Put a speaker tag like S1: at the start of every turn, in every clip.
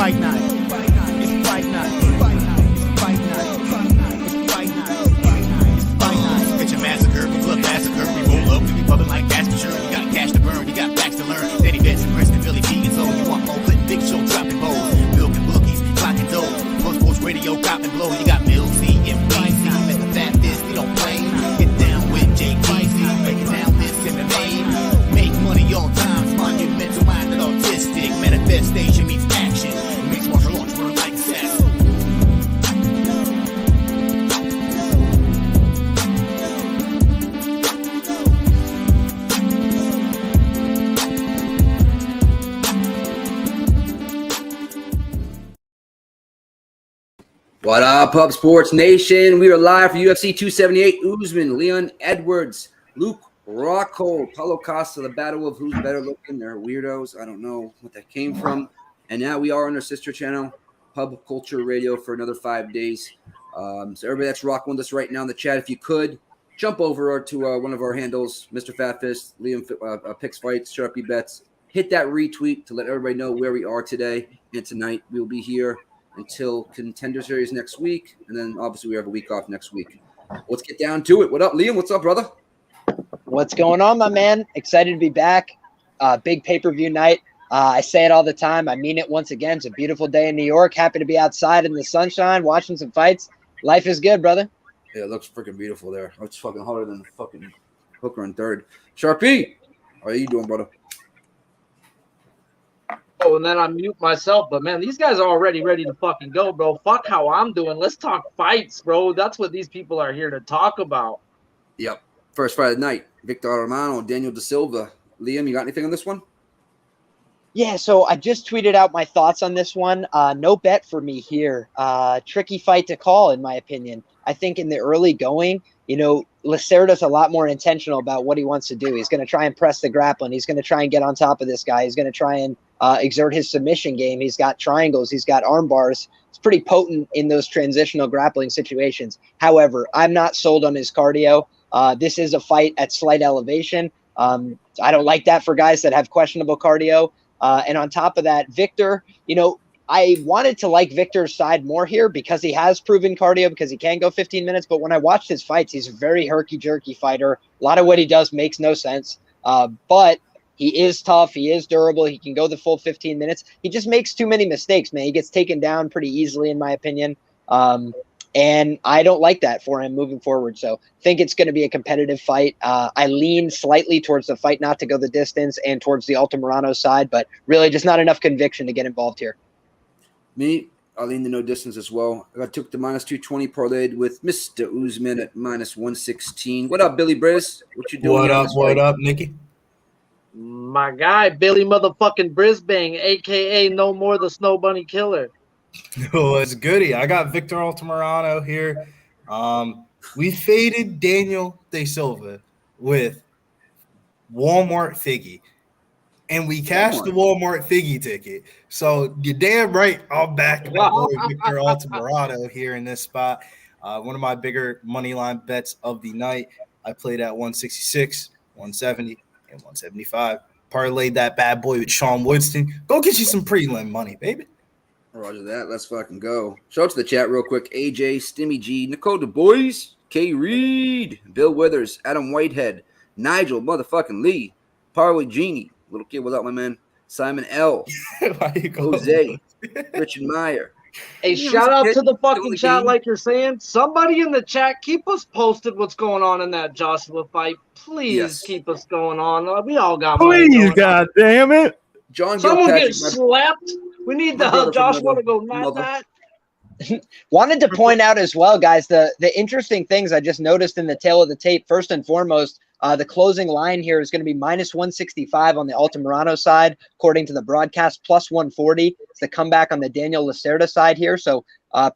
S1: fight night. It's fight night. It's fight night. It's fight night. It's fight night. It's fight night.
S2: Catch a massacre, we club massacre. We roll up, we be pumping like gas for sure. You got cash to burn, you got facts to learn. Steady bets and Preston, Philly, G and Zone. You want more clip, big show, dropping bowls. Milking bookies, clocking dough. Most sports radio, cop and blow. You got Mill C and BC. Met the fat fist, we don't play. Get down with JKC. Breaking down this MMA. Make money all times. Monumental minded autistic. Manifestation meets action. Mixed martial arts, run like assassin.
S3: What up, Pub Sports Nation? We are live for UFC 278. Usman, Leon Edwards, Luke Rockhold, Paulo Costa, the battle of who's better looking. They're weirdos. I don't know what that came from. And now we are on our sister channel, Pub Culture Radio, for another 5 days. So everybody that's rocking with us right now in the chat, if you could, jump over to one of our handles, Mr. Fatfist, Liam Picks Fights, Sharpie Bets. Hit that retweet to let everybody know where we are today and tonight. We'll be here until Contender Series next week, and then obviously we have a week off next week. Let's get down to it. What up, Liam? What's up, brother?
S4: What's going on, my man? Excited to be back. Big pay-per-view night. I say it all the time. I mean it once again. It's a beautiful day in New York. Happy to be outside in the sunshine, watching some fights. Life is good, brother.
S3: Yeah, it looks freaking beautiful there. It's fucking hotter than the fucking hooker in third. Sharpie, how are you doing, brother?
S5: Oh, and then I mute myself. But, man, these guys are already ready to fucking go, bro. Fuck how I'm doing. Let's talk fights, bro. That's what these people are here to talk about.
S3: Yep. First fight of the night, Victor Armano, Daniel Da Silva. Liam, you got anything on this one?
S4: Yeah, so I just tweeted out my thoughts on this one. No bet for me here. Tricky fight to call, in my opinion. I think in the early going, Lacerda's a lot more intentional about what he wants to do. He's going to try and press the grappling. He's going to try and get on top of this guy. He's going to try and exert his submission game. He's got triangles. He's got arm bars. It's pretty potent in those transitional grappling situations. However, I'm not sold on his cardio. This is a fight at slight elevation. I don't like that for guys that have questionable cardio. And on top of that, Victor, I wanted to like Victor's side more here because he has proven cardio, because he can go 15 minutes. But when I watched his fights, he's a very herky-jerky fighter. A lot of what he does makes no sense. But he is tough. He is durable. He can go the full 15 minutes. He just makes too many mistakes, man. He gets taken down pretty easily, in my opinion. And I don't like that for him moving forward. So I think it's going to be a competitive fight. I lean slightly towards the fight not to go the distance and towards the Altamirano side, but really just not enough conviction to get involved here.
S3: Me, I lean the no distance as well. I took the minus 220 parlayed with Mr. Usman at minus 116. What up, Billy Briz? What you doing?
S6: What up, Nikki?
S5: My guy, Billy motherfucking Brisbane, a.k.a. No More the Snow Bunny Killer.
S6: Oh, it's goody. I got Victor Altamirano here. We faded Daniel Da Silva with Walmart Figgy. And we cashed the Walmart Figgy ticket. So you're damn right I'm back my boy Victor Altamirano here in this spot. One of my bigger money line bets of the night. I played at 166, 170, and 175. Parlayed that bad boy with Sean Woodston. Go get you some prelim money, baby.
S3: Roger that. Let's fucking go. Shout out to the chat real quick. AJ, Stimmy G, Nicole Du Bois, K. Reed, Bill Withers, Adam Whitehead, Nigel motherfucking Lee, Parley Genie, little kid without my man, Simon L, José, Richard Meyer.
S5: Hey, shout out to the fucking chat, like you're saying. Somebody in the chat, keep us posted what's going on in that Joshua fight. Please keep us going on. We all got money.
S1: Please, God damn it.
S3: John
S5: Someone
S3: Gilpatrick,
S5: get slapped. We need to help Joshua to go not that.
S4: Wanted to point out as well, guys, the interesting things I just noticed in the tail of the tape. First and foremost, the closing line here is going to be minus 165 on the Altamirano side, according to the broadcast, plus 140. It's the comeback on the Daniel Lacerda side here. So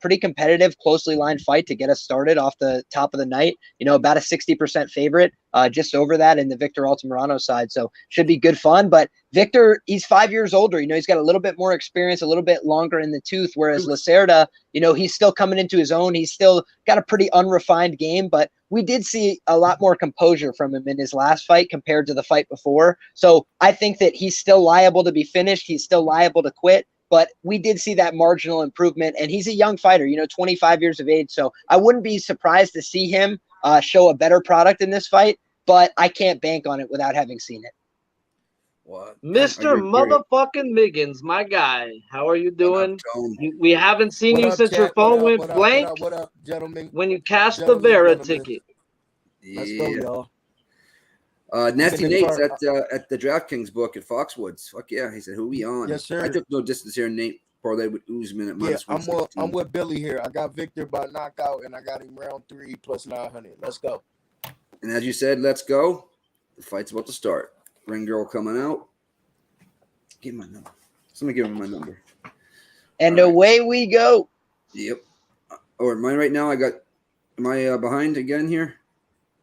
S4: pretty competitive, closely lined fight to get us started off the top of the night. About a 60% favorite, just over that in the Victor Altamirano side. So should be good fun. But Victor, he's 5 years older. He's got a little bit more experience, a little bit longer in the tooth, whereas Lacerda, he's still coming into his own. He's still got a pretty unrefined game, but we did see a lot more composure from him in his last fight compared to the fight before. So I think that he's still liable to be finished. He's still liable to quit. but we did see that marginal improvement, and he's a young fighter, 25 years of age. So I wouldn't be surprised to see him show a better product in this fight, but I can't bank on it without having seen it.
S3: What?
S5: Mr. Motherfucking Miggins, my guy, how are you doing? We haven't seen you since your phone went blank.
S7: What up, gentlemen?
S5: When you cashed the Vera ticket.
S7: Let's go, y'all.
S3: Nasty Nate's at the DraftKings book at Foxwoods. Fuck yeah. He said, who we on?
S7: Yes, sir.
S3: I took no distance here. Nate parlay with Usman at minus 116.
S7: I'm with Billy here. I got Victor by knockout, and I got him round 3 plus 900. Let's go.
S3: And as you said, let's go. The fight's about to start. Ring girl coming out. Give him my number. Somebody give him my number.
S4: And away we go.
S3: Yep. Or am I right now? Am I behind again here?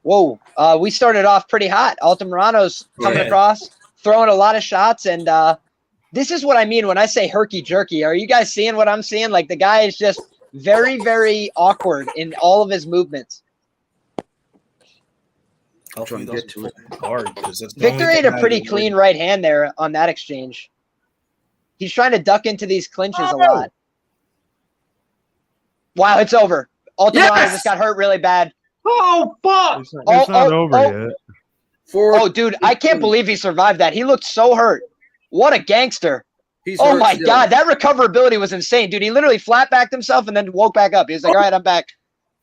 S4: Whoa. We started off pretty hot. Altamirano's coming across, throwing a lot of shots. And this is what I mean when I say herky-jerky. Are you guys seeing what I'm seeing? Like, the guy is just very, very awkward in all of his movements.
S6: I'll try to get to it hard.
S4: Victor ate a pretty clean right hand there on that exchange. He's trying to duck into these clinches a lot. Wow, it's over. Altamirano just got hurt really bad.
S5: Oh, fuck!
S8: It's not over yet.
S4: Oh, dude, I can't believe he survived that. He looked so hurt. What a gangster.
S3: Oh,
S4: my God, that recoverability was insane. Dude, he literally flat-backed himself and then woke back up. He was like, all right, I'm back.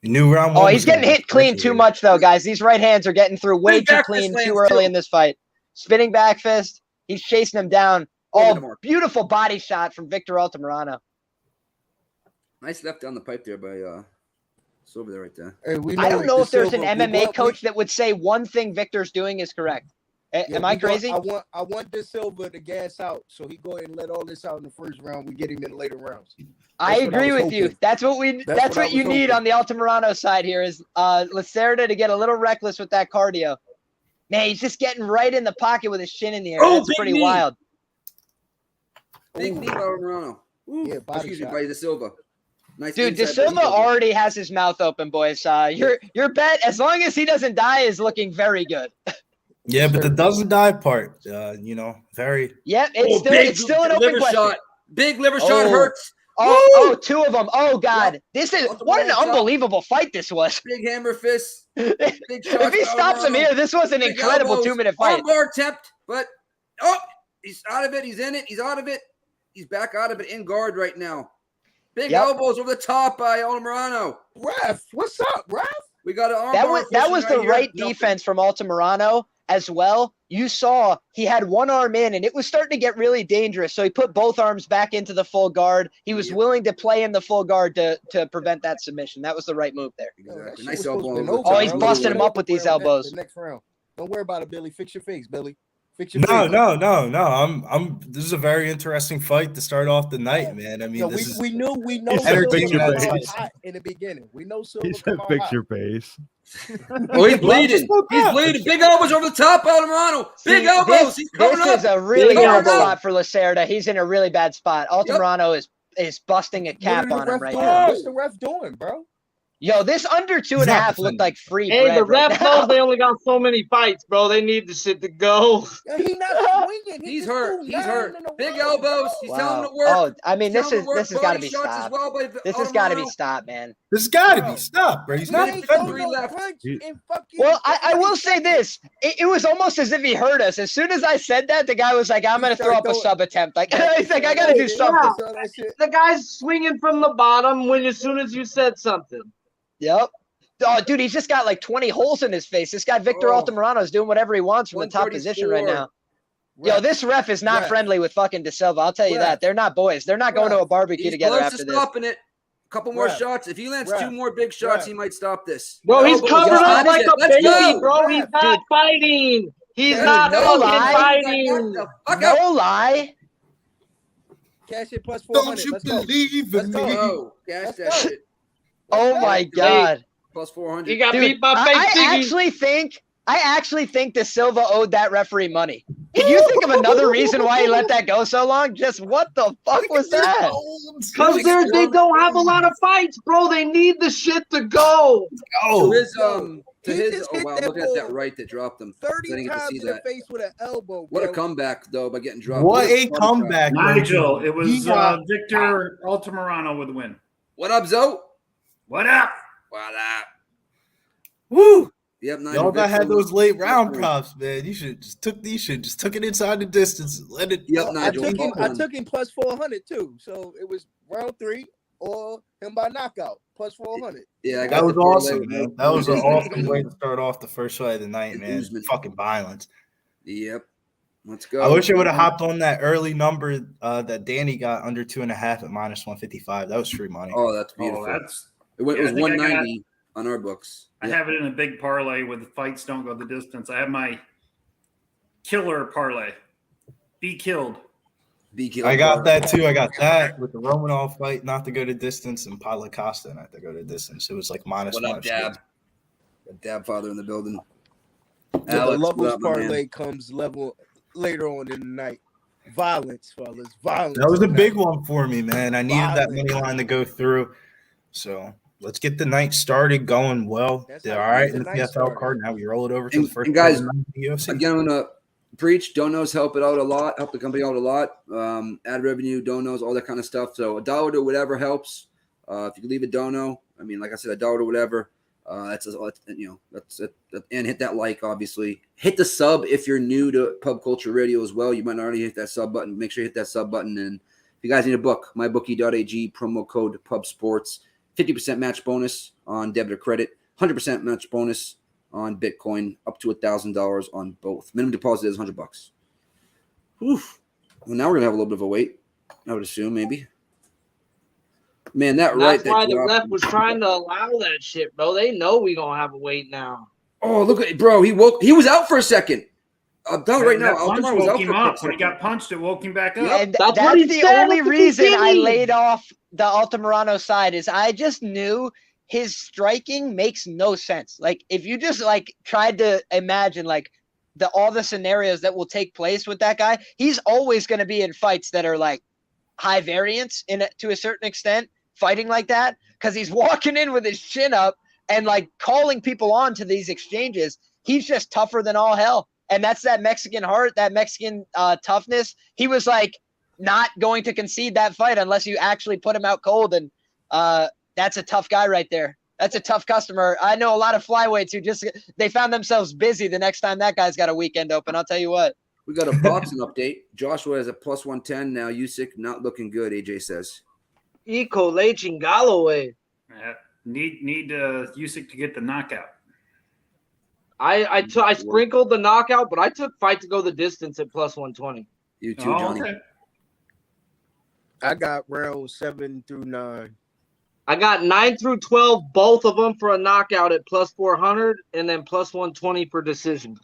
S6: New round.
S4: Oh, he's getting hit clean too much, though, guys. These right hands are getting through way too clean too early in this fight. Spinning back fist. He's chasing him down. Oh, beautiful body shot from Victor Altamirano.
S3: Nice left down the pipe there by Silva there right there.
S7: Hey,
S4: I don't know if there's an MMA coach that would say one thing Victor's doing is correct. Am I crazy?
S7: I want this Silva to gas out, so he go ahead and let all this out in the first round. We get him in later rounds.
S4: I agree with you. That's what you need on the Altamirano side here is Lacerda to get a little reckless with that cardio. Man, he's just getting right in the pocket with his shin in the air. That's pretty wild.
S3: Big knee by Altamirano.
S7: Yeah, body shot.
S3: By De Silva. Nice.
S4: Dude, De Silva already has his mouth open, boys. Your bet, as long as he doesn't die, is looking very good.
S6: Yeah, but the doesn't die part, very.
S4: Yeah, it's still an open question.
S3: Shot. Big liver shot hurts.
S4: Oh, 2 of them. Oh, God. This is what an unbelievable fight this was.
S3: Big hammer fist. Big
S4: if he stops him here, this was an incredible 2-minute fight.
S3: Armbar attempt, but he's out of it. He's in it. He's out of it. He's back out of it in guard right now. Big elbows over the top by Altamirano.
S7: Ref, what's up, ref?
S3: We got an armbar.
S4: That was the right defense from Altamirano as well. You saw he had one arm in, and it was starting to get really dangerous. So he put both arms back into the full guard. He was willing to play in the full guard to prevent that submission. That was the right move there.
S3: Exactly. Nice elbow.
S4: He's busting him up with these elbows.
S7: The next round. Don't worry about it, Billy. Fix your face, Billy.
S6: No. This is a very interesting fight to start off the night, man. I mean,
S7: we know in the beginning. We know Silva.
S8: He said, "Fix your face."
S3: Oh, he's bleeding. He's bleeding. Big elbows over the top, Altamirano. Big elbows. He's coming up.
S4: This is a really bad spot for Lacerda. He's in a really bad spot. Altamirano is busting a cap on him right now.
S7: What's the ref doing, bro?
S4: Yo, this under 2.5 looked like free bread.
S5: Hey, the ref knows they only got so many fights, bro. They need the shit to go.
S7: He's not swinging.
S3: He's hurt. He's hurt. Big elbows. He's telling him to work.
S4: Oh, I mean, this has got to be stopped. This has got to be stopped, man.
S6: This has got to be stopped, bro. He's not
S4: Well, I will say this. It was almost as if he heard us. As soon as I said that, the guy was like, I'm going to throw up a sub attempt. Like, he's like, I got to do something.
S5: The guy's swinging from the bottom as soon as you said something.
S4: Yep. Oh, dude, he's just got like 20 holes in his face. This guy, Victor Altamirano, is doing whatever he wants from the top position right now. Yo, this ref is not friendly with fucking De Silva. I'll tell you that. They're not boys. They're not going to a barbecue together after this.
S3: Stopping it. A couple more shots. If he lands 2 more big shots, he might stop this.
S5: Bro, he's covered up like a baby, bro. He's not fighting. He's not fighting.
S4: No lie.
S7: Cash it plus 400.
S6: Don't you believe in me?
S3: Cash that shit.
S4: Oh my God!
S3: Plus 400.
S5: You got beat by fake
S4: I actually think De Silva owed that referee money. Can you think of another reason why he let that go so long? Just what the fuck was that?
S5: Because they don't have a lot of fights, bro. They need the shit to go.
S3: So To
S7: He
S3: his,
S7: just
S3: oh
S7: hit
S3: wow,
S7: that
S3: looking at that
S7: ball
S3: right that dropped him. I
S7: 30
S3: didn't get to
S7: times
S3: see
S7: in the
S3: that.
S7: face with an elbow.
S3: What a
S7: bro.
S3: comeback though by getting dropped.
S6: What a
S3: body
S6: comeback, though.
S9: Nigel, it was
S6: He got-
S9: Victor Altamirano with the win.
S3: What up, Zoe?
S9: What up?
S3: What up?
S6: Woo!
S3: Yep, Nigel
S6: Y'all that had
S3: Victor.
S6: those late round props, man. You should just took it inside the distance. And let it.
S3: Yep,
S7: I
S3: Nigel.
S7: took him plus 400 too. So it was round 3 or him by knockout plus 400.
S3: Yeah, I got
S6: That was
S3: the parlay
S6: awesome,
S3: with
S6: man.
S3: no-
S6: That was an
S3: no
S6: awesome
S3: distance.
S6: way to start off the first fight of the night,
S3: And
S6: man.
S3: Usman.
S6: Fucking violence.
S3: Yep. Let's go.
S6: I wish I would have hopped on that early number that Danny got under 2.5 at minus 155. That was free money.
S3: Oh, that's beautiful.
S9: Oh, that's.
S3: It was
S9: I think I
S3: 190 on our books.
S9: I have it in a big parlay with fights don't go the distance. I have my killer parlay. Be killed.
S6: I got that too. I got that with the Romanov fight not to go to distance and Paulo Costa not to go to distance. It was like minus
S3: What
S6: one.
S3: up, Dab? Got Dab father in the building.
S7: But the
S3: Alex, what
S7: levels
S3: up, my man?
S7: parlay comes level later on in the night. Violence, fellas. Violence.
S6: That was a
S7: tonight.
S6: big one for me, man. I needed that
S7: Violence.
S6: money line to go through. So let's get the night started going well.
S7: That's
S6: They're
S7: how
S6: all right
S7: the
S6: in the
S7: night
S6: PFL
S7: started.
S6: card. Now we roll it over to
S3: And-
S6: the first
S3: and guys,
S6: fight of the night in the UFC.
S3: Again, I'm gonna preach. Donos help it out a lot. Help the company out a lot. Ad revenue, donos, all that kind of stuff. So $1 to whatever helps. If you can leave a dono, I mean, like I said, $1 to whatever. That's it. And hit that like, obviously. Hit the sub if you're new to Pub Culture Radio as well. You might not already hit that sub button. Make sure you hit that sub button. And if you guys need a book, mybookie.ag, promo code Pub Sports, 50% match bonus on debit or credit, 100% match bonus on Bitcoin, up to $1,000 on both. Minimum deposit is $100. Oof. Well, now we're gonna have a little bit of a wait. I would assume maybe. Man, that
S5: And
S3: right.
S5: that's why
S3: that
S5: the
S3: dropped.
S5: ref was trying to allow that shit, bro. They know we gonna have a wait now.
S3: Oh, look at bro. He woke. He was out for a second. I'm telling you right now.
S9: That punch
S3: Altamar was
S9: woke
S3: out
S9: him
S3: for a
S9: up.
S3: quick
S9: When he
S3: second.
S9: got punched, it woke him back up.
S4: And
S5: That's
S4: that's
S5: what he
S4: the
S5: said
S4: only
S5: at the
S4: reason I
S5: beginning.
S4: laid off the Altamirano side is I just knew his striking makes no sense. Like if you just like tried to imagine like all the scenarios that will take place with that guy, he's always going to be in fights that are like high variance to a certain extent, fighting like that because he's walking in with his chin up and like calling people on to these exchanges. He's just tougher than all hell. And that's that Mexican heart, that Mexican toughness. He was like not going to concede that fight unless you actually put him out cold. And that's a tough guy right there. That's a tough customer. I know a lot of flyweights who they found themselves busy the next time that guy's got a weekend open. I'll tell you what.
S3: We got a boxing update. Joshua is a plus 110 now. Usyk not looking good. AJ says.
S5: Eco Lachin Galloway.
S9: Need Usyk to get the knockout.
S5: I sprinkled the knockout, but I took fight to go the distance at plus 120.
S3: You too, Johnny.
S9: Okay.
S7: I got rounds 7 through 9.
S5: I got 9 through 12, both of them for a knockout at plus 400 and then plus 120 for decision.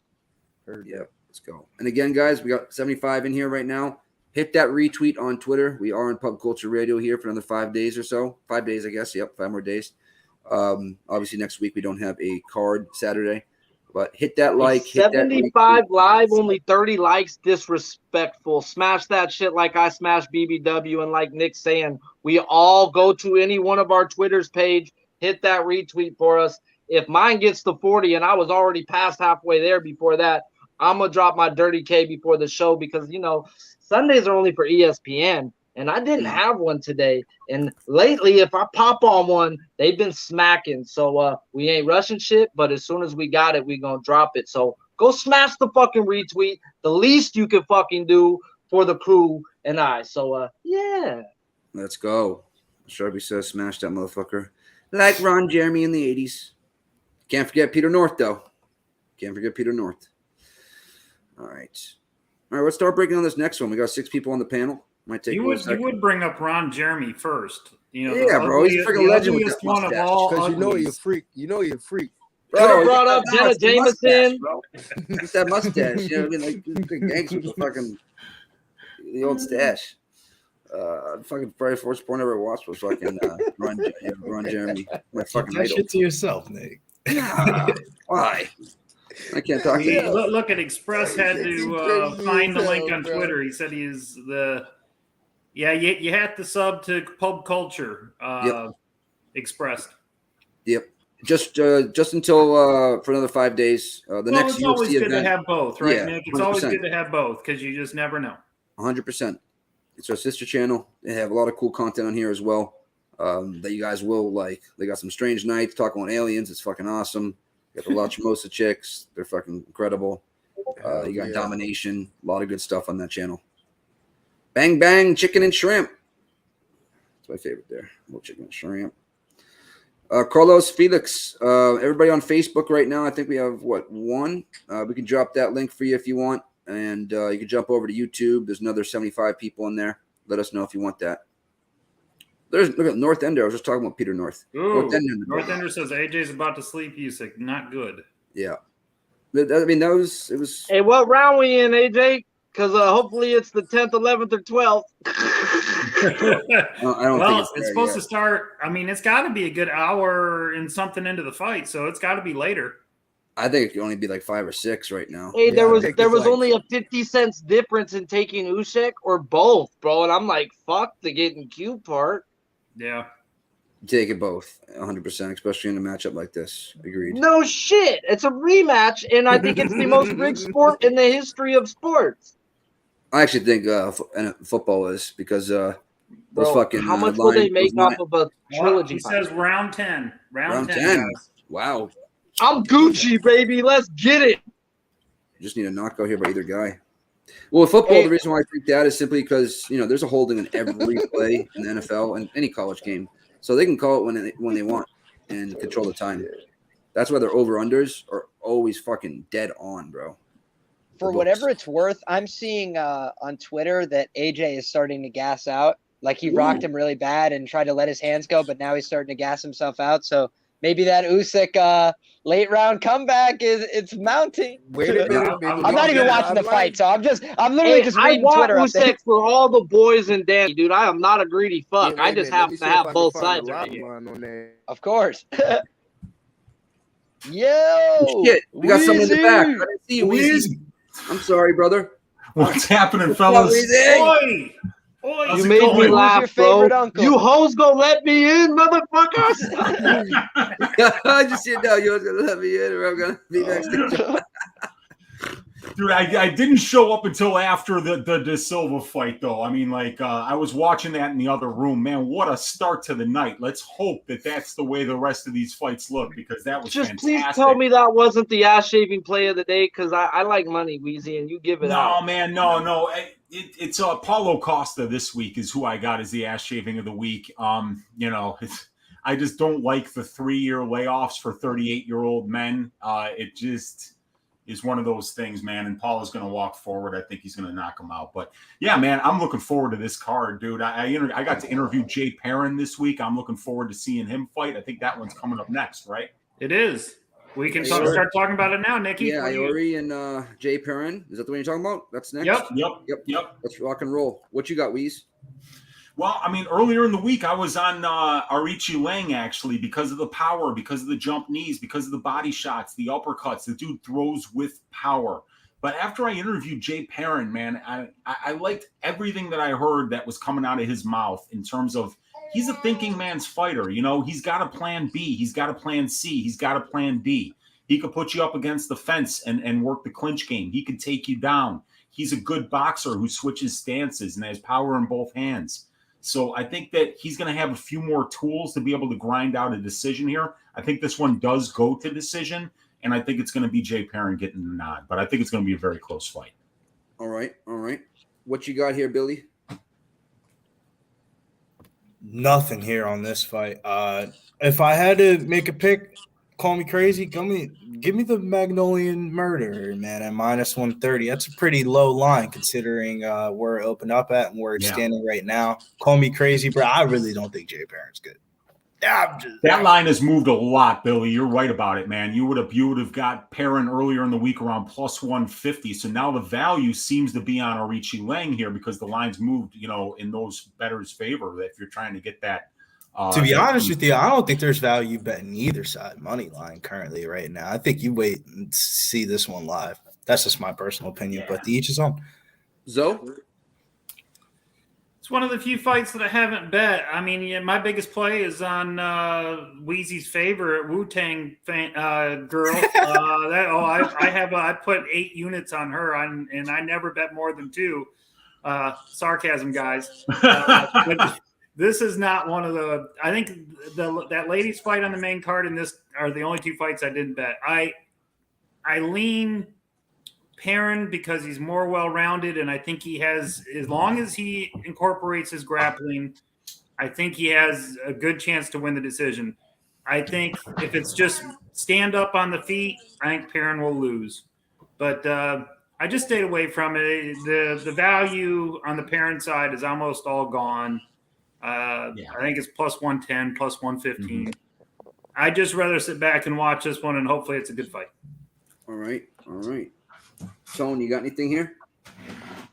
S3: Yeah, let's go. And again, guys, we got 75 in here right now. Hit that retweet on Twitter. We are in Pub Culture Radio here for another 5 days or so. 5 days, I guess. Yep, 5 more days. Obviously, next week we don't have a card Saturday. But hit that like. Hit
S5: 75
S3: that
S5: live, only 30 likes. Disrespectful. Smash that shit like I smashed BBW. And like Nick's saying, we all go to any one of our Twitter's page. Hit that retweet for us. If mine gets to 40 and I was already past halfway there before that, I'm going to drop my dirty K before the show because, you know, Sundays are only for ESPN. And I didn't have one today. And lately, if I pop on one, they've been smacking. So we ain't rushing shit, but as soon as we got it, we going to drop it. So go smash the fucking retweet. The least you can fucking do for the crew and I. So, yeah.
S3: Let's go. Sharpie says smash that motherfucker. Like Ron Jeremy in the 80s. Can't forget Peter North, though. Can't forget Peter North. All right. All right, let's start breaking on this next one. We got 6 people on the panel. Might take
S9: You would bring up Ron Jeremy first. You know,
S3: yeah, bro. He's a freaking legend with that
S9: one of
S3: mustache.
S9: all
S7: Because you know
S9: uglies.
S7: you're a freak. You know you're a freak.
S5: Bro, brought up Jenna Jameson.
S3: It's that mustache. You know what I mean? Like gangster with fucking the old stash. Fucking very first porn I ever watched was fucking Ron Jeremy. My fucking
S6: Keep that
S3: idol.
S6: shit to yourself, Nick.
S3: Yeah. Why? I can't talk to you.
S9: Look at Express had to find the link on Twitter. He said he's the you have to sub to Pub Culture Express.
S3: Yep. Just until for another 5 days. The next
S9: it's
S3: UFC
S9: always good
S3: event.
S9: to have both, right,
S3: Yeah,
S9: Nick? It's always
S3: 100%.
S9: good to have both because you just never know.
S3: 100%. It's our sister channel. They have a lot of cool content on here as well that you guys will like. They got some strange nights talking about aliens. It's fucking awesome. You got the La Chimosa chicks. They're fucking incredible. You got Domination. A lot of good stuff on that channel. Bang Bang Chicken and Shrimp. That's my favorite there. Little chicken and shrimp. Carlos Felix. Everybody on Facebook right now. I think we have one. We can drop that link for you if you want. And you can jump over to YouTube. There's another 75 people in there. Let us know if you want that. Look at North Ender. I was just talking about Peter North.
S9: North Ender says AJ's about to sleep. He's like, not good.
S3: Yeah. I mean, it was.
S5: Hey, what round we in, AJ? Because hopefully it's the 10th, 11th, or 12th.
S3: I don't think
S9: it's supposed to start. I mean, it's got to be a good hour and something into the fight, so it's got to be later.
S3: I think it could only be like 5 or 6 right now.
S5: Hey, there was only a 50 cents difference in taking Usyk or both, bro. And I'm like, fuck the getting cute part.
S9: Yeah.
S3: Take it both, 100%, especially in a matchup like this. Agreed.
S5: No shit. It's a rematch, and I think it's the most rigged sport in the history of sports.
S3: I actually think football is because those fucking.
S5: How much will they make off of a trilogy?
S9: He says round 10. Round 10. Guys.
S3: Wow.
S5: I'm Gucci, baby. Let's get it.
S3: You just need a knockout here by either guy. Well, with football, the reason why I think that is simply because there's a holding in every play in the NFL and any college game, so they can call it when they want and control the time. That's why their over-unders are always fucking dead on, bro.
S4: For whatever it's worth, I'm seeing on Twitter that AJ is starting to gas out. Like he rocked him really bad and tried to let his hands go, but now he's starting to gas himself out. So maybe that Usyk late round comeback it's mounting.
S7: Wait a minute.
S4: I'm not even watching the fight, so I'm literally just reading Twitter
S5: updates. I want Usyk for all the boys and Danny, dude. I am not a greedy fuck. I just have to have both sides right here.
S4: Of course. Yo,
S3: shit, we got someone in the back. I didn't see you, Weezy. I'm sorry, brother.
S10: What's happening, fellas?
S9: Oi!
S5: You made me laugh, bro. Uncle? You hoes gonna let me in, motherfuckers?
S3: I just said no. You was gonna let me in, or I'm gonna be next to you.
S10: Dude, I didn't show up until after the De Silva fight, though. I mean, I was watching that in the other room. Man, what a start to the night. Let's hope that that's the way the rest of these fights look, because that was
S5: just
S10: fantastic.
S5: Please tell me that wasn't the ass-shaving play of the day, because I like money, Weezy, and you give it out.
S10: No, man, no. It's Paulo Costa this week is who I got as the ass-shaving of the week. I just don't like the 3-year layoffs for 38-year-old men. It just is one of those things, man. And Paul is going to walk forward. I think he's going to knock him out. But yeah, man, I'm looking forward to this card, dude. I got to interview Jay Perrin this week. I'm looking forward to seeing him fight. I think that one's coming up next, right?
S9: It is. We can start talking about it now, Nicky.
S3: Yeah, Iori and Jay Perrin. Is that the one you're talking about? That's next?
S10: Yep.
S3: Let's rock and roll. What you got, Weez?
S10: Well, I mean, earlier in the week, I was on Aoriqileng, actually, because of the power, because of the jump knees, because of the body shots, the uppercuts. The dude throws with power. But after I interviewed Jay Perrin, man, I liked everything that I heard that was coming out of his mouth in terms of he's a thinking man's fighter. He's got a plan B. He's got a plan C. He's got a plan D. He could put you up against the fence and work the clinch game. He could take you down. He's a good boxer who switches stances and has power in both hands. So I think that he's going to have a few more tools to be able to grind out a decision here. I think this one does go to decision, and I think it's going to be Jay Perrin getting the nod. But I think it's going to be a very close fight.
S3: All right. What you got here, Billy?
S6: Nothing here on this fight. If I had to make a pick, call me crazy. Give me the Magnolian Murder, man, at -130. That's a pretty low line considering where it opened up at and where it's standing right now. Call me crazy, bro. I really don't think Jay Perrin's good.
S10: That line has moved a lot, Billy. You're right about it, man. You would have got Perrin earlier in the week around +150. So now the value seems to be on Aoriqileng here because the line's moved, in those bettors' favor. If you're trying to get that.
S6: To be honest with you, I don't think there's value betting either side money line currently right now. I think you wait and see this one live. That's just my personal opinion, but the each is on.
S3: Zoe?
S9: It's one of the few fights that I haven't bet. I mean, yeah, my biggest play is on Wheezy's favorite Wu-Tang girl. I put 8 units on her, and I never bet more than 2. Sarcasm, guys. But this is not one of the. I think that ladies fight on the main card and this are the only 2 fights I didn't bet. I lean Perrin because he's more well-rounded, and I think he has, as long as he incorporates his grappling, I think he has a good chance to win the decision. I think if it's just stand up on the feet, I think Perrin will lose. But I just stayed away from it. The value on the Perrin side is almost all gone. I think it's plus 110, plus 115. I'd just rather sit back and watch this one, and hopefully it's a good fight.
S3: All right. Tone, you got anything here?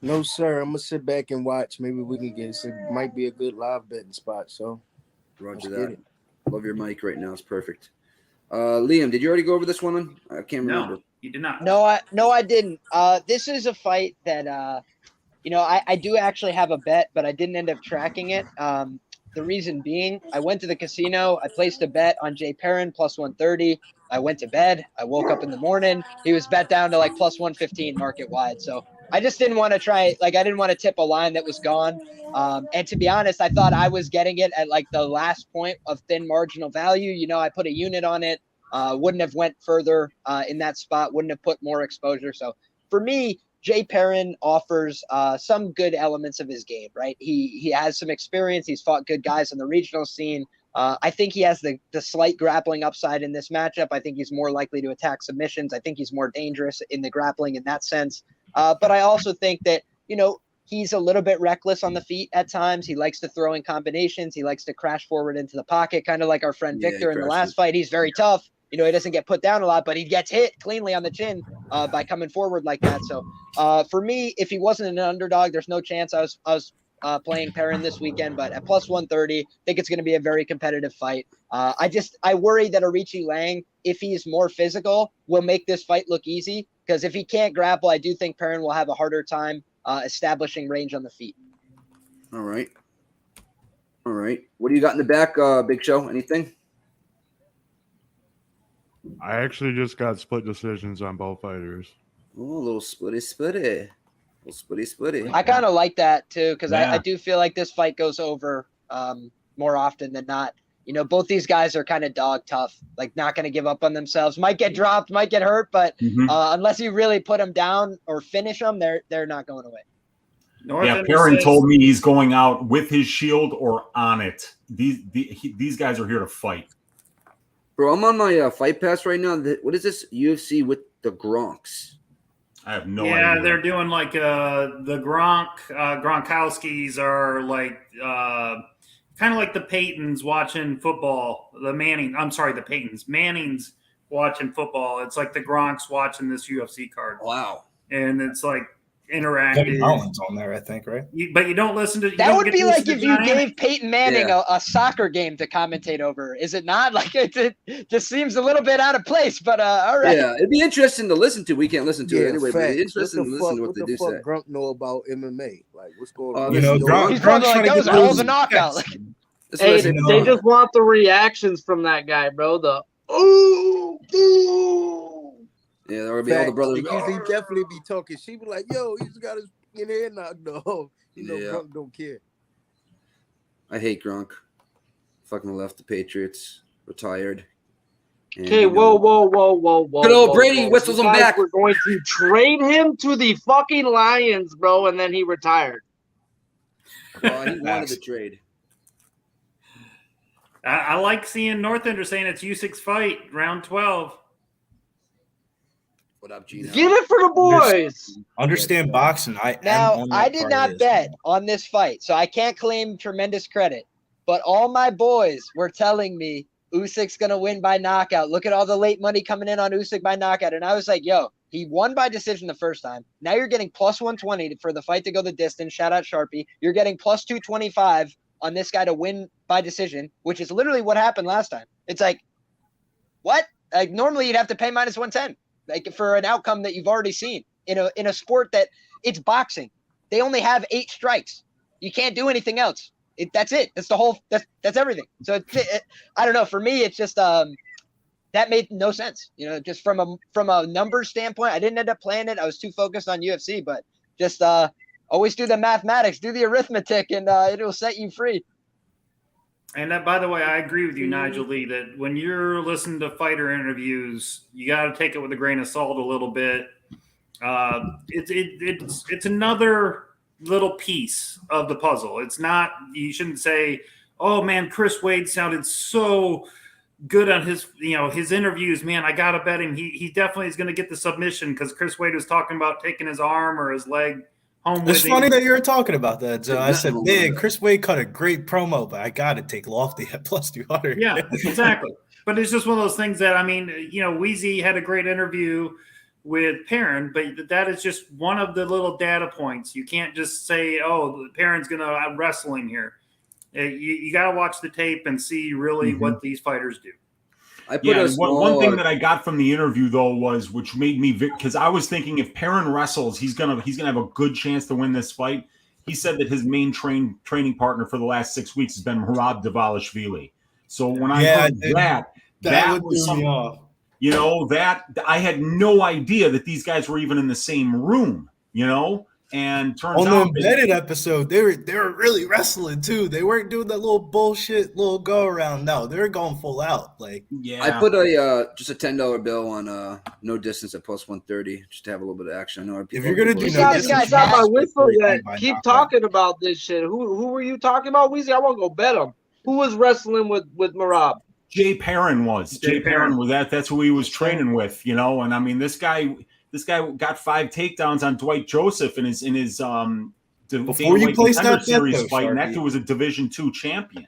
S7: No, sir. I'm gonna sit back and watch. Maybe we can get it. It might be a good live betting spot. So,
S3: Roger that. Love your mic right now. It's perfect. Liam, did you already go over this one? I can't remember.
S9: No, you did not.
S4: No, I didn't. This is a fight that I do actually have a bet, but I didn't end up tracking it. The reason being, I went to the casino. I placed a bet on Jay Perrin plus 130. I went to bed. I woke up in the morning. He was bet down to like plus 115 market wide. So I just didn't want to try. Like, I didn't want to tip a line that was gone. And to be honest, I thought I was getting it at like the last point of thin marginal value. You know, I put a unit on it. Wouldn't have went further in that spot. Wouldn't have put more exposure. So for me, Jay Perrin offers some good elements of his game, right? He has some experience. He's fought good guys in the regional scene. I think he has the slight grappling upside in this matchup. I think he's more likely to attack submissions. I think he's more dangerous in the grappling in that sense. But I also think that, he's a little bit reckless on the feet at times. He likes to throw in combinations. He likes to crash forward into the pocket, kind of like our friend Victor in the last fight. He's very tough. He doesn't get put down a lot, but he gets hit cleanly on the chin by coming forward like that. So for me, if he wasn't an underdog, there's no chance I was playing Perrin this weekend. But at plus 130, I think it's going to be a very competitive fight. I worry that Aoriqileng, if he's more physical, will make this fight look easy. Because if he can't grapple, I do think Perrin will have a harder time establishing range on the feet.
S3: All right. What do you got in the back, Big Show? Anything?
S8: I actually just got split decisions on both fighters.
S3: Oh, a little splitty.
S4: I kind of like that too, because I do feel like this fight goes over more often than not. Both these guys are kind of dog tough, like not going to give up on themselves. Might get dropped, might get hurt, but unless you really put them down or finish them, they're not going away.
S10: Perrin told me he's going out with his shield or on it. These guys are here to fight.
S3: Bro, I'm on my Fight Pass right now. What is this UFC with the Gronks?
S10: I have no idea.
S9: Yeah, they're doing like the Gronkowskis are like kind of like the Paytons watching football. The Paytons. Mannings watching football. It's like the Gronks watching this UFC card.
S3: Wow.
S9: And it's like interactive.
S6: Holland's on there, I think, right?
S9: But you don't listen to
S4: that. Would be like if you gave Peyton Manning a soccer game to commentate over, is it not? Like it just seems a little bit out of place, but all right.
S3: Yeah, it'd be interesting to listen to. We can't listen to it anyway, but it's interesting to listen to what they do say.
S7: What the fuck Grunk know about MMA? Like, what's going on?
S4: He's probably like, that was a hell of a knockout.
S5: Hey, they just want the reactions from that guy, bro. The ooh.
S3: Yeah, there would be all the brothers.
S7: Because he definitely be talking. She be like, yo, he just got his head knocked off. Gronk don't care.
S3: I hate Gronk. Fucking left the Patriots. Retired.
S5: Okay, whoa.
S3: Good old Brady whistles him back.
S5: We're going to trade him to the fucking Lions, bro, and then he retired.
S3: Well, he wanted the trade.
S9: I like seeing Northander saying it's U6 fight, round 12.
S3: What up, Gino?
S5: Get it for the boys.
S6: Understand boxing.
S4: I did not bet on this fight, so I can't claim tremendous credit. But all my boys were telling me Usyk's going to win by knockout. Look at all the late money coming in on Usyk by knockout. And I was like, yo, he won by decision the first time. Now you're getting plus 120 for the fight to go the distance. Shout out Sharpie. You're getting plus 225 on this guy to win by decision, which is literally what happened last time. It's like, what? Like normally you'd have to pay minus 110. Like for an outcome that you've already seen in a sport that it's boxing. They only have 8 strikes. You can't do anything else. That's it. That's the whole. That's everything. So I don't know. For me, it's just that made no sense. Just from a numbers standpoint, I didn't end up playing it. I was too focused on UFC, but just always do the mathematics, do the arithmetic, and it'll set you free.
S9: And that, by the way, I agree with you, Nigel Lee, that when you're listening to fighter interviews, you got to take it with a grain of salt a little bit. It's another little piece of the puzzle. It's not, you shouldn't say, oh man, Chris Wade sounded so good on his interviews. Man, I got to bet him. He definitely is going to get the submission because Chris Wade was talking about taking his arm or his leg home.
S6: It's funny that you were talking about that. So I said, man, Chris Wade cut a great promo, but I got to take Lofty at plus 200.
S9: Yeah, exactly. But it's just one of those things that, I mean, Weezy had a great interview with Perrin, but that is just one of the little data points. You can't just say, oh, Perrin's going to wrestling here. You got to watch the tape and see really what these fighters do.
S10: One thing that I got from the interview though was, which made me, because I was thinking if Perrin wrestles, he's gonna have a good chance to win this fight. He said that his main training partner for the last 6 weeks has been Merab Dvalishvili. So when I heard that was something, that I had no idea that these guys were even in the same room. And turns out
S6: on the embedded episode, they were really wrestling too. They weren't doing that little bullshit little go around. No, they were going full out. I
S3: put just a $10 bill on no distance at plus 130 just to have a little bit of action. I know
S5: if you're gonna do no distance, guys have my whistle yet. Keep talking about this shit. Who were you talking about, Weezy? I want to go bet him. Who was wrestling with Merab?
S10: Jay Perrin was. Jay Perrin was that. That's who he was training with. And I mean, this guy got 5 takedowns on Dwight Joseph in his
S6: before you place that
S10: series
S6: bet,
S10: fight, and that dude was a Division II champion.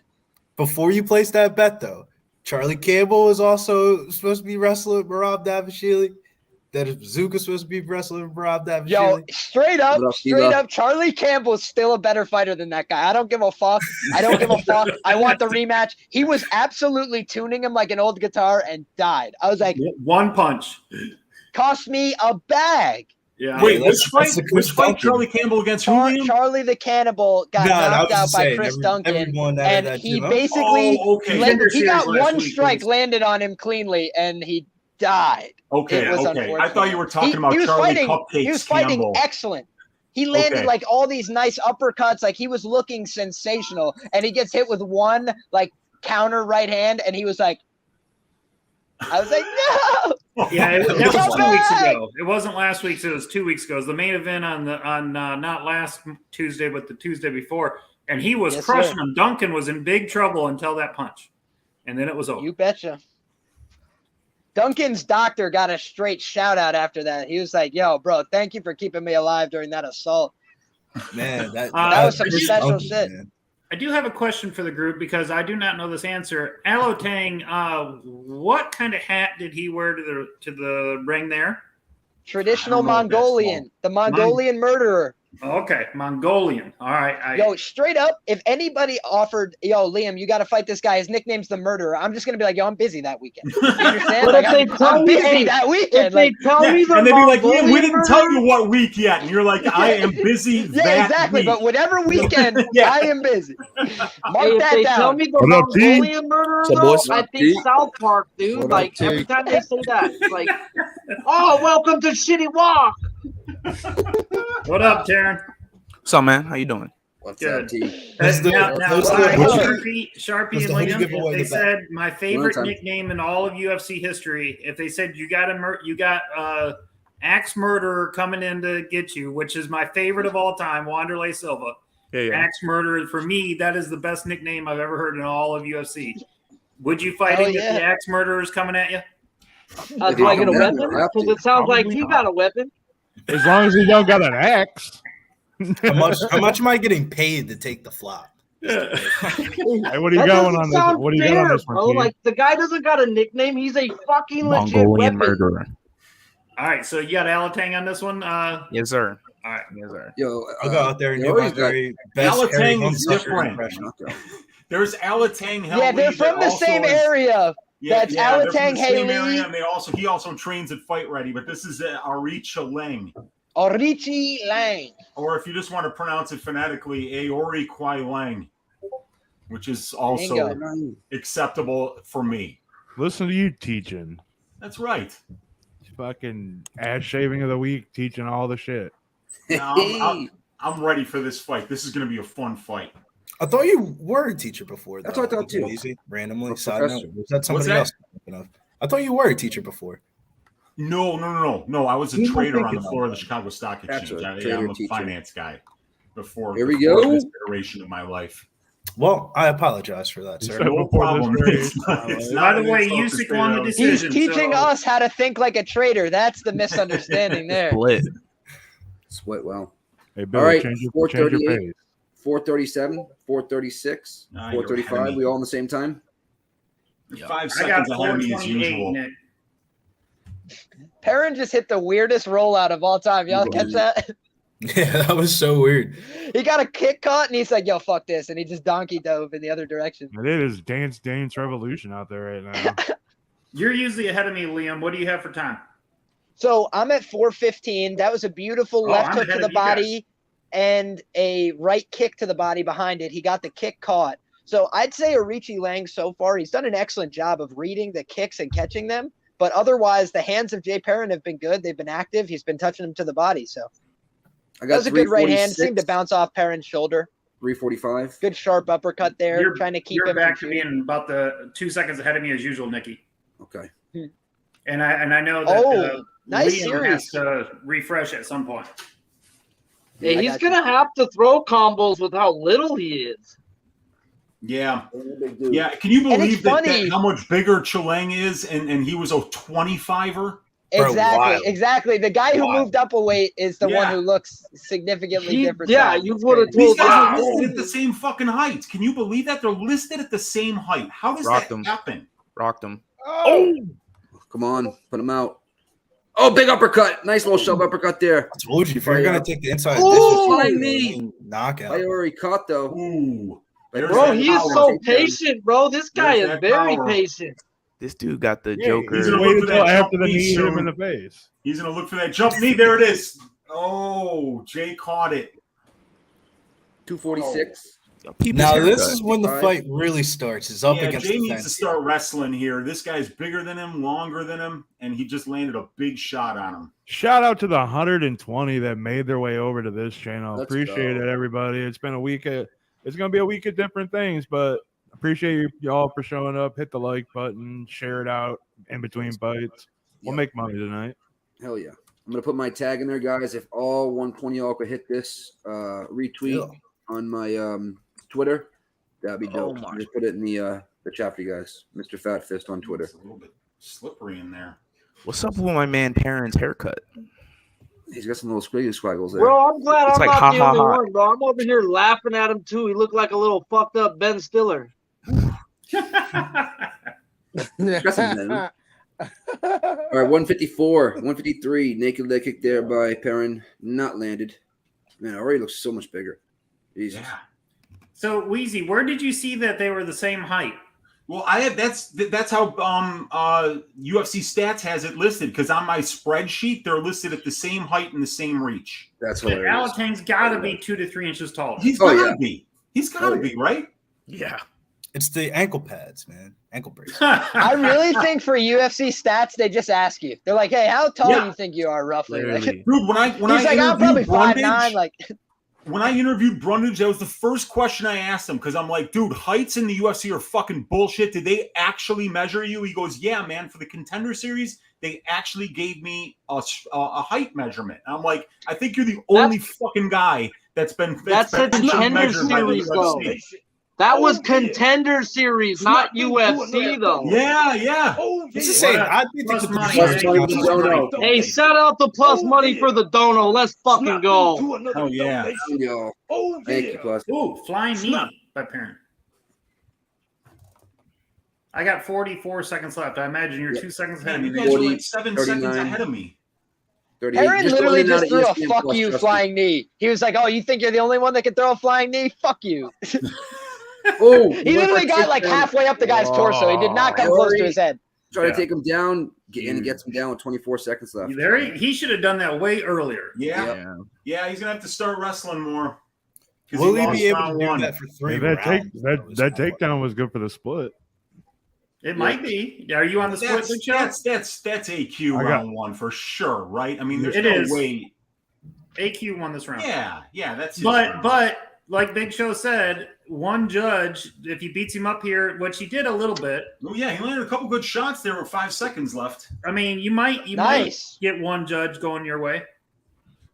S6: Before you place that bet, though, Charlie Campbell was also supposed to be wrestling with Merab Dvalishvili. That is Bazooka supposed to be wrestling with Merab Dvalishvili.
S4: Yo, straight up, Charlie Campbell's still a better fighter than that guy. I don't give a fuck. I want the rematch. He was absolutely tuning him like an old guitar and died. I was like,
S9: one punch.
S4: Cost me a bag.
S9: Yeah.
S10: Wait, which fight Charlie Campbell against who?
S4: Charlie the Cannibal got knocked out by Chris Duncan, and he basically he got one strike landed on him cleanly, and he died.
S10: Okay. I thought you were talking about Charlie Cupcakes.
S4: He was fighting
S10: Campbell.
S4: excellent. He landed like all these nice uppercuts, like he was looking sensational, and he gets hit with one like counter right hand, and he was like, I was like, no.
S9: Yeah, that was 2 weeks ago. It wasn't last week's. It was 2 weeks ago. It was the main event on not last Tuesday, but the Tuesday before, and he was crushing him. Duncan was in big trouble until that punch, and then it was over.
S4: You betcha. Duncan's doctor got a straight shout out after that. He was like, "Yo, bro, thank you for keeping me alive during that assault."
S6: Man, that
S4: was some special shit.
S6: Man.
S9: I do have a question for the group because I do not know this answer. Alotang, what kind of hat did he wear to the ring there?
S4: Traditional Mongolian, the Mongolian murderer.
S9: Okay, Mongolian. All right.
S4: Yo, straight up, if anybody offered, yo, Liam, you got to fight this guy. His nickname's the Murderer. I'm just gonna be like, yo, I'm busy that weekend. You understand?
S5: But I'm busy
S4: that weekend.
S5: If they tell me
S10: and they'd be like, Liam, we didn't tell you what week yet, and you're like, I am busy.
S4: Yeah, exactly. Week. But whatever weekend, I am busy. Mark that
S5: down.
S4: Tell
S5: me the Mongolian Murderer, though, I think South Park, dude. Like every time they say that, it's like, oh, welcome to Shitty Walk.
S9: What up, Taryn?
S11: What's up, man? How you doing?
S3: What's up, T?
S9: Sharpie and Liam, if they said my favorite nickname in all of UFC history, if they said you got Axe Murderer coming in to get you, which is my favorite of all time, Wanderlei Silva.
S11: Yeah.
S9: Axe Murderer, for me, that is the best nickname I've ever heard in all of UFC. Would you fight him if the Axe Murderer is coming at you?
S5: Do I get a weapon? Because it sounds like he got a weapon.
S8: As long as he don't got an axe.
S6: How much am I getting paid to take the flop?
S8: Hey, what are you going on this? What are you going on this one?
S5: Bro. Like the guy doesn't got a nickname. He's a fucking legit
S11: Mongolian
S5: weapon.
S11: murderer.
S9: All right, so you got Alotang on this one?
S11: Yes, sir.
S9: All right.
S11: Yes, sir.
S3: Yo,
S6: I'll go out there and do my very best
S10: Alotang is
S6: Hunsucker
S10: different.
S6: impression.
S10: There's Alotang.
S4: Yeah, they're from the same area. That's Alotang Haley.
S10: And he also trains at Fight Ready, but this is Aoriqileng.
S4: Aoriqileng.
S10: Or if you just want to pronounce it phonetically, Aoriqileng, which is also acceptable for me.
S8: Listen to you teaching.
S10: That's right.
S8: Fucking ass shaving of the week, teaching all the shit.
S10: Now, I'm ready for this fight. This is going to be a fun fight.
S6: I thought you were a teacher before.
S3: That's what I thought too.
S6: Easy, randomly. Side
S3: Professor.
S6: note. Was that somebody else? I thought you were a teacher before.
S10: No. I was a trader on the floor of the Chicago Stock Exchange. I'm a finance guy before this iteration of my life.
S6: Well, I apologize for that, sir.
S10: No problem.
S9: By the way, Usyk won the decision.
S4: He's teaching us how to think like a trader. That's the misunderstanding there.
S3: Split well.
S8: Hey, Bill,
S3: all right,
S8: change your
S3: 438, 437, 436, 435. We all in the same time?
S10: 5 seconds ahead of me as usual.
S9: Nick.
S4: Perrin just hit the weirdest rollout of all time. Y'all catch that?
S6: Yeah, that was so weird.
S4: He got a kick caught, and he's like, yo, fuck this. And he just donkey dove in the other direction.
S8: It is Dance Revolution out there right now.
S9: You're usually ahead of me, Liam. What do you have for time?
S4: So I'm at 4:15. That was a beautiful left hook to the body and a right kick to the body behind it. He got the kick caught. So I'd say Aoriqileng so far, he's done an excellent job of reading the kicks and catching them. But otherwise, the hands of Jay Perrin have been good. They've been active. He's been touching them to the body. So that was a good right hand. Seemed to bounce off Perrin's shoulder.
S3: 345.
S4: Good sharp uppercut there. Trying to keep him.
S9: You're back to being about the 2 seconds ahead of me as usual, Nikki.
S3: Okay.
S9: And I know that
S4: nice
S9: Liam has to refresh at some point.
S5: Yeah, he's gonna have to throw combos with how little he is.
S10: Yeah. Can you believe that how much bigger Chileng is, and he was a 25er?
S4: Exactly. The guy who moved up a weight is the one who looks significantly different.
S5: Yeah, you would have told
S10: these guys are listed at the same fucking height. Can you believe that? They're listed at the same height. How does that happen?
S11: Rocked him.
S3: Oh! Come on, put him out. Oh, big uppercut. Nice little shove uppercut there.
S6: I told you, if you're going to take the inside,
S3: flying knee.
S6: Knockout.
S3: I already caught, though.
S10: Ooh.
S5: Bro, he is so patient, bro. This guy is very patient.
S11: This dude got the Joker.
S10: He's going to look for that after the knee hit him in the face. He's going to look for that jump knee. There it is. Oh, Jay caught it.
S3: 246.
S6: Now, this is when the fight really starts. It's up against
S10: Jay needs to start wrestling here. This guy's bigger than him, longer than him, and he just landed a big shot on him.
S8: Shout out to the 120 that made their way over to this channel. Appreciate it, everybody. It's been a week. It's going to be a week of different things, but appreciate y'all for showing up. Hit the like button, share it out in between bites. We'll make money tonight.
S3: Hell yeah. I'm going to put my tag in there, guys. If all 120 y'all could hit this retweet on my Twitter, that'd be dope. Just put it in the chat for you guys. Mr. Fat Fist on Twitter.
S10: It's a little bit slippery in there.
S11: What's up with my man Perrin's haircut?
S3: He's got some little squiggles there.
S5: Bro, I'm glad
S11: It's
S5: I'm
S11: like
S5: not the only
S11: ha.
S5: one, bro. I'm over here laughing at him too. He looked like a little fucked up Ben Stiller.
S3: All right, 154, 153. Naked leg kick there by Perrin. Not landed. Man, already looks so much bigger. Jesus.
S10: Yeah.
S9: So, Weezy, where did you see that they were the same height?
S10: Well, that's how UFC Stats has it listed, because on my spreadsheet they're listed at the same height and the same reach.
S3: That's hilarious.
S9: Aoriqileng's got to be 2 to 3 inches taller.
S10: He's got to be. He's got to be, right?
S11: Yeah.
S6: It's the ankle pads, man. Ankle braces.
S4: I really think for UFC Stats, they just ask you. They're like, "Hey, how tall do you think you are, roughly?" Like,
S10: dude, when I
S4: I'm probably 5'9". Like,
S10: when I interviewed Brundage, that was the first question I asked him, because I'm like, dude, heights in the UFC are fucking bullshit. Did they actually measure you? He goes, yeah, man. For the Contender Series, they actually gave me a height measurement. And I'm like, I think you're the only fucking guy that's been
S5: Contender Series, though. That was Contender Series, not UFC, though.
S10: Yeah.
S6: It's the same. I think
S5: Hey, shout out the plus money for the dono. Let's fucking go.
S10: Oh, yeah.
S3: Thank you, Plus.
S9: Ooh, flying knee by Perrin. I got 44 seconds left. I imagine you're 2 seconds ahead of me.
S10: You guys are like 7 seconds ahead of me.
S4: Perrin literally just threw a fuck you flying knee. He was like, oh, you think you're the only one that can throw a flying knee? Fuck you.
S3: Oh,
S4: he literally got like halfway up the guy's torso. He did not come close to his head.
S3: Try to take him down, and he gets him down with 24 seconds left.
S9: He should have done that way earlier.
S10: Yeah. He's gonna have to start wrestling more.
S6: Will he be able to do that for 3 rounds?
S8: That takedown was good for the split.
S9: It might be. Are you on the split, Big Show?
S10: That's AQ round 1 for sure, right? I mean, there's no way.
S9: AQ won this round.
S10: Yeah, that's.
S9: But like Big Show said, one judge, if he beats him up here, which he did a little bit.
S10: Oh yeah, he landed a couple good shots there with 5 seconds left.
S9: I mean, you might get one judge going your way.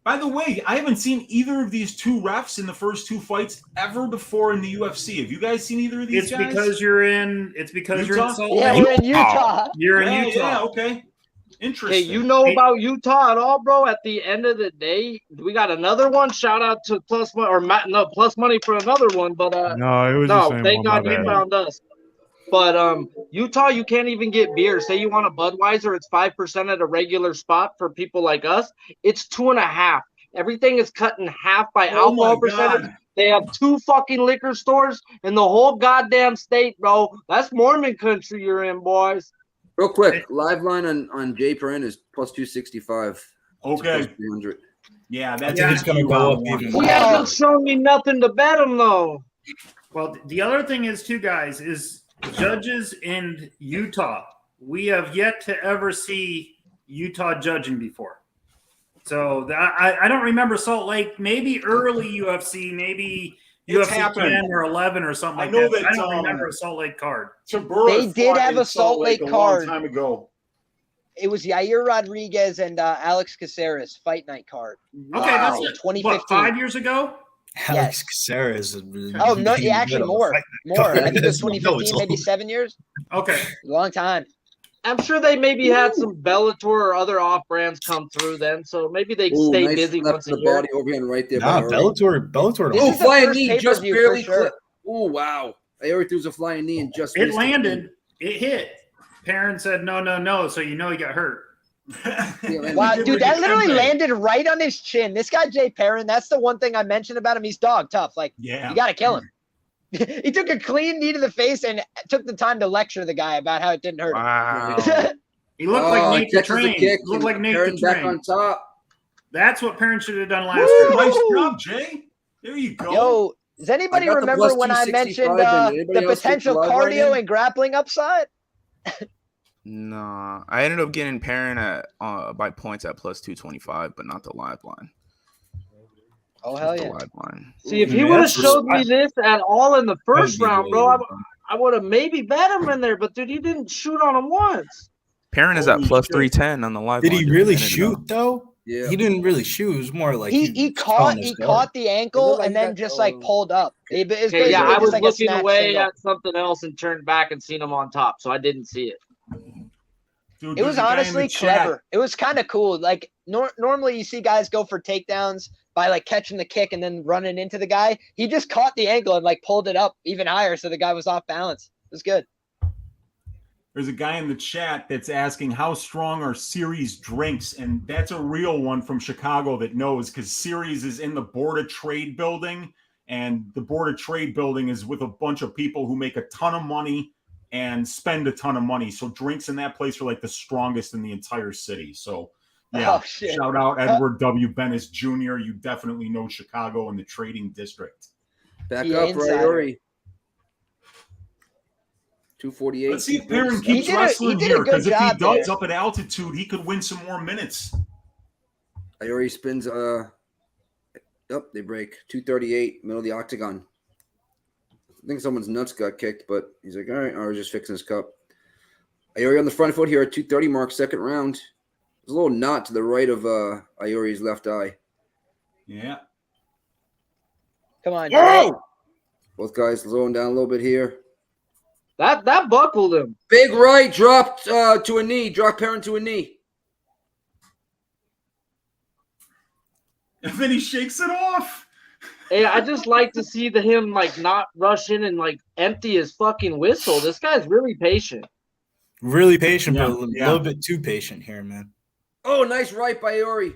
S10: By the way, I haven't seen either of these 2 refs in the first 2 fights ever before in the UFC. Have you guys seen either of these guys?
S9: Because you're in Salt Lake.
S4: Yeah, we're in Utah.
S9: You're in Utah.
S10: Yeah, okay. Interesting.
S5: Hey, you know about Utah at all, bro? At the end of the day, we got another one. Shout out to Plus Money for another one. But
S8: no, it was the same
S5: thank
S8: one,
S5: God you found us. But Utah, you can't even get beer. Say you want a Budweiser, it's 5% at a regular spot for people like us. It's 2.5. Everything is cut in half by alcohol percentage. They have 2 fucking liquor stores in the whole goddamn state, bro. That's Mormon country you're in, boys.
S3: Real quick, live line on Jay Perrin is plus 265.
S10: Okay.
S3: 300.
S10: Yeah, that's
S6: it's going to go up even more.
S5: He hasn't shown me nothing to bet him, though.
S9: Well, the other thing is, too, guys, is judges in Utah. We have yet to ever see Utah judging before. So I don't remember Salt Lake. Maybe early UFC, maybe UFC 10 or 11 or something like that. I don't remember a Salt Lake card.
S4: They did have a Salt Lake card.
S10: A long time ago.
S4: It was Yair Rodriguez and Alex Caceres fight night card.
S9: Okay, that's
S4: 2015.
S9: What, 5 years ago?
S6: Alex Caceres.
S4: Oh no, actually more. I think it was 2015, maybe 7 years.
S9: Okay,
S4: long time.
S5: I'm sure they maybe had some Bellator or other off brands come through then, so maybe they stay busy once a year.
S3: Body overhand right there.
S6: Nah, Bellator.
S3: Oh, flying knee just barely clipped. Oh wow! Aori threw a flying knee and just
S9: it landed. It hit. Perrin said no, so you know he got hurt.
S4: Wow, dude, that literally landed right on his chin. This guy Jay Perrin, that's the one thing I mentioned about him. He's dog tough. Like, you got to kill him. He took a clean knee to the face and took the time to lecture the guy about how it didn't hurt him.
S9: Wow. He looked like Nate the Train. Looked like Nate the Train.
S3: Back on top.
S9: That's what Perrin should have done last year.
S10: Nice job, Jay. There you go.
S4: Yo, does anybody remember when I mentioned the potential cardio and grappling upside?
S11: Nah, I ended up getting Perrin at by points at plus 225, but not the live line.
S4: Oh hell yeah!
S5: See, if he would have showed me this at all in the first round, bro, I would have maybe bet him in there. But dude, he didn't shoot on him once.
S11: Perrin is at plus 310 on the live.
S6: Did he really shoot though?
S3: Yeah,
S6: he didn't really shoot. It was more like
S4: he caught the ankle and then just like pulled up.
S5: I was looking away at something else and turned back and seen him on top, so I didn't see it.
S10: Dude,
S4: it was honestly clever. It was kind of cool. Like normally you see guys go for takedowns by like catching the kick and then running into the guy. He just caught the ankle and like pulled it up even higher, so the guy was off balance. It was good.
S10: There's a guy in the chat that's asking how strong are Series drinks, and that's a real one from Chicago that knows, because Series is in the Board of Trade building, and the Board of Trade building is with a bunch of people who make a ton of money and spend a ton of money. So drinks in that place are like the strongest in the entire city. So yeah, shout out Edward W. Bennis Jr. You definitely know Chicago and the trading district.
S3: Back up, Aori. 248.
S10: Let's see if Perrin keeps wrestling here, because if he does up at altitude, he could win some more minutes.
S3: Aori spins. They break 238, middle of the octagon. I think someone's nuts got kicked, but he's like, all right, I was just fixing his cup. Aori on the front foot here at 230 mark, second round. There's a little knot to the right of Aori's left eye.
S10: Yeah.
S4: Come on.
S3: Whoa! Both guys slowing down a little bit here.
S5: That buckled him.
S3: Big right, dropped to a knee. Dropped Perrin to a knee.
S10: And then he shakes it off.
S5: Hey, I just like to see him like not rush in and like empty his fucking whistle. This guy's really patient.
S6: Really patient, but a little bit too patient here, man.
S3: Oh, nice right by Aori.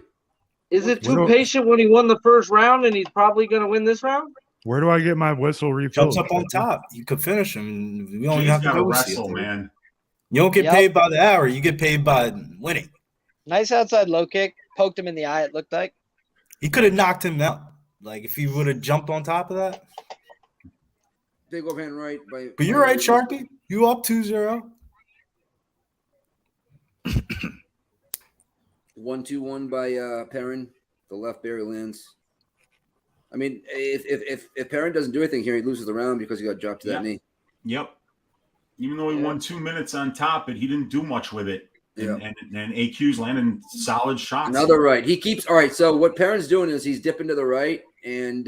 S5: Is it too patient when he won the first round and he's probably going to win this round?
S8: Where do I get my whistle refilled?
S6: Jumps up on top. You could finish him. We only
S10: Jay's
S6: have to
S10: gotta
S6: go
S10: wrestle, man.
S6: You don't get paid by the hour. You get paid by winning.
S4: Nice outside low kick. Poked him in the eye, it looked like.
S6: He could have knocked him out. Like, if he would have jumped on top of that.
S3: Big overhand right.
S6: But you're right, Sharpie. You up 2-0.
S3: 1-2-1 by Perrin. The left barely lands. I mean, if Perrin doesn't do anything here, he loses the round because he got dropped to that knee.
S10: Yep. Even though he won 2 minutes on top, but he didn't do much with it. And AQ's landing solid shots.
S3: Another right. He keeps – all right, so what Perrin's doing is he's dipping to the right, and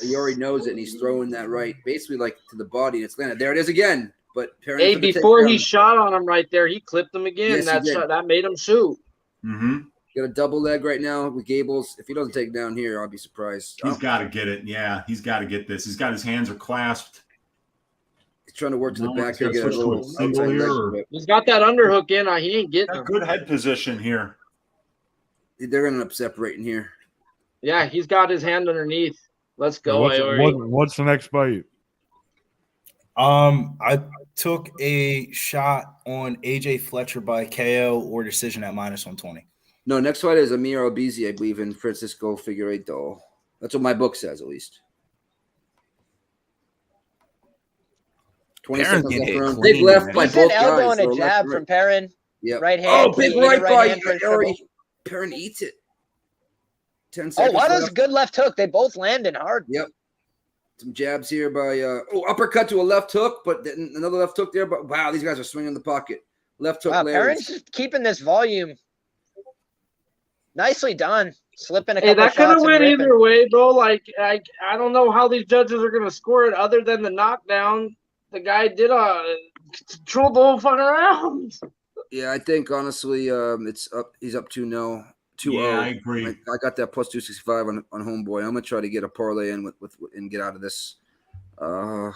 S3: he already knows it, and he's throwing that right basically like to the body, and it's landed. There it is again. But Perrin –
S5: Hey, before he shot on him right there, he clipped him again.
S3: Yes,
S5: that made him shoot.
S10: Mm-hmm.
S3: Got a double leg right now with Gables. If he doesn't take it down here, I'll be surprised.
S10: He's got to get it. Yeah, he's got to get this. He's got his hands are clasped.
S3: He's trying to work to the back here. Get a little
S10: single here.
S5: He's got that underhook in. He ain't getting
S10: a good head position here.
S3: They're going to end up separating here.
S5: Yeah, he's got his hand underneath. Let's go, Aori.
S8: What's the next fight?
S6: I took a shot on AJ Fletcher by KO or decision at -120.
S3: No, next fight is Amir Albazi, I believe, in Francisco Figueiredo. That's what my book says, at least. 20 seconds left around. Big left by both guys.
S4: Aldo on a jab from Perrin.
S3: Yeah.
S4: Right hand.
S3: Oh, big right by Perrin eats it. 10 seconds.
S4: Oh, what is good left hook? They both landing hard.
S3: Yep. Some jabs here by uppercut to a left hook, but then another left hook there. But wow, these guys are swinging the pocket. Left hook.
S4: Wow, Perrin's just keeping this volume. Nicely done. Slipping a couple
S5: that
S4: shots.
S5: could have went either way, bro. Like I don't know how these judges are gonna score it other than the knockdown. The guy did control the whole fucking round.
S3: Yeah, I think honestly, it's up. He's up 2-0. 2-0.
S10: Yeah, I agree.
S3: I got that plus 265 on Homeboy. I'm gonna try to get a parlay in with and get out of this. Fuck.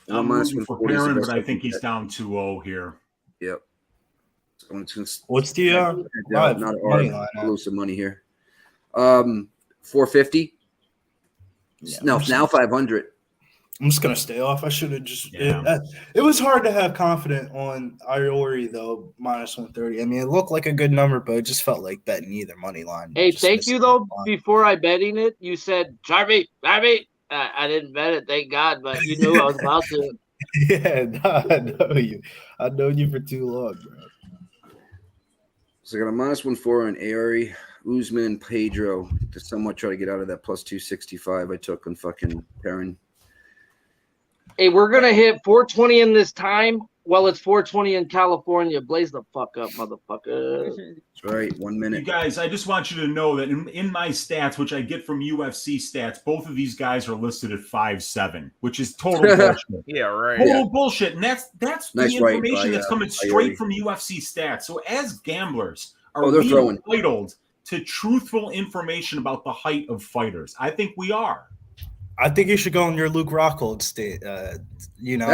S10: I'm rooting for Perrin, but I think he's down 2-0 here.
S3: Yep.
S6: What's the
S3: money line? Lose some money here. 450. Yeah, no, now 500.
S6: I'm just gonna stay off. I should have just. Yeah. It was hard to have confidence on Aori though, -130. I mean, it looked like a good number, but it just felt like betting either money line.
S5: Hey, thank you though. Before I betting it, you said Jarvie. I didn't bet it, thank God, but you knew I was about to.
S6: Yeah, no, I know you. I've known you for too long, bro.
S3: So I got a -140 on Aori, Usman, and Pedro to somewhat try to get out of that plus 265 I took on fucking Perrin.
S5: Hey, we're going to hit 420 in this time. Well, it's 420 in California. Blaze the fuck up, motherfucker.
S3: That's right. 1 minute.
S10: You guys, I just want you to know that in my stats, which I get from UFC stats, both of these guys are listed at 5'7", which is total bullshit.
S11: Yeah, right.
S10: Total bullshit. And that's
S3: nice
S10: the information that's coming straight from UFC stats. So as gamblers, are we entitled to truthful information about the height of fighters? I think we are.
S6: I think you should go on your Luke Rockhold state.
S3: That'd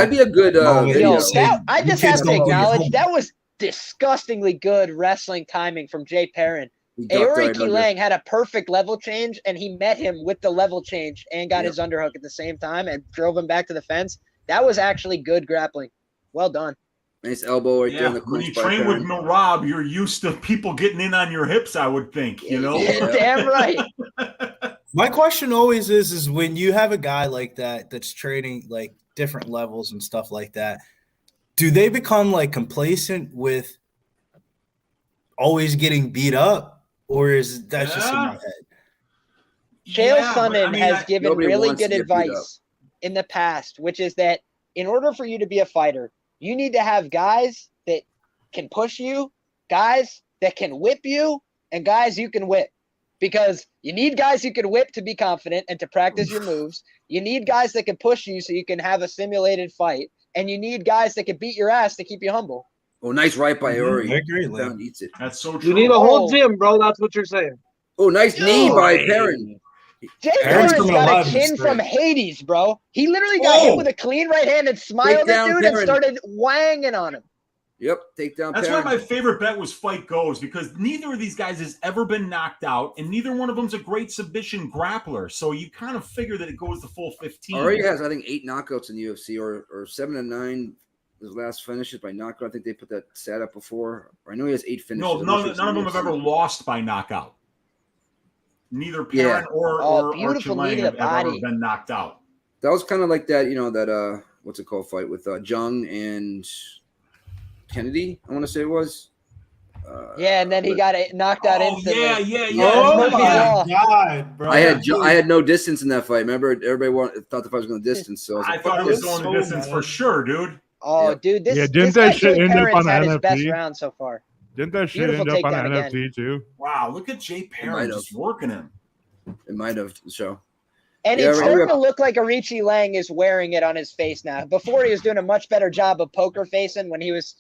S3: be a good video.
S4: I just have to acknowledge that was disgustingly good wrestling timing from Jay Perrin. Aoriqileng had a perfect level change, and he met him with the level change and got his underhook at the same time and drove him back to the fence. That was actually good grappling. Well done.
S3: Nice elbow right there in the
S10: when you train with Merab, you're used to people getting in on your hips, I would think, you know?
S4: Damn right.
S6: My question always is when you have a guy like that that's training like different levels and stuff like that, do they become like complacent with always getting beat up, or is that just in my head?
S4: Chael Sonnen has given really good advice in the past, which is that in order for you to be a fighter, you need to have guys that can push you, guys that can whip you, and guys you can whip. Because you need guys you can whip to be confident and to practice your moves. You need guys that can push you so you can have a simulated fight. And you need guys that can beat your ass to keep you humble.
S3: Oh, nice right by Aori.
S6: I agree,
S3: Eats it.
S10: That's so true.
S5: You need a whole gym, bro. That's what you're saying.
S3: Oh, nice knee by Perrin.
S4: Jay Perrin's got a chin from Hades, bro. He literally got hit with a clean right hand and smiled at dude and started wanging on him.
S3: Yep, take down
S10: That's
S3: Perrin.
S10: why my favorite bet was Fight Goes, because neither of these guys has ever been knocked out, and neither one of them's a great submission grappler. So you kind of figure that it goes the full 15.
S3: Already has, I think, 8 knockouts in the UFC, or 7 to 9 his last finishes by knockout. I think they put that stat up before. I know he has 8 finishes.
S10: No, none of them have ever lost by knockout. Neither Perrin or Aoriqileng have ever been knocked out.
S3: That was kind of like that, that what's it called fight with Jung and Kennedy, I want to say it was.
S4: And then he got knocked out instantly.
S10: Yeah.
S6: Oh my God, bro!
S3: I had no distance in that fight. Remember, everybody thought the fight was going to distance. So
S10: I thought it was going to distance for sure, dude.
S4: Oh, dude, this
S8: didn't that shit end up on
S4: had
S8: NFT?
S4: His best round so far.
S8: Didn't that shit end up on NFT too?
S10: Wow, look at Jay Perrin just working him.
S3: It might have. So.
S4: And it's starting to look like Aoriqileng is wearing it on his face now. Before he was doing a much better job of poker facing when he was,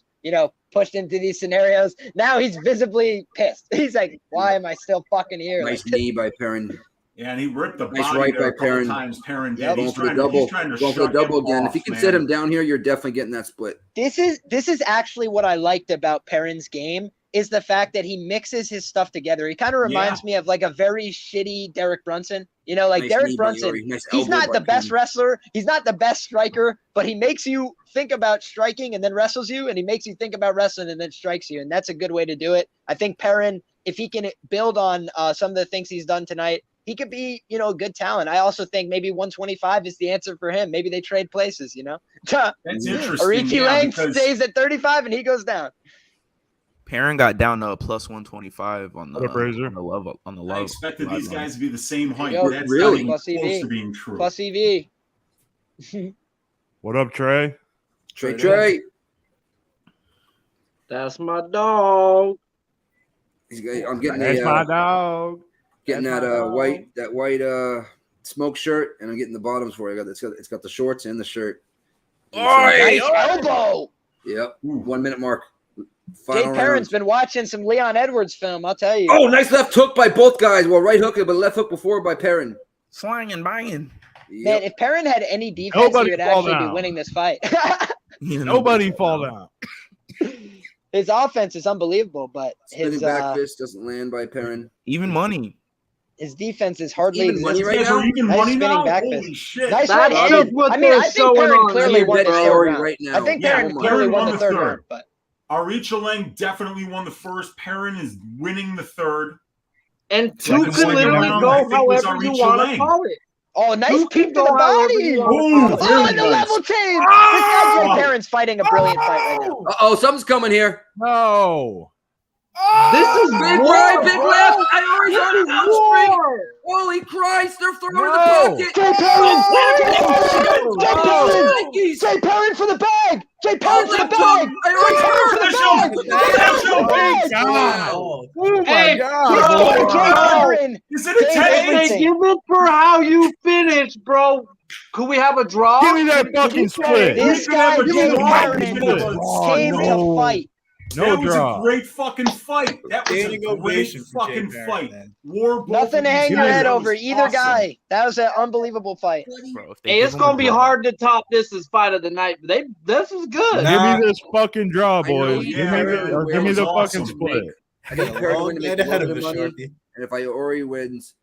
S4: pushed into these scenarios. Now he's visibly pissed. He's like, "Why am I still fucking here?"
S3: Nice knee by Perrin.
S10: Yeah, and he ripped the
S3: nice
S10: body
S3: right
S10: there
S3: by Perrin.
S10: Times. Perrin did.
S3: Yep. Going for the double again. If you can set him down here, you're definitely getting that split.
S4: This is actually what I liked about Perrin's game. Is the fact that he mixes his stuff together. He kind of reminds me of like a very shitty Derek Brunson. Nice Derek Brunson, he's not the best wrestler. He's not the best striker, but he makes you think about striking and then wrestles you, and he makes you think about wrestling and then strikes you. And that's a good way to do it. I think Perrin, if he can build on some of the things he's done tonight, he could be, good talent. I also think maybe 125 is the answer for him. Maybe they trade places,
S10: That's interesting.
S4: Aoriqileng stays at 35 and he goes down.
S11: Perrin got down to a plus 125 on the level.
S10: I expected these guys to be the same height. That's
S3: really
S10: not even close to being true.
S4: Plus EV.
S8: What up, Trey?
S3: Trey.
S5: That's my dog.
S3: I'm getting
S8: my dog.
S3: Getting that white smoke shirt, and I'm getting the bottoms for it. It's got the shorts and the shirt.
S4: Nice elbow.
S3: Yep. 1 minute mark.
S4: Jay Perrin's been watching some Leon Edwards film, I'll tell you.
S3: Oh, nice left hook by both guys. Well, right hook, but left hook before by Perrin.
S11: Slanging, banging.
S3: Yep.
S4: Man, if Perrin had any defense, he would actually be winning this fight.
S8: Nobody fall down.
S4: His offense is unbelievable, but his
S3: back fist doesn't land by Perrin.
S11: Even money.
S4: His defense is hardly
S3: money right now.
S10: Even
S4: nice
S10: money
S4: spinning
S10: now?
S4: back
S10: Holy
S4: fist.
S10: shit.
S4: Nice
S5: That's
S4: one.
S5: just what
S4: I think Perrin clearly won the third round.
S3: Right now.
S4: I think Perrin clearly won the third round. But
S10: Aoriqileng definitely won the first. Perrin is winning the third.
S5: And two could literally go however you want to call it.
S4: Oh, nice kick to the body. And the level change. This guy Jay Perrin's fighting a brilliant fight right now.
S3: Uh-oh, something's coming here.
S8: No.
S5: This is
S3: big right, big left. I already got it downstream. Holy Christ, they're throwing the pocket.
S4: Jay Perrin for the bag. Jay Perrin for the bag.
S8: Oh my God.
S10: Is it a 10?
S5: Give it for how you finish, bro. Could we have a draw?
S8: Give me that fucking split.
S4: This guy Jay Perrin came to fight.
S10: That was a great fucking fight. That was a great fucking fight.
S4: Nothing to hang your head over either guy. That was an unbelievable fight.
S11: Bro,
S5: Hey, it's gonna be hard to top this as fight of the night. This is good.
S8: Give me this fucking draw, boys. Give me the
S10: awesome.
S8: fucking split.
S3: I think Perrin to make a little bit of money. And if Ori wins,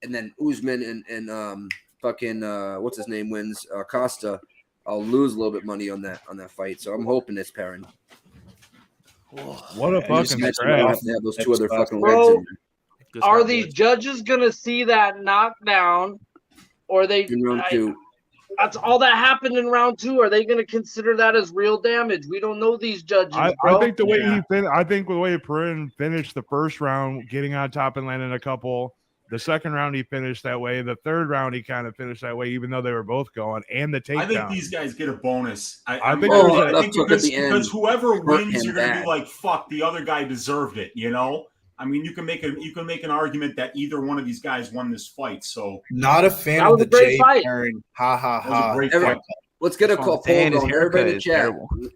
S3: and then Usman and fucking what's his name wins, Costa, I'll lose a little bit of money on that fight. So I'm hoping it's Perrin.
S8: What a fucking
S3: have
S8: scrap.
S3: to have those two other fucking
S5: Bro,
S3: legs in there.
S5: Are these judges gonna see that knockdown, or they?
S3: In round two.
S5: That's all that happened in round two. Are they gonna consider that as real damage? We don't know these judges.
S8: I
S5: bro.
S8: think the way the way Perrin finished the first round, getting on top and landing a couple. The second round he finished that way. The third round he kind of finished that way, even though they were both going. And the takedown.
S10: I think these guys get a bonus.
S8: I think
S10: because whoever wins, you're gonna be like, "Fuck, the other guy deserved it." I mean, you can make an argument that either one of these guys won this fight. So
S6: not a fan
S5: that
S6: of
S5: was
S6: the
S5: a great
S6: Jay
S5: fight.
S6: Perrin. Ha ha ha.
S3: Let's get a poll going. Everybody in the chat.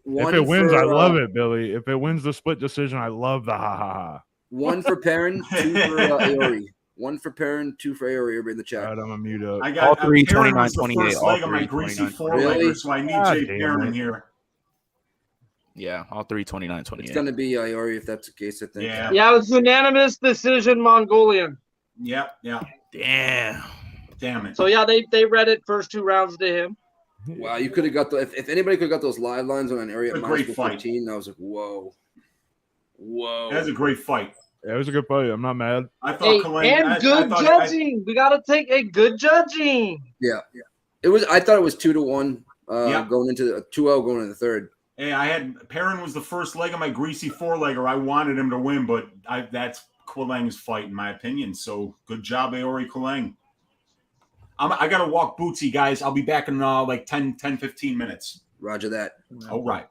S8: If it wins, I love it, Billy. If it wins the split decision, I love the ha ha ha.
S3: 1 for Perrin, 2 for Aori. 1 for Perrin, 2 for Aori. Everybody in the chat.
S8: I'm gonna mute up.
S10: I got
S11: all three,
S10: Perrin
S11: 29,
S10: was the
S11: 28.
S10: first leg of my greasy four-legger, so I need Jay Perrin here.
S11: Yeah, all three, 29, 28.
S3: It's gonna be Aori if that's the case. I think.
S10: Yeah.
S5: Yeah, it was unanimous decision, Mongolian.
S10: Yeah.
S11: Damn
S10: it.
S5: So yeah, they read it first 2 rounds to him.
S3: Wow, you could have got the if anybody could have got those live lines on an area at
S10: great
S3: minus
S10: fight.
S3: 15, I was like, whoa.
S10: That's a great fight.
S8: Yeah, it was a good fight. I'm not mad.
S10: I thought
S5: Hey,
S10: Kaleng,
S5: and good judging. We got to take a good judging.
S3: Yeah. It was. I thought it was 2-1
S10: Yep.
S3: going into the 2-0 going into the third.
S10: Hey, I had Perrin was the first leg of my greasy 4-legger. I wanted him to win, but that's Quileng's fight in my opinion. So good job, Aoriqileng. I got to walk Bootsy, guys. I'll be back in like 10, 15 minutes.
S3: Roger that.
S10: All right.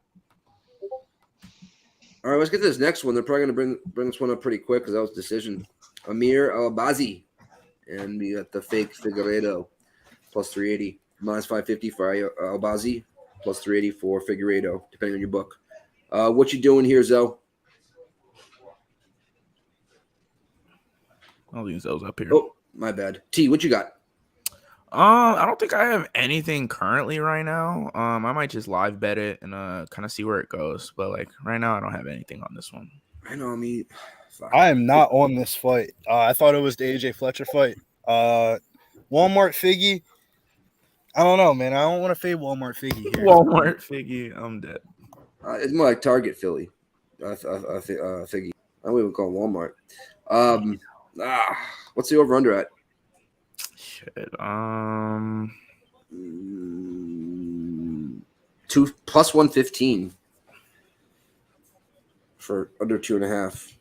S3: All right, let's get to this next one. They're probably going to bring this one up pretty quick because that was decision. Amir Albazi, and we got the fake Figueiredo plus 380, minus 550 for Albazi, plus 380 for Figueiredo, depending on your book. What you doing here, Zoe?
S11: I'll leave those up here.
S3: Oh, my bad. T, what you got?
S11: I don't think I have anything currently right now. I might just live bet it and kind of see where it goes. But like right now, I don't have anything on this one.
S3: I know. I mean,
S12: I am not on this fight. I thought it was the AJ Fletcher fight. Walmart Figgy. I don't know, man. I don't want to fade Walmart Figgy here.
S11: Walmart Figgy. I'm dead.
S3: It's more like Target Philly. Figgy. I don't even call it Walmart. What's the over under at?
S11: Shit.
S3: 2 plus 115 for under 2.5.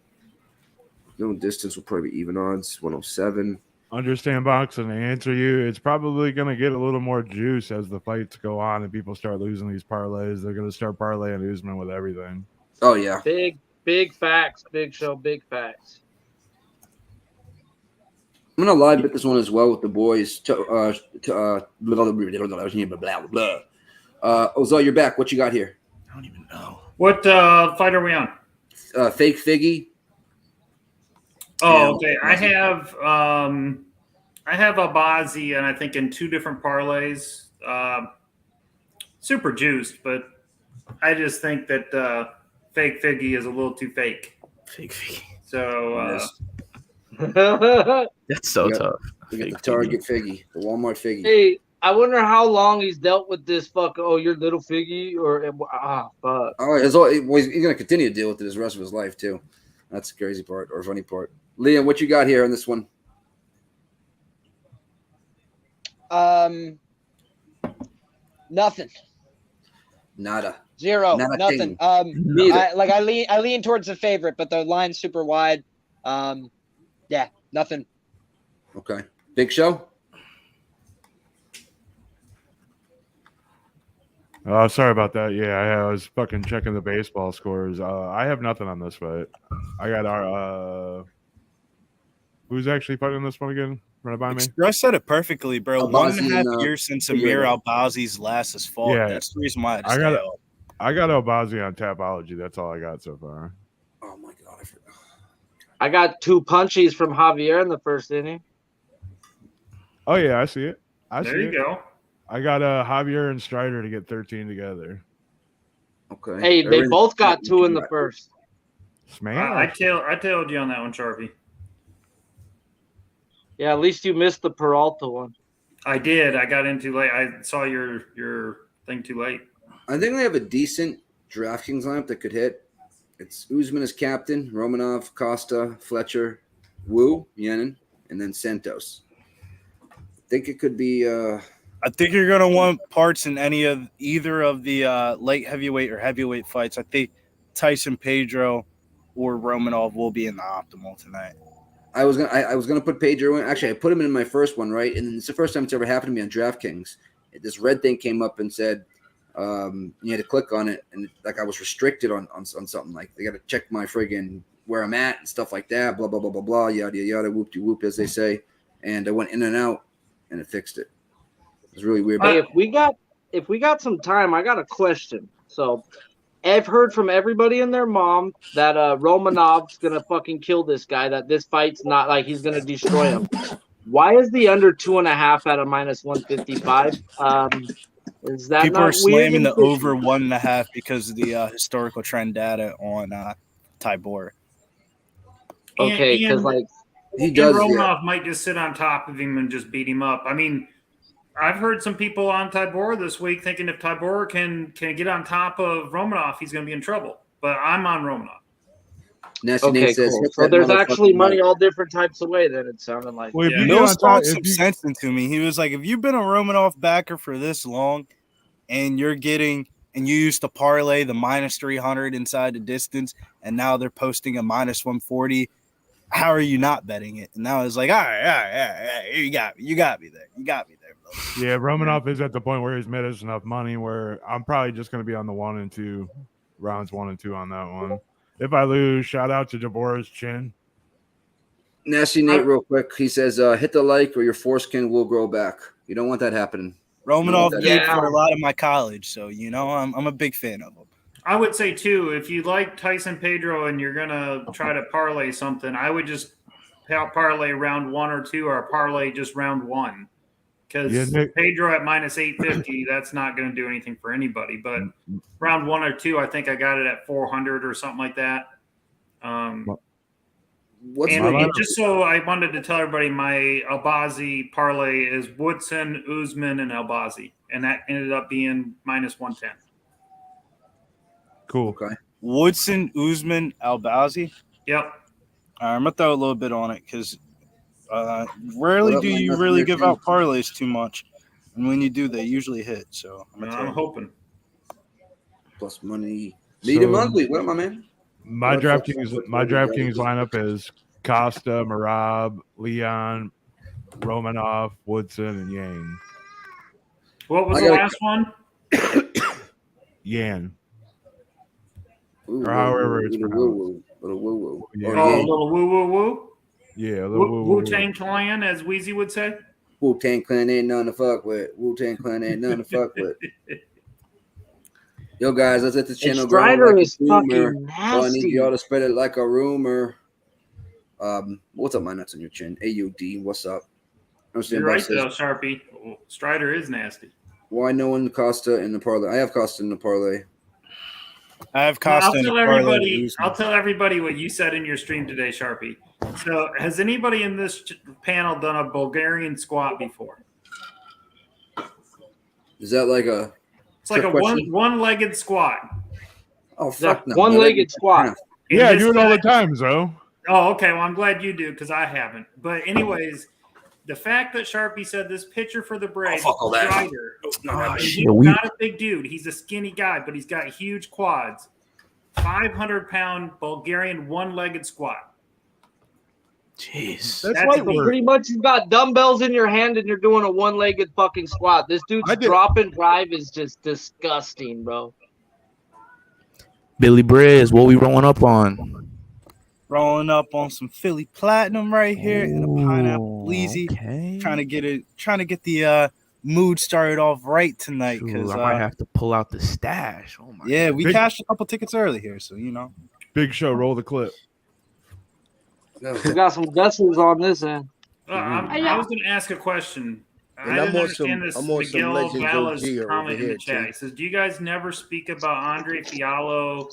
S3: No distance will probably be even odds. 107.
S8: Understand boxing. To answer you, it's probably going to get a little more juice as the fights go on and people start losing these parlays. They're going to start parlaying Usman with everything.
S3: Oh yeah.
S5: Big facts. Big show. Big facts.
S3: I'm gonna live bet this one as well with the boys. Ozell, you're back. What you got here?
S11: I don't even know.
S9: What fight are we on?
S3: Fake Figgy.
S9: Oh, okay. I have Albazi, and I think in 2 different parlays. Super juiced, but I just think that fake Figgy is a little too fake.
S11: Fake Figgy.
S9: So
S11: that's so tough.
S3: We got the Target Figgy, the Walmart Figgy.
S5: Hey, I wonder how long he's dealt with this fuck. Oh, your little Figgy, or fuck.
S3: Oh, he's gonna continue to deal with it the rest of his life too. That's the crazy part or funny part. Liam, what you got here on this one?
S4: Nothing.
S3: Nada.
S4: Zero.
S3: Nada
S4: Nothing. I lean towards the favorite, but the line's super wide. Yeah, nothing.
S3: Okay. Big Show?
S8: Oh, sorry about that. Yeah, I was fucking checking the baseball scores. I have nothing on this fight. I got our who's actually fighting this one again? Run it by me.
S12: Express said it perfectly, bro.
S3: Albazi
S12: 1.5 years since Amir Albazi's last is fought.
S8: Yeah.
S12: That's the reason why
S8: I got Albazi on Tapology. That's all I got so far.
S3: Oh my god, I forgot.
S5: I got 2 punchies from Javier in the first inning.
S8: Oh yeah, I see it.
S9: there you go.
S8: I got Javier and Strider to get 13 together.
S3: Okay.
S5: Hey, they both got 2 in the first.
S8: Smash.
S9: I tailed you on that one, Sharpie.
S5: Yeah, at least you missed the Peralta one.
S9: I did. I got in too late. I saw your thing too late.
S3: I think they have a decent DraftKings lineup that could hit. It's Usman as captain, Romanov, Costa, Fletcher, Wu, Yanan, and then Santos. I think it could be
S12: I think you're gonna want parts in either of the light heavyweight or heavyweight fights. I think Tyson, Pedro, or Romanov will be in the optimal tonight.
S3: I was gonna put Pedro in. Actually, I put him in my first one, right? And it's the first time it's ever happened to me on DraftKings. This red thing came up and said you had to click on it, and like I was restricted on something. Like they got to check my friggin' where I'm at and stuff like that. Blah blah blah blah blah. Yada yada. Whoop de whoop, as they say. And I went in and out, and it fixed it. It was really weird.
S5: Hey, if we got some time, I got a question. So I've heard from everybody and their mom that Romanov's gonna fucking kill this guy. That this fight's not like he's gonna destroy him. Why is the under 2.5 at a -155? Is that
S12: people
S5: not
S12: are slamming
S5: weird?
S12: the over 1.5 because of the historical trend data on Tybura?
S5: Okay, because like
S3: he does.
S9: Romanov might just sit on top of him and just beat him up. I mean, I've heard some people on Tybura this week thinking if Tybura can get on top of Romanov, he's going to be in trouble. But I'm on Romanov.
S3: Nasty
S5: Okay,
S3: Nate says,
S5: cool.
S3: hit
S5: So
S3: that
S5: there's actually
S3: motherfucking
S5: money
S3: mic.
S5: all different types of way. Then it sounded like.
S8: Well, if
S9: Yeah.
S8: you get
S12: Mills
S8: on top,
S12: talked
S8: if
S12: some
S8: you,
S12: sense into me. He was like, if you've been a Romanov backer for this long and you're getting and you used to parlay the minus 300 inside the distance and now they're posting a minus 140, how are you not betting it? And now it's like, all right, you got me there. You got me there, bro.
S8: yeah, Romanov is at the point where he's made us enough money where I'm probably just going to be on the 1 and 2 rounds, 1 and 2 on that one. If I lose, shout out to Jabora's chin.
S3: Nasty Nate, real quick. He says, hit the like or your foreskin will grow back. You don't want that happening.
S12: Romanov
S3: that
S12: paid
S5: is.
S12: for a lot of my college, so I'm a big fan of him.
S9: I would say, too, if you like Tyson Pedro and you're going to try to parlay something, I would just parlay round 1 or 2 or parlay just round 1. Because Pedro at minus 850, that's not going to do anything for anybody. But round 1 or 2, I think I got it at 400 or something like that. Just so I wanted to tell everybody, my Albazi parlay is Woodson, Usman, and Albazi. And that ended up being minus 110.
S8: Cool.
S3: Okay.
S12: Woodson, Usman, Albazi.
S9: Yep.
S12: I'm going to throw a little bit on it because rarely do you really give out parlays too much. And when you do, they usually hit. So
S9: I'm hoping.
S3: Plus money. Medium monthly. What am I, man?
S8: My DraftKings lineup is Costa, Merab, Leon, Romanov, Woodson, and Yang.
S9: What was the last one?
S8: Yan.
S3: Ooh,
S8: or however it's pronounced.
S3: Little woo-woo.
S8: Yeah.
S9: Oh, a little woo-woo-woo?
S8: Yeah, a little woo-woo.
S9: Wu-Tang Clan, as Weezy would say?
S3: Wu-Tang Clan ain't none to fuck with. Wu-Tang Clan ain't none to fuck with. Yo, guys, let's let the channel grow
S5: Strider
S3: like
S5: is
S3: a rumor.
S5: fucking
S3: So I need
S5: nasty.
S3: y'all to spread it like a rumor. What's up, my nuts on your chin? AUD, what's up?
S9: You're right, though, Sharpie. Strider is nasty.
S3: Why no one Costa in the parlay? I have Costa in the parlay.
S12: I have Costa in the parlay.
S9: I'll tell everybody what you said in your stream today, Sharpie. So, has anybody in this panel done a Bulgarian squat before?
S3: Is that like a?
S9: It's like a one-legged squat.
S3: Oh, fuck no.
S5: One-legged squat.
S8: Yeah, I do it all the time, Zo.
S9: Oh, okay. Well, I'm glad you do because I haven't. But anyways, the fact that Sharpie said this picture for the break, Strider, he's not a big dude. He's a skinny guy, but he's got huge quads. 500-pound Bulgarian one-legged squat.
S11: Jeez.
S5: That's like pretty much you've got dumbbells in your hand and you're doing a one-legged fucking squat. This dude's drop and drive is just disgusting, bro.
S11: Billy Briz, what we rolling up on?
S12: Rolling up on some Philly Platinum right here and a pineapple bleezy.
S11: Okay.
S12: Trying to get the mood started off right tonight because
S11: I might have to pull out the stash. Oh my!
S12: Yeah,
S11: God.
S12: we cashed a couple tickets early here, so you know.
S8: Big Show, roll the clip.
S5: We got some vessels on this end.
S9: I was going to ask a question.
S7: And
S9: I didn't
S7: I'm on
S9: understand
S7: some-
S9: this.
S7: I'm on some
S9: Miguel
S7: Legends
S9: Vala's
S7: OG over
S9: comment in
S7: here,
S9: the chat.
S7: too.
S9: He says, "Do you guys never speak about Andre Fiallo,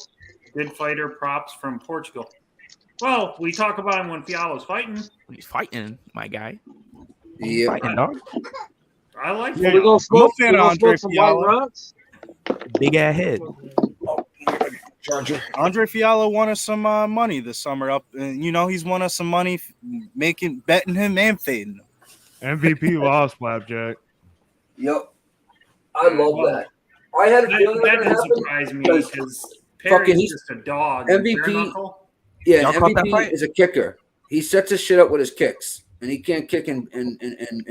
S9: good fighter props from Portugal?" Well, we talk about him when Fiallo's fighting.
S11: When he's fighting, my guy.
S3: Yeah,
S11: fighting, dog.
S9: I like
S12: Yeah,
S9: Fiallo.
S12: I'm a fan of Andre Fiallo.
S11: Big ass head.
S12: Andre Fiallo won us some money this summer. He's won us some money betting him and fading him.
S8: MVP lost, Flapjack.
S3: Yep. I love that. I had a feeling
S9: that
S3: that
S9: didn't
S3: happened
S9: surprise me because Perry's just a dog.
S3: MVP. Yeah,
S11: Y'all caught that
S3: MVP
S11: fight?
S3: is a kicker. He sets his shit up with his kicks, and he can't kick in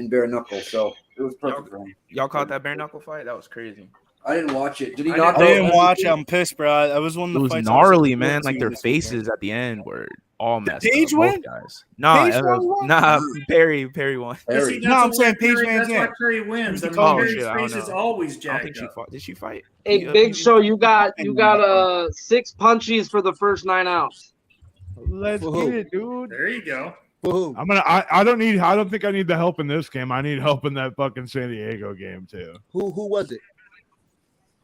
S3: bare knuckle. So it was perfect for him.
S11: Y'all caught that bare knuckle fight? That was crazy.
S3: I didn't watch it. Did he
S12: I
S3: not?
S12: didn't watch it. I'm pissed, bro. I was one of the
S11: It was
S12: fights
S11: gnarly,
S12: I was
S11: man. Like their
S12: this
S11: faces
S12: weekend.
S11: at the end were all messed
S12: Paige
S11: up.
S12: win?
S11: Both guys. Nah,
S12: Paige won?
S11: Perry won.
S9: You see,
S12: No, I'm saying Paige
S9: That's
S12: Van
S9: why
S12: Zandt.
S9: Perry wins. I mean,
S11: Oh,
S9: Perry's
S11: shit, I don't
S9: face is
S11: know.
S9: always
S11: I don't
S9: jacked
S11: think she
S9: up.
S11: fought. Did she fight?
S5: Hey, Big Show, you got 6 punchies for the first 9 outs.
S8: Let's
S7: For
S8: get
S7: who?
S8: it, dude.
S9: There you go.
S7: Woohoo.
S8: I don't think I need the help in this game. I need help in that fucking San Diego game too.
S7: Who was it?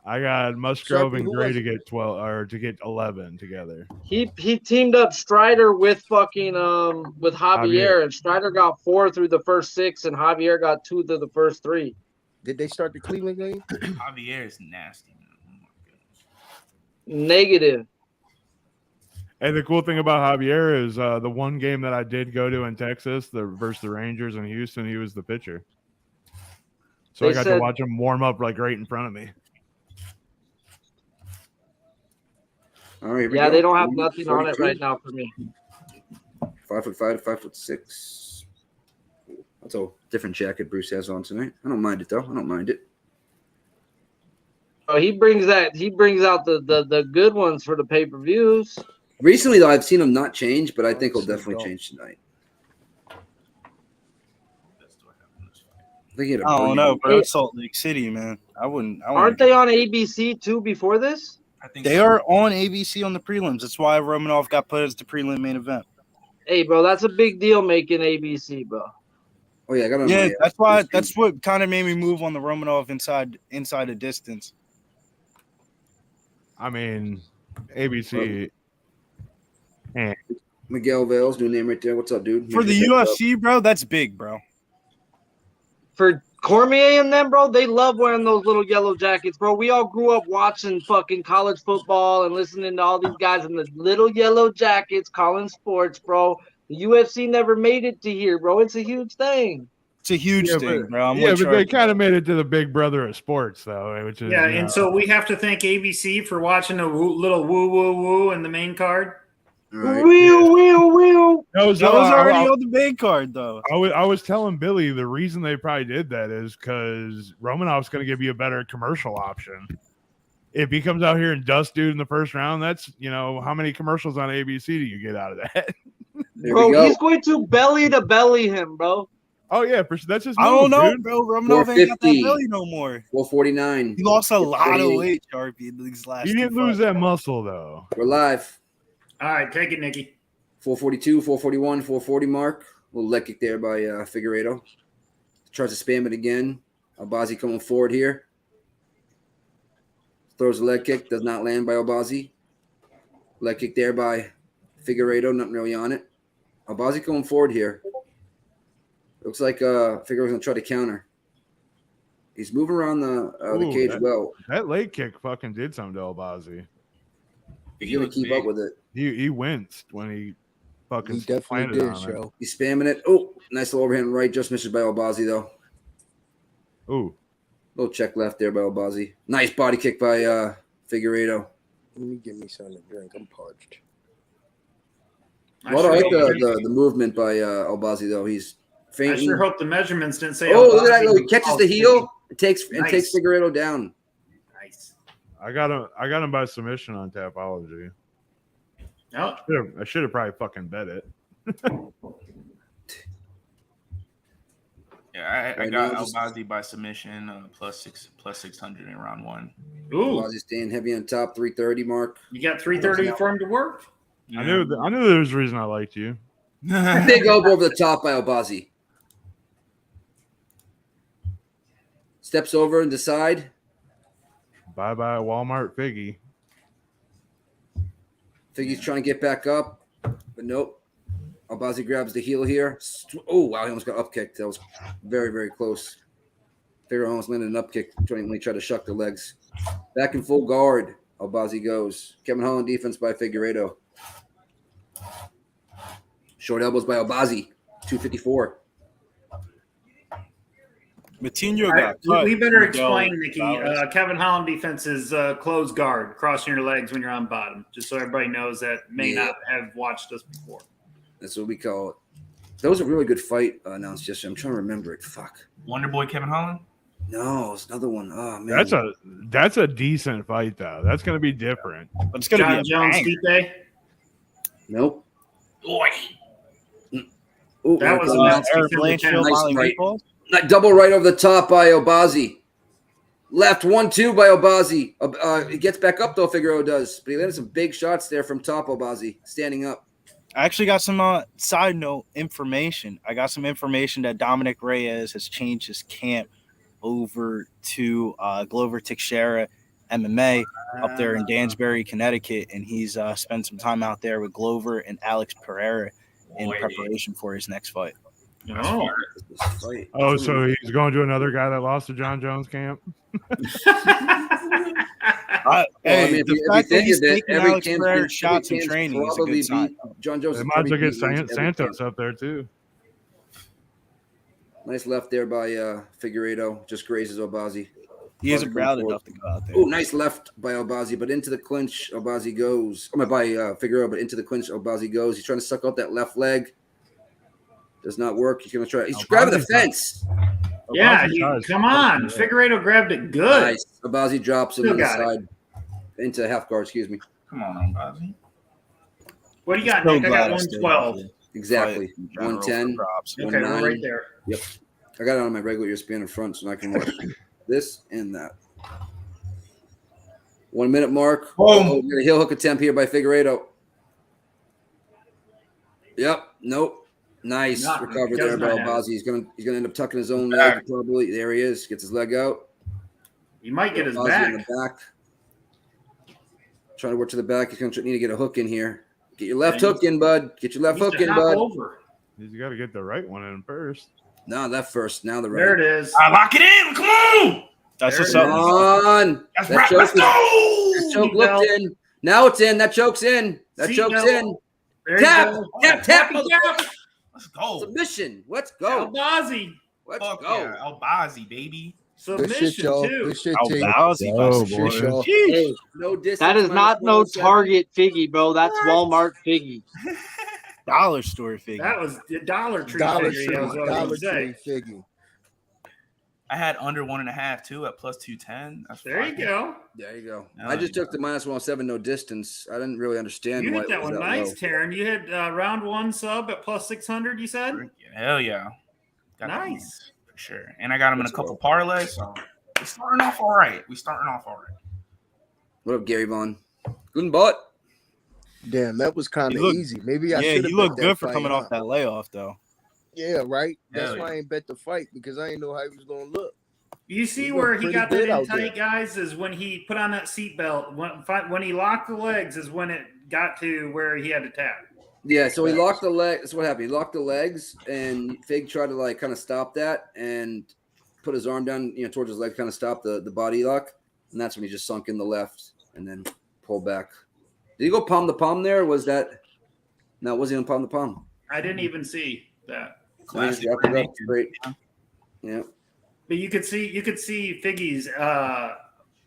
S8: I got Musgrove
S7: Sharpie,
S8: and
S7: who
S8: Gray
S7: was
S8: to
S7: it?
S8: get 12 or to get 11 together.
S5: He teamed up Strider with fucking with Javier, and Strider got 4 through the first 6, and Javier got 2 through the first 3.
S7: Did they start the Cleveland game?
S11: Javier is nasty.
S5: Negative.
S8: And the cool thing about Javier is the one game that I did go to in Texas, versus the Rangers in Houston, he was the pitcher. So I got to watch him warm up like right in front of me.
S3: All right,
S5: yeah, they don't have nothing on it right now for me.
S3: 5'5" to 5'6". That's a different jacket Bruce has on tonight. I don't mind it though. I don't mind it.
S5: Oh, he brings out the good ones for the pay-per-views.
S3: Recently though, I've seen him not change, but I think he'll definitely change tonight.
S12: I don't know, bro. It's Salt Lake City, man.
S5: Aren't they on ABC too before this?
S12: I think they are on ABC on the prelims. That's why Romanov got put as the prelim main event.
S5: Hey, bro, that's a big deal making ABC, bro.
S3: Oh yeah, I got on.
S12: Yeah, that's why. That's what kind of made me move on the Romanov inside a distance.
S8: I mean, ABC.
S3: Miguel Vale's new name right there. What's up, dude?
S12: For the UFC, bro, that's big, bro.
S5: For Cormier and them, bro, they love wearing those little yellow jackets, bro. We all grew up watching fucking college football and listening to all these guys in the little yellow jackets calling sports, bro. The UFC never made it to here, bro. It's a huge thing.
S12: It's a huge thing, bro.
S8: But they kind of made it to the big brother of sports, though. Which is
S9: and so we have to thank ABC for watching a little woo in the main card.
S3: Right.
S5: Wheel.
S12: That was already on the main card, though.
S8: I was telling Billy the reason they probably did that is because Romanov's going to give you a better commercial option. If he comes out here and dusts dude in the first round, that's, how many commercials on ABC do you get out of that?
S5: Bro, he's going to belly him, bro.
S8: Oh, yeah, that's just.
S12: I don't know, bro. Romanov ain't got that belly no more.
S3: 449.
S12: He lost a lot of weight, Sharpie, in these last.
S8: He didn't lose that muscle, though.
S3: We're live.
S9: All right, take it, Nikki.
S3: 442, 441, 440 mark. Little leg kick there by Figueiredo. Tries to spam it again. Albazi coming forward here. Throws a leg kick. Does not land by Albazi. Leg kick there by Figueiredo. Nothing really on it. Albazi coming forward here. Looks like Figueiredo's going to try to counter. He's moving around the cage well.
S8: That leg kick fucking did something to Albazi.
S3: He's going to keep up with it.
S8: He winced when he fucking
S7: he definitely did, Joe.
S3: He's spamming it. Oh, nice little overhand right. Just misses by Albazi, though.
S8: Ooh.
S3: Little check left there by Albazi. Nice body kick by Figueiredo.
S7: Let me get me something to drink. I'm parched.
S3: I like the movement by Albazi, though. He's fainting.
S9: I sure hope the measurements didn't say.
S3: Oh, look at that! He catches the heel. It takes Figueiredo down.
S9: Nice.
S8: I got him by submission on Tapology.
S9: Oh.
S8: I should have probably fucking bet it.
S11: Yeah, I got Albazi by submission plus 600 in round one.
S9: Ooh,
S3: Albazi staying heavy on top, 330 mark.
S9: You got 330 for him to work.
S8: Yeah. I knew there was a reason I liked you.
S3: Big elbow over the top by Albazi. Steps over and decide.
S8: Bye Walmart Figgy.
S3: Figgy's trying to get back up, but nope. Albazi grabs the heel here. Oh, wow, he almost got up kicked. That was very, very close. Figueiredo almost landed an up kick when he tried to shuck the legs. Back in full guard, Albazi goes. Kevin Holland defense by Figueiredo. Short elbows by Albazi, 254.
S12: Matinho got
S9: we better explain, Nikki. Kevin Holland defense is closed guard, crossing your legs when you're on bottom, just so everybody knows that may not have watched us before.
S3: That's what we call it. That was a really good fight announced yesterday. I'm trying to remember it. Fuck.
S11: Wonder Boy Kevin Holland?
S3: No, it's another one. Oh, man.
S8: That's a decent fight, though. That's going to be different.
S12: But it's going to be a
S9: Jones Stipe?
S3: Nope.
S11: Boy.
S3: Ooh,
S9: that was announced.
S3: Nice right. Double right over the top by Albazi. Left 1-2 by Albazi. He gets back up, though, Figueiredo does. But he landed some big shots there from top Albazi, standing up.
S12: I actually got some side note information. I got some information that Dominic Reyes has changed his camp over to Glover Teixeira MMA up there in Dansbury, Connecticut, and he's spent some time out there with Glover and Alex Pereira in preparation for his next fight.
S9: Oh.
S8: Oh, so he's going to another guy that lost to John Jones camp?
S12: Hey, the fact that he's taking
S3: every
S12: Alex
S3: camp's
S12: Pereira's
S3: been-
S12: shots in
S3: every camp's
S12: training is a
S3: probably
S12: good sign.
S3: John Jones
S8: They
S3: is
S8: might as well
S3: probably
S8: get
S3: beat every
S8: Santos
S3: camp.
S8: up there too.
S3: Nice left there by Figueiredo. Just grazes Albazi.
S12: He isn't proud enough to go out there.
S3: Oh, nice left by Albazi, but into the clinch, Albazi goes. By Figueiredo, but into the clinch, Albazi goes. He's trying to suck out that left leg. Does not work. He's going to try. He's grabbing the fence.
S9: Yeah, come on. Figueiredo grabbed it good.
S3: Nice. Albazi drops him
S9: Still
S3: on the
S9: got it.
S3: side. Into half guard, excuse me.
S11: Come on, Albazi.
S9: What do you got,
S12: So
S9: Nick? I got
S12: glad I stayed
S9: 112.
S12: here.
S3: Exactly.
S12: Fight in general
S3: 110.
S12: for props.
S9: Okay, we're
S3: 19.
S9: right there.
S3: Yep. I got it on my regular ESPN in front, so I can watch this and that. 1 minute mark. Oh, we got a heel hook attempt here by Figueiredo. Yep. Nope. Nice recovery there by Albazi. He's gonna end up tucking his own leg probably. There he is. Gets his leg out.
S9: He might get his
S3: Albazi
S9: back.
S3: in the back. Trying to work to the back. He's gonna need to get a hook in here. Get your left hook in, bud. Get your left hook in, bud.
S9: Over.
S8: He's got to get the right one in first.
S3: No, left first. Now the right.
S9: There it is.
S11: I lock it in. Come on.
S12: That's what's
S3: Come
S12: up.
S3: on.
S11: That's
S3: That
S11: right.
S3: choke
S11: Let's
S3: is-
S11: go.
S3: That choke looked in. Now it's in. That choke's in. That choke's in.
S9: There you
S3: Tap.
S9: go.
S3: Tap.
S9: Tap.
S11: Let's go.
S3: Submission. Let's go.
S9: Albazi.
S3: Let's
S11: Fuck
S3: go.
S11: yeah. Albazi, baby.
S7: Good shit,
S9: Submission,
S7: y'all.
S9: too.
S7: Good shit, T.
S12: Albazi.
S8: Oh,
S7: Good
S8: boy.
S7: shit, y'all.
S3: Hey, no distance.
S5: That is not no
S3: -107.
S5: Target Figgy, bro. That's Walmart Figgy.
S12: Dollar store figure.
S9: That was the Dollar Tree.
S7: Dollar
S9: figure,
S7: Tree,
S9: I was gonna
S7: Dollar
S9: say.
S7: Tree figure.
S11: I had under 1.5 too at plus 210. That's
S9: There you
S11: fire.
S9: go.
S3: There you go.
S11: Oh,
S3: I just took the -107 no distance. I didn't really understand
S9: You
S3: why
S9: hit
S3: it
S9: that
S3: was
S9: one
S3: that
S9: nice,
S3: low.
S9: Taryn. You had round one sub at plus 600, you said?
S11: Hell yeah. Got that
S9: Nice.
S11: one, for sure. And I got him in a couple parlays. So we're starting off all right.
S3: What up, Gary Vaughn? Good butt.
S7: Damn, that was kind
S12: He
S7: of
S12: looked-
S7: easy. Maybe I
S12: Yeah,
S7: should have.
S12: he looked good for coming off that layoff, though.
S7: Yeah, right. That's
S11: Hell
S7: why I ain't bet the fight because I didn't know how he was gonna look.
S9: You see
S7: He
S9: where
S7: looked
S9: he
S7: pretty
S9: got that
S7: good
S9: in
S7: out
S9: tight, guys, is when he put on that seatbelt. When he locked the legs is when it got to where he had to tap.
S3: Yeah, so he locked the leg. That's what happened. He locked the legs, and Fig tried to kind of stop that and put his arm down, towards his leg, kind of stop the body lock, and that's when he just sunk in the left and then pulled back. Did he go palm to palm there? Or was that? No, it wasn't even palm to palm.
S9: I didn't even see that.
S3: Classic. Wrap it up. Great. Yeah.
S9: But you could see Figgy's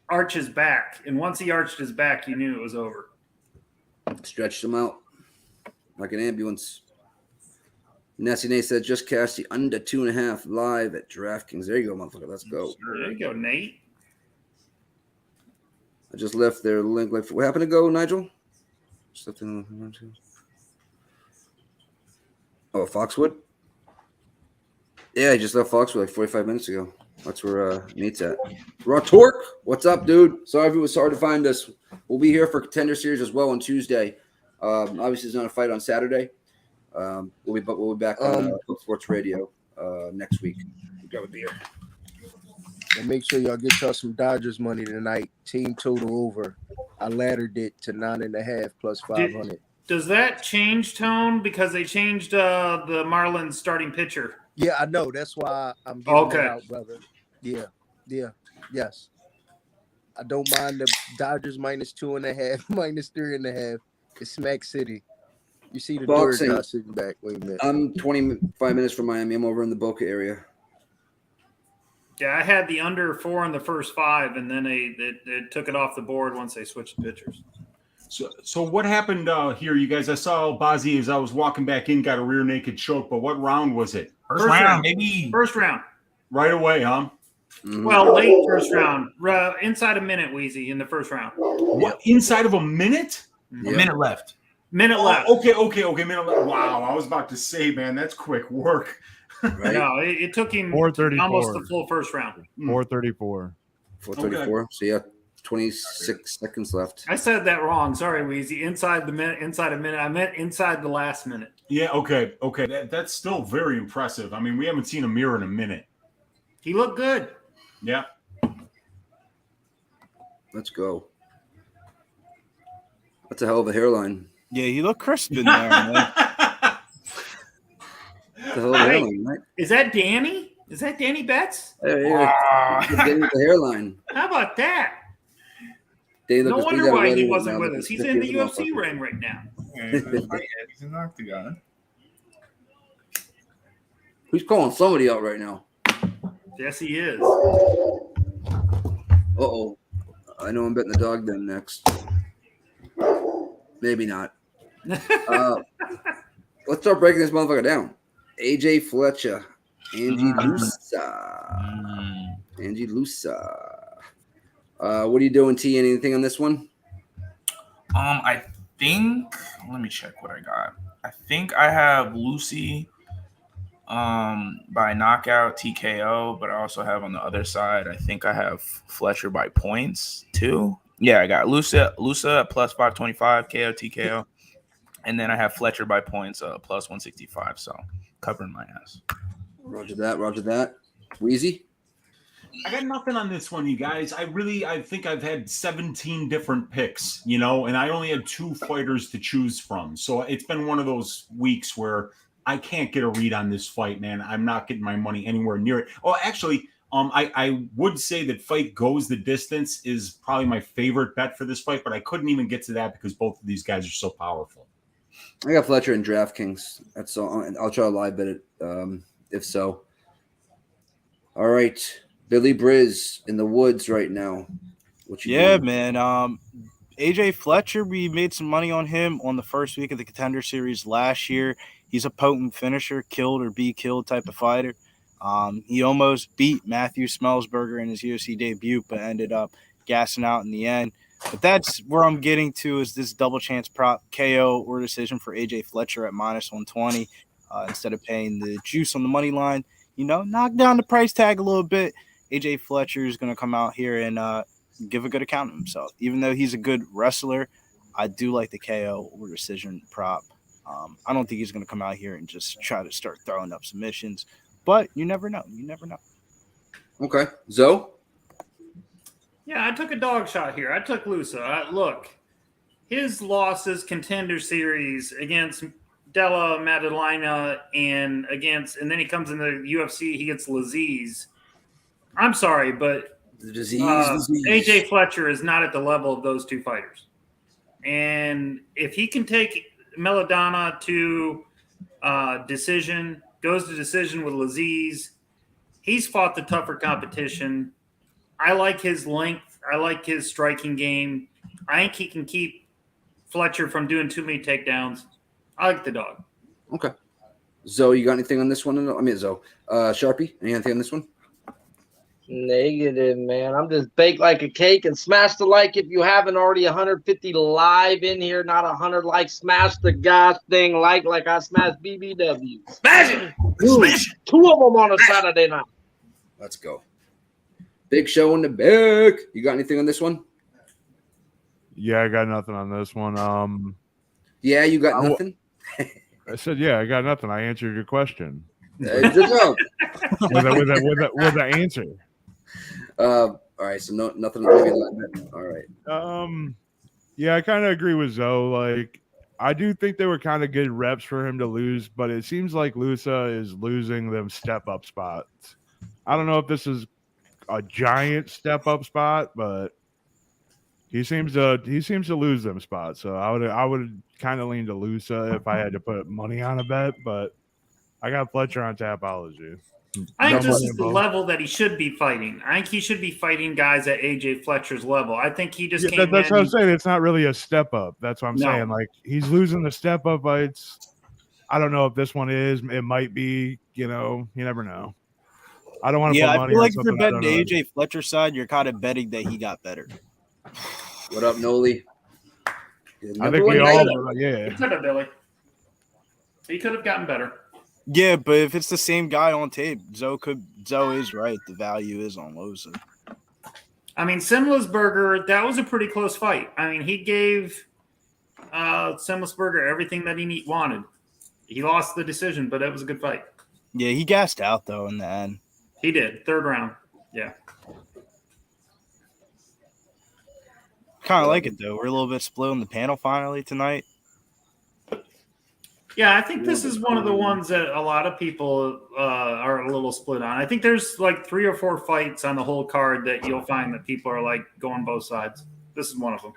S9: arch his back, and once he arched his back, you knew it was over.
S3: Stretched him out like an ambulance. Nasty Nate said, just cash the under 2.5 live at DraftKings. There you go, motherfucker. Let's go.
S9: There you go, Nate.
S3: I just left their link. What happened to go, Nigel? Oh, Foxwood? Yeah, I just left Foxwood like 45 minutes ago. That's where Nate's at. Raw Torque, what's up, dude? Sorry if it was hard to find us. We'll be here for Contender Series as well on Tuesday. Obviously, there's not a fight on Saturday. We'll be back on Sports Radio next week. We'll grab a beer.
S7: And make sure y'all get y'all some Dodgers money tonight. Team total over. I laddered it to 9.5 plus 500.
S9: Does that change tone because they changed the Marlins starting pitcher?
S7: Yeah, I know. That's why I'm getting it out, brother. Yeah. Yes. I don't mind the Dodgers -2.5, -3.5. It's Smack City. You see the
S3: Boxing.
S7: Dodgers sitting back. Wait a minute.
S3: I'm 25 minutes from Miami. I'm over in the Boca area.
S9: Yeah, I had the under 4 in the first 5, and then they took it off the board once they switched the pitchers.
S10: So what happened here, you guys? I saw Albazi as I was walking back in, got a rear naked choke, but what round was it?
S11: First round, baby.
S9: First round.
S10: Right away, huh?
S3: Mm-hmm.
S9: Well, late first round. Inside a minute, Wheezy, in the first round.
S10: What? Inside of a minute?
S11: A minute left.
S9: Minute left.
S10: Okay. Minute left. Wow, I was about to say, man, that's quick work.
S3: Right?
S9: No, it took him
S8: 4:34.
S9: almost the full first round.
S8: 4:34.
S3: 4:34. So yeah, 26 seconds left.
S9: I said that wrong. Sorry, Wheezy. Inside a minute. I meant inside the last minute.
S10: Yeah, okay. That's still very impressive. I mean, we haven't seen Amir in a minute.
S9: He looked good.
S10: Yeah.
S3: Let's go. That's a hell of a hairline.
S12: Yeah, he looked crisp in there, man.
S3: The whole hairline, right?
S9: Is that Danny? Is that Danny Betts?
S3: Danny with the hairline.
S9: How about that?
S3: No
S9: wonder why he wasn't with us. He's in the UFC ring right now.
S11: He's an octagon.
S3: Who's calling somebody out right now?
S9: Yes, he is.
S3: Uh-oh. I know I'm betting the dog then next. Maybe not. Let's start breaking this motherfucker down. AJ Fletcher. Angie Lusa. What are you doing, T? Anything on this one?
S11: I think. Let me check what I got. I think I have Lucie by knockout TKO, but I also have on the other side. I think I have Fletcher by points too. Yeah, I got Lucie at plus 525 KO TKO, and then I have Fletcher by points plus 165. So covering my ass.
S3: Roger that. Wheezy?
S10: I got nothing on this one, you guys. I think I've had 17 different picks, and I only had 2 fighters to choose from. So it's been one of those weeks where I can't get a read on this fight, man. I'm not getting my money anywhere near it. Oh, actually, I would say that fight goes the distance is probably my favorite bet for this fight, but I couldn't even get to that because both of these guys are so powerful.
S3: I got Fletcher in DraftKings. That's all. I'll try to live bet it if so. All right. Billy Briz in the woods right now. What you doing?
S12: Man. AJ Fletcher, we made some money on him on the first week of the Contender Series last year. He's a potent finisher, killed or be killed type of fighter. He almost beat Matthew Smellsberger in his UFC debut, but ended up gassing out in the end. But that's where I'm getting to is this double chance prop KO or decision for AJ Fletcher at minus 120 instead of paying the juice on the money line. Knock down the price tag a little bit. AJ Fletcher is going to come out here and give a good account of himself. Even though he's a good wrestler, I do like the KO or decision prop. I don't think he's going to come out here and just try to start throwing up submissions, but you never know.
S3: Okay. Zoe?
S9: Yeah, I took a dog shot here. I took Lusa. Look, his losses Contender Series against Della Maddalena and then he comes in the UFC, he gets Laziz. I'm sorry, but
S3: the disease.
S9: AJ Fletcher is not at the level of those 2 fighters. And if he can take Maladona to decision, goes to decision with Laziz, he's fought the tougher competition. I like his length. I like his striking game. I think he can keep Fletcher from doing too many takedowns. I like the dog.
S3: Okay. Zoe, you got anything on this one? Zoe. Sharpie, anything on this one?
S5: Negative, man. I'm just baked like a cake and smash the like if you haven't already. 150 live in here, not 100 likes. Smash the gosh thing like I smashed BBW. Smash it! Smash it! 2 of them on a Saturday night.
S3: Let's go. Big show in the back. You got anything on this one?
S8: Yeah, I got nothing on this one.
S3: Yeah, you got nothing?
S8: I said, yeah, I got nothing. I answered your question.
S3: Good job.
S8: with an answer.
S3: All right, so nothing. Maybe all right.
S8: Yeah, I kind of agree with Zoe. Like, I do think they were kind of good reps for him to lose, but it seems like Lusa is losing them step-up spots. I don't know if this is a giant step-up spot, but he seems to lose them spots. So I would kind of lean to Lusa if I had to put money on a bet, but I got Fletcher on Tapology.
S9: I think this is the level that he should be fighting. I think he should be fighting guys at AJ Fletcher's level. I think he just came
S8: that's what I'm saying. It's not really a step up. That's what I'm saying. Like, he's losing the step up fights. I don't know if this one is. It might be. You never know. I don't want to put money on something. I feel
S12: like if you're betting the AJ Fletcher side, you're kind of betting that he got better.
S3: What up, Noli?
S8: I think we all. Yeah.
S9: He could have, Billy. He could have gotten better.
S12: Yeah, but if it's the same guy on tape, Zoe is right. The value is on Loza.
S9: I mean, Semelsberger, that was a pretty close fight. I mean, he gave Semelsberger everything that he wanted. He lost the decision, but it was a good fight.
S12: Yeah, he gassed out, though, in the end.
S9: He did. 3rd round. Yeah.
S12: Kind of like it, though. We're a little bit split on the panel finally tonight.
S9: Yeah, I think this is one of the ones that a lot of people are a little split on. I think there's like 3 or 4 fights on the whole card that you'll find that people are like going both sides. This is one of them.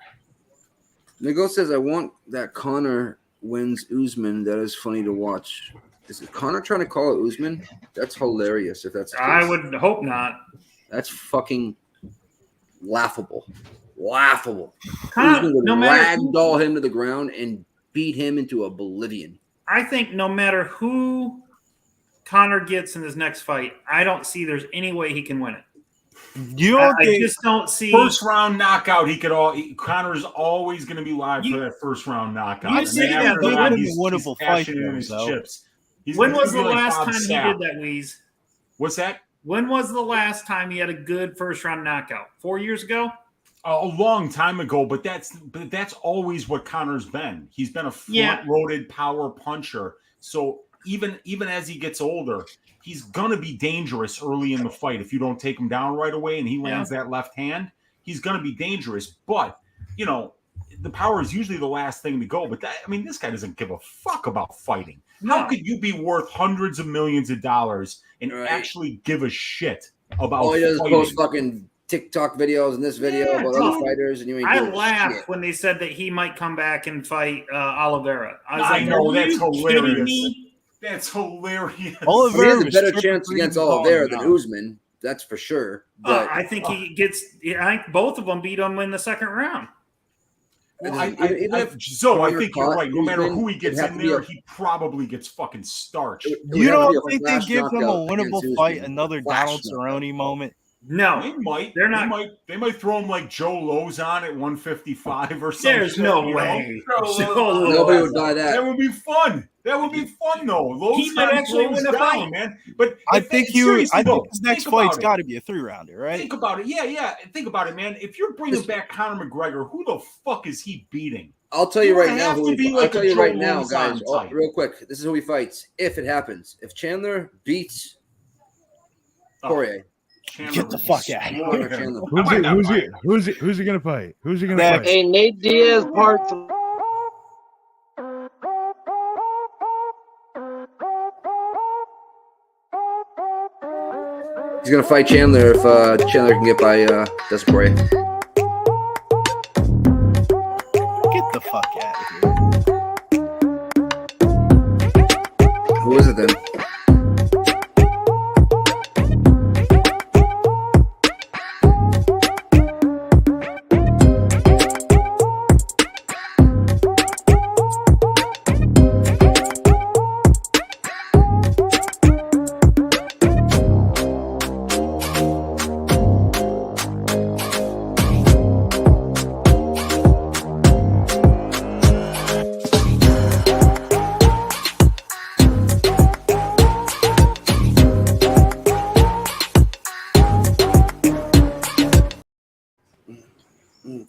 S3: Nigo says, I want that Conor wins Usman. That is funny to watch. Is it Conor trying to call it Usman? That's hilarious if that's the case.
S9: I would hope not.
S3: That's fucking laughable. Laughable.
S9: Conor,
S3: Usman
S9: no
S3: would
S9: matter
S3: ragdoll him to the ground and beat him into oblivion.
S9: I think no matter who Conor gets in his next fight, I don't see there's any way he can win it. I just don't see
S10: first round knockout. Conor's always going to be live for that first round knockout.
S9: You see that, but
S10: he's cashing in his chips.
S9: When was the last time he did that, Weeze?
S10: What's that?
S9: When was the last time he had a good first round knockout? 4 years ago?
S10: A long time ago, but that's always what Conor's been. He's been a front-loaded power puncher. So even as he gets older, he's gonna be dangerous early in the fight. If you don't take him down right away and he lands that left hand, he's gonna be dangerous. But the power is usually the last thing to go. But this guy doesn't give a fuck about fighting.
S9: No.
S10: How could you be worth hundreds of millions of dollars and actually give a shit about
S3: all he does is
S10: fighting?
S3: post fucking TikTok videos and this video about other fighters, and you ain't.
S9: I
S3: giving a
S9: laughed
S3: shit.
S9: when they said that he might come back and fight Oliveira. I was like,
S10: know,
S9: are
S10: that's
S9: you
S10: hilarious.
S9: kidding me?
S10: That's hilarious.
S3: He has a better chance against Oliveira than Usman. That's for sure. But
S9: I think he gets. I think both of them beat him in the second round.
S10: Well, I think you're right. No matter who he gets in there, he probably gets fucking starched.
S12: You don't think they give him a winnable fight, another Donald Cerrone moment?
S9: No,
S10: they might.
S9: They're not.
S10: They might throw him like Joe Lozon at 155 or something.
S9: There's no way.
S3: Nobody would buy that.
S10: That would be fun. That would be fun, though.
S9: He might actually win a fight,
S10: man. But
S12: I think his next fight's got to be a 3-rounder, right?
S10: Think about it. Yeah. Think about it, man. If you're bringing back Conor McGregor, who the fuck is he beating?
S3: I'll tell you right now.
S10: I'll
S3: tell you right now, guys. Real quick, this is who he fights. If it happens, if Chandler beats Poirier.
S12: Get the fuck out of here.
S8: Who's he gonna fight? Who's he gonna fight?
S5: Hey, Nate Diaz part 3.
S3: He's gonna fight Chandler if Chandler can get by Dustin Poirier.
S12: Get the fuck out of here.
S3: Who is it then?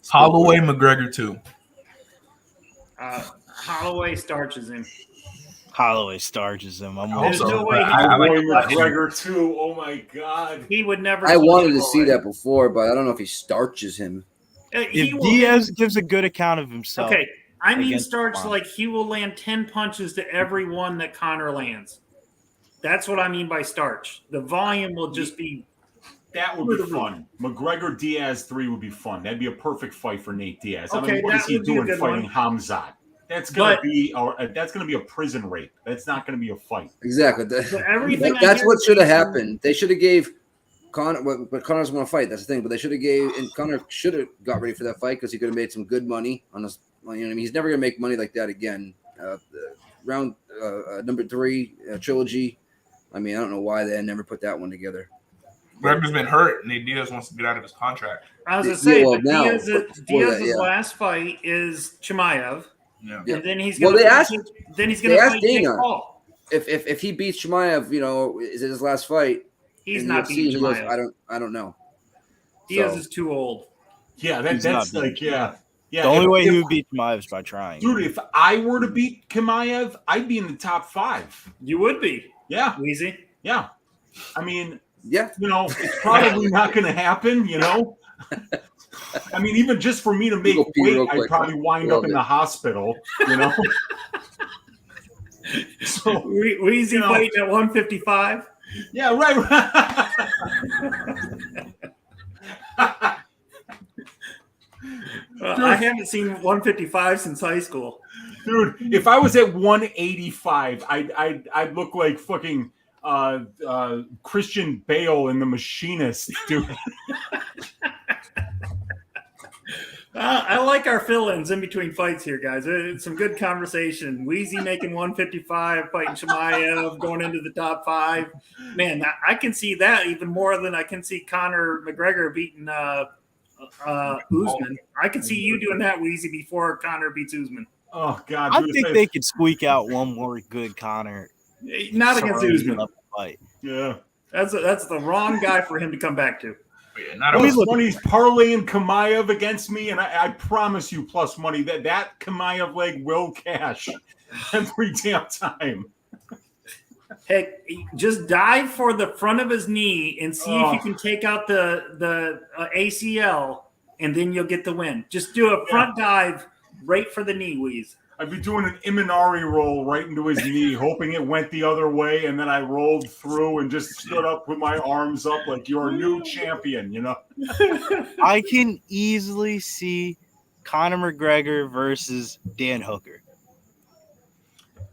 S11: Holloway McGregor 2.
S9: Holloway starches him.
S12: Holloway starches him.
S9: There's no way
S10: McGregor 2. Oh my god.
S9: He would never.
S3: I wanted to see that before, but I don't know if he starches him.
S12: If Diaz gives a good account of himself.
S9: Okay, I mean starch like he will land 10 punches to every one that Conor lands. That's what I mean by starch. The volume will just be.
S10: That would be fun. McGregor Diaz 3 would be fun. That'd be a perfect fight for Nate Diaz.
S9: Okay,
S10: I mean, what is he doing fighting Hamzat? That's gonna be a prison rape. That's not gonna be a fight.
S3: Exactly. That's what should have happened. They should have gave Conor, but Conor's going to fight. That's the thing. But they should have and Conor should have got ready for that fight because he could have made some good money on this. You know what I mean? He's never going to make money like that again. Round number 3 trilogy. I mean, I don't know why they never put that one together.
S11: McGregor's been hurt. Nate Diaz wants to get out of his contract.
S9: I was going to say, Diaz's last fight is Chimaev.
S11: Yeah.
S9: And then he's going to fight
S3: Dana
S9: Paul.
S3: If he beats Chimaev, is it his last fight?
S9: He's not beating Chimaev.
S3: I don't know.
S9: Diaz is too old.
S10: Yeah, that's like
S12: The only way he would beat Chimaev is by trying.
S10: Dude, if I were to beat Chimaev, I'd be in the top 5.
S9: You would be.
S10: Yeah.
S9: Easy.
S10: Yeah. I mean,
S3: yeah.
S10: It's probably not going to happen, I mean, even just for me to make weight, I'd probably wind up in the hospital, So
S9: Weezy fighting at 155.
S10: Yeah, right.
S9: I haven't seen 155 since high school.
S10: Dude, if I was at 185, I'd look like fucking Christian Bale in The Machinist, dude.
S9: I like our fill-ins in between fights here, guys. It's some good conversation. Wheezy making 155, fighting Chimaev, going into the top 5. Man, I can see that even more than I can see Conor McGregor beating Usman. I can see you doing that, Wheezy, before Conor beats Usman.
S10: Oh God!
S12: I think they could squeak out one more good Conor.
S9: Not against Usman.
S12: Fight.
S10: Yeah,
S9: that's the wrong guy for him to come back to.
S10: Plus money's parlaying Chimaev against me, and I promise you, plus money that Chimaev leg will cash every damn time.
S9: Hey, just dive for the front of his knee and see if you can take out the ACL, and then you'll get the win. Just do a front dive right for the knee, Wheeze.
S10: I'd be doing an Imanari roll right into his knee, hoping it went the other way, and then I rolled through and just stood up with my arms up like you're a new champion, you know?
S12: I can easily see Conor McGregor versus Dan Hooker.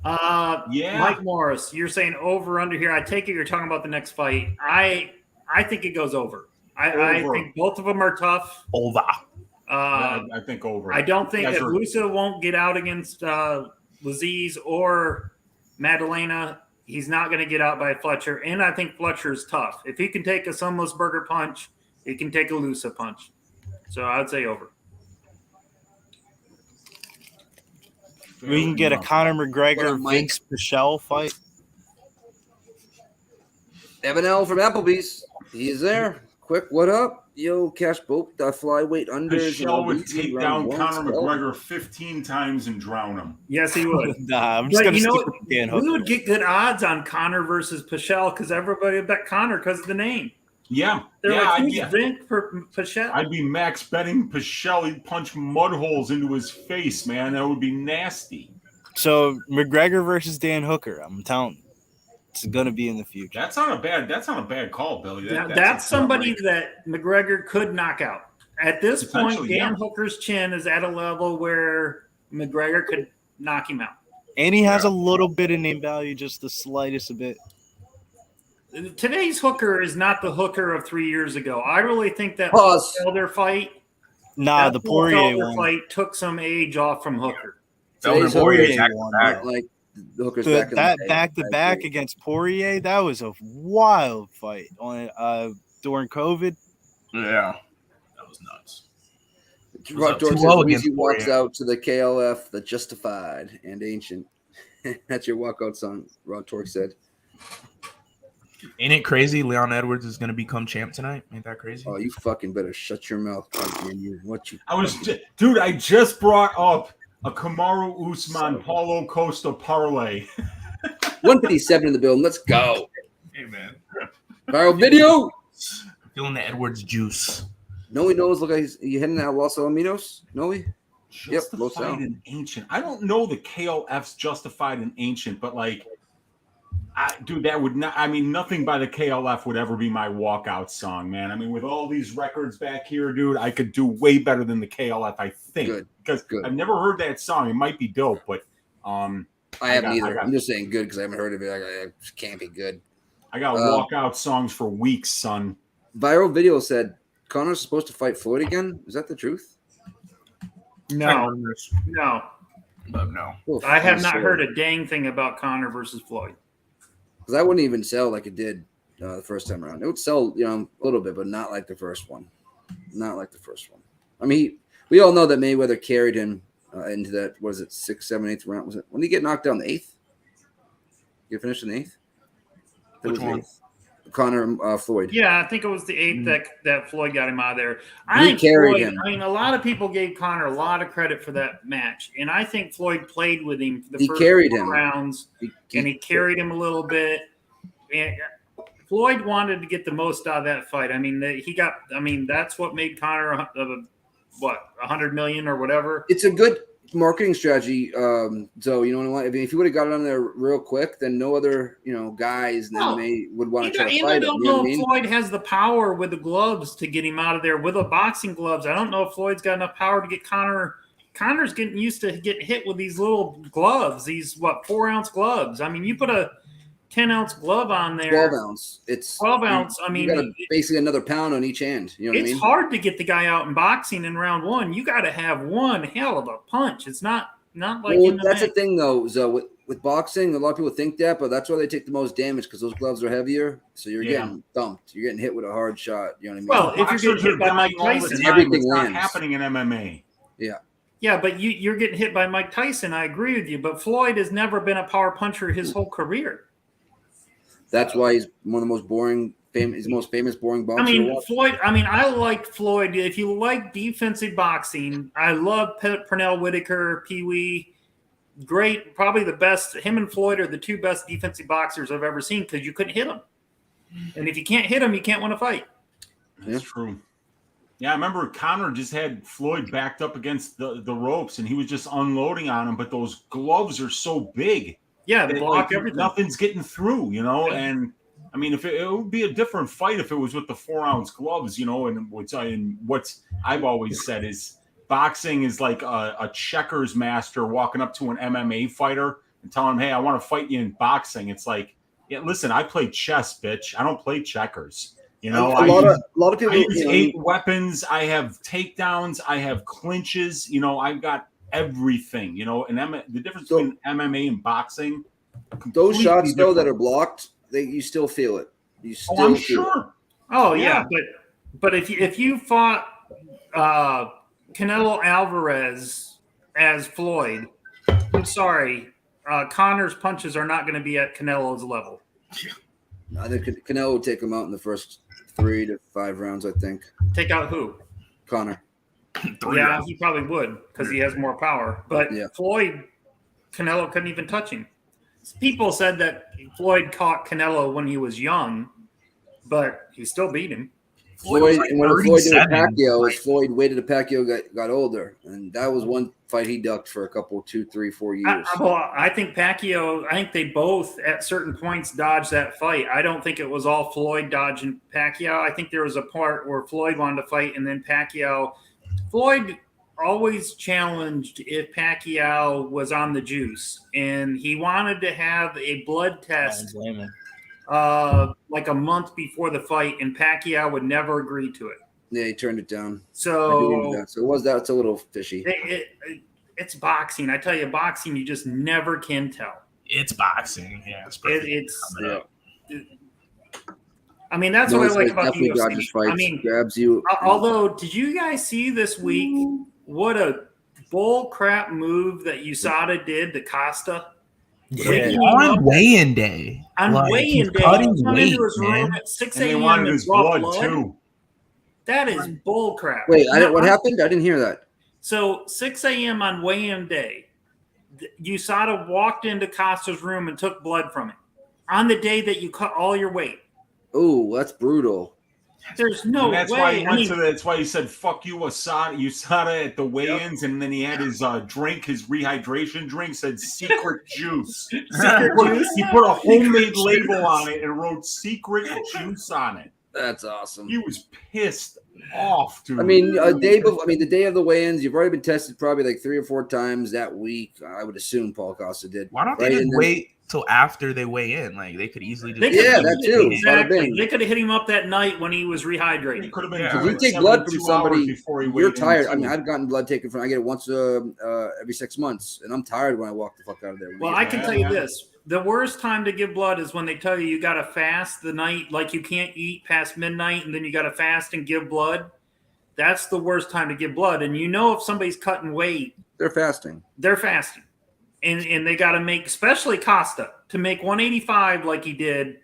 S9: Mike Morris, you're saying over under here. I take it you're talking about the next fight. I think it goes over. I think both of them are tough.
S11: Over.
S10: I think over.
S9: I don't think that Lucie won't get out against Laziz or Madalena. He's not going to get out by Fletcher, and I think Fletcher's tough. If he can take a Sunless Burger punch, he can take a Lucie punch. So I'd say over.
S12: We can get a Conor McGregor Vince Pichel fight.
S3: Evan L from Applebee's. He's there. Quick, what up? Yo, cash both flyweight unders.
S10: Pichel would take down Conor McGregor 15 times and drown him.
S9: Yes, he would.
S12: Nah, I'm just going to stick with Dan Hooker.
S9: We would get good odds on Conor versus Pichel because everybody would bet Conor because of the name.
S10: Yeah.
S9: They're like, who's Vink for Pichel?
S10: I'd be max betting Pichel. He'd punch mud holes into his face, man. That would be nasty.
S12: So McGregor versus Dan Hooker. I'm telling you. It's going to be in the future.
S10: That's not a bad call, Billy.
S9: That's somebody that McGregor could knock out. At this point, Dan Hooker's chin is at a level where McGregor could knock him out.
S12: And he has a little bit of name value, just the slightest bit.
S9: Today's Hooker is not the Hooker of 3 years ago. I really think that Elder fight,
S12: the Poirier
S9: fight took some age off from Hooker.
S3: Today's
S12: Poirier
S3: one, like the Hooker's
S12: back to back against Poirier, that was a wild fight on during COVID.
S11: Yeah, that was nuts.
S3: Rock Torque says he walks out to the KLF, the Justified and Ancient. That's your walkout song, Rock Torque said.
S11: Ain't it crazy? Leon Edwards is going to become champ tonight. Ain't that crazy?
S3: Oh, you fucking better shut your mouth.
S10: I just brought up a Kamaru Usman Paulo Costa parlay.
S3: 157 in the building. Let's go.
S11: Hey, man.
S3: Viral video.
S11: I'm feeling the Edwards juice.
S3: Noe knows. Look, you heading out Los Alamitos? Noe?
S10: Justified and Ancient. I don't know the KLF's Justified and Ancient, but like, dude, that would not. I mean, nothing by the KLF would ever be my walkout song, man. I mean, with all these records back here, dude, I could do way better than the KLF. I think because I've never heard that song. It might be dope, but
S3: I haven't either. I'm just saying good because I haven't heard of it. It can't be good.
S10: I got walkout songs for weeks, son.
S3: Viral video said Conor's supposed to fight Floyd again. Is that the truth?
S9: No.
S11: But no.
S9: I have not heard a dang thing about Conor versus Floyd.
S3: Because I wouldn't even sell like it did the first time around. It would sell, a little bit, but not like the first one. Not like the first one. I mean, we all know that Mayweather carried him into that, 6th, 7th, 8th round? Was it when did he get knocked down? The 8th? You finished in the 8th?
S11: Which one?
S3: 8th. Conor Floyd.
S9: Yeah, I think it was the 8th that Floyd got him out of there.
S3: He carried him.
S9: I mean, a lot of people gave Conor a lot of credit for that match, and I think Floyd played with him for the first 4 rounds, and he carried him a little bit. And Floyd wanted to get the most out of that fight. I mean, that's what made Conor $100 million or whatever.
S3: It's a good marketing strategy, Zoe. You know what? I mean, if you would have got it on there real quick, then no other, guys in MMA would want to try to fight him.
S9: I don't know if Floyd has the power with the gloves to get him out of there with the boxing gloves. I don't know if Floyd's got enough power to get Conor. Conor's getting used to getting hit with these little gloves. These 4-ounce gloves. I mean, you put a 10-ounce glove on there.
S3: 12 ounce. It's
S9: 12 ounce. I mean,
S3: you got basically another pound on each hand. You know what I mean?
S9: It's hard to get the guy out in boxing in round one. You got to have one hell of a punch. It's not like
S3: well, that's the thing though. So with boxing, a lot of people think that, but that's why they take the most damage because those gloves are heavier. So you're getting thumped. You're getting hit with a hard shot. You know what I mean?
S9: Well, if you're getting hit by Mike Tyson,
S3: everything
S10: lands. Not happening in MMA.
S3: Yeah.
S9: Yeah, but you're getting hit by Mike Tyson. I agree with you. But Floyd has never been a power puncher his whole career.
S3: That's why he's one of the most boring. He's the most famous boring boxer.
S9: I mean, Floyd. I mean, I liked Floyd. If you like defensive boxing, I love Pernell Whitaker, Pee Wee. Great, probably the best. Him and Floyd are the two best defensive boxers I've ever seen because you couldn't hit them. And if you can't hit them, you can't win a fight.
S10: That's true. Yeah, I remember Conor just had Floyd backed up against the ropes, and he was just unloading on him. But those gloves are so big.
S9: Yeah, they block everything.
S10: Nothing's getting through, And I mean, if it would be a different fight if it was with the 4-ounce gloves, And what I've always said is boxing is like a checkers master walking up to an MMA fighter and telling him, "Hey, I want to fight you in boxing." It's like, yeah, listen, I play chess, bitch. I don't play checkers. A lot of people. I use 8 weapons. I have takedowns. I have clinches. I've got everything. And the difference between MMA and boxing.
S3: Those shots though that are blocked, you still feel it. You still.
S10: I'm sure.
S9: Oh yeah, but if you fought Canelo Alvarez as Floyd, I'm sorry, Conor's punches are not going to be at Canelo's level.
S3: I think Canelo would take him out in the first 3 to 5 rounds. I think.
S9: Take out who?
S3: Conor.
S9: Yeah, he probably would because he has more power. But Floyd, Canelo couldn't even touch him. People said that Floyd caught Canelo when he was young, but he still beat him.
S3: Floyd did Pacquiao, Floyd waited till Pacquiao got older, and that was one fight he ducked for a couple, 2, 3, 4 years.
S9: I think Pacquiao. I think they both at certain points dodged that fight. I don't think it was all Floyd dodging Pacquiao. I think there was a part where Floyd wanted to fight, and then Pacquiao. Floyd always challenged if Pacquiao was on the juice, and he wanted to have a blood test. Like a month before the fight, and Pacquiao would never agree to it.
S3: Yeah, he turned it down.
S9: So
S3: it's a little fishy.
S9: It's boxing. I tell you, boxing, you just never can tell.
S11: It's boxing. Yeah,
S9: I mean, that's what I like about the UFC. I mean,
S3: grabs you.
S9: Although, did you guys see this week what a bull crap move that USADA did to Costa?
S11: Yeah. On weigh-in day.
S9: On weigh-in day, he come into his room at 6 a.m.
S10: And they wanted his blood too.
S9: That is bull crap.
S3: Wait, what happened? I didn't hear that.
S9: So 6 a.m. on weigh-in day, USADA walked into Costa's room and took blood from him on the day that you cut all your weight.
S3: Oh, that's brutal.
S9: There's no
S10: and that's
S9: way.
S10: Why he went to that's why he said, "Fuck you, USADA," at the weigh-ins, and then he had his drink, his rehydration drink, said "secret juice." He put a homemade label on it and wrote "secret juice" on it.
S3: That's awesome.
S10: He was pissed off, dude.
S3: I mean, the day of the weigh-ins, you've already been tested probably like 3 or 4 times that week. I would assume Paulo Costa did.
S11: Why don't they just wait till after they weigh in? Like they could easily just
S3: that too.
S9: Exactly. They could have hit him up that night when he was rehydrating.
S10: Could have been.
S3: If you take blood from somebody, you're tired. I mean, I've gotten blood taken from. I get it once every 6 months, and I'm tired when I walk the fuck out of there.
S9: Well, I can tell you this. The worst time to give blood is when they tell you got to fast the night, like you can't eat past midnight, and then you got to fast and give blood. That's the worst time to give blood. And if somebody's cutting weight,
S3: they're fasting.
S9: And they got to make, especially Costa, to make 185 like he did.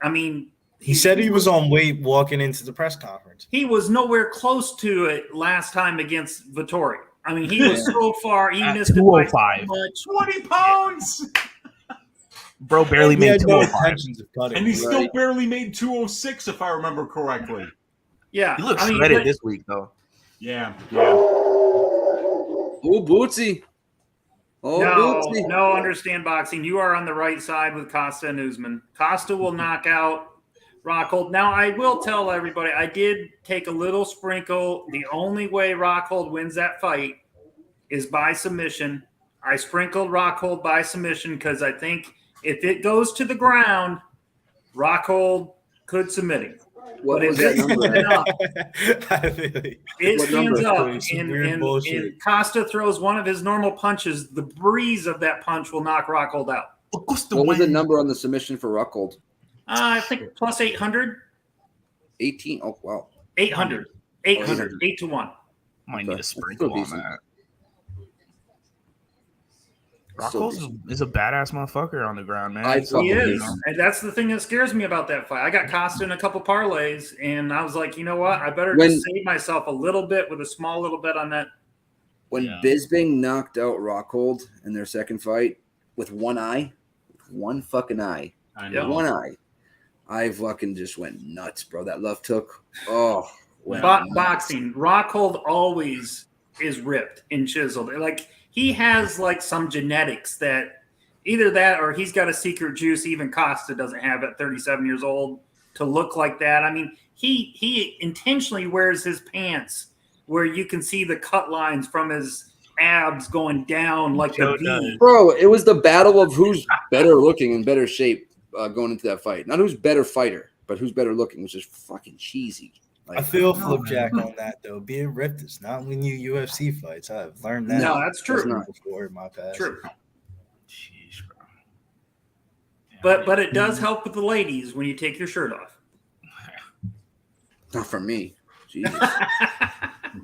S9: I mean,
S12: he said he was on weight walking into the press conference.
S9: He was nowhere close to it last time against Vettori. I mean, he was so far. He missed it by so much.
S10: 20 pounds.
S11: Bro barely made 205.
S10: And he still barely made 206, if I remember correctly.
S9: Yeah.
S11: He looks shredded this week, though.
S10: Yeah.
S3: Oh, Bootsy.
S9: No, understand boxing. You are on the right side with Costa and Usman. Costa will knock out Rockhold. Now, I will tell everybody, I did take a little sprinkle. The only way Rockhold wins that fight is by submission. I sprinkled Rockhold by submission because I think if it goes to the ground, Rockhold could submit him.
S3: What was that number?
S9: It stands up, and Costa throws one of his normal punches. The breeze of that punch will knock Rockhold out.
S3: What was the number on the submission for Rockhold?
S9: I think plus 800.
S3: 18. Oh, wow.
S9: 800. 800. 8-1.
S11: Might need a sprinkle on that. Rockhold is a badass motherfucker on the ground, man.
S9: He is. And that's the thing that scares me about that fight. I got Costa in a couple parlays, and I was like, you know what? I better just save myself a little bit with a small little bet on that.
S3: When Bisping knocked out Rockhold in their second fight with one eye, one fucking eye, one eye, I fucking just went nuts, bro. That left hook. Oh,
S9: boxing. Rockhold always is ripped and chiseled. Like, he has like some genetics that either that or he's got a secret juice even Costa doesn't have at 37 years old to look like that. I mean, he intentionally wears his pants where you can see the cut lines from his abs going down like the V.
S3: Bro, it was the battle of who's better looking and better shape going into that fight. Not who's better fighter, but who's better looking, which is fucking cheesy.
S12: Like, I feel Flipjack on that though. Being ripped is not when you UFC fights. I've learned that.
S9: No, that's true.
S12: Before in my past.
S9: True. Jeez, bro. But it does help with the ladies when you take your shirt off.
S3: Not for me. Jesus.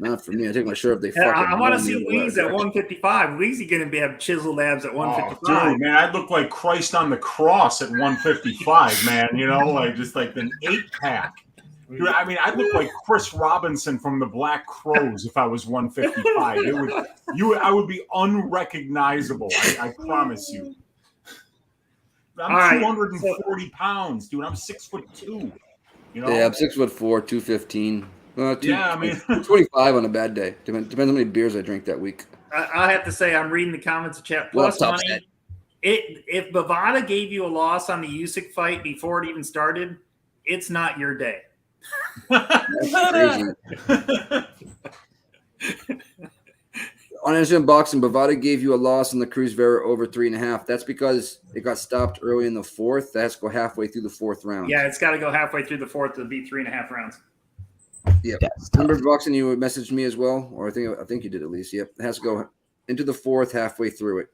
S3: Not for me. I take my shirt off. They
S9: I want to see Weezy at 155. Weezy going to have chiseled abs at 155.
S10: Dude, man, I'd look like Christ on the cross at 155, man. You know, like just like an 8-pack. Dude, I mean, I look like Chris Robinson from the Black Crows if I was 155. I would be unrecognizable. I promise you. I'm 240 pounds, dude. I'm 6'2". You know?
S3: Yeah, I'm 6'4", 215.
S10: Yeah, I mean,
S3: 25 on a bad day. Depends how many beers I drink that week.
S9: I have to say, I'm reading the comments of chat. Plus money. If Bovada gave you a loss on the Usyk fight before it even started, it's not your day.
S3: That's crazy. On Instant Boxing, Bovada gave you a loss in the Cruz Vera over 3.5. That's because it got stopped early in the fourth. That has to go halfway through the fourth round.
S9: Yeah, it's got to go halfway through the fourth to be 3.5 rounds.
S3: Yeah. Remember Boxing, you messaged me as well, or I think you did at least. Yep, it has to go into the fourth, halfway through it.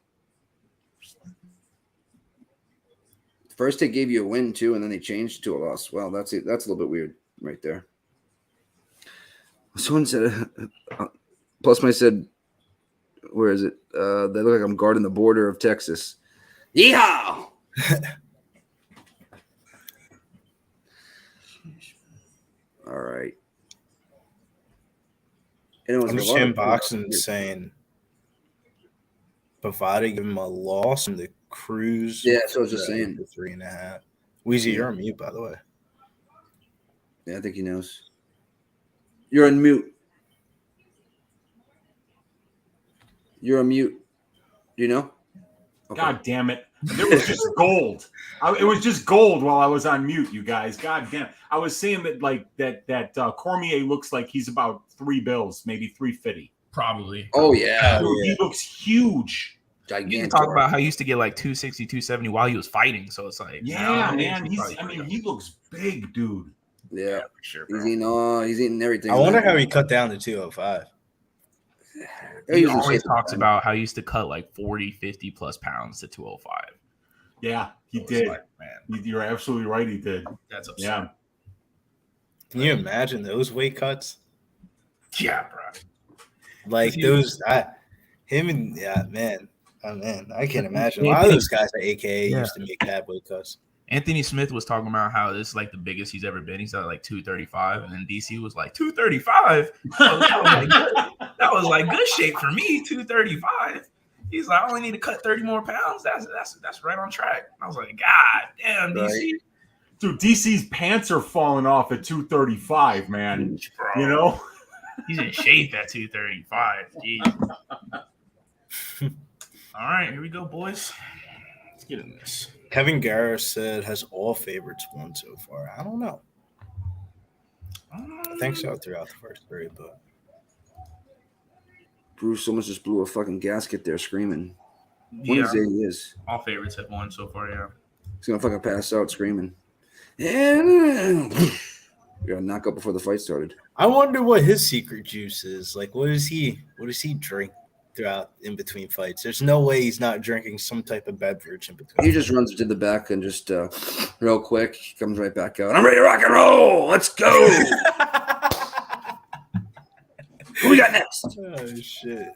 S3: First, they gave you a win too, and then they changed to a loss. Well, that's it. That's a little bit weird, right there. Someone said, plus, I said, where is it? They look like I'm guarding the border of Texas. Yeehaw! All right.
S12: I'm just in boxing saying Bovada give him a loss in the Cruz.
S3: Yeah, so I was just saying.
S12: 3.5. Weezy, you're on mute, by the way.
S3: Yeah, I think he knows. You're on mute. You're on mute. Do you know?
S10: Okay. God damn it. There was just gold. It was just gold while I was on mute, you guys. God damn. I was saying that like that Cormier looks like he's about $3 bills, maybe $3.50.
S11: Probably.
S3: Oh yeah.
S10: Dude, he looks huge.
S3: Gigantic.
S11: You talk about how he used to get like 260, 270 while he was fighting. So it's like,
S10: yeah, man. He looks big, dude.
S3: Yeah,
S11: for sure.
S3: He's eating everything.
S12: I wonder how he cut down to 205.
S11: He always talks about how he used to cut like 40, 50 plus pounds to 205.
S10: Yeah, he did. Like, man, you're absolutely right. He did.
S11: That's absurd.
S10: Yeah.
S12: Can you imagine those weight cuts?
S11: Yeah, bro.
S12: Like those, man. Oh man, I can't imagine. A lot of those guys at AKA used to make bad weight cuts.
S11: Anthony Smith was talking about how this is like the biggest he's ever been. He's at like 235, and then DC was like 235. So that was like good shape for me. 235. He's like, I only need to cut 30 more pounds. That's right on track. I was like, God damn, DC. Right.
S10: Dude, DC's pants are falling off at 235, man.
S11: Bro.
S10: You know,
S11: he's in shape at 235. Jeez. All right, here we go, boys. Let's get in this.
S6: Kevin Garris said has all favorites won so far. I don't know. I think so throughout the first three, but
S3: Bruce almost just blew a fucking gasket there screaming.
S11: Yeah,
S3: What he is.
S11: all favorites have won so far, yeah.
S3: He's going to fucking pass out screaming. And we got to knock up before the fight started.
S6: I wonder what his secret juice is. Like, what does he drink throughout in between fights? There's no way he's not drinking some type of beverage in between.
S3: He just runs to the back and just real quick, he comes right back out. I'm ready to rock and roll. Let's go. Who we got next?
S6: Oh, shit.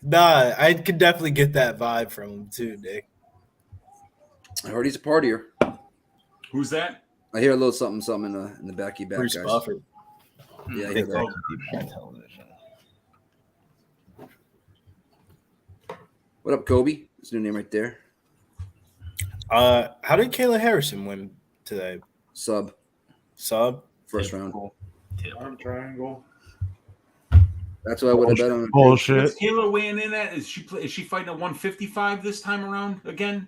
S6: Nah, I could definitely get that vibe from him too, Nick.
S3: I heard he's a partier.
S10: Who's that?
S3: I hear a little something in the back of your back,
S6: Bruce
S3: guys.
S6: Buffer.
S3: Yeah, I hear that. What up, Kobe? That's a new name right there.
S6: How did Kayla Harrison win today?
S3: Sub. First round.
S8: Arm triangle.
S3: That's what I would have bet on.
S8: Bullshit.
S10: What's Kayla weighing in at? Is she fighting at 155 this time around again?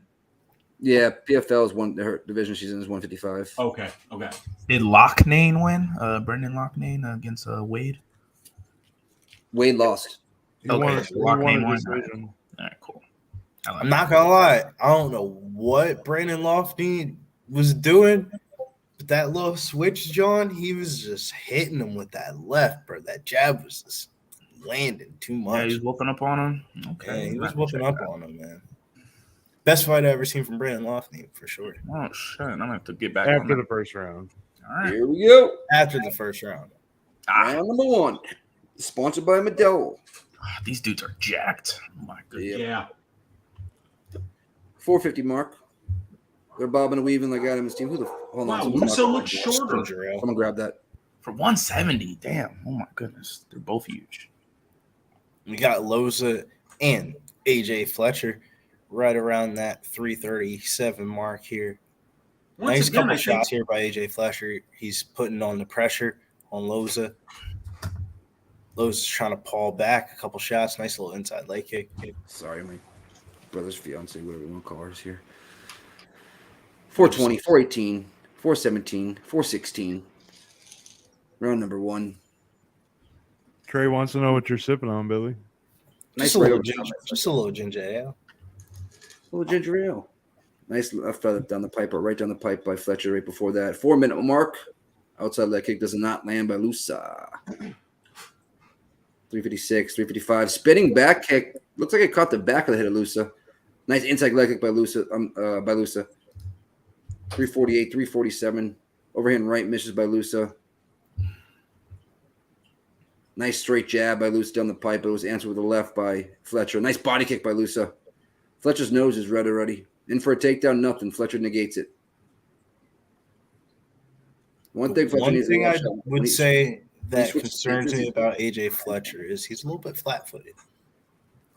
S3: Yeah, PFL is her division she's in is 155.
S10: Okay.
S11: Did Locknane win? Brendan Locknane against Wade?
S3: Wade lost.
S11: Okay, Locknane won. All right, cool.
S6: I'm not gonna lie, I don't know what Brandon Loughnane was doing, but that little switch, John, he was just hitting him with that left, bro. That jab was just landing too much.
S11: Yeah, he was whooping up on him. Okay,
S6: yeah, he was whooping up on him, man. Best fight I ever seen from Brandon Loughnane, for sure.
S11: Oh shit! I'm gonna have to get back
S8: after the first round.
S11: All right,
S3: here we go.
S6: After the first round.
S3: Round number 1, sponsored by Modelo.
S11: These dudes are jacked. Oh my goodness.
S10: Yeah.
S3: 450 mark. They're bobbing and weaving like Adam's team. Who the hold
S10: Wow,
S3: on?
S10: Lucie looks shorter.
S3: Someone grab that.
S11: For 170, damn. Oh my goodness. They're both huge.
S6: We got Loza and AJ Fletcher right around that 337 mark here. Nice couple shots here by AJ Fletcher. He's putting on the pressure on Loza. Loza's trying to paw back a couple shots. Nice little inside leg kick.
S3: Sorry, my brother's fiance, whatever you want to call hers here. 420, 418, 417, 416. Round number 1.
S8: Trey wants to know what you're sipping on, Billy.
S3: Nice
S6: Just a little ginger ale.
S3: A little ginger ale. Nice left down the pipe, or right down the pipe by Fletcher right before that. 4-minute mark. Outside leg kick does not land by Lucie. 356, 355. Spinning back kick. Looks like it caught the back of the head of Lucie. Nice inside leg kick by Lucie. 348, 347. Overhand right misses by Lucie. Nice straight jab by Lucie down the pipe, but it was answered with a left by Fletcher. Nice body kick by Lucie. Fletcher's nose is red already. In for a takedown, nothing. Fletcher negates it. One thing
S6: I would say that concerns me about AJ Fletcher is he's a little bit flat-footed.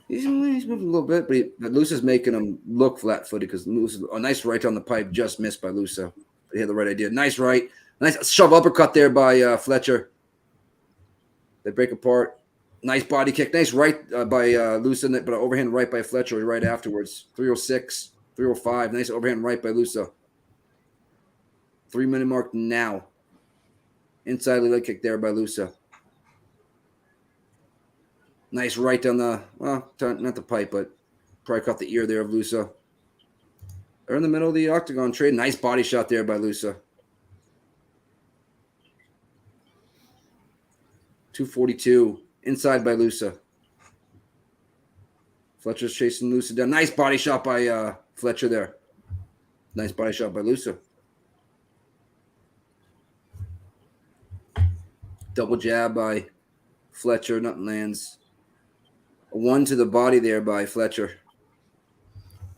S3: He's moving a little bit, but Lucie's making him look flat-footed because a nice right on the pipe just missed by Lucie. But he had the right idea. Nice right. Nice shove uppercut there by Fletcher. They break apart. Nice body kick. Nice right by Lucie, but an overhand right by Fletcher right afterwards. 306, 305. Nice overhand right by Lucie. 3-minute mark now. Inside leg kick there by Lucie. Nice right down the, well, not the pipe, but probably caught the ear there of Lucie. They're in the middle of the octagon trade. Nice body shot there by Lucie. 242. Inside by Lucie. Fletcher's chasing Lucie down. Nice body shot by Fletcher there. Nice body shot by Lucie. Double jab by Fletcher. Nothing lands. A 1 to the body there by Fletcher.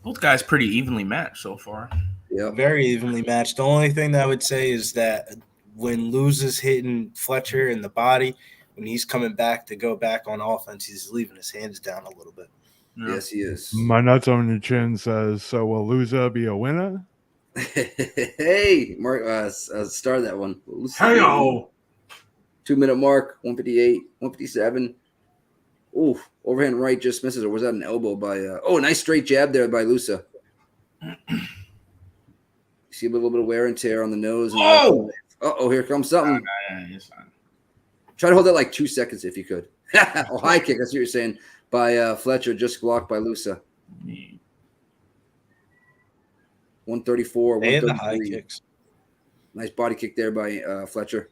S11: Both guys pretty evenly matched so far.
S3: Yeah,
S6: very evenly matched. The only thing that I would say is that when Luce's hitting Fletcher in the body, when he's coming back to go back on offense, he's leaving his hands down a little bit.
S3: Yeah. Yes, he is.
S8: My nuts on your chin says, so will Lucie be a winner?
S3: Hey, Mark, start that one.
S10: Hey-o.
S3: 2-minute mark, 158, 157. Ooh, overhand right just misses. Or was that an elbow by nice straight jab there by Lucie. See a little bit of wear and tear on the nose. And here comes something. Try to hold that like 2 seconds if you could. High kick. That's what you're saying. By Fletcher, just blocked by Lucie. 134, 133.
S12: High kicks.
S3: Nice body kick there by Fletcher.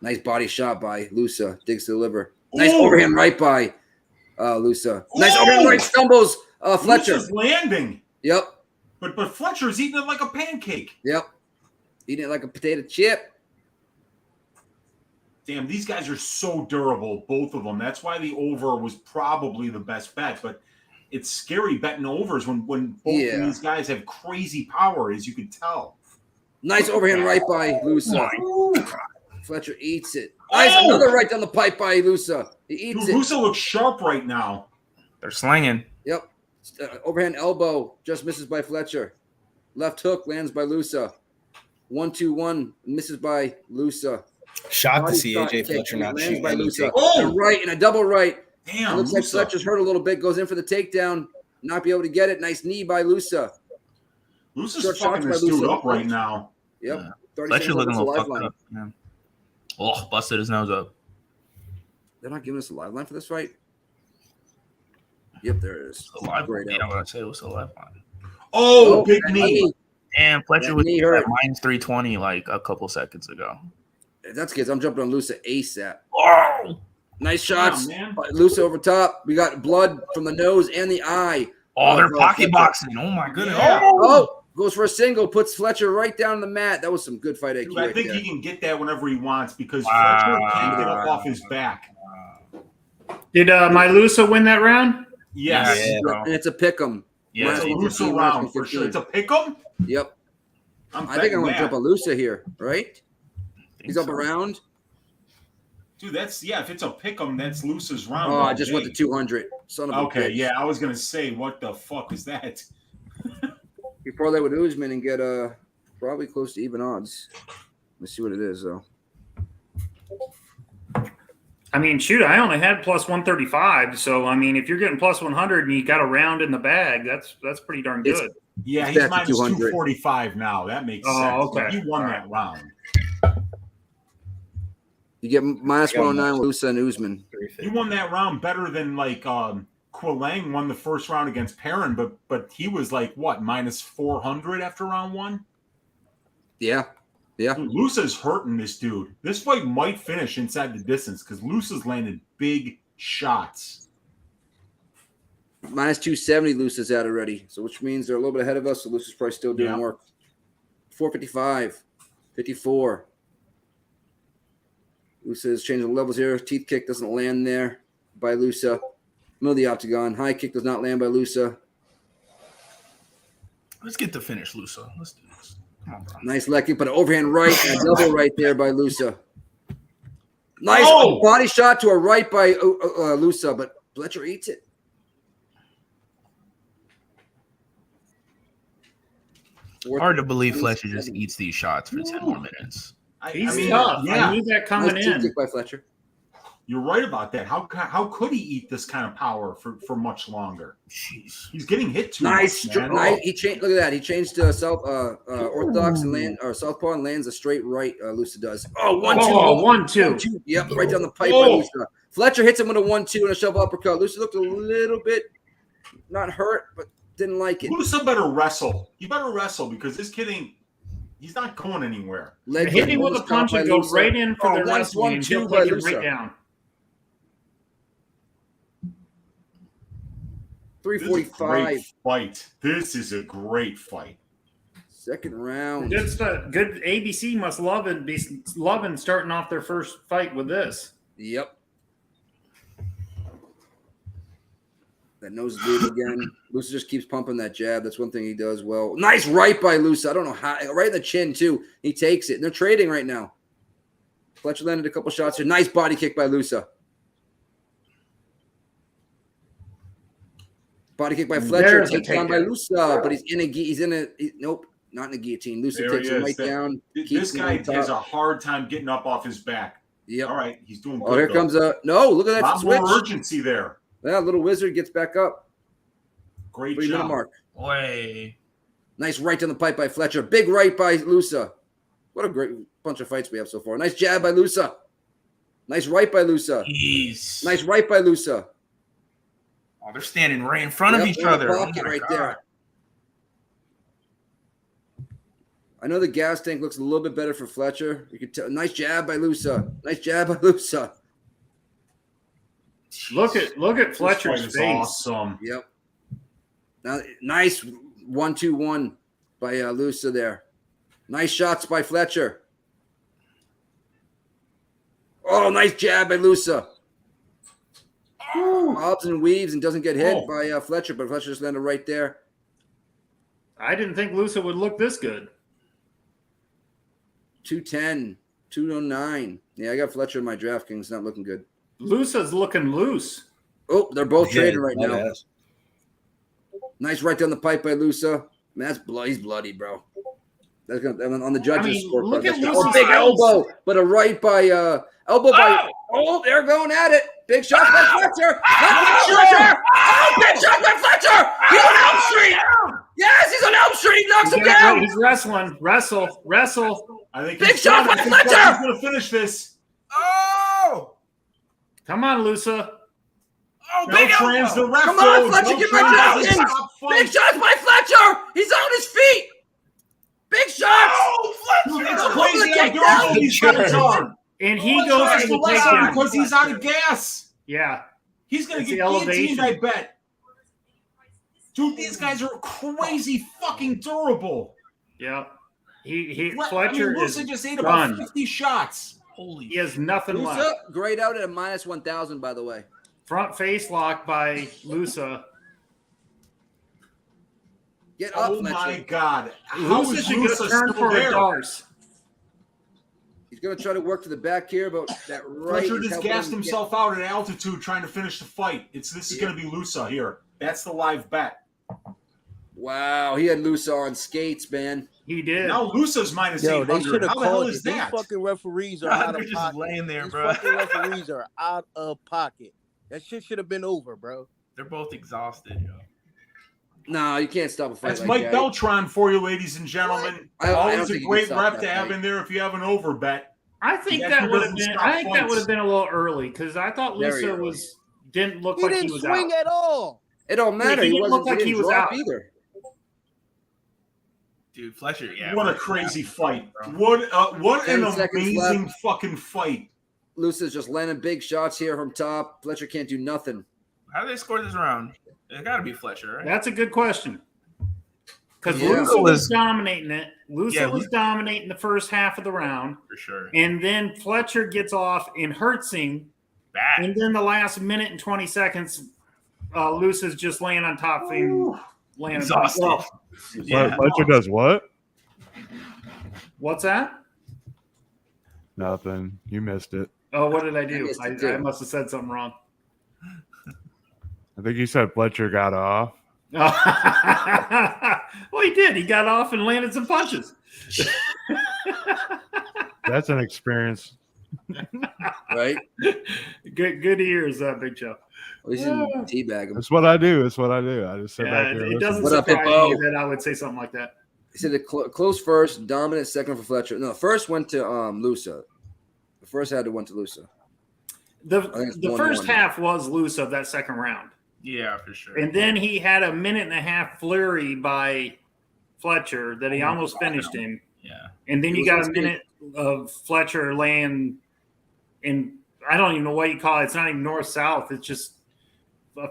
S3: Nice body shot by Lucie. Digs to the liver. Nice overhand right by Lucie. Nice overhand right stumbles Fletcher.
S10: Lucie's landing.
S3: Yep.
S10: But Fletcher's eating it like a pancake.
S3: Yep. Eating it like a potato chip.
S10: Damn, these guys are so durable, both of them. That's why the over was probably the best bet. But it's scary betting overs when both of these guys have crazy power, as you can tell.
S3: Nice overhand right by Lucie. Fletcher eats it. Nice, another right down the pipe by Lucie. He eats it.
S10: Lucie looks sharp right now.
S11: They're slinging.
S3: Yep. Overhand elbow just misses by Fletcher. Left hook lands by Lucie. 1-2-1 misses by Lucie.
S12: Shocked to see AJ Fletcher not shooting
S3: by Lucie.
S12: anything.
S3: A right and a double right.
S10: Damn.
S3: It looks like Fletcher's hurt a little bit. Goes in for the takedown. Not be able to get it. Nice knee by Lucie.
S10: Lucie's fucking this dude up right now.
S3: Yep.
S11: Yeah. Fletcher looking a little fucked up. Yeah. Oh, busted his nose up.
S3: They're not giving us a live line for this fight? Yep, there it is.
S11: A live line. Yeah, what I said was a live line.
S10: Oh, big knee.
S11: Damn, Fletcher was at minus 320 like a couple seconds ago.
S3: If that's good. I'm jumping on Lucie ASAP.
S11: Oh!
S3: Nice shots. Lucie over top. We got blood from the nose and the eye.
S11: Oh, they're pocket boxing. Oh, my goodness.
S3: Yeah. Oh, goes for a single. Puts Fletcher right down on the mat. That was some good fight IQ.
S10: Dude, I think he can get that whenever he wants because Fletcher can't get up off his back.
S9: Did my Lucie win that round?
S10: Yes.
S3: Yeah, and it's a pick'em.
S10: Yeah, it's a Lucie round for sure. It's a pick'em?
S3: Yep. I think I'm going to jump on Lucie here, right? He's up around.
S10: Dude, if it's a pick'em, that's Lucie's round.
S3: Oh, I just went to 200. Son of a bitch.
S10: Yeah, I was going to say, what the fuck is that?
S3: You parlay with Usman and get probably close to even odds. Let's see what it is, though.
S9: I mean, shoot, I only had plus 135. So, I mean, if you're getting plus 100 and you got a round in the bag, that's pretty darn good.
S10: He's minus 245 now. That makes sense.
S9: Okay.
S10: You won that round.
S3: You get minus 109 with Lucie and Usman.
S10: You won that round better than like Quileng won the first round against Perrin, but he was like what, minus 400 after round one?
S3: Yeah.
S10: Dude, Lucie's hurting this dude. This fight might finish inside the distance because Lucie's landed big shots.
S3: Minus 270 Lucie's out already, so which means they're a little bit ahead of us, so Lucie's probably still doing work. 455, 54. Lucie is changing levels here. Teeth kick doesn't land there by Lucie. Middle of the octagon. High kick does not land by Lucie.
S11: Let's get the finish, Lucie. Let's do this. Come on, bro.
S3: Nice leg kick, but an overhand right and a double right there by Lucie. Nice body shot to a right by Lucie, but Fletcher eats it.
S11: Hard to believe Fletcher just eats these shots for 10 more minutes.
S9: He's tough. I knew that coming in.
S3: Kick by Fletcher.
S10: You're right about that. How could he eat this kind of power for much longer?
S11: Jeez.
S10: He's getting hit too
S3: much.
S10: Man.
S3: He changed. Look at that. He changed to orthodox and southpaw and lands a straight right. Lucie does. Oh, 1-2. 1-2. Yep, right down the pipe by Lucie. Fletcher hits him with a 1-2 and a shovel uppercut. Lucie looked a little bit not hurt, but didn't like it.
S10: Lucie better wrestle. You better wrestle because this kid ain't. He's not going anywhere.
S9: Hit him with a punch and go right in for the
S3: nice
S9: wrestling.
S3: 1-2 by
S9: Lucie.
S3: Lucie.
S9: Right down.
S3: 345
S10: fight. This is a great fight.
S3: Second round.
S9: Good ABC must love it. Be loving starting off their first fight with this.
S3: Yep. That nose bleed again. Lucie just keeps pumping that jab. That's one thing he does well. Nice right by Lucie. I don't know how. Right in the chin, too. He takes it. And they're trading right now. Fletcher landed a couple shots here. Nice body kick by Lucie. Body kick by Fletcher. Takes down by Lucie. But nope, not in a guillotine. Lucie takes him right down.
S10: This guy has a hard time getting up off his back.
S3: Yep.
S10: All right. He's doing good.
S3: Oh, here comes no. Look at that
S10: lot
S3: switch.
S10: more urgency there.
S3: Well, little wizard gets back up.
S10: Great
S3: 3-minute
S10: job.
S3: mark.
S11: Way.
S3: Nice right down the pipe by Fletcher. Big right by Lucie. What a great bunch of fights we have so far. Nice jab by Lucie. Nice right by Lucie.
S11: Jeez.
S3: Nice right by Lucie.
S11: Oh, they're standing right in front of each other.
S3: Pocket right there. I know the gas tank looks a little bit better for Fletcher. You could tell. Nice jab by Lucie. Nice jab by Lucie.
S9: Look at Fletcher's
S10: This
S9: face.
S10: fight is awesome.
S3: Yep. Now, nice 1-2-1 by Lucie there. Nice shots by Fletcher. Oh, nice jab by Lucie. Hobbs and weaves and doesn't get hit by Fletcher, but Fletcher just landed right there.
S9: I didn't think Lucie would look this good.
S3: 210, 209. Yeah, I got Fletcher in my DraftKings. Not looking good.
S9: Lucie's looking loose.
S3: Oh, they're both trading right now.
S12: Badass.
S3: Nice right down the pipe by Lucie. Man, that's blood. He's bloody, bro. That's gonna on the judges' scorecard.
S9: look at
S3: That's
S9: Lucie's
S3: big
S9: face.
S3: elbow, but a right by elbow by. Oh, they're going at it. Big shot by Fletcher. Fletcher. Oh, big shot by Fletcher. He's on Elm Street. Yes, he's on Elm Street. He knocks him down.
S9: He's wrestling. Wrestle.
S10: I think
S3: Big
S10: he's
S3: shot
S10: done.
S3: by
S10: I think
S3: Fletcher.
S10: Fletcher's going to finish this.
S11: Oh!
S9: Come on, Lucie.
S11: Oh, big
S10: Beltran's the
S11: elbow.
S10: ref.
S3: Come on,
S10: goes.
S3: Fletcher, get my
S10: Beltran doesn't
S3: DraftKings.
S10: stop
S3: Big
S10: fight.
S3: shots by Fletcher. He's on his feet. Big shots.
S11: Oh, Fletcher.
S10: It's
S3: Look
S10: crazy
S3: at
S10: how
S3: the
S10: durable
S3: takedown.
S10: these guys are.
S9: And he
S10: Fletcher
S9: goes
S10: has
S9: for
S10: to
S9: the
S10: wrestle
S9: takedown.
S10: because he's out of gas.
S9: Yeah.
S10: He's going
S9: It's
S10: to
S9: the
S10: get guillotined,
S9: elevation.
S10: I bet. Dude, these guys are crazy fucking durable.
S9: Yeah. He
S10: Fletcher
S9: Fletcher
S10: Lucie
S9: is
S10: just ate about
S9: done.
S10: 50 shots.
S11: Holy
S9: He has nothing
S3: Lucie,
S9: left.
S3: grayed out at a minus 1,000, by the way.
S9: Front face lock by Lucie.
S3: Get up,
S10: Oh
S3: Fletcher.
S10: my God. How
S9: Lucie
S10: is
S9: should get
S10: Lucie
S9: a turn
S10: still
S9: for a
S10: there?
S9: Darce.
S3: He's going to try to work to the back here, but that right.
S10: Fletcher
S3: is
S10: just
S3: helping
S10: gassed
S3: him
S10: himself out at altitude trying to finish the fight. This is going to be Lucie here. That's the live bet.
S3: Wow, he had Lucie on skates, man.
S9: He did.
S10: Now Lucie's minus
S7: Yo, they
S10: 800.
S7: should have
S10: How the hell
S7: called
S10: is
S7: it. These
S10: that?
S7: fucking referees are
S11: Nah,
S7: out
S11: they're
S7: of
S11: just
S7: pocket.
S11: laying there,
S7: These
S11: bro.
S7: fucking referees are out of pocket. That shit should have been over, bro.
S11: They're both exhausted, yo.
S3: No, you can't stop a fight
S10: That's
S3: like
S10: Mike
S3: that.
S10: Beltran for you, ladies and gentlemen.
S3: I don't
S10: Always
S3: think
S10: a
S3: you
S10: great
S3: can stop
S10: rep
S3: that
S10: to have
S3: fight.
S10: in there if you have an over bet.
S9: I think
S10: Yeah,
S9: that
S10: he
S9: would have
S10: doesn't
S9: been.
S10: stop
S9: I think that
S10: fights.
S9: would have been a little early because I thought
S3: Very
S9: Lucie
S3: early.
S9: didn't look
S7: He
S9: like
S7: didn't
S9: he was
S7: swing
S9: out.
S7: at all.
S3: It don't matter.
S9: He
S3: He,
S9: didn't
S3: wasn't,
S9: look like he
S3: didn't
S9: was
S3: drop
S9: out.
S3: either.
S11: Dude, Fletcher, yeah.
S10: What a
S11: Fletcher,
S10: crazy
S11: yeah.
S10: fight.
S11: Bro.
S10: What
S3: 10
S10: an
S3: seconds
S10: amazing
S3: left.
S10: fucking fight.
S3: Lucie's just landing big shots here from top. Fletcher can't do nothing.
S11: How do they score this round? It got to be Fletcher, right?
S9: That's a good question. Because
S3: Yeah.
S9: Lucie was dominating it. Lucie
S11: Yeah,
S9: was dominating the first half of the round.
S11: For sure.
S9: And then Fletcher gets off and hurts him.
S11: Back.
S9: And then the last minute and 20 seconds, Lucie's just laying on top of him. Laying
S11: Exhausted.
S9: Well,
S11: Yeah.
S8: Fletcher does what?
S9: what's that?
S8: Nothing. You missed it.
S9: Oh, what did I do?
S3: missed it too.
S9: I must have said something wrong.
S8: I think you said Fletcher got off.
S9: Well, he did. He got off and landed some punches.
S8: That's an experience.
S3: Right?
S9: Good ears, Big Joe.
S3: At least he didn't teabag him.
S8: That's what I do. That's what I do. I just sit back here. and
S9: It
S8: listen.
S9: doesn't
S3: What up,
S9: surprise
S3: Hippo?
S9: me that I would say something like that.
S3: He said the close first, dominant second for Fletcher. No, first went to Lucie. The first had to went to Lucie. I think it's
S9: The
S3: 1-1.
S9: first half was loose of that second round.
S11: Yeah, for sure.
S9: And then he had a minute and a half flurry by Fletcher that he almost finished him.
S11: Yeah.
S9: And then
S3: He
S9: you
S3: was
S9: got
S3: on
S9: a minute of Fletcher laying in, I don't even know what you call it. It's not even north-south. It's just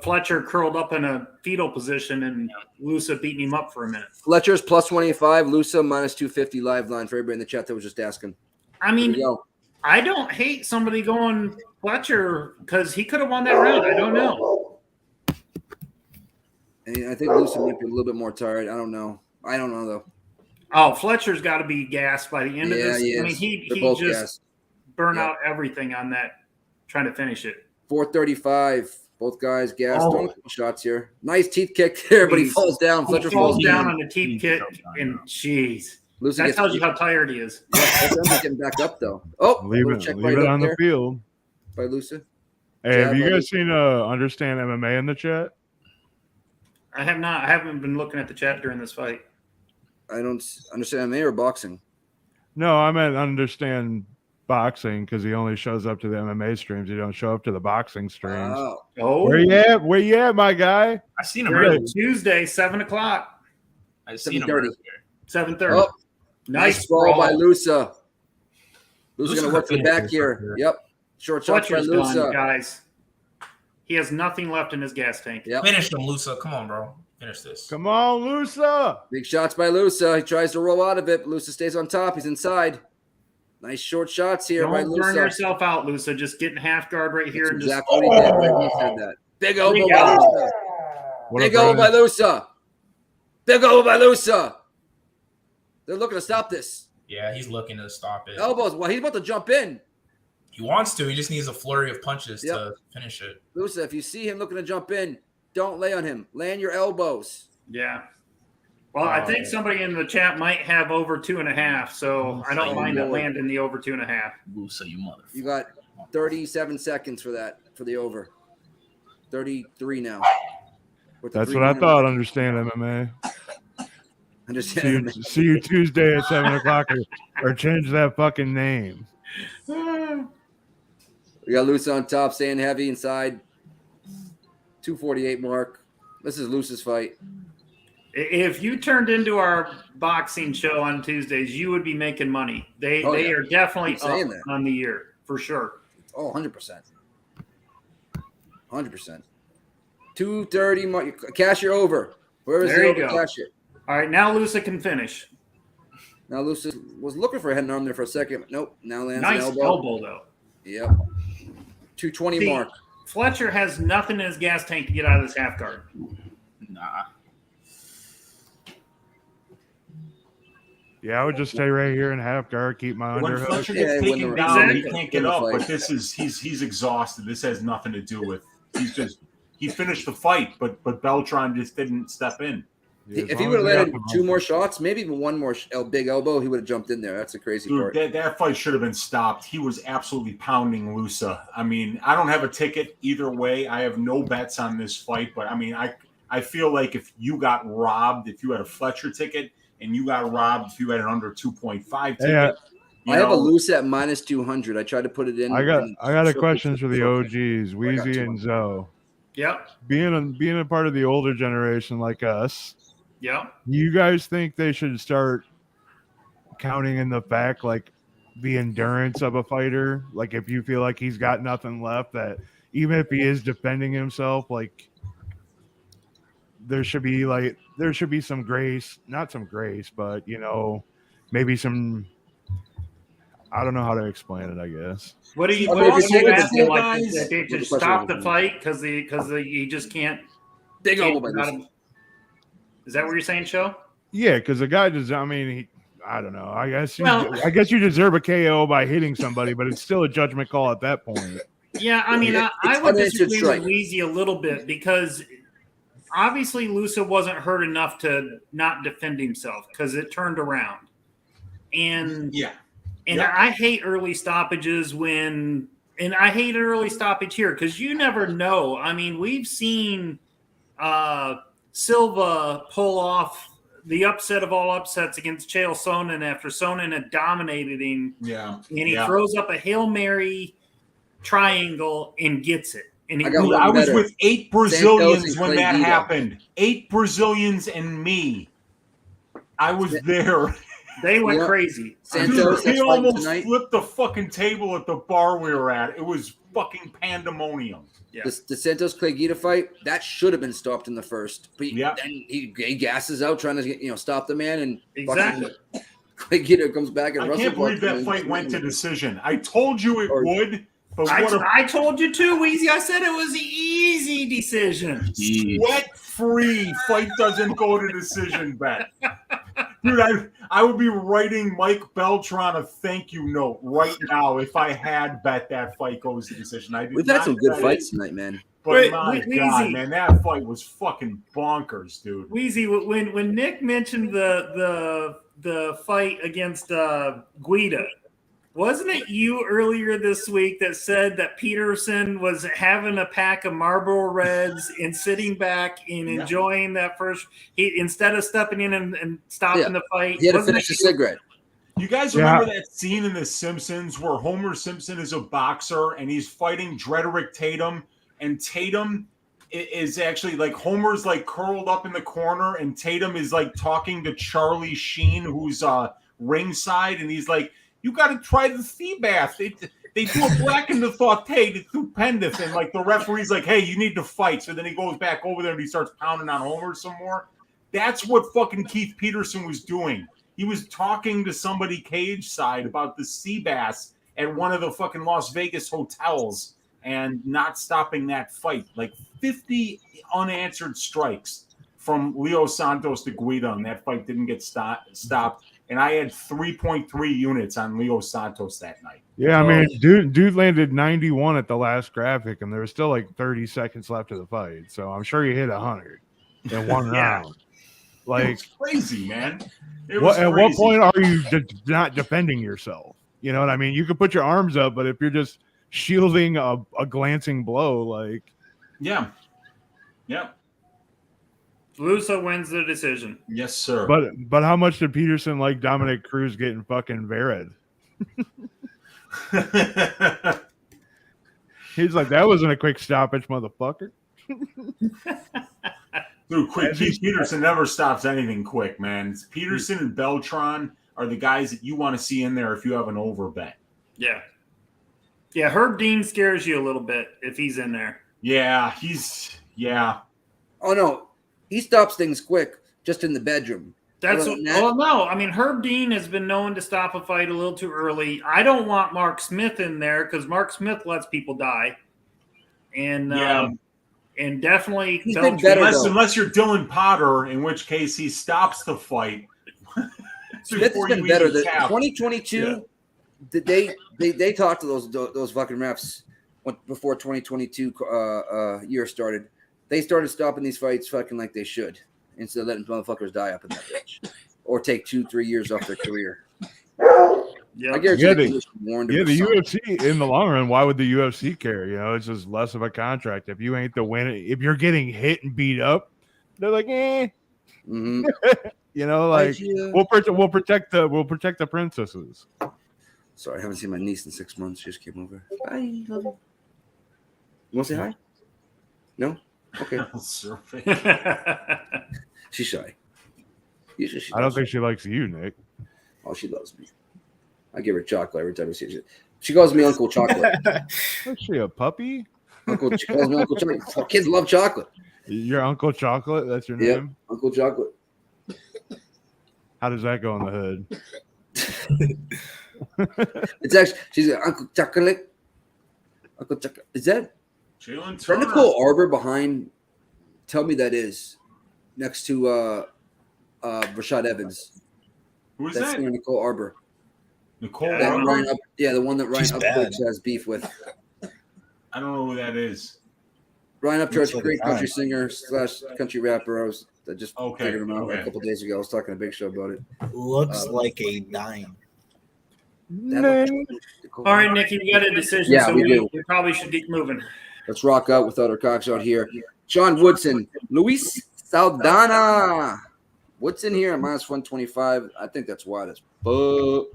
S9: Fletcher curled up in a fetal position and Lucie beating him up for a minute.
S3: Fletcher's plus 25, Lucie minus 250 live line for everybody in the chat that was just asking.
S9: I
S3: Here
S9: mean,
S3: we go.
S9: I don't hate somebody going Fletcher because he could have won that round. I don't know.
S3: And I think Lucie might be a little bit more tired. I don't know. Though.
S9: Oh, Fletcher's got to be gassed by the end of
S3: Yeah,
S9: this.
S3: he
S9: I mean,
S3: is.
S9: he
S3: They're both
S9: just
S3: gassed.
S9: burned
S3: Yeah.
S9: out everything on that, trying to finish it.
S3: 435. Both guys gassed.
S9: Oh.
S3: Throwing a couple shots here. Nice teeth kick there, but he falls down.
S9: He
S3: Fletcher
S9: falls down
S3: down.
S9: on the teep kick, and jeez,
S3: Lucie
S9: that
S3: gets
S9: tells you how tired he is.
S3: Fletcher's getting back up though. Oh,
S8: Leave
S3: little
S8: it,
S3: check
S8: leave
S3: right
S8: it
S3: up
S8: on
S3: there
S8: the field.
S3: by Lucie.
S8: Hey, have you guys seen Understand MMA in the chat?
S9: I have not. I haven't been looking at the chat during this fight.
S3: I don't understand MMA or boxing.
S8: No, I meant Understand boxing because he only shows up to the MMA streams. He don't show up to the boxing streams.
S9: Oh,
S8: where you at? Where you at, my guy?
S11: I seen him
S9: We're
S11: earlier.
S9: at Tuesday, 7 o'clock.
S11: I seen him
S3: 7:30.
S11: earlier.
S9: 7:30.
S3: Oh, nice ball by Lucie. Lucie's gonna work the back here. Yep. Short shots by
S9: Fletcher's
S3: Lucie.
S9: done, guys. He has nothing left in his gas tank.
S3: Yep.
S11: Finish him, Lucie. Come on, bro. Finish this.
S8: Come on, Lucie.
S3: Big shots by Lucie. He tries to roll out of it, but Lucie stays on top. He's inside. Nice short shots here by
S9: Don't burn
S3: Lucie.
S9: yourself out, Lucie. Just get in half guard right here.
S3: That's
S9: and
S3: exactly
S9: just,
S3: what he did. Right? He said that. Big elbow by Lucie. Big elbow by Lucie. Big elbow by Lucie. They're looking to stop this.
S11: Yeah, he's looking to stop it.
S3: Elbows. Well, he's about to jump in.
S11: He wants to. He just needs a flurry of punches to finish it.
S3: Lucie, if you see him looking to jump in, don't lay on him. Land your elbows.
S9: Yeah. Well, I think somebody in the chat might have over 2.5, so I don't mind it landing the over 2.5.
S11: Lucie, you motherfucker.
S3: You got 37 seconds for that, for the over. 33 now.
S8: That's what I thought. Understand MMA.
S3: Understand.
S8: See you Tuesday at 7 o'clock, or change that fucking name.
S3: We got Lucie on top, staying heavy inside. 248 mark. This is Lucie's fight.
S9: If you turned into our boxing show on Tuesdays, you would be making money. They are definitely up on the year, for sure.
S3: Oh, 100%. 100%. 230 mark. Cash your over. Where is the over? Cash it.
S9: All right, now Lucie can finish.
S3: Now Lucie was looking for a head and arm there for a second. Nope. Now lands
S9: nice
S3: an
S9: elbow, though.
S3: Yep. 220 mark.
S9: Fletcher has nothing in his gas tank to get out of this half guard.
S11: Nah.
S8: Yeah, I would just stay right here in half guard, keep my
S10: When
S8: underhook.
S10: Fletcher gets taken down, he can't get up. But this is he's exhausted. This has nothing to do with. He finished the fight, but Beltran just didn't step in.
S3: If he would have landed 2 more shots, maybe even 1 more big elbow, he would have jumped in there. That's the crazy part.
S10: That fight should have been stopped. He was absolutely pounding Lucie. I mean, I don't have a ticket either way. I have no bets on this fight, but I mean, I feel like if you got robbed, if you had a Fletcher ticket, and you got robbed if you had an under 2.5 ticket.
S3: Yeah. I have a Lucie at minus 200. I tried to put it in.
S8: I got a question for the OGs, Wheezy and Zoe.
S9: Yep.
S8: Being a part of the older generation like us.
S9: Yep.
S8: You guys think they should start counting in the fact, like the endurance of a fighter? Like if you feel like he's got nothing left, that even if he is defending himself, like there should be some grace, not some grace, but maybe some. I don't know how to explain it. I guess.
S9: What are you asking? Like they just stop the fight because you just can't.
S3: Big elbow.
S9: Is that what you're saying, Show?
S8: Yeah, because the guy does. I mean, I don't know. I guess you deserve a KO by hitting somebody, but it's still a judgment call at that point.
S9: Yeah, I mean, I would disagree with Wheezy a little bit because. Obviously, Lucie wasn't hurt enough to not defend himself because it turned around. And I hate early stoppages and I hate an early stoppage here because you never know. I mean, we've seen Silva pull off the upset of all upsets against Chael Sonnen after Sonnen had dominated him.
S10: Yeah.
S9: And he throws up a Hail Mary triangle and gets it. And
S10: I was with 8 Brazilians when that happened. 8 Brazilians and me. I was there.
S9: They went crazy.
S10: Santos, he almost flipped the fucking table at the bar we were at. It was fucking pandemonium.
S3: Yeah. The Santos Clay Guida fight, that should have been stopped in the first. But then he gasses out trying to stop the man, and
S9: exactly.
S3: Clay Guida comes back and
S10: I can't believe that fight went to decision. I told you it would. But
S9: I told you too, Weezy. I said it was an easy decision.
S10: Sweat-free fight doesn't go to decision bet. Dude, I would be writing Mike Beltran a thank you note right now if I had bet that fight goes to decision.
S3: We've had some good fights tonight, man.
S10: But my God, man, that fight was fucking bonkers, dude.
S9: Weezy, when Nick mentioned the fight against Guida, Wasn't it you earlier this week that said that Peterson was having a pack of Marlboro Reds and sitting back and enjoying that first? He instead of stepping in and stopping the fight,
S3: he had to finish a cigarette.
S10: You guys remember that scene in The Simpsons where Homer Simpson is a boxer and he's fighting Drederick Tatum, and Tatum is actually like Homer's like curled up in the corner, and Tatum is like talking to Charlie Sheen, who's ringside, and he's like, "You got to try the sea bass. They do a black and the sauteed. It's stupendous." And like the referee's like, "Hey, you need to fight." So then he goes back over there and he starts pounding on Homer some more. That's what fucking Keith Peterson was doing. He was talking to somebody cage side about the sea bass at one of the fucking Las Vegas hotels and not stopping that fight. Like 50 unanswered strikes from Leo Santos to Guida, and that fight didn't get stopped. And I had 3.3 units on Leo Santos that night.
S8: Yeah, I mean, dude landed 91 at the last graphic, and there was still like 30 seconds left of the fight. So I'm sure he hit 100 in one round. Like,
S10: it's crazy, man.
S8: At what point are you not defending yourself? You know what I mean? You could put your arms up, but if you're just shielding a glancing blow, like,
S10: yeah.
S9: Lusa wins the decision.
S10: Yes, sir.
S8: But how much did Peterson like Dominic Cruz getting fucking Vered? He's like, that wasn't a quick stoppage, motherfucker.
S10: Dude, Keith Peterson never stops anything quick, man. Peterson and Beltran are the guys that you want to see in there if you have an over bet.
S9: Yeah. Yeah, Herb Dean scares you a little bit if he's in there.
S10: Yeah,
S3: Oh, no. He stops things quick just in the bedroom.
S9: No. I mean, Herb Dean has been known to stop a fight a little too early. I don't want Mark Smith in there because Mark Smith lets people die. And definitely
S3: he's been better,
S10: unless you're Dylan Potter, in which case he stops the fight.
S3: Smith has been better. The 2022, they talked to those fucking refs before 2022 year started. They started stopping these fights fucking like they should, instead of letting motherfuckers die up in that bitch or take 2-3 years off their career.
S8: Yeah, I guarantee the UFC in the long run. Why would the UFC care? You know, it's just less of a contract. If you ain't the winner, if you're getting hit and beat up, they're like, eh. Mm-hmm. You know, like we'll protect the princesses.
S3: Sorry, I haven't seen my niece in 6 months. She just came over. Hi, love you. You want to say hi? No. Okay. She's shy.
S8: I don't think she likes you, Nick.
S3: Oh, she loves me. I give her chocolate every time I see her. She calls me Uncle Chocolate.
S8: Is she a puppy?
S3: She calls me Uncle Chocolate. Kids love chocolate.
S8: You're Uncle Chocolate? That's your name?
S3: Uncle Chocolate.
S8: How does that go in the hood?
S3: It's actually, she's Uncle Chocolate. Uncle Chocolate. Is that Nicole Arbor behind? Tell me that is next to Rashad Evans.
S10: Who is that?
S3: Nicole Arbor.
S10: Nicole
S3: Arbor? The one that Ryan Upchurch has beef with.
S10: I don't know who that is.
S3: Ryan Upchurch, great country singer / country rapper. I just figured him out a couple days ago. I was talking to Big Show about it.
S12: Looks like a 9.
S9: All right, Nicky, you got a decision.
S3: Yeah,
S9: so
S3: we do.
S9: We probably should keep moving.
S3: Let's rock out without our cocks out here. Sean Woodson, Luis Saldana. Woodson here at minus 125. I think that's wide as fuck.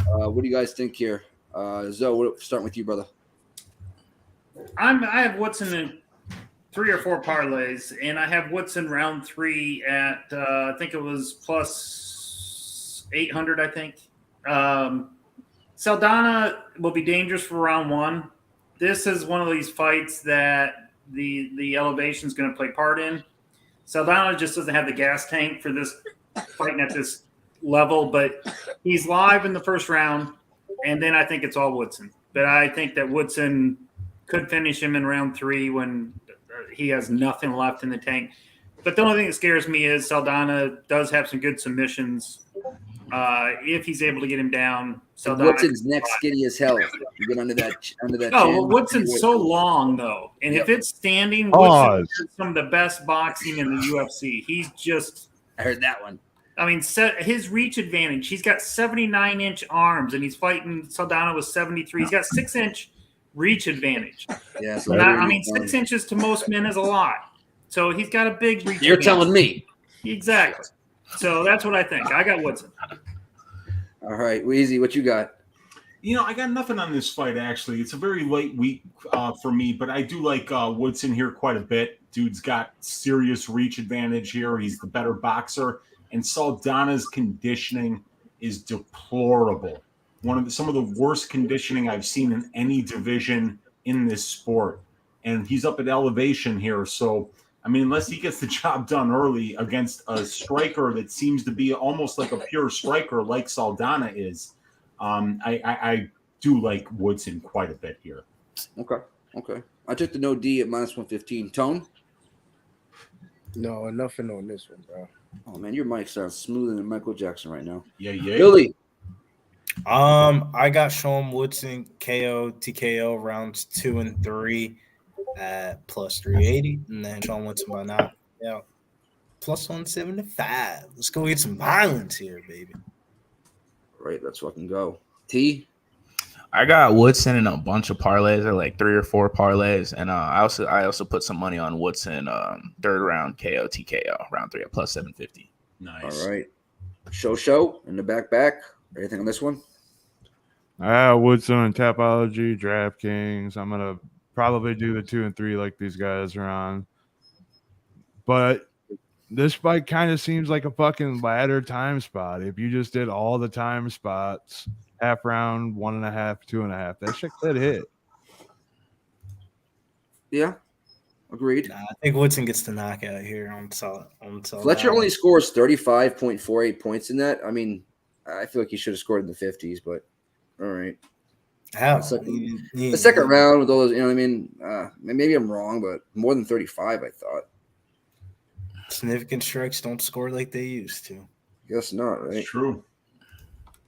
S3: What do you guys think here? Zoe, starting with you, brother.
S9: I have Woodson in 3 or 4 parlays, and I have Woodson round 3 at I think it was plus 800. I think Saldana will be dangerous for round 1. This is one of these fights that the elevation is going to play part in. Saldana just doesn't have the gas tank for this fighting at this level, but he's live in the first round, and then I think it's all Woodson. But I think that Woodson could finish him in round 3 when he has nothing left in the tank. But the only thing that scares me is Saldana does have some good submissions. If he's able to get him down, Saldana.
S3: Woodson's neck skinny as hell. You get under that.
S9: No, well, Woodson's so long though, and if it's standing, Woodson is some of the best boxing in the UFC. He's just.
S3: I heard that one.
S9: I mean, his reach advantage. He's got 79-inch arms, and he's fighting Saldana with 73. He's got 6-inch reach advantage.
S3: Yeah,
S9: so 6 inches to most men is a lot. So he's got a big reach.
S3: You're
S9: advantage.
S3: telling me.
S9: Exactly. So that's what I think. I got Woodson.
S3: All right, Weezy, what you got?
S10: You know, I got nothing on this fight, actually. It's a very late week for me, but I do like Woodson here quite a bit. Dude's got serious reach advantage here. He's the better boxer. And Saldana's conditioning is deplorable. Some of the worst conditioning I've seen in any division in this sport. And he's up at elevation here. So, I mean, unless he gets the job done early against a striker that seems to be almost like a pure striker like Saldana is, I do like Woodson quite a bit here.
S3: Okay. I took the no D at -115. Tone?
S7: No, nothing on this one, bro.
S3: Oh man, your mic sounds smoother than Michael Jackson right now.
S10: Yeah.
S3: Billy.
S12: I got Sean Woodson KO TKO rounds 2 and 3 at +380, and then Sean Woodson by knockout +175. Let's go get some violence here, baby.
S3: Right, let's fucking go. T.
S11: I got Woodson in a bunch of parlays, or like 3 or 4 parlays, and I also put some money on Woodson 3rd round KO TKO round 3 at +750.
S10: Nice.
S3: All right, show in the back. Anything on this one?
S8: Woodson and Tapology, DraftKings. I'm gonna probably do the 2 and 3 like these guys are on, but this fight kind of seems like a fucking ladder time spot. If you just did all the time spots. Half round, 1.5, 2.5. That shit could hit.
S3: Yeah, agreed.
S12: Nah, I think Woodson gets the knockout here on solid.
S3: Fletcher only scores 35.48 points in that. I mean, I feel like he should have scored in the 50s, but all right.
S12: How?
S3: The second round with all those, you know what I mean? Maybe I'm wrong, but more than 35, I thought.
S12: Significant strikes don't score like they used to.
S3: Guess not, right?
S10: It's true.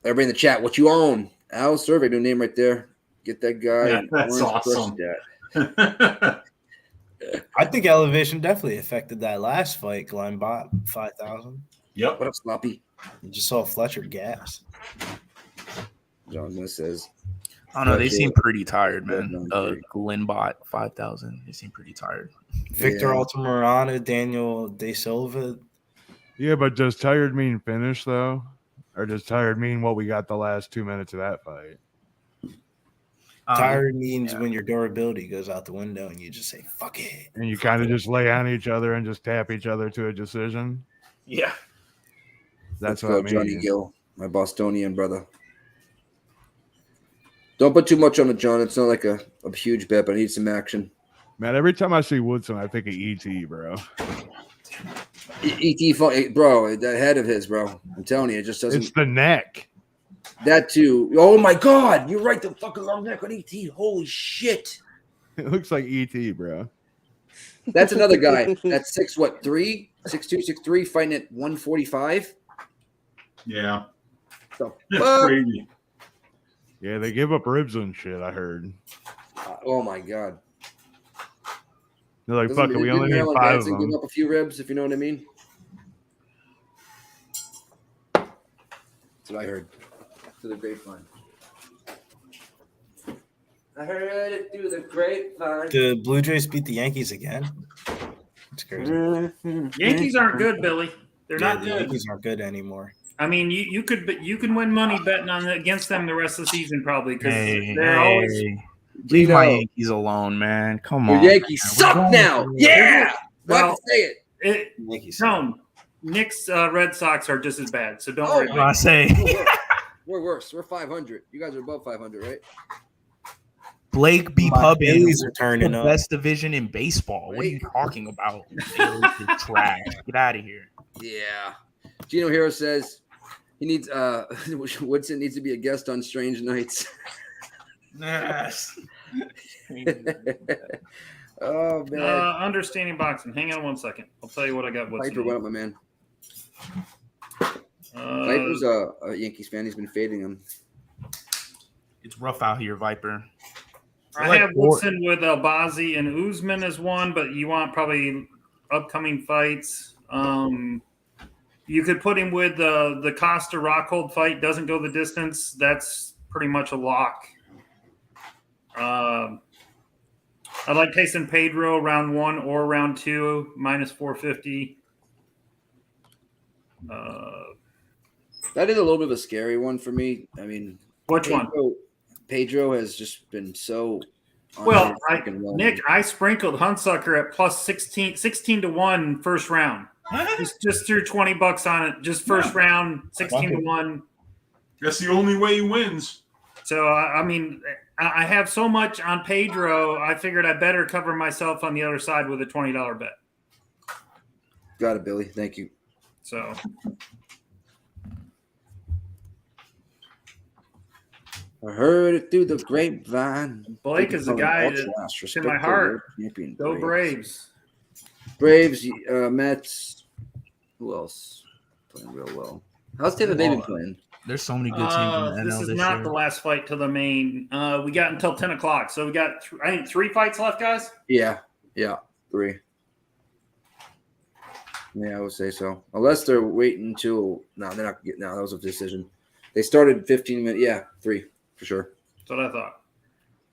S3: Everybody in the chat, what you own? Al Survey, new name right there. Get that guy.
S10: Yeah, that's awesome.
S12: I think elevation definitely affected that last fight. Glenn bought 5,000.
S10: Yep.
S3: What up, Sloppy?
S12: You just saw Fletcher gas.
S3: John says,
S11: I don't know. They seem pretty tired, man. Glenn bought 5,000. They seem pretty tired.
S12: Victor Altamirano, Daniel De Silva.
S8: Yeah, but does tired mean finish though? Or does tired mean what we got the last 2 minutes of that fight?
S12: Tired means when your durability goes out the window and you just say, fuck it.
S8: And you kind of just lay on each other and just tap each other to a decision?
S11: Yeah.
S8: That's
S3: what
S8: I mean.
S3: Johnny Gill, my Bostonian brother. Don't put too much on it, John. It's not like a huge bet, but I need some action.
S8: Man, every time I see Woodson, I think of E.T., bro.
S3: E.T., bro, that head of his, bro. I'm telling you, it just doesn't.
S8: It's the neck.
S3: That too. Oh my God, you're right. The fucking long neck on E.T. Holy shit.
S8: It looks like E.T., bro.
S3: That's another guy. That's 6'3", 6'2", 6'3", fighting at 145.
S10: Yeah.
S3: So,
S10: that's crazy.
S8: Yeah, they give up ribs and shit, I heard.
S3: Oh my God.
S8: They're like, fuck it, we only need 5 of them.
S3: Give up a few ribs, if you know what I mean. That's what I heard. Through the grapevine. I heard it through the grapevine.
S12: The Blue Jays beat the Yankees again. It's crazy.
S9: Yankees aren't good, Billy. They're not
S12: the
S9: good.
S12: Yankees aren't good anymore.
S9: I mean, you could win money betting on against them the rest of the season probably because they're always.
S11: Leave my Yankees alone, man. Come on.
S3: Your Yankees suck now. Yeah.
S9: Well,
S3: say it.
S9: No, Knicks, Red Sox are just as bad. So don't worry.
S11: I say
S3: we're worse. We're 500. You guys are above 500, right?
S11: Blake B. Pubbins
S12: are turning
S11: the
S12: up.
S11: best division in baseball. What are you talking about? You're trash. Get out of here.
S3: Yeah. Gino Hero says he needs Woodson needs to be a guest on Strange Nights.
S11: Yes.
S3: Oh man.
S9: Understanding boxing. Hang on 1 second. I'll tell you what I got.
S3: Piper went up, my man. Piper's a Yankees fan. He's been fading him.
S11: It's rough out here, Viper.
S9: I have Woodson with Albazi and Usman as one, but you want probably upcoming fights. You could put him with the Costa Rockhold fight. Doesn't go the distance. That's pretty much a lock. I like Tyson Pedro round 1 or round 2 minus 450.
S3: That is a little bit of a scary one for me. I mean,
S9: which one?
S3: Pedro has just been so.
S9: Well, Nick, I sprinkled Hunsucker at plus 16 to 1 first round. just threw $20 on it. Just first round, 16 to 1.
S10: That's the only way he wins.
S9: So I mean, I have so much on Pedro. I figured I better cover myself on the other side with a $20 bet.
S3: Got it, Billy. Thank you.
S9: So.
S3: I heard it through the grapevine.
S9: Blake is the guy that's in my heart. Go Braves.
S3: Braves, Mets. Who else playing real well? How's David Baby playing?
S11: There's so many good teams in the NL
S9: this is
S11: this
S9: not
S11: year.
S9: the last fight to the main. We got until 10 o'clock. So we got, I think, 3 fights left, guys?
S3: Yeah, 3. Yeah, I would say so. Unless they're waiting until – no, they're not – no, that was a decision. They started 15 minutes – yeah, 3. For sure.
S9: That's what I thought.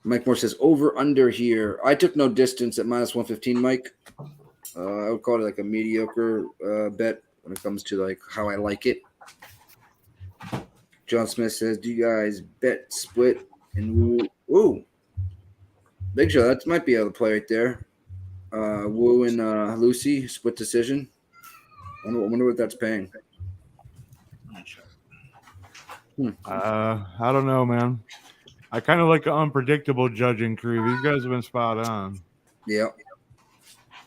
S3: Mike Moore says over under here. I took no distance at minus 115, Mike. I would call it like a mediocre bet when it comes to like how I like it. John Smith says, do you guys bet split and Woo? Big Show, that might be able to play right there. Woo and Lucie, split decision. I wonder what that's paying.
S8: I don't know, man. I kind of like an unpredictable judging crew. These guys have been spot on.
S3: Yeah.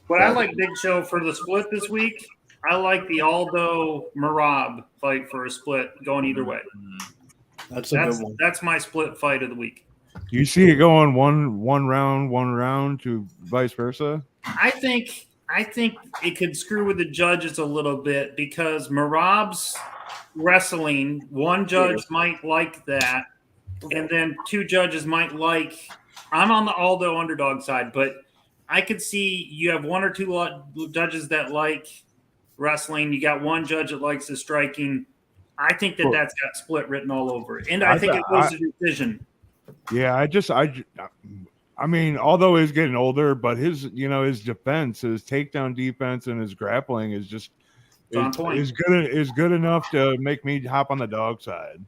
S9: What I like, Big Show, for the split this week, I like the Aldo Merab fight for a split going either way.
S12: That's a good one.
S9: That's my split fight of the week.
S8: Do you see it going one round to vice versa?
S9: I think it could screw with the judges a little bit because Merab's wrestling, one judge might like that, and then 2 judges might like. I'm on the Aldo underdog side, but I could see you have 1 or 2 judges that like wrestling. You got 1 judge that likes the striking. I think that's got split written all over it, and I think it goes to decision.
S8: Yeah, I mean, although he's getting older, but his defense, his takedown defense, and his grappling is just. Is good enough to make me hop on the dog side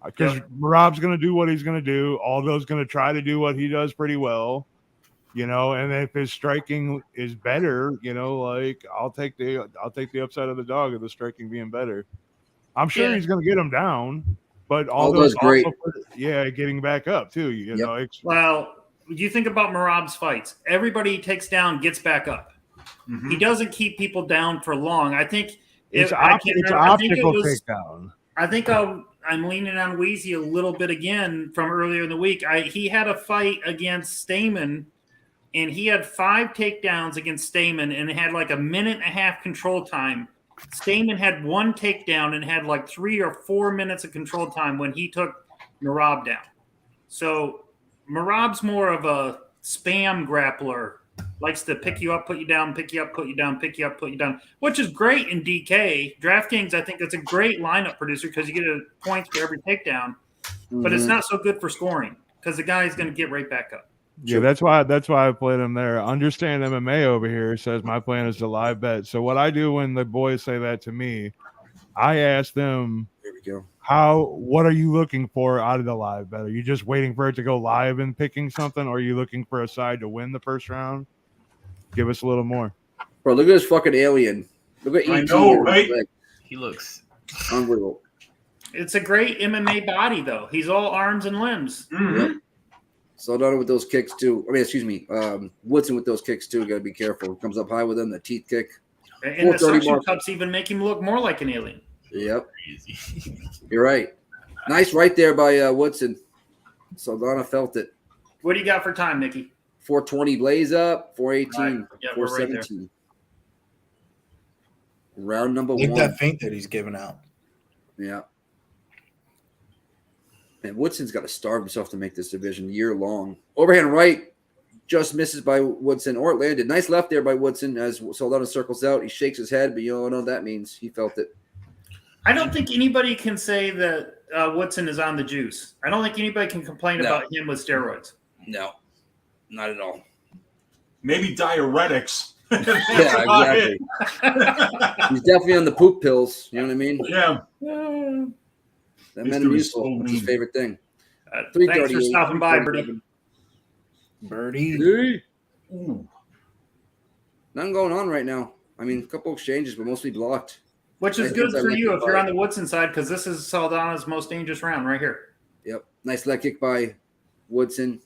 S8: because Merab's going to do what he's going to do. Aldo's going to try to do what he does pretty well, and if his striking is better, like I'll take the upside of the dog of the striking being better. I'm sure he's going to get him down, but Aldo's great. Getting back up too.
S9: Well, you think about Merab's fights. Everybody he takes down gets back up. Mm-hmm. He doesn't keep people down for long. I think
S8: it's optical takedown.
S9: I think I'm leaning on Weezy a little bit again from earlier in the week. He had a fight against Stamen, and he had 5 takedowns against Stamen, and it had like a 1.5 minute control time. Stamen had 1 takedown and had like 3 or 4 minutes of control time when he took Merab down. So Merab's more of a spam grappler. Likes to pick you up, put you down, pick you up, put you down, pick you up, put you down, which is great in DK. DraftKings, I think that's a great lineup producer because you get points for every takedown, but it's not so good for scoring because the guy is going to get right back up.
S8: Yeah, that's why I played him there. Understand MMA over here says my plan is to live bet. So what I do when the boys say that to me, I ask them,
S3: there we go.
S8: What are you looking for out of the live bet? Are you just waiting for it to go live and picking something? Or are you looking for a side to win the first round? Give us a little more.
S3: Bro, look at this fucking alien. Look at
S10: I know, right?
S11: He looks
S3: unreal.
S9: It's a great MMA body, though. He's all arms and limbs.
S10: Mm-hmm.
S3: Yep. Soldado with those kicks, too. I mean, excuse me. Woodson with those kicks, too. Got to be careful. Comes up high with them, the teeth kick.
S9: And the suction cups even make him look more like an alien.
S3: Yep. You're right. Nice right there by Woodson. Soldado felt it.
S9: What do you got for time, Nikki?
S3: 420 blaze up, 418,
S9: right. Yeah,
S3: 417. Right round number 1.
S12: That feint that he's giving out.
S3: Yeah. Man, Woodson's got to starve himself to make this division year long. Overhand right just misses by Woodson, or it landed. Nice left there by Woodson as Soldado circles out. He shakes his head, but you don't know what that means. He felt it.
S9: I don't think anybody can say that Woodson is on the juice. I don't think anybody can complain about him with steroids.
S3: No, not at all.
S10: Maybe diuretics.
S3: Yeah, exactly. He's definitely on the poop pills. You know what I mean?
S10: Yeah.
S3: That Metamucil. That's his favorite thing.
S9: Thanks for stopping by,
S6: Birdie.
S3: Ooh. Nothing going on right now. I mean, a couple exchanges, but mostly blocked.
S9: Which is good for you if you're on the Woodson side, because this is Saldana's most dangerous round right here.
S3: Yep. Nice leg kick by Woodson.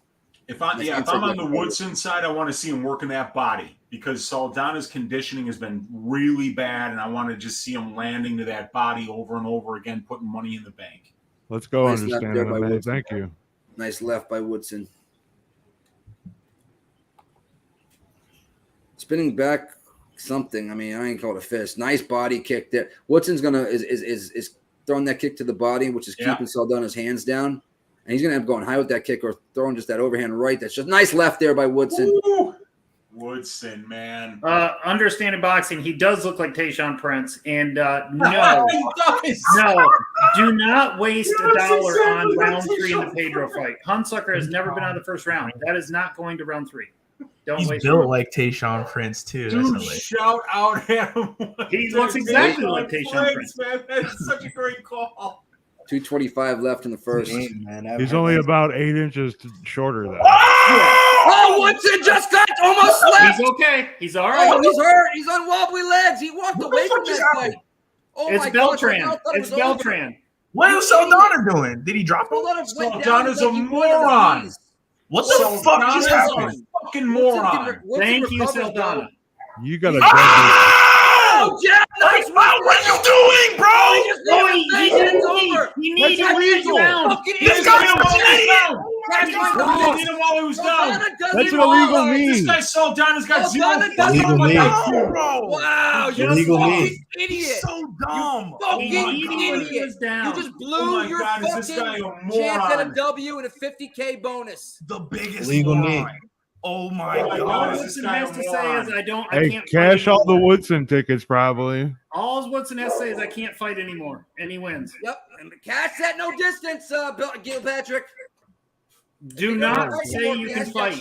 S10: If I'm on the Woodson side, I want to see him working that body because Saldana's conditioning has been really bad, and I want to just see him landing to that body over and over again, putting money in the bank.
S8: Let's go.
S3: Nice
S8: Understand
S3: left
S8: that,
S3: by
S8: man. Thank you.
S3: Nice left by Woodson. Spinning back something. I mean, I ain't called a fist. Nice body kick there. Woodson's is throwing that kick to the body, which is keeping Saldana's hands down. And he's going to end up going high with that kick or throwing just that overhand right. That's just nice left there by Woodson.
S10: Ooh. Woodson, man.
S9: Understanding boxing, he does look like Tayshaun Prince. And no, do not waste $1 on round 3 in the Pedro fight. Hunsucker has never been out of the first round. That is not going to round 3. Don't
S11: He's
S9: waste
S11: built
S9: it.
S11: like Tayshaun Prince, too.
S10: Dude, shout out at him.
S9: He looks exactly like Tayshaun Prince.
S10: Man. That's such a great call.
S3: 225 left in the first.
S8: He's only about 8 inches shorter than.
S3: Oh, Woodson just got almost left.
S9: He's okay. He's all right.
S3: Oh, he's hurt. He's on wobbly legs. He walked away from that fight. Oh,
S9: it's
S3: my
S9: Beltran.
S3: God.
S9: It's Beltran.
S11: What is Saldana doing? Did he drop him?
S10: Saldana's a moron.
S11: What the fuck just happened?
S10: Fucking moron.
S9: Thank you, Saldana.
S8: You got to
S3: Oh, Jeff, nice.
S11: What are you doing, bro?
S9: He needs to leave round.
S11: This guy's
S10: while he was down.
S8: That's what illegal means.
S10: This guy Saldana's got
S12: Illegal knee.
S3: Wow, you're
S12: Illegal knee.
S3: fucking idiot.
S11: He's so dumb.
S3: Fucking idiot.
S9: He was down.
S3: You just blew your fucking chance at a W and a 50K bonus.
S11: The biggest
S12: Illegal knee.
S11: lie. Oh my
S9: All
S11: God.
S9: Woodson has to say is I
S8: Hey,
S9: can't
S8: cash
S9: fight
S8: all the
S9: anymore.
S8: Woodson tickets, probably.
S9: All Woodson has to say is I can't fight anymore, and he wins.
S3: Yep, and cash at no distance, Gilpatrick.
S9: Do not say you can fight.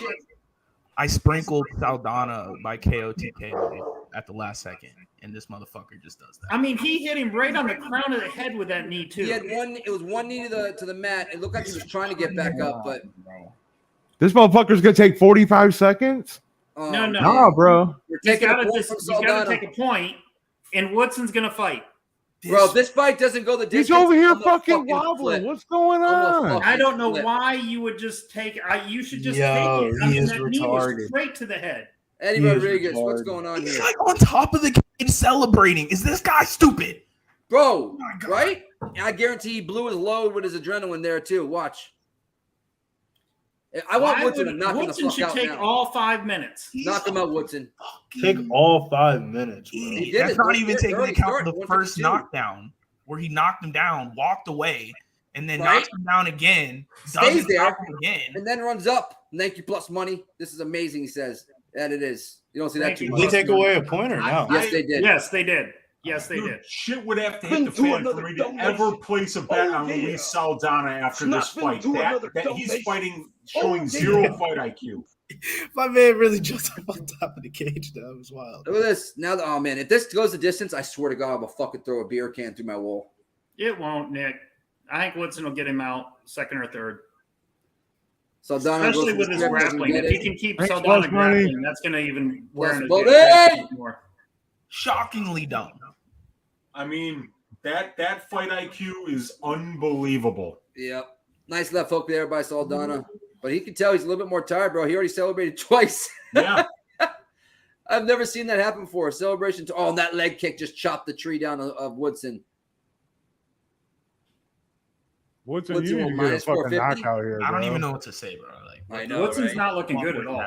S11: I sprinkled Saldana by KOTK at the last second, and this motherfucker just does that.
S9: I mean, he hit him right on the crown of the head with that knee too.
S3: He had one. It was one knee to the mat. It looked like he was trying to get back up, but
S8: This motherfucker's gonna take 45 seconds.
S9: No.
S8: Nah, bro.
S3: We're
S9: He's
S3: taking
S9: got
S3: a point from
S9: to
S3: Saldana.
S9: take a point, and Woodson's gonna fight.
S3: Bro, if this fight doesn't go the distance,
S8: He's over here
S3: I'm gonna
S8: fucking wobbling.
S3: flip.
S8: What's going
S3: I'm
S8: on?
S3: gonna
S9: I don't know
S3: flip.
S9: why you would just take. You should just
S12: Yo,
S9: take it.
S12: he is
S9: that knee was
S12: retarded.
S9: straight to the head.
S3: Eddie
S12: He is
S3: Rodriguez, what's
S12: retarded.
S3: going on
S11: He's
S3: here,
S11: like on top of the cage celebrating. Is this guy stupid?
S3: bro?
S11: my God.
S3: Right? And I guarantee he blew his load with his adrenaline there too. Watch. I want Woodson to knock him the
S9: Woodson
S3: fuck
S9: should
S3: out
S9: take
S3: now.
S9: all 5 minutes.
S3: Knock him out, Woodson.
S12: Take all 5 minutes, bro.
S3: He did
S11: That's
S3: it.
S11: not
S3: They're
S11: even taking into
S3: already
S11: account
S3: started,
S11: the first
S3: 152.
S11: knockdown where he knocked him down, walked away, and then
S3: Right?
S11: knocks him down again,
S3: Stays
S11: doesn't
S3: there.
S11: knock him again.
S3: And then runs up. Thank you plus money. This is amazing, he says. That it is. You don't see that
S9: Thank
S3: too
S9: you.
S3: much.
S12: Did they take away a point or no?
S3: Yes, they did.
S9: Yes, they did. Yes, they
S10: Dude,
S9: did.
S10: shit would have to hit the fan for me to ever place a bet on Luis Saldana after this fight. That he's fighting, showing zero fight IQ.
S12: My man really jumped up on top of the cage. That was wild.
S3: Look at this. Now, oh man, if this goes the distance, I swear to God, I'm gonna fucking throw a beer can through my wall.
S9: It won't, Nick. I think Woodson will get him out second or third.
S3: Saldana
S9: Especially
S3: goes
S9: with
S3: to
S9: his
S3: the
S9: grappling.
S3: get
S9: If he
S3: it.
S9: can keep
S8: Thanks,
S9: Saldana
S8: plus money.
S9: grappling, that's going to even wear
S3: Plus
S9: him
S3: money.
S9: more.
S11: Shockingly dumb.
S10: I mean, that fight IQ is unbelievable.
S3: Yep. Nice left hook there by Saldana. But he can tell he's a little bit more tired, bro. He already celebrated twice.
S10: Yeah.
S3: I've never seen that happen before. A celebration. Oh, and that leg kick just chopped the tree down of Woodson.
S8: Woodson,
S3: Woodson
S8: you
S3: will
S8: need to get a
S3: minus
S8: fucking
S3: 450?
S8: knockout here,
S11: I don't
S8: bro.
S11: even know what to say, bro. Like,
S3: I know,
S9: Woodson's
S3: right?
S9: not looking good at all.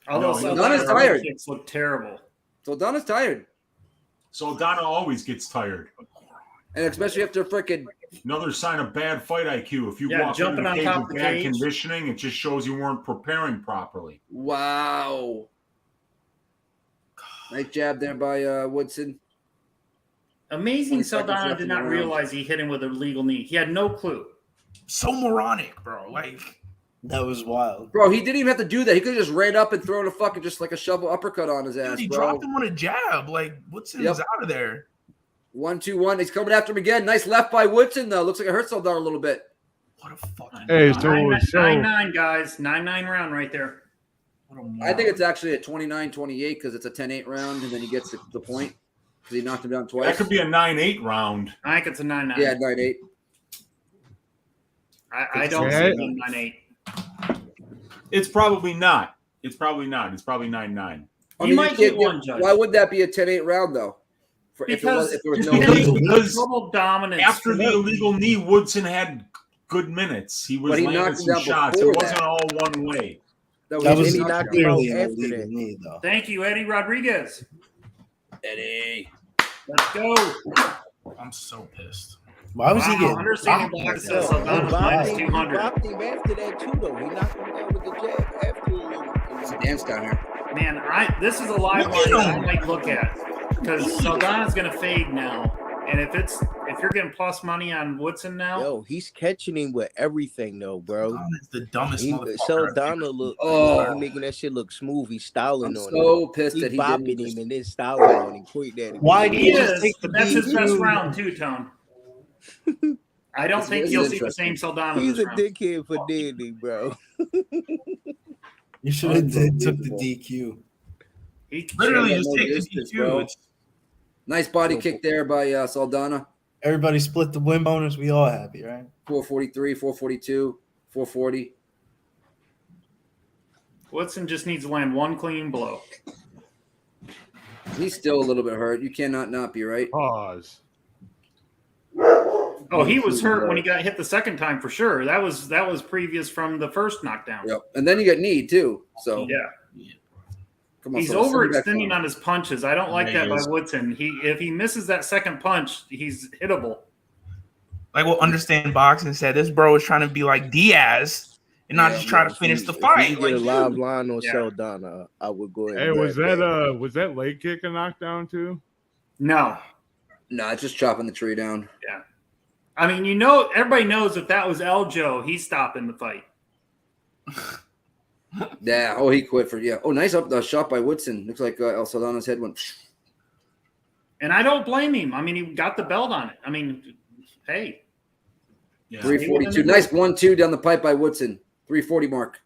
S9: Although
S10: No,
S3: Saldana's
S9: Saldana's
S3: tired.
S9: kicks look terrible.
S3: Saldana's tired.
S10: Saldana always gets tired.
S3: And especially after freaking
S10: Another sign of bad fight IQ. If you
S9: Yeah,
S10: walk
S9: jumping
S10: into the
S9: on
S10: cage
S9: top
S10: with
S9: of the
S10: bad
S9: cage.
S10: conditioning, it just shows you weren't preparing properly.
S3: wow. Nice jab there by Woodson.
S9: Amazing
S3: 20 seconds
S9: Saldana
S3: left
S9: did
S3: in the
S9: not
S3: round.
S9: realize he hit him with a legal knee. He had no clue.
S11: So moronic, bro. Like,
S12: That was wild.
S3: Bro, he didn't even have to do that. He could have just ran up and thrown a fucking just like a shovel uppercut on his ass,
S11: dude, he
S3: bro.
S11: dropped him on a jab. Like, Woodson's
S3: Yep.
S11: out of there.
S3: 1-2-1. He's coming after him again. Nice left by Woodson, though. Looks like it hurt Saldana a little bit.
S11: What a fucking.
S8: Hey,
S9: 9-9, guys. 9-9 round right there.
S3: I think it's actually a 29-28 because it's a 10-8 round, and then he gets the point because he knocked him down twice.
S10: That could be a 9-8 round.
S9: I think it's a 9-9.
S3: Yeah, 9-8.
S9: I don't see it being 9-8.
S10: It's probably not. It's probably not. It's probably 9-9.
S9: You might get one, Judge.
S3: Why would that be a 10-8 round, though?
S9: Because
S3: if there was no
S10: because
S9: total dominance.
S10: after the illegal knee, Woodson had good minutes. He was
S3: But he
S10: landing
S3: knocked him
S10: some
S3: down
S10: shots. It
S3: before
S10: wasn't
S3: that.
S10: all one way.
S12: That was
S7: he knocked him out
S12: clearly an
S7: after
S12: illegal
S7: that.
S12: knee, though.
S9: Thank you, Eddie Rodriguez.
S3: Eddie.
S9: Let's go.
S11: I'm so pissed.
S12: Why was he getting
S9: understanding
S12: blocked
S9: box
S12: like
S9: says
S12: that?
S9: Saldana's minus 200.
S7: Blocked him after that too, though. He knocked him down with the jab after.
S3: It's a dance down here.
S9: Man, this is a live line that I might look at because Saldana's gonna fade now, and if you're getting plus money on Woodson now,
S7: Yo, he's catching him with everything though, bro.
S11: It's the dumbest motherfucker.
S7: Saldana look,
S3: Oh.
S7: he making that shit look smooth. He's styling
S3: I'm
S7: on
S3: so
S7: him.
S3: pissed that he
S7: bopping
S3: didn't
S7: him
S3: just-
S7: and then styling on him. Quick that.
S12: Why
S9: he
S12: did you just
S9: is,
S12: take the
S9: but that's his best
S12: DQ?
S9: round too, Tone. I don't
S3: This
S9: think
S3: is
S9: you'll see the
S3: interesting.
S9: same Saldana
S7: He's
S9: this
S7: a
S9: round.
S7: dickhead for Danny, bro.
S12: You should have took the DQ.
S9: He
S11: Literally
S3: Yeah,
S11: just
S3: no
S11: take the
S3: distance,
S11: DQ.
S3: bro.
S11: It's-
S3: Nice body kick there by Saldana.
S12: Everybody split the win bonus. We all happy, right?
S3: 443, 442, 440.
S9: Woodson just needs to land one clean blow.
S3: He's still a little bit hurt. You cannot not be, right?
S8: Pause.
S9: Oh, he was hurt when he got hit the second time for sure. That was previous from the first knockdown.
S3: Yep. And then you get kneed too. So
S9: Yeah.
S3: come on.
S9: He's
S3: Sal, send me back
S9: overextending
S3: home.
S9: on his punches. I don't like
S10: Yeah,
S9: that
S10: he
S9: by
S10: is.
S9: Woodson. If he misses that second punch, he's hittable.
S11: Like what Understand Boxing said, this bro is trying to be like Diaz and not
S3: Yeah,
S11: just try to
S7: If
S11: finish
S7: you-
S11: the
S7: if
S11: fight.
S7: you get
S11: Like,
S7: a live
S11: dude.
S7: line on
S9: Yeah.
S7: Saldana, I would go ahead.
S8: Hey,
S7: and
S8: was
S7: grab
S8: that leg kick a knockdown too?
S9: No.
S3: Nah, it's just chopping the tree down.
S9: Yeah. I mean, everybody knows if that was Aljo, he's stopping the fight.
S3: Yeah. Oh, he quit for Oh, nice up the shot by Woodson. Looks like El Saldana's head went.
S9: And I don't blame him. I mean, he got the belt on it. I mean, hey.
S10: Yeah.
S3: 342. Nice 1-2 down the pipe by Woodson. 340 mark.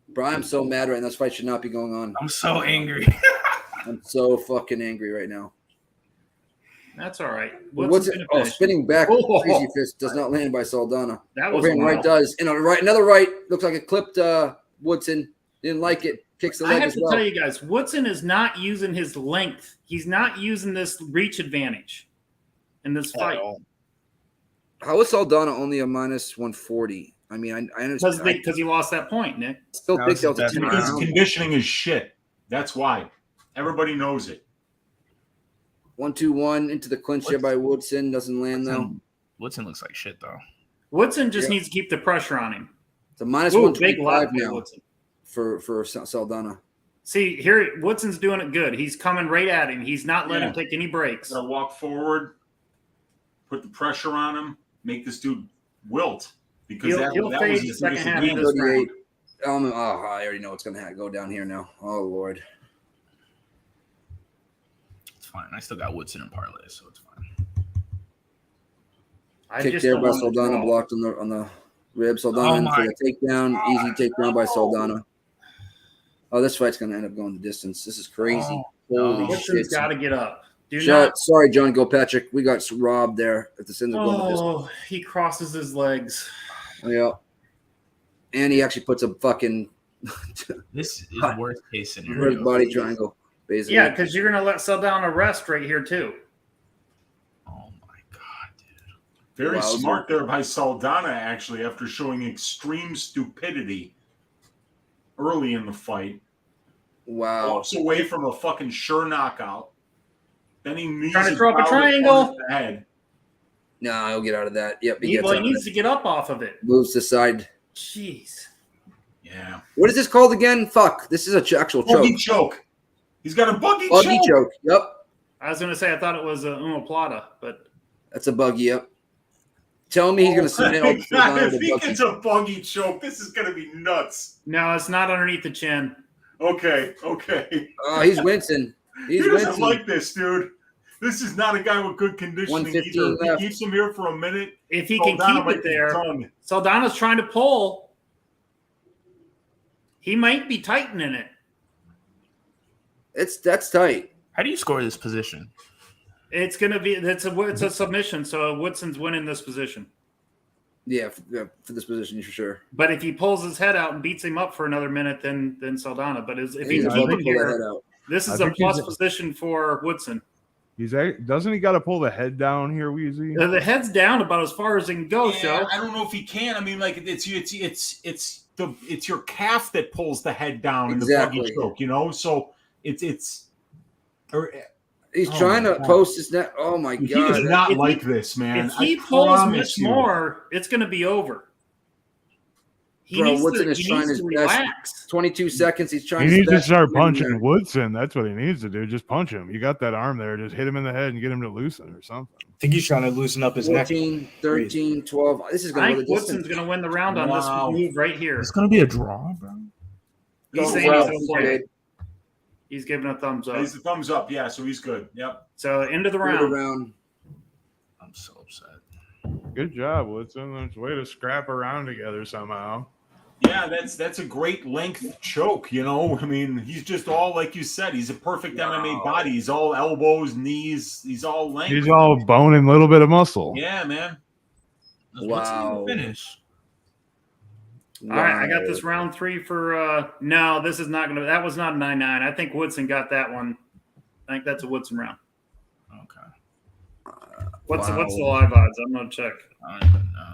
S3: Bro, I'm so mad right now. This fight should not be going on.
S11: I'm so angry.
S3: I'm so fucking angry right now.
S9: That's all right.
S3: What's
S9: Woodson's
S3: it?
S9: gonna
S3: Oh,
S9: finish.
S3: spinning back.
S9: Oh.
S3: Crazy fist does not land by Saldana.
S9: That was
S3: Overhand right
S9: wild.
S3: does. And a right, another right. Looks like it clipped Woodson. Didn't like it. Kicks the
S9: I
S3: leg
S9: have
S3: as
S9: to
S3: well.
S9: tell you guys, Woodson is not using his length. He's not using this reach advantage in this fight
S3: How is Saldana only a minus 140? I mean, I understand.
S9: because he lost that point, Nick.
S3: I still think that was a
S11: That's
S3: 10
S10: Because
S3: round.
S10: conditioning is shit. That's why. Everybody knows it.
S3: 1-2-1 into the clinch there by Woodson. Doesn't land though.
S11: Woodson looks like shit though.
S9: Woodson just needs to keep the pressure on him.
S3: It's a minus
S9: Ooh, big
S3: 125
S9: left by
S3: now
S9: Woodson.
S3: for Saldana.
S9: See, here Woodson's doing it good. He's coming right at him. He's not letting him take any breaks.
S10: Gotta walk forward, put the pressure on him, make this dude wilt. Because
S9: He'll
S10: that
S9: fade
S10: was
S9: the
S10: his
S9: second
S10: biggest
S9: half of
S10: weakness.
S9: this round.
S3: 38. I already know what's going to go down here now. Oh, Lord.
S11: It's fine. I still got Woodson and parlay, so it's fine.
S9: I
S3: Kick
S9: just
S3: there
S9: don't
S3: by
S9: want to
S3: Saldana,
S9: draw.
S3: blocked on the rib. Saldana
S11: Oh
S3: in for
S11: my
S3: the takedown. Easy takedown by Saldana. Oh, this fight's going to end up going the distance. This is crazy. Holy
S9: Woodson's
S3: shit.
S9: got to get up. Do not.
S3: Sorry, John Gilpatrick. We got robbed there if this ends up going the distance.
S9: Oh, he crosses his legs.
S3: Yeah. And he actually puts a fucking
S11: This is worst case scenario.
S3: reverse body triangle, basically.
S9: Yeah, because you're going to let Saldana rest right here, too.
S11: Oh my god, dude.
S10: Very
S3: Wow.
S10: smart there by Saldana, actually, after showing extreme stupidity early in the fight.
S3: Wow.
S10: Walks away from a fucking sure knockout. Then he knees
S9: Trying to
S10: his
S9: throw up a
S10: power
S9: triangle.
S10: opponent in the head.
S3: No, he'll get out of that. Yep, he
S9: He,
S3: gets
S9: well,
S3: out
S9: he
S3: of
S9: needs
S3: it.
S9: to get up off of it.
S3: Moves to side.
S9: Jeez.
S10: Yeah.
S3: What is this called again? Fuck. This is a actual choke.
S10: Buggy choke. He's got a buggy
S3: Buggy
S10: choke.
S3: choke. Yep.
S9: I was going to say I thought it was Umaplata, but
S3: that's a buggy up. Tell me he's going to submit all
S10: God, if he gets a buggy choke, this is going to be nuts.
S9: No, it's not underneath the chin.
S10: Okay.
S3: Oh, he's wincing.
S10: He doesn't like this, dude. This is not a guy with good conditioning either. If he keeps him here for a minute,
S9: if he can keep it there, Saldana's trying to pull. He might be tightening it.
S3: That's tight.
S11: How do you score this position?
S9: It's a submission, so Woodson's winning this position.
S3: Yeah, for this position for sure.
S9: But if he pulls his head out and beats him up for another minute, then Saldana. But if he can keep it here, this is a plus position for Woodson.
S8: Doesn't he got to pull the head down here, Wheezy?
S9: The head's down about as far as it can go.
S10: Yeah, I don't know if he can. I mean, like it's your calf that pulls the head down in the buggy choke, you know. So he's
S3: trying to post his neck. Oh my god,
S10: he does not like this, man.
S9: If he pulls much more, it's going to be over. He needs to relax.
S3: 22 seconds. He's trying.
S8: He needs to start punching Woodson. That's what he needs to do. Just punch him. You got that arm there. Just hit him in the head and get him to loosen or something.
S12: I think he's trying to loosen up his
S3: 14,
S12: neck.
S3: 13, 12. This is going to.
S9: Woodson's going to win the round on this move right here.
S11: It's going to be a draw, bro.
S9: He's saying he's going to play. He's giving a thumbs up.
S10: He's a thumbs up. Yeah, so he's good. Yep.
S9: So end of the round.
S11: I'm so upset.
S8: Good job, Woodson. There's a way to scrap around together somehow.
S10: Yeah, that's a great length choke, you know. I mean, he's just all, like you said, he's a perfect MMA body. He's all elbows, knees, he's all length.
S8: He's all bone and a little bit of muscle.
S10: Yeah, man.
S3: Wow.
S11: Finish.
S9: All right, I got this round 3 for no, this is not going to, that was not a 9-9. I think Woodson got that one. I think that's a Woodson round.
S11: Okay.
S9: What's the live odds? I'm going to check.
S11: I don't even know.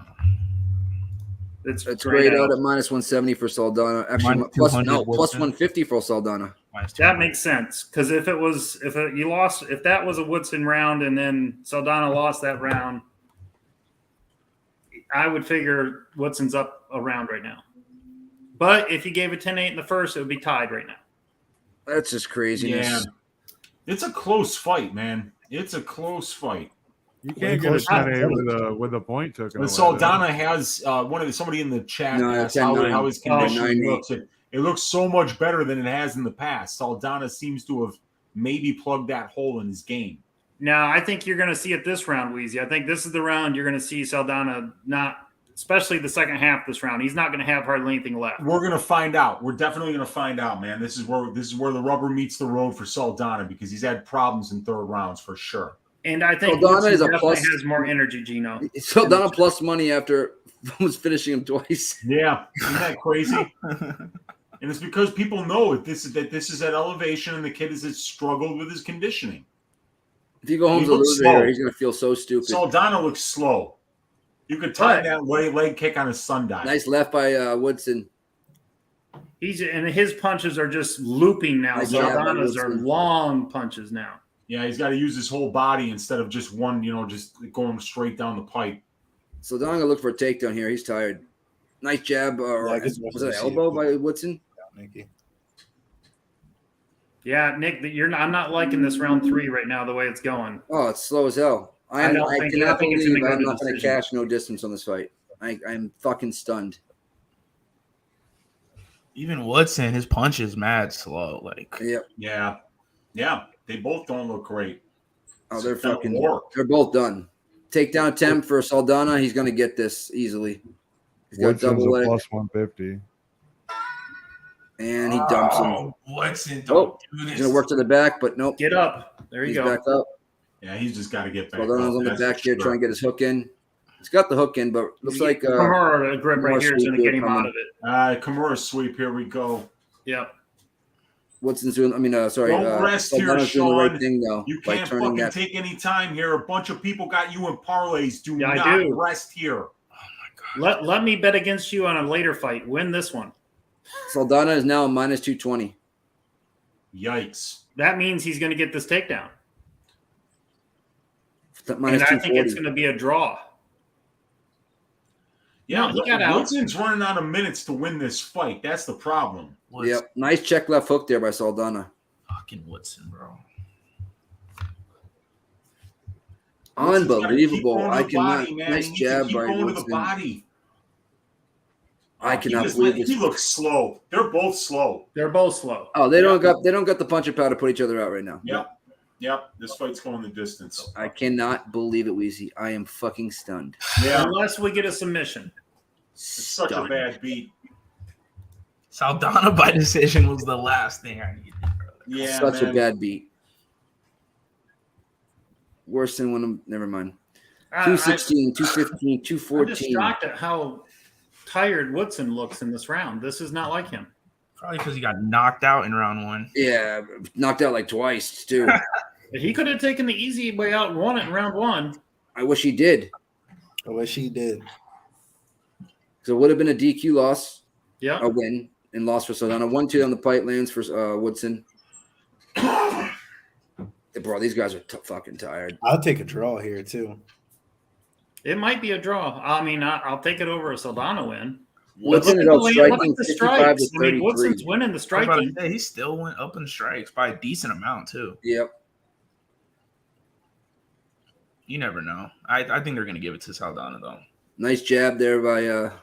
S3: It's grayed out at minus 170 for Saldana. Actually, plus 150 for Saldana.
S9: That makes sense because if that was a Woodson round and then Saldana lost that round, I would figure Woodson's up a round right now. But if he gave a 10-8 in the first, it would be tied right now.
S3: That's just craziness.
S10: Yeah. It's a close fight, man. It's a close fight.
S8: You can't get a 10-8 with a point taken away.
S10: Saldana has somebody in the chat asked how his conditioning looks. It looks so much better than it has in the past. Saldana seems to have maybe plugged that hole in his game.
S9: No, I think you're going to see it this round, Weezy. I think this is the round you're going to see Saldana not, especially the second half of this round. He's not going to have hardly anything left.
S10: We're going to find out. We're definitely going to find out, man. This is where the rubber meets the road for Saldana because he's had problems in third rounds for sure.
S9: And I think
S3: Saldana is a
S9: definitely
S3: plus.
S9: Has more energy, Gino.
S3: Saldana plus money after almost finishing him twice.
S10: Yeah, isn't that crazy? And it's because people know that this is at elevation, and the kid has struggled with his conditioning.
S3: If you go home as a loser, he's going to feel so stupid.
S10: Saldana looks slow. You could time that leg kick on a sundial.
S3: Nice left by Woodson.
S9: And his punches are just looping now. Saldana's are long punches now.
S10: Yeah, he's got to use his whole body instead of just one, just going straight down the pipe.
S3: So Don gonna look for a takedown here. He's tired. Nice jab. Was it an elbow by Woodson?
S9: Yeah, Nick, I'm not liking this round 3 right now the way it's going.
S3: Oh, it's slow as hell. I cannot believe I'm not going to cash no distance on this fight. I'm fucking stunned.
S11: Even Woodson, his punch is mad slow. Like,
S10: yeah. They both don't look great.
S3: Oh, they're both done. Takedown attempt for Saldana. He's going to get this easily. He's got double leg.
S8: Plus 150.
S3: And he dumps him.
S11: Woodson, don't do this.
S3: He's going to work to the back, but nope.
S9: Get up. There you go.
S3: Back up.
S10: Yeah, he's just got to get back up.
S3: Saldana's on the back here trying to get his hook in. He's got the hook in, but looks like
S9: Kamaru grip right here is going to get him out of it.
S10: Kamura sweep. Here we go.
S9: Yep.
S3: Wodson's doing.
S10: Don't rest here, Sean.
S3: The right thing, though,
S10: you can't fucking take any time here. A bunch of people got you in parlays. Do not rest here.
S11: Oh my god.
S9: Let me bet against you on a later fight. Win this one.
S3: Saldana is now minus 220.
S10: Yikes.
S9: That means he's going to get this takedown.
S3: And
S9: I think it's going to be a draw.
S10: Yeah, Woodson's running out of minutes to win this fight. That's the problem.
S3: Yep. Nice check left hook there by Saldana.
S11: Fucking Woodson, bro.
S3: Unbelievable. I
S10: Keep
S3: cannot.
S10: body, man.
S3: Nice
S10: He needs
S3: jab
S10: to keep
S3: by
S10: going to the
S3: Woodson.
S10: body.
S3: I cannot believe this.
S10: He looks slow. They're both slow.
S9: They're both slow.
S3: Oh, they don't got the punching power to put each other out right now.
S10: Yep. This fight's going the distance.
S3: I cannot believe it, Weezy. I am fucking stunned.
S10: Yeah.
S9: Unless we get a submission.
S10: It's such a bad beat.
S11: Saldana by decision was the last thing I needed.
S10: Yeah,
S3: Such
S10: man.
S3: a bad beat. Worse than one of them. Never mind. 216, 215, 214.
S9: I'm just shocked at how tired Woodson looks in this round. This is not like him.
S11: Probably because he got knocked out in round 1.
S3: Yeah, knocked out like twice, too.
S9: He could have taken the easy way out and won it in round 1.
S3: I wish he did.
S12: I wish he did.
S3: So it would have been a DQ loss.
S9: Yeah.
S3: A win and loss for Saldana. 1-2 on the pipe lands for Woodson. Bro, these guys are fucking tired.
S12: I'll take a draw here, too.
S9: It might be a draw. I mean, I'll take it over a Saldana win.
S3: Woodson is
S9: look
S3: striking
S9: at the
S3: 55
S9: strikes.
S3: to
S9: I mean,
S3: 33.
S9: Woodson's winning the striking.
S11: He still went up in strikes by a decent amount, too.
S3: Yep.
S11: You never know. I think they're going to give it to Saldana, though.
S3: Nice jab there by
S11: If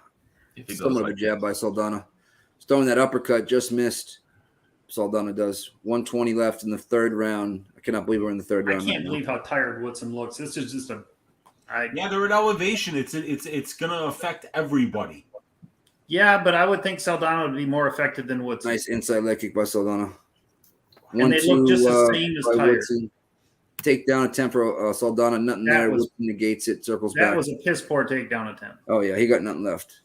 S11: it goes
S3: somewhat of
S11: like
S3: a jab by Saldana. Throwing that uppercut, just missed. Saldana does. 120 left in the third round. I cannot believe we're in the third
S9: I
S3: round.
S9: can't believe how tired Woodson looks. This is just
S10: Yeah, they're at elevation. It's gonna affect everybody.
S9: Yeah, but I would think Saldana would be more affected than Woodson.
S3: Nice inside leg kick by Saldana.
S9: And they look just the same as
S3: by
S9: tired.
S3: Woodson. Takedown attempt for Saldana. Nothing
S9: That
S3: there.
S9: was-
S3: Woodson negates it. Circles
S9: That
S3: back.
S9: was a piss poor takedown attempt.
S3: Oh, yeah. He got nothing left.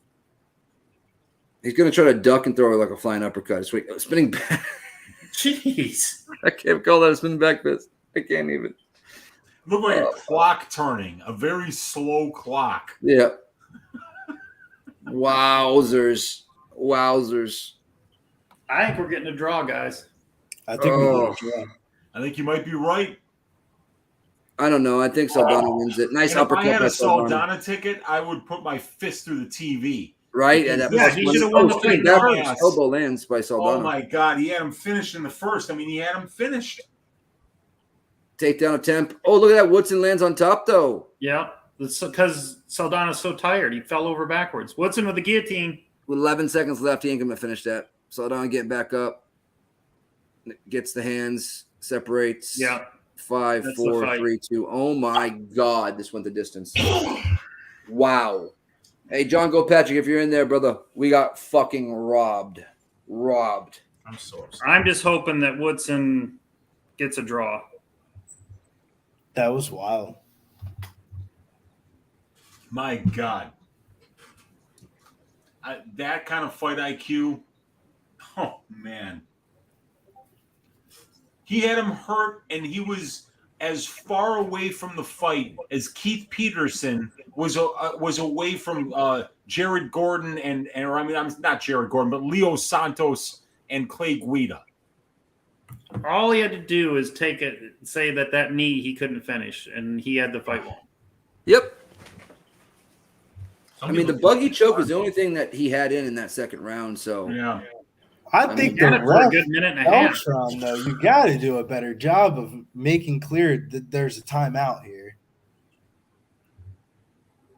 S3: He's going to try to duck and throw it like a flying uppercut. Spinning back.
S9: Jeez.
S3: I can't call that a spinning back fist. I can't even.
S10: Look like a clock turning, a very slow clock.
S3: Yeah. Wowzers.
S9: I think we're getting a draw, guys.
S12: I think
S10: I think you might be right.
S3: I don't know. I think Saldana wins it. Nice
S10: And if I
S3: uppercut
S10: had
S3: by
S10: a
S3: Saldana.
S10: Saldana ticket, I would put my fist through the TV.
S3: Right? And that
S10: Yeah,
S3: plus
S10: he
S3: one-
S10: should have won the
S3: spinning
S10: fight
S3: backwards.
S10: first.
S3: Elbow lands by Saldana.
S10: Oh my God, he had him finished in the first. I mean, he had him finished.
S3: Takedown attempt. Oh, look at that. Woodson lands on top, though.
S9: Yeah, it's because Saldana's so tired. He fell over backwards. Woodson with the guillotine.
S3: With 11 seconds left, he ain't going to finish that. Saldana getting back up. Gets the hands. Separates.
S9: Yeah.
S3: 5,
S9: That's the
S3: 4,
S9: fight.
S3: 3, 2. Oh, my God. This went the distance. Wow. Hey, John Patrick, if you're in there, brother, we got fucking robbed.
S11: I'm so upset.
S9: I'm just hoping that Woodson gets a draw.
S12: That was wild.
S10: My God. That kind of fight IQ. Oh, man. He had him hurt, and he was as far away from the fight as Keith Peterson was away from Jared Gordon or I'm not Jared Gordon, but Leo Santos and Clay Guida.
S9: All he had to do is say that knee he couldn't finish, and he had the fight won.
S3: Yep. I mean, the buggy choke was the only thing that he had in that second round. So
S10: yeah,
S12: I think
S9: he had
S12: the
S9: it for a
S12: ref,
S9: good minute and a half.
S12: Beltran, though, you got to do a better job of making clear that there's a timeout here.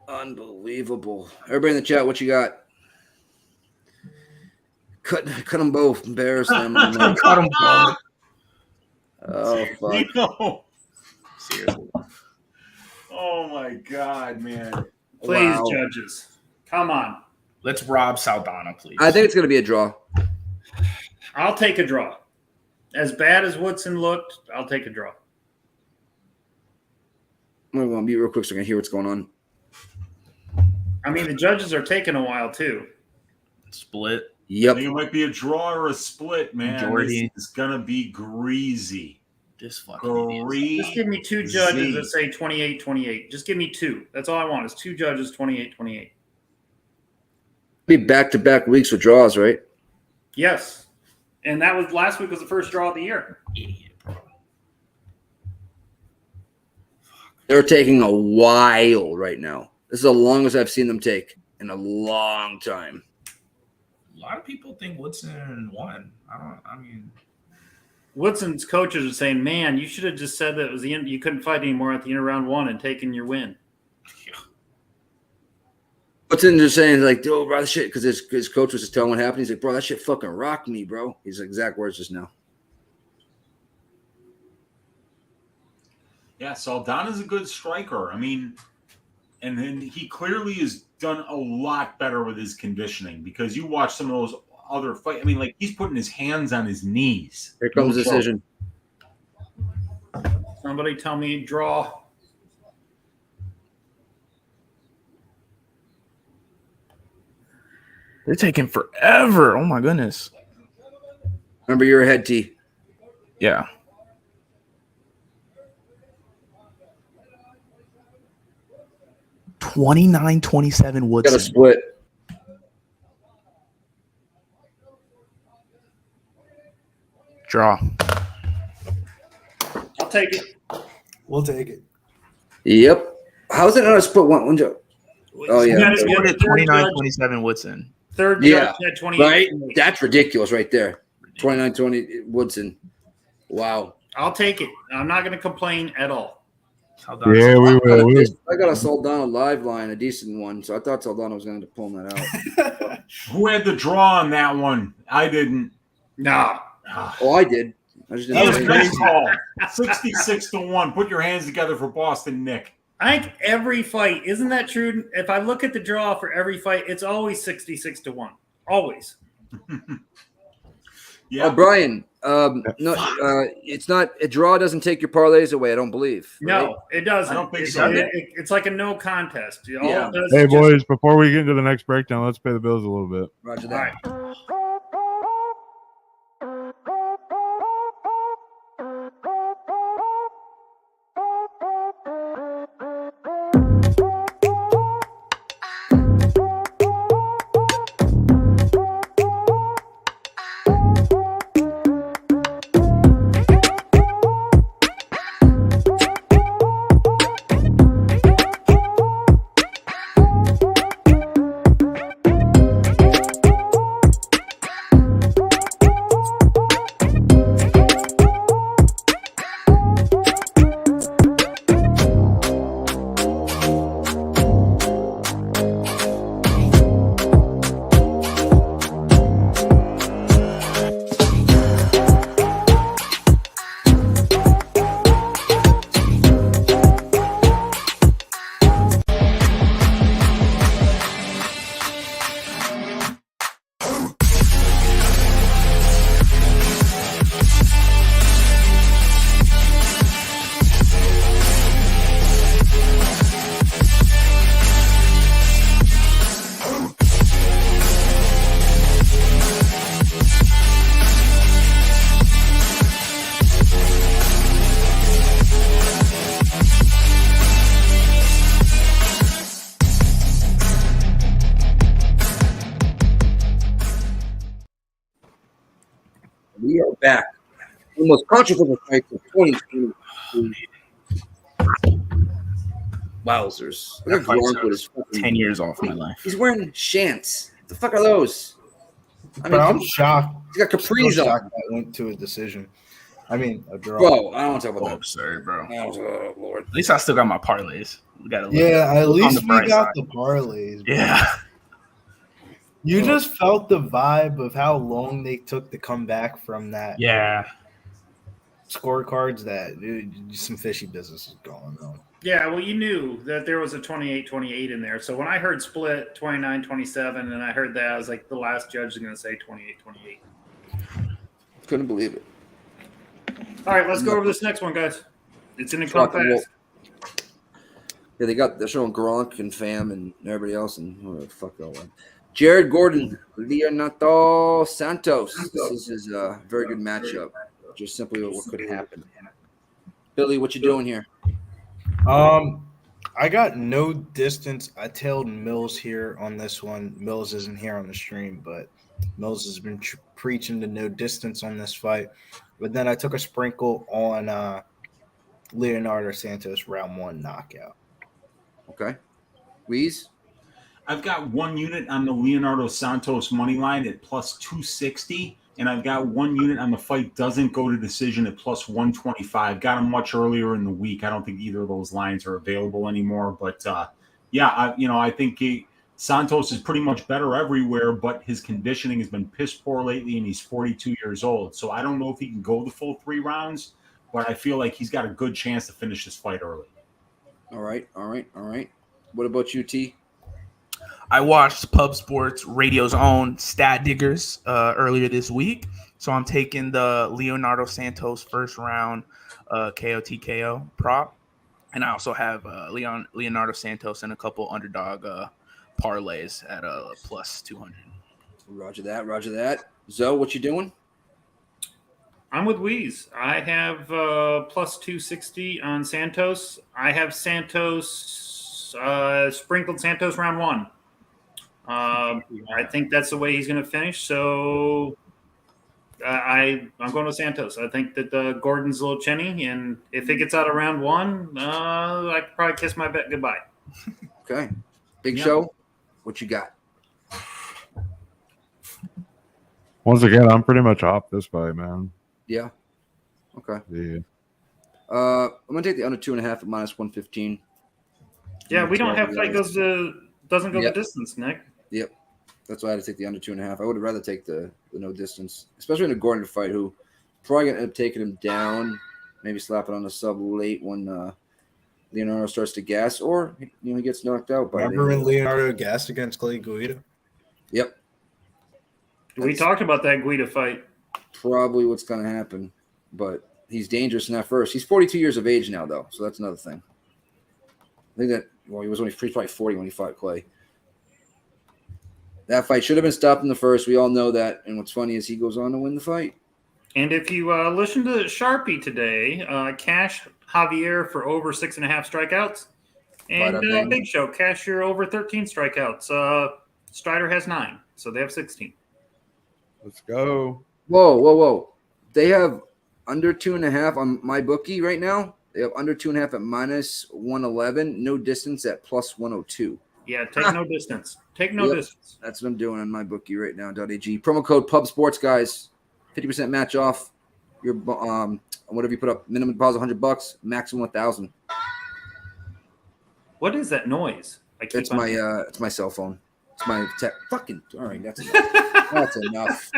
S3: Unbelievable. Everybody in the chat, what you got? Cut them both. Embarrass them.
S11: Cut them both.
S3: Oh, fuck.
S10: No.
S11: Seriously.
S10: Oh, my God, man.
S9: Please,
S3: Wow.
S9: judges. Come on.
S11: Let's rob Saldana, please.
S3: I think it's going to be a draw.
S9: I'll take a draw. As bad as Woodson looked, I'll take a draw.
S3: I'm going to mute real quick so I can hear what's going on.
S9: I mean, the judges are taking a while, too.
S11: Split.
S10: I
S3: Yep.
S10: think it might be a draw or a split, man.
S11: Majority.
S10: This is going to be greasy.
S11: This fucking idiot.
S9: Just give me two judges that say 28-28. Just give me two. That's all I want is two judges, 28-28.
S3: Be back-to-back weeks with draws, right?
S9: Yes. And that was last week was the first draw of the year.
S11: Idiot, bro.
S3: They're taking a while right now. This is the longest I've seen them take in a long time.
S11: A lot of people think Woodson won.
S9: Woodson's coaches are saying, "Man, you should have just said that it was the end. You couldn't fight anymore at the end of round 1 and taken your win."
S3: Woodson just saying like, "Oh, bro, that shit," because his coach was just telling what happened. He's like, "Bro, that shit fucking rocked me, bro." His exact words just now.
S10: Yeah, Saldana's a good striker. I mean, and then he clearly has done a lot better with his conditioning because you watch some of those other fights. I mean, like he's putting his hands on his knees.
S3: Here comes the decision.
S9: Somebody tell me draw.
S11: They're taking forever. Oh my goodness.
S3: Remember, you're ahead, T.
S11: Yeah. $29-27 Woodson.
S3: Got a split.
S11: Draw.
S9: I'll take it.
S12: We'll take it.
S3: Yep. How's it not a split one joke? Oh yeah.
S11: 29-27 Woodson.
S9: Third
S3: Yeah.
S9: judge had 28.
S3: Right. That's ridiculous, right there. 29-20 Woodson. Wow.
S9: I'll take it. I'm not going to complain at all.
S8: Yeah, we will.
S3: I got a Saldana live line, a decent one, so I thought Saldana was going to pull that out.
S10: Who had the draw on that one? I didn't.
S9: Nah.
S3: Oh, I did. I just
S10: That was
S3: didn't.
S10: a nice call. 66-1. Put your hands together for Boston, Nick.
S9: I think every fight, isn't that true? If I look at the draw for every fight, it's always 66-1. Always.
S10: Yeah.
S3: Oh, Brian. No, it's not a draw. Doesn't take your parlays away. I don't believe.
S9: No,
S3: right?
S9: it doesn't.
S10: I don't think
S9: It-
S10: so.
S9: it's like a no contest. All
S3: Yeah.
S9: it does
S8: Hey,
S9: is just-
S8: boys, before we get into the next breakdown, let's pay the bills a little bit.
S3: Roger
S9: all
S3: that.
S9: right.
S3: We are back. The most controversial fight of 2022. Wowzers. Look at
S11: That fight's
S3: Gronk with his fucking
S11: 10 years off my life.
S3: He's wearing shants. What the fuck are those? I
S12: Bro, I'm
S3: come-
S12: shocked.
S3: He's got capris
S12: Still
S3: on.
S12: shocked that went to a decision. I mean, a draw.
S3: Bro, I don't want to talk
S11: Oh,
S3: about
S11: absurd, bro.
S3: that. Oh, Lord.
S11: At least I still got my parlays. We got to
S12: Yeah, at
S11: on
S12: least
S11: the
S12: we
S11: bright
S12: got
S11: side.
S12: the parlays. Bro.
S11: Yeah.
S12: You just felt the vibe of how long they took to come back from that.
S11: Yeah.
S12: Scorecards that some fishy business is going on.
S9: Yeah, well, you knew that there was a 28-28 in there. So when I heard split 29-27 and I heard that, I was like, the last judge is going to say 28-28.
S3: Couldn't believe it.
S9: All right, let's go over this next one, guys. It's in the
S3: Rock and roll.
S9: compass.
S3: Yeah, they're showing Gronk and Fam and everybody else, and who the fuck they all went. Jared Gordon, Leonardo Santos. This is a very good matchup. Just simply what could happen. Billy, what you doing here?
S12: I got no distance. I tailed Mills here on this one. Mills isn't here on the stream, but Mills has been preaching to no distance on this fight. But then I took a sprinkle on Leonardo Santos round 1 knockout.
S3: Okay. Weeze?
S10: I've got one unit on the Leonardo Santos money line at plus 260. and I've got 1 unit on the fight doesn't go to decision at plus 125. Got him much earlier in the week. I don't think either of those lines are available anymore. But I think Santos is pretty much better everywhere, but his conditioning has been piss poor lately, and he's 42 years old. So I don't know if he can go the full 3 rounds, but I feel like he's got a good chance to finish this fight early.
S3: All right. What about you, T?
S11: I watched Pub Sports Radio's own Stat Diggers earlier this week. So I'm taking the Leonardo Santos first round KO TKO prop. And I also have Leonardo Santos and a couple underdog parlays at plus 200.
S3: Roger that. Zoe, what you doing?
S9: I'm with Weeze. I have plus 260 on Santos. I have Santos, sprinkled Santos round 1. I think that's the way he's going to finish. So I'm going to Santos. I think that Gordon's a little chinny, and if it gets out of round 1, I could probably kiss my bet goodbye.
S3: Okay. Big Show, what you got?
S8: Once again, I'm pretty much off this fight, man.
S3: Yeah. Okay.
S8: Yeah.
S3: I'm going to take the under 2.5 at minus 115.
S9: Yeah, we don't have fight doesn't go the distance, Nick.
S3: Yep. That's why I had to take the under 2.5. I would have rather take the no distance, especially in a Gordon fight, who probably going to end up taking him down, maybe slap it on the sub late when Leonardo starts to gas, or he gets knocked out.
S6: Remember when Leonardo gassed against Clay Guida?
S3: Yep.
S9: We talked about that Guida fight.
S3: Probably what's going to happen, but he's dangerous in that first. He's 42 years of age now, though, so that's another thing. I think he was probably 40 when he fought Clay. That fight should have been stopped in the first. We all know that. And what's funny is he goes on to win the fight.
S9: And if you listen to Sharpie today, cash Javier for over 6.5 strikeouts. And Big Show, cash your over 13 strikeouts. Strider has 9, so they have 16.
S8: Let's go.
S3: Whoa. They have under 2.5 on my bookie right now. They have under 2.5 at minus 111. No distance at plus 102.
S9: Yeah, take no distance. Take no distance.
S3: That's what I'm doing on my bookie right now. .ag. Promo code Pub Sports, guys. 50% match off your whatever you put up. Minimum deposit $100, maximum $1,000.
S9: What is that noise?
S3: It's my cell phone. It's my tech. Fucking all right. That's enough. That's enough.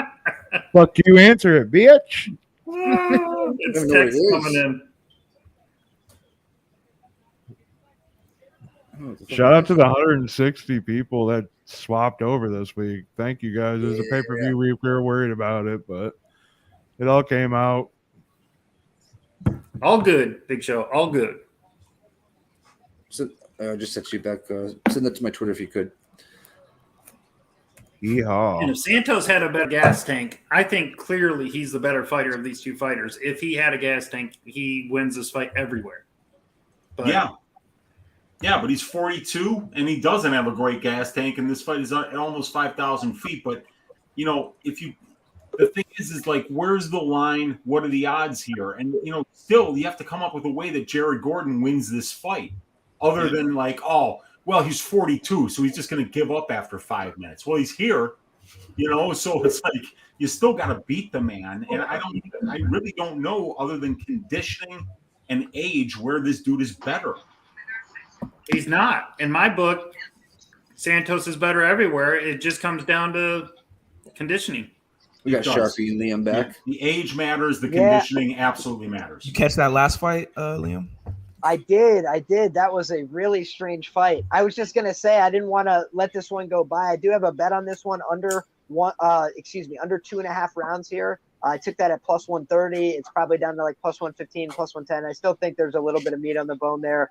S8: Fuck you, answer it, bitch.
S9: It's text coming in.
S8: Shout out to the 160 people that swapped over this week. Thank you guys. It was a pay-per-view week. We were worried about it, but it all came out.
S9: All good, Big Show. All good.
S3: So I just text you back. Send that to my Twitter if you could.
S8: Yeehaw.
S9: And if Santos had a better gas tank, I think clearly he's the better fighter of these two fighters. If he had a gas tank, he wins this fight everywhere. But
S10: Yeah, but he's 42, and he doesn't have a great gas tank, and this fight is at almost 5,000 feet. But, the thing is like, where's the line? What are the odds here? And, still, you have to come up with a way that Jared Gordon wins this fight, other than like, he's 42, so he's just going to give up after 5 minutes. Well, he's here, so it's like you still got to beat the man. And I really don't know, other than conditioning and age, where this dude is better.
S9: He's not. In my book, Santos is better everywhere. It just comes down to conditioning.
S3: We got Sharpie and Liam back.
S10: Yeah, the age matters. The conditioning absolutely matters.
S11: You catch that last fight, Liam?
S4: I did. That was a really strange fight. I was just going to say I didn't want to let this one go by. I do have a bet on this one under 2.5 rounds here. I took that at plus 130. It's probably down to like plus 115, plus 110. I still think there's a little bit of meat on the bone there.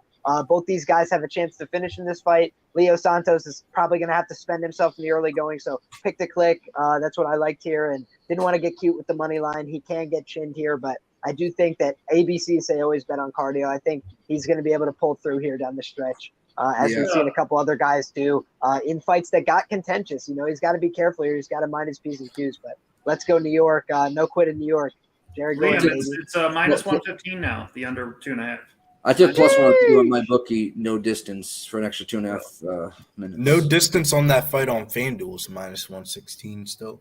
S4: Both these guys have a chance to finish in this fight. Leo Santos is probably going to have to spend himself in the early going, so pick the click. That's what I liked here, and didn't want to get cute with the money line. He can get chinned here, but I do think that ABC say always bet on cardio. I think he's going to be able to pull through here down the stretch, as we've seen a couple other guys do in fights that got contentious. He's got to be careful here. He's got to mind his P's and Q's, but let's go New York. No quit in New York. Jared
S9: Liam, it's minus 115 now, the under 2.5.
S3: I took plus 102 on my bookie, no distance, for an extra 2.5 minutes.
S6: No distance on that fight on FanDuel is minus 116 still.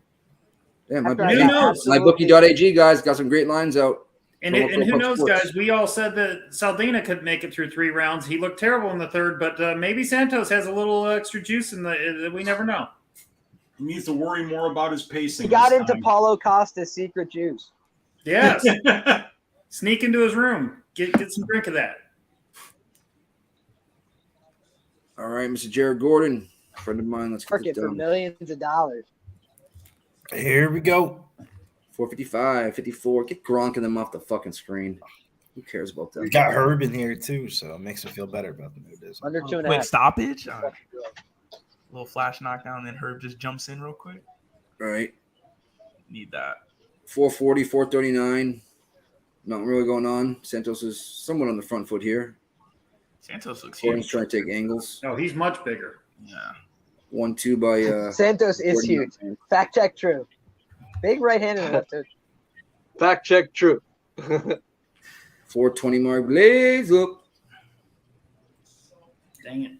S3: Yeah, my
S9: Who knows?
S3: bookie.ag guys got some great lines out.
S9: And who knows, guys? We all said that Saldana could make it through 3 rounds. He looked terrible in the third, but maybe Santos has a little extra juice in the. We never know.
S10: He needs to worry more about his pacing.
S4: He got into Paulo Costa's secret juice.
S9: Yes. Sneak into his room. Get some drink of that.
S3: All right, Mr. Jared Gordon, friend of mine. Let's get
S4: it for millions of dollars.
S6: Here we go.
S3: 455, 54. Get Gronk and them off the fucking screen. Who cares about that?
S6: We got Herb in here too, so it makes me feel better about the movies.
S4: Under 2.5.
S11: Quick stoppage. Little flash knockdown, then Herb just jumps in real quick.
S3: All right.
S11: Need that.
S3: 440, 439. Nothing really going on. Santos is somewhat on the front foot here.
S11: Santos looks
S3: Gordon's
S11: huge.
S3: trying to take angles.
S9: No, he's much bigger.
S11: Yeah.
S3: 1-2 by
S4: Santos is huge. Fact check true. Big right hand and left hook.
S5: Fact check true.
S3: 420 mark. Blaze up.
S9: Dang it.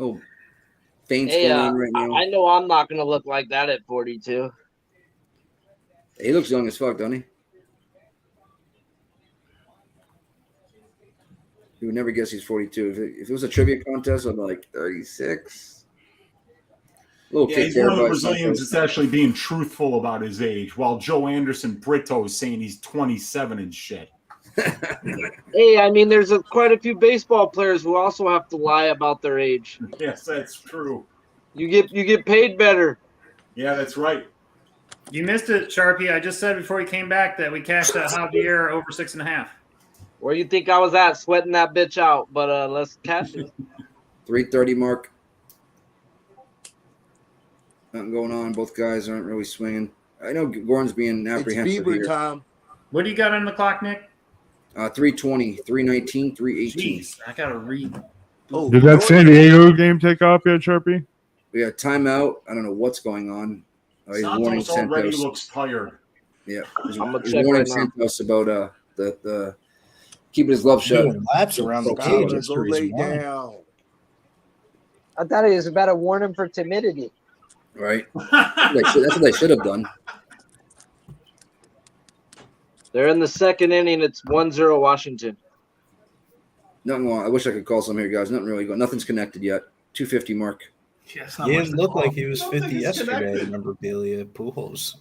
S3: Oh, feints
S5: Hey,
S3: going on right now.
S5: I know I'm not going to look like that at 42.
S3: He looks young as fuck, doesn't he? You would never guess he's 42. If it was a trivia contest, I'd be like 36.
S10: Yeah, he's one of the Brazilians that's actually being truthful about his age, while Joe Anderson Brito is saying he's 27 and shit.
S5: Hey, I mean, there's quite a few baseball players who also have to lie about their age.
S10: Yes, that's true.
S5: You get paid better.
S10: Yeah, that's right.
S9: You missed it, Sharpie. I just said before he came back that we cashed out Javier over 6.5.
S5: Where you think I was at, sweating that bitch out? But let's cash it.
S3: 330 mark. Nothing going on. Both guys aren't really swinging. I know Gordon's being apprehensive
S7: Bieber
S3: here.
S7: time.
S9: What do you got on the clock, Nick?
S3: 320, 319, 318.
S9: Jeez, I gotta read.
S7: Oh,
S8: Did that San Diego game take off yet, Sharpie?
S3: We got timeout. I don't know what's going on. He's warning
S10: Santos already
S3: Santos.
S10: looks tired.
S3: Yeah, he's
S5: I'm gonna
S3: he's
S5: check
S3: warning
S5: right now.
S3: Santos about the keeping his glove shut.
S6: Doing laps around the cage.
S7: Let's go
S6: after he's
S7: lay
S6: won.
S7: down.
S4: I thought he was about to warn him for timidity.
S3: Right. That's what they should have done.
S5: They're in the second inning. It's 1-0 Washington.
S3: Nothing wrong. I wish I could call some here, guys. Nothing really going. Nothing's connected yet. 250 mark.
S11: Yeah, it's
S6: He
S11: not much
S6: didn't
S11: to
S6: look
S11: call.
S6: like he was 50
S10: think it's
S6: yesterday.
S10: connected.
S6: Memorabilia. Pujols.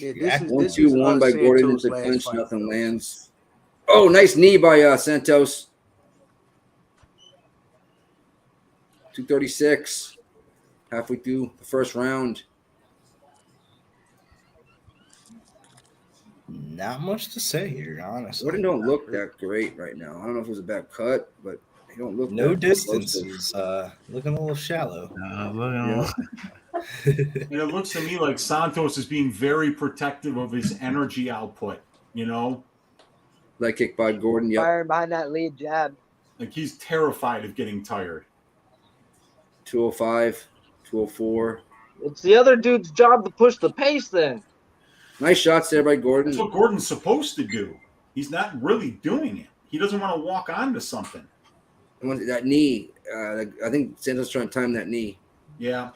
S7: Yeah,
S6: reacted.
S7: this is
S3: 1-2-1 by Gordon
S7: Santos'
S3: into
S7: last
S3: clinch.
S7: fight.
S3: Nothing lands. Oh, nice knee by Santos. 236. Halfway through the first round.
S6: Not much to say here, honestly.
S3: Gordon don't look that great right now. I don't know if it was a bad cut, but he don't look
S6: No
S3: that
S6: distance.
S3: explosive.
S6: He's looking a little shallow.
S3: Yeah.
S10: And it looks to me like Santos is being very protective of his energy output, you know?
S3: Leg kick by Gordon. Yep.
S4: Firing behind that lead jab.
S10: Like he's terrified of getting tired.
S3: 205, 204.
S5: It's the other dude's job to push the pace then.
S3: Nice shots there by Gordon.
S10: That's what Gordon's supposed to do. He's not really doing it. He doesn't want to walk onto something.
S3: That knee, I think Santos trying to time that knee.
S10: Yeah.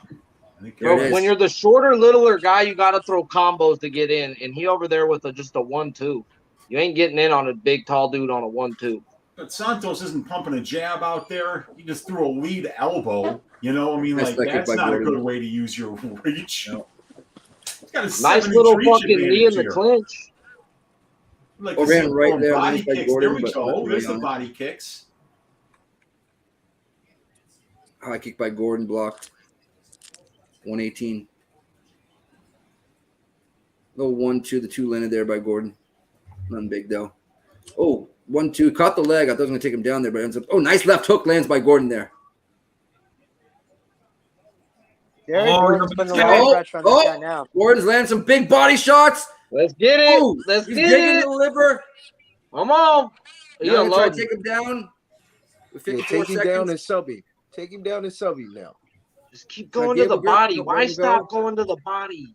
S10: I think
S3: There it is.
S5: When you're the shorter, littler guy, you got to throw combos to get in. And he over there with just a 1-2. You ain't getting in on a big, tall dude on a 1-2.
S10: But Santos isn't pumping a jab out there. He just threw a lead elbow. You know, I mean,
S3: Nice
S10: like
S3: leg kick
S10: that's
S3: by
S10: not
S3: Gordon.
S10: a good way to use your reach.
S3: No.
S10: He's got a
S5: Nice
S10: 7-inch
S5: little
S10: reach
S5: fucking knee in
S10: advantage
S5: the
S10: here.
S5: clinch.
S10: Like
S3: Overhand
S10: this,
S3: right
S10: throwing
S3: there,
S10: body
S3: nice by
S10: kicks.
S3: Gordon,
S10: There we
S3: but
S10: go.
S3: not
S10: There's
S3: really
S10: the
S3: on.
S10: body kicks.
S3: High kick by Gordon blocked. 118. Little 1-2. The 2 landed there by Gordon. Nothing big though. Oh, 1-2. Caught the leg. I thought I was going to take him down there, but ends up. Oh, nice left hook lands by Gordon there.
S4: Jared
S11: Oh,
S4: Gordon's putting a lot
S3: oh,
S4: of pressure on this guy now.
S3: Gordon's landing some big body shots.
S5: Let's get it.
S3: Oh,
S5: Let's
S3: he's
S5: get
S3: digging
S5: it.
S3: the liver.
S5: Come on.
S3: Now I'm going to try to take him down. With
S7: Yeah,
S3: 54
S7: take him down
S3: seconds.
S7: and subby. Take him down and subby now.
S5: Just keep going to the
S3: Gabriel
S5: body.
S3: Griffin,
S5: Why
S3: ready to
S5: stop
S3: go?
S5: going to the body?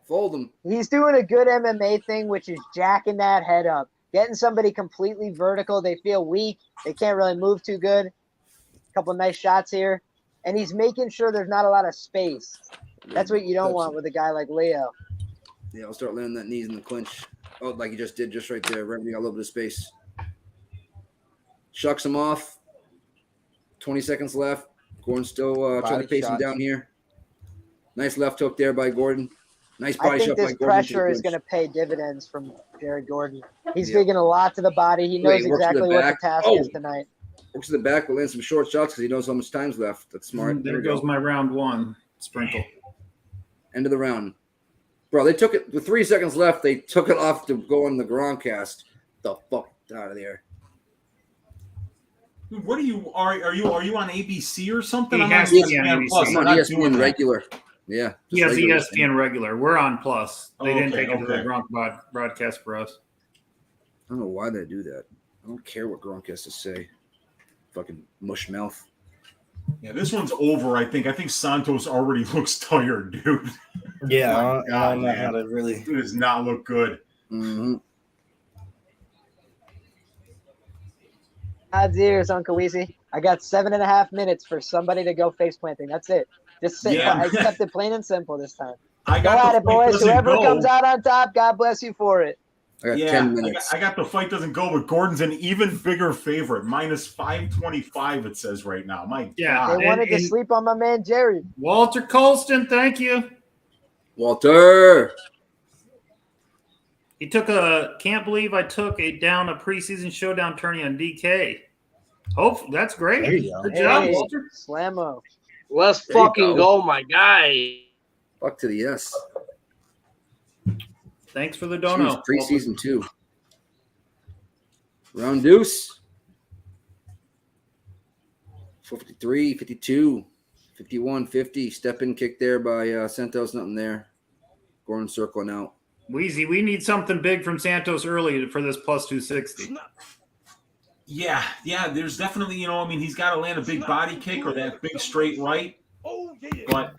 S3: Fold him.
S4: He's doing a good MMA thing, which is jacking that head up. Getting somebody completely vertical. They feel weak. They can't really move too good. A couple nice shots here. And he's making sure there's not a lot of space. That's what you don't want with a guy like Leo.
S3: Yeah, I'll start landing that knees in the clinch. Oh, like he just did, just right there. Right, we got a little bit of space. Shucks him off. 20 seconds left. Gordon still trying to pace him down here. Nice left hook there by Gordon. Nice body shot by Gordon.
S4: I think this pressure is going to pay dividends from Jared Gordon. He's digging a lot to the body. He knows exactly what the task is tonight.
S3: Works to the back, will land some short shots because he knows how much time's left. That's smart.
S9: There goes my round one sprinkle.
S3: End of the round. Bro, they took it with 3 seconds left. They took it off to go on the Gronkcast. The fuck out of there.
S10: What are you on ABC or something?
S9: He
S10: I'm
S9: has
S10: on
S9: to be on
S10: ESPN
S9: ABC.
S10: Plus.
S3: I'm on ESPN regular. Yeah.
S9: He has
S3: regular.
S9: ESPN regular. We're on Plus. They didn't take it to the
S10: okay.
S9: Gronk broadcast for us.
S3: I don't know why they do that. I don't care what Gronk has to say. Fucking mush mouth.
S10: Yeah, this one's over, I think. I think Santos already looks tired, dude.
S6: Yeah,
S10: Oh my
S6: I don't know
S10: God,
S6: how
S10: man.
S6: to really.
S10: It does not look good.
S3: Mm-hmm.
S4: Odds ears, Uncle Weezy. I got 7.5 minutes for somebody to go face planting. That's it. Just sit.
S10: Yeah.
S4: I kept it plain and simple this time.
S10: I
S4: Go
S10: got
S4: at
S10: the
S4: it,
S10: fight
S4: boys.
S10: doesn't
S4: Whoever
S10: go.
S4: comes out on top, God bless you for it.
S3: I got
S10: Yeah,
S3: 10 minutes.
S10: I got the fight doesn't go, but Gordon's an even bigger favorite. Minus 525, it says right now. My God.
S4: They wanted to sleep on my man Jerry.
S9: Walter Colston, thank you.
S3: Walter.
S9: He took can't believe I took down a preseason showdown tourney on DK. Hopefully, that's great.
S6: There you go.
S9: Good job,
S4: Hey,
S9: Walter.
S4: Slammo.
S5: Let's
S3: There you
S5: fucking go, my guy.
S3: Fuck to the yes.
S9: Thanks for the
S3: Jeez,
S9: dono.
S3: preseason 2. Round deuce. 53, 52, 51, 50. Step in kick there by Santos. Nothing there. Gordon circling out.
S9: Weezy, we need something big from Santos early for this plus 260.
S10: Yeah, there's definitely, he's got to land a big body kick or that big straight right. But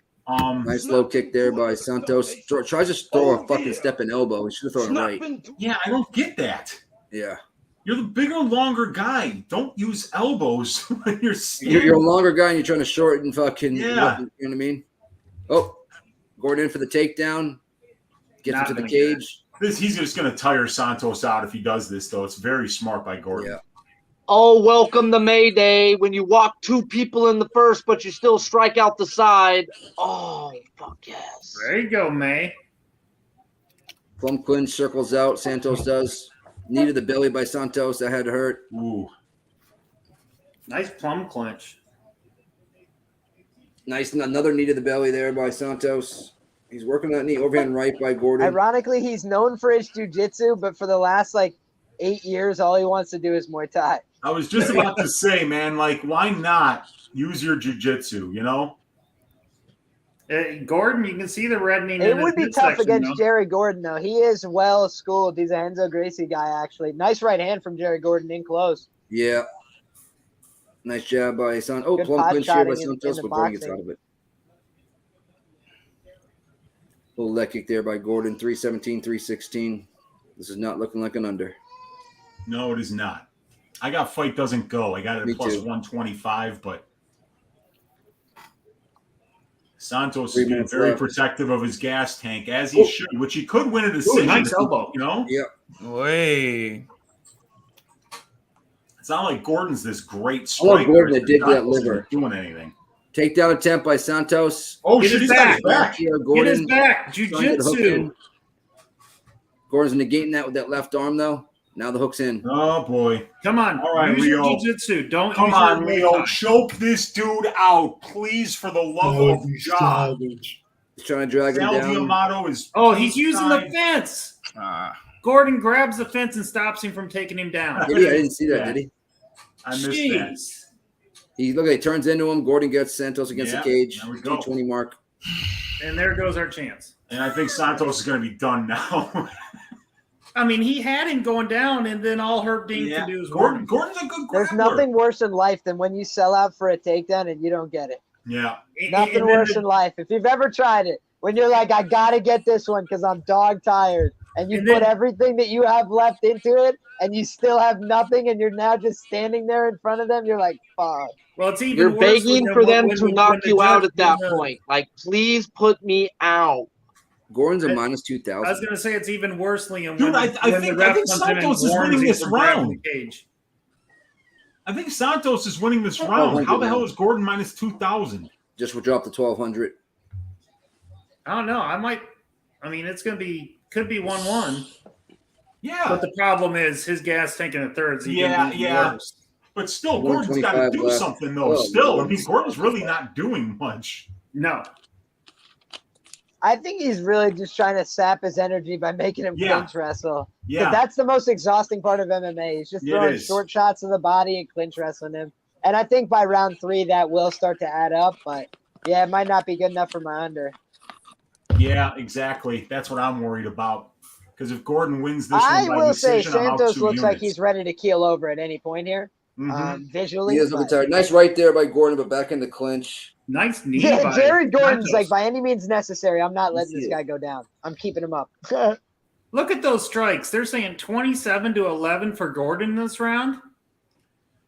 S3: Nice low kick there by Santos. Tries to throw a fucking step and elbow. He should have thrown it right.
S10: Yeah, I don't get that.
S3: Yeah.
S10: You're the bigger, longer guy. Don't use elbows when you're
S3: You're a longer guy and you're trying to shorten fucking.
S10: Yeah.
S3: You know what I mean? Oh, Gordon in for the takedown. Gets
S9: Not
S3: into the
S9: gonna get
S3: cage.
S10: He's just going to tire Santos out if he does this, though. It's very smart by Gordon.
S3: Yeah.
S5: Oh, welcome to Mayday. When you walk two people in the first, but you still strike out the side. Oh, fuck yes.
S9: There you go, May.
S3: Plum clinch circles out. Santos does. Knee to the belly by Santos. That had to hurt.
S10: Ooh.
S9: Nice plum clinch.
S3: Nice. Another knee to the belly there by Santos. He's working that knee. Overhand right by Gordon.
S4: Ironically, he's known for his jiu-jitsu, but for the last 8 years, all he wants to do is Muay Thai.
S10: I was just about to say, man, why not use your jiu-jitsu,
S9: Gordon, you can see the reddening.
S4: It would be tough against Jerry Gordon, though. He is well schooled. He's a Renzo Gracie guy, actually. Nice right hand from Jerry Gordon in close.
S3: Yeah. Nice jab by Santos. Oh,
S4: Good
S3: plum
S4: pot
S3: clinch here by
S4: shotting
S3: Santos
S4: in the
S3: before he gets
S4: boxing.
S3: out of it. Little leg kick there by Gordon. 317, 316. This is not looking like an under.
S10: No, it is not. I got fight doesn't go. I got it
S3: Me
S10: at plus
S3: too.
S10: 125, but Santos
S3: 3
S10: is being
S3: minutes
S10: very
S3: left.
S10: protective of his gas tank, as he should, which he could win a decision.
S9: nice elbow.
S3: Yeah.
S11: Way.
S10: It's not like Gordon's this great
S3: I love
S10: striker.
S3: Gordon to dig that
S10: Santos isn't
S3: liver.
S10: doing anything.
S3: Takedown attempt by Santos.
S10: Oh,
S9: Get
S10: shit,
S9: his
S10: he's got
S9: back.
S10: his back.
S3: Here,
S9: Get
S3: Gordon
S9: his back.
S3: trying to get a hook
S9: Jiu-jitsu.
S3: in. Gordon's negating that with that left arm, though. Now the hook's in.
S10: Oh, boy.
S9: Come on.
S10: All right,
S9: use
S10: Leo.
S9: your jiu-jitsu. Don't
S10: Come
S9: use
S10: on,
S9: your
S10: Leo.
S9: Muay Thai.
S10: Choke this dude out, please, for the love of God.
S3: He's trying to drag him down.
S10: Altamirano is.
S9: Oh, he's using the
S10: inside.
S9: fence.
S11: Ah.
S9: Gordon grabs the fence and stops him from taking him down.
S3: Did he? I didn't see that, did he?
S10: I missed that.
S9: Jeez.
S3: He turns into him. Gordon gets Santos against
S10: Yeah,
S3: the cage.
S10: there we go.
S3: 220 mark.
S9: And there goes our chance.
S10: And I think Santos is going to be done now.
S9: I mean, he had him going down, and then all Herb Dean
S10: Yeah.
S9: can do is
S10: Gordon's
S9: work.
S10: a good grappler.
S4: There's nothing worse in life than when you sell out for a takedown and you don't get it.
S10: Yeah.
S4: Nothing
S9: And then
S4: worse in life. If you've ever tried it, when you're like, I got to get this one because I'm dog tired, and you put everything that you have left into it, and you still have nothing, and you're now just standing there in front of them. You're like, fuck.
S9: Well, it's even
S5: You're
S9: worse
S5: begging
S9: when
S5: for
S9: the-
S5: them
S9: when
S5: to
S9: the-
S5: knock
S9: when the
S5: you out
S9: judge-
S5: at that
S9: when the-
S5: point. Like, please put me out.
S3: Gordon's a
S9: I-
S3: minus
S9: I was
S3: 2,000.
S9: going to say it's even worse, Liam.
S10: Dude,
S9: when
S10: I
S9: when
S10: think
S9: the ref comes in and
S10: Santos is
S9: warns
S10: winning
S9: you
S10: this
S9: from grabbing
S10: round.
S9: the cage.
S10: I think Santos is winning this
S3: Oh,
S10: round. How the
S3: now.
S10: hell is Gordon minus 2,000?
S3: Just will drop to 1,200.
S9: I don't know. I mean, it's going to be could be 1-1.
S10: Yeah.
S9: But the problem is his gas tank in the thirds.
S10: Yeah. But still, Gordon's got to
S3: 125
S10: do
S3: left.
S10: something, though.
S3: Oh,
S10: Still, I
S3: Lord.
S10: mean, Gordon's really not doing much.
S9: No.
S4: I think he's really just trying to sap his energy by making him clinch wrestle. 'Cause
S10: Yeah.
S4: that's the most exhausting part of MMA. He's just
S10: Yeah, it
S4: throwing
S10: is.
S4: short shots to the body and clinch wrestling him. And I think by round 3 that will start to add up. But yeah, it might not be good enough for my under.
S10: Yeah, exactly. That's what I'm worried about. Because if Gordon wins this
S4: I
S10: one by
S4: will say
S10: decision, I'm out
S4: Santos
S10: 2
S4: looks like
S10: units.
S4: he's ready to keel over at any point here.
S10: Mhm.
S4: Visually.
S3: He is looking
S4: but-
S3: tired. Nice right there by Gordon, but back in the clinch.
S9: Nice knee.
S4: Yeah,
S9: by
S4: Jared Gordon's
S9: Santos.
S4: like, by any means necessary, I'm not letting this
S3: Yeah.
S4: guy go down. I'm keeping him up.
S9: Look at those strikes. They're saying 27-11 for Gordon this round.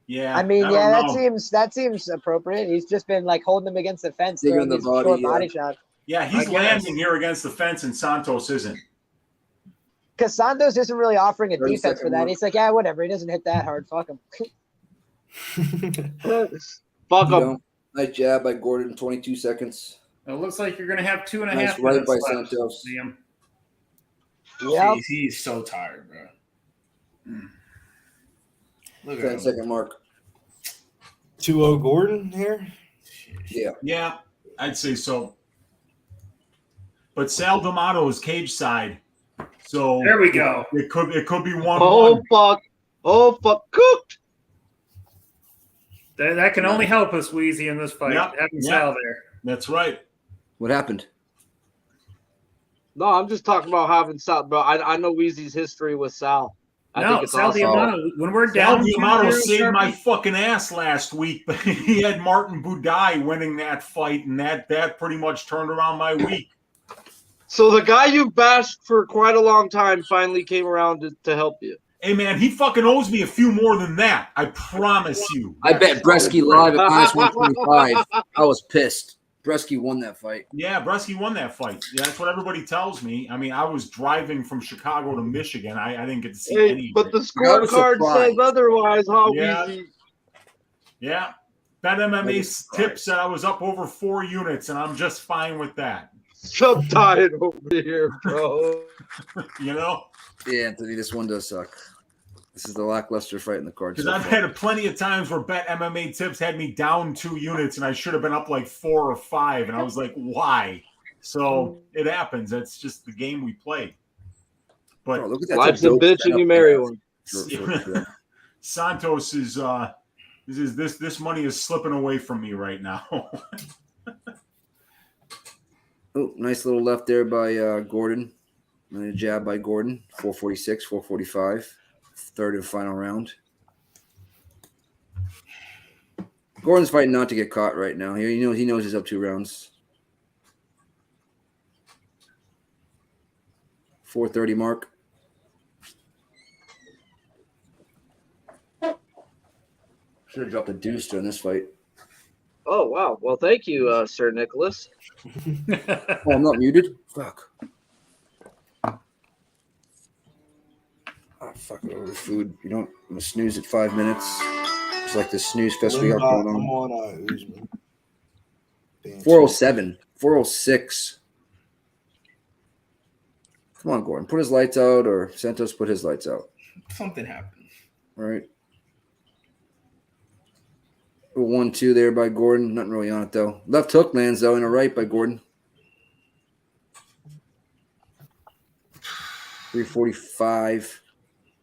S10: Yeah.
S4: I mean,
S10: don't
S4: yeah,
S10: know.
S4: that seems appropriate. He's just been like holding him against the fence,
S3: Digging
S4: throwing
S3: the
S4: these
S3: body,
S4: short
S3: yeah.
S4: body shots.
S10: Yeah, he's
S9: I guess.
S10: landing here against the fence, and Santos isn't.
S4: Because Santos isn't really offering a
S3: 30
S4: defense for
S3: second
S4: that.
S3: mark.
S4: He's like, yeah, whatever. He doesn't hit that hard. Fuck him.
S5: Fuck
S3: You
S5: him.
S3: know, nice jab by Gordon, 22 seconds.
S9: It looks like you're going to have 2.5
S3: Nice right
S9: minutes
S3: by
S9: left,
S3: Santos.
S9: Liam.
S4: Yep.
S11: He's so tired, bro. Look at
S3: 10-second
S11: him.
S3: mark.
S12: 2-0 Gordon here.
S3: Yeah.
S10: Yeah, I'd say so. But Sal D'Amato is cage side. So
S9: There we go.
S10: It could be 1-1.
S5: Oh, fuck. Oh, fuck. Cooked.
S9: That can only help us, Wheezy, in this fight.
S10: Yep.
S9: Having
S10: Yep.
S9: Sal there.
S10: That's right.
S3: What happened?
S5: No, I'm just talking about having Sal, bro. I know Weezy's history with Sal. I
S9: No,
S5: think it's
S9: Sal
S5: awesome.
S9: D'Amato. When we're
S10: Sal
S9: down,
S10: D'Amato
S9: 2-0,
S10: saved my
S9: Sharpie,
S10: fucking ass last week, but he had Martin Budai winning that fight, and that pretty much turned around my week.
S5: So the guy you bashed for quite a long time finally came around to help you.
S10: Hey, man, he fucking owes me a few more than that. I promise you.
S3: I bet Bresky live at minus 125. I was pissed. Bresky won that fight.
S10: Yeah, Bresky won that fight. Yeah, that's what everybody tells me. I mean, I was driving from Chicago to Michigan. I didn't get to see any
S5: Hey,
S10: of
S5: but
S10: it.
S5: the
S3: I was
S5: scorecard says
S3: surprised.
S5: otherwise, huh,
S10: Yeah.
S5: Weezy?
S10: Yeah. Bet MMA
S3: was
S10: tip said I was up over 4 units, and I'm just fine with that.
S5: I'm tired over here, bro.
S10: You know?
S3: Yeah, Anthony, this one does suck. This is the lackluster fight in the card.
S10: Because
S3: So
S10: I've
S3: far.
S10: had plenty of times where Bet MMA tips had me down 2 units, and I should have been up like 4 or 5, and I was like, why? So it happens. That's just the game we play. But
S3: Oh, look at that.
S5: Life's a
S3: dope
S5: bitch and
S3: setup
S5: you marry
S3: there.
S5: one.
S3: Short.
S10: Santos is this money is slipping away from me right now.
S3: Oh, nice little left there by Gordon. And a jab by Gordon. 446, 445. Third and final round. Gordon's fighting not to get caught right now. He knows he's up 2 rounds. 430 mark. Should have dropped a deuce during this fight.
S5: Oh, wow. Well, thank you, Sir Nicholas.
S3: Oh, I'm not muted? Fuck. Oh, fuck. Over food. You don't. I'm going to snooze at 5 minutes. It's like the snooze fest we got going
S12: I'm
S3: on.
S12: on Usman.
S3: 407. 406. Come on, Gordon. Put his lights out, or Santos put his lights out.
S11: Something happened.
S3: All right. 1-2 there by Gordon. Nothing really on it, though. Left hook lands, though, and a right by Gordon. 345.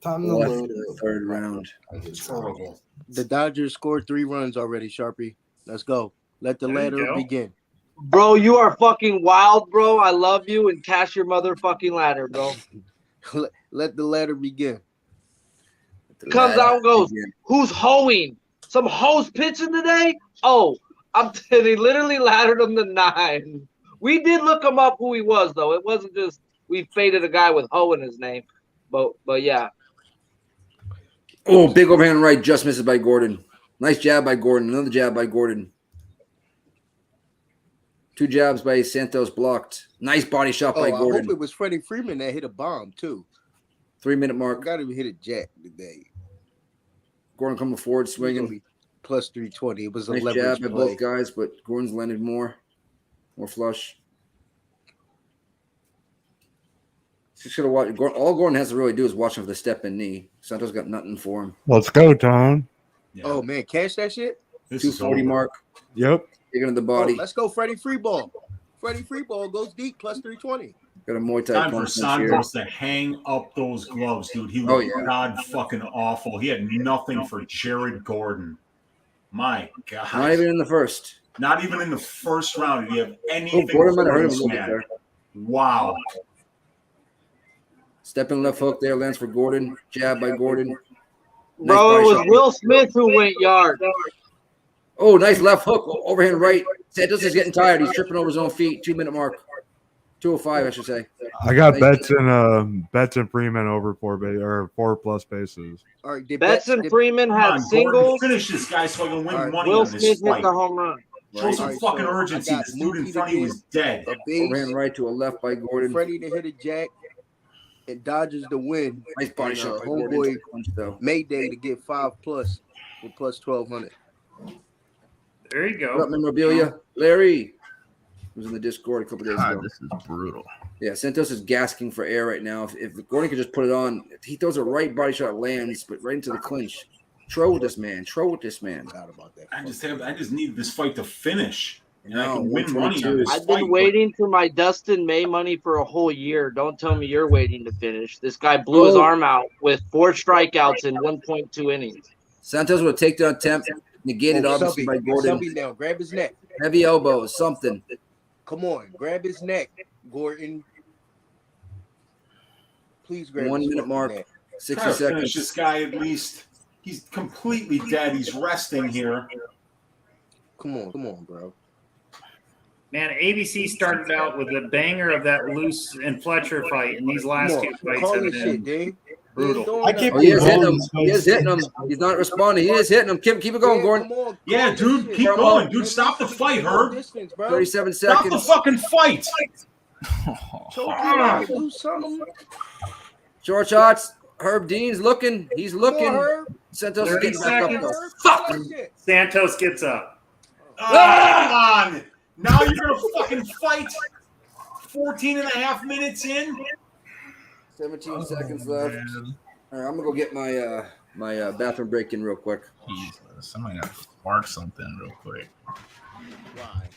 S12: Time to
S3: Left
S12: load
S3: in the
S12: it.
S3: third round.
S10: It's horrible.
S7: The Dodgers scored 3 runs already, Sharpie. Let's go. Let the
S9: There you
S7: ladder
S9: go.
S7: begin.
S5: Bro, you are fucking wild, bro. I love you, and cash your motherfucking ladder, bro.
S7: Let the ladder begin.
S5: Comes out and goes, who's hoeing? Some hoes pitching today? Oh, they literally laddered him to 9. We did look him up who he was, though. It wasn't just we faded a guy with Ho in his name. But yeah.
S3: Oh, big overhand right, just misses by Gordon. Nice jab by Gordon. Another jab by Gordon. 2 jabs by Santos blocked. Nice body shot by
S7: I
S3: Gordon.
S7: hope it was Freddie Freeman that hit a bomb too.
S3: 3-minute mark.
S7: I got him hit a jack today.
S3: Gordon coming forward, swinging.
S7: Plus 320. It was a
S3: nice
S7: leverage
S3: jab by
S7: play.
S3: both guys, but Gordon's landed more flush. Just gotta watch. All Gordon has to really do is watch him for the step and knee. Santos got nothing for him.
S8: Let's go, Tom.
S7: Yeah. Oh man, cash that shit.
S10: This
S3: 240 mark.
S8: Yep.
S3: Digging in the body.
S7: Let's go, Freddie Freeball. Freddie Freeball goes deep plus 320.
S3: Got a Muay Thai
S10: time for Santos to hang up those gloves, dude. He looked god fucking awful. He had nothing for Jared Gordon. My God.
S3: Not even in the first.
S10: Not even in the first round did he have anything
S3: Gordon might have
S10: for
S3: hurt him a
S10: this
S3: little bit
S10: man.
S3: there.
S10: Wow.
S3: Stepping left hook there, lands for Gordon. Jab by Gordon.
S5: Bro, it was Will Smith who went yard.
S3: Oh, nice left hook. Overhand right. Santos is getting tired. He's tripping over his own feet. 2-minute mark. 205, I should say.
S8: I got bets in Freeman over 4+ bases.
S7: All right,
S5: Betts and Freeman had singles.
S10: Finish this guy so I can win money
S5: Will
S10: on
S5: Smith
S10: this
S5: hit
S10: fight.
S5: the home run.
S10: Show some fucking urgency. This dude in front of you is dead.
S3: Overhand right to a left by Gordon.
S7: Freddie to hit a jack and dodges the win.
S3: Nice body shot by
S7: Homeboy
S3: Gordon.
S7: Mayday to get 5+ with plus 1200.
S9: There you go.
S3: What up, memorabilia? Larry was in the Discord a couple days ago.
S11: This is brutal.
S3: Yeah, Santos is gasping for air right now. If Gordon could just put it on, if he throws a right body shot, lands, but right into the clinch. Troll with this man.
S10: I just need this fight to finish. And I
S3: No,
S10: can win money on this
S5: I've
S10: fight.
S5: been waiting for my Dustin May money for a whole year. Don't tell me you're waiting to finish. This guy blew his arm out with 4 strikeouts in 1.2 innings.
S3: Santos with a takedown attempt, negated obviously by Gordon.
S7: Subby now, grab his neck.
S3: Heavy elbows, something.
S7: Come on, grab his neck, Gordon. Please grab
S3: 1
S7: his
S3: minute
S7: fucking
S3: mark,
S7: neck.
S3: 60
S10: Try to
S3: seconds.
S10: finish this guy at least. He's completely dead. He's resting here.
S7: Come on, bro.
S9: Man, ABC started out with a banger of that Luce and Fletcher fight, and these last 2 fights
S7: Call
S9: have
S7: this shit,
S9: been
S7: Dave.
S10: Brutal.
S12: I can't
S3: Oh, he is
S12: believe
S3: hitting him.
S12: all
S3: He
S12: these
S3: is hitting him. He's not responding. He is hitting him. Keep it going, Gordon.
S7: Come on,
S10: Yeah,
S7: call
S10: dude,
S7: this
S10: keep
S7: shit.
S10: going. Dude, stop the fight, Herb.
S7: Distance, bro.
S3: 37
S10: Stop the
S3: seconds.
S10: fucking fight.
S7: Choke him out, do something.
S3: Short shots. Herb Dean's looking. He's looking.
S7: Come on, Herb.
S3: Santos is
S9: 30
S3: getting back up,
S9: seconds.
S3: though.
S7: Fuck that shit.
S9: Santos gets up.
S10: Come on. Now you're going to fucking fight 14 and a half minutes in?
S3: 17 seconds left. All right, I'm going to go get my bathroom break in real quick.
S11: Jesus, I might have to spark something real quick. God.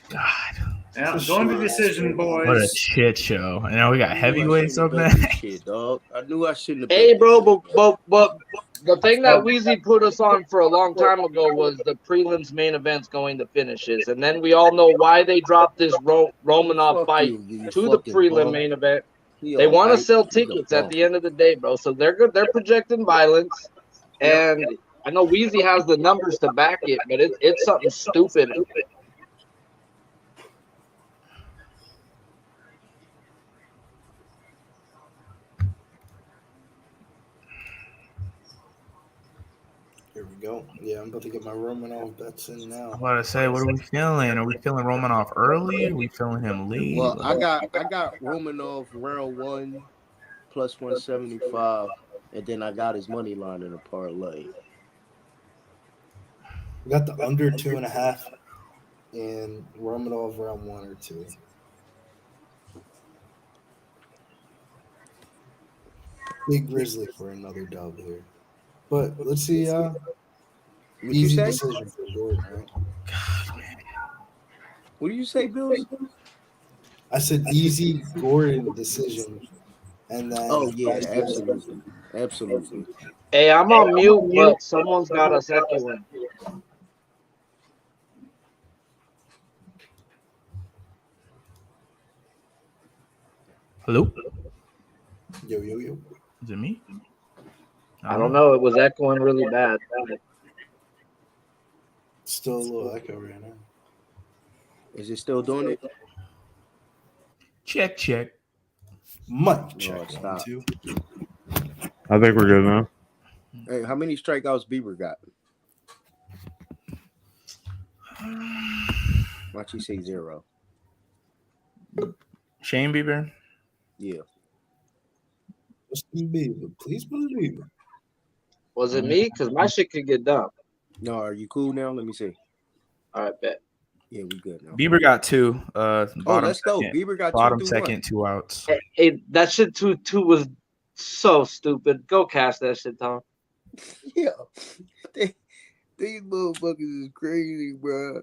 S9: Yeah, going to decision, boys.
S11: What a shit show. And now we got heavyweights up next.
S7: Shit, dog. I knew I shouldn't have.
S5: Hey, bro, but the thing that Weezy put us on for a long time ago was the prelims main events going to finishes. And then we all know why they dropped this Romanov
S7: Fuck
S5: fight
S7: you
S5: to the
S7: fucking
S5: prelim
S7: bum.
S5: main event.
S7: He
S5: They
S7: all
S5: want to
S7: right.
S5: sell
S7: He's a
S5: tickets at
S7: bum.
S5: the end of the day, bro. So they're projecting violence. And I know Weezy has the numbers to back it, but it's something stupid.
S12: Here we go. Yeah, I'm about to get my Romanov bets in now.
S11: I'm about to say, what are we feeling? Are we feeling Romanov early? Are we feeling him late?
S7: Well, I got Romanov round 1 plus 175, and then I got his money line in a parlay.
S12: We got the under 2.5 and Romanov round 1 or 2. Big Grizzly for another dub here. But let's see.
S7: What you
S12: Easy
S7: say?
S12: decision for Gordon, right?
S7: What do you say, Bills?
S12: I said easy Gordon decision. And then
S7: Oh yeah, absolutely.
S5: Hey, I'm on mute, but someone's got us echoing.
S11: Hello?
S12: Yo.
S11: Is it me?
S5: I don't know. It was echoing really bad.
S12: Still a little echo right now.
S7: Is it still doing it?
S11: Check.
S12: Mic check.
S7: No, stop.
S12: 1, 2.
S8: I think we're good now.
S7: Hey, how many strikeouts Bieber got? Watch you say 0.
S11: Shane Bieber.
S7: Yeah.
S12: Justin Bieber, please believe it.
S5: Was it me? Because my shit could get done.
S7: No, are you cool now? Let me see.
S5: All right, bet.
S7: Yeah, we good now.
S11: Bieber got 2.
S7: Let's go. Bieber got
S11: bottom
S7: 2
S11: second, 2 outs.
S5: Hey, that shit two was so stupid. Go cash that shit, Tom.
S7: Yeah. These motherfuckers is crazy, bro.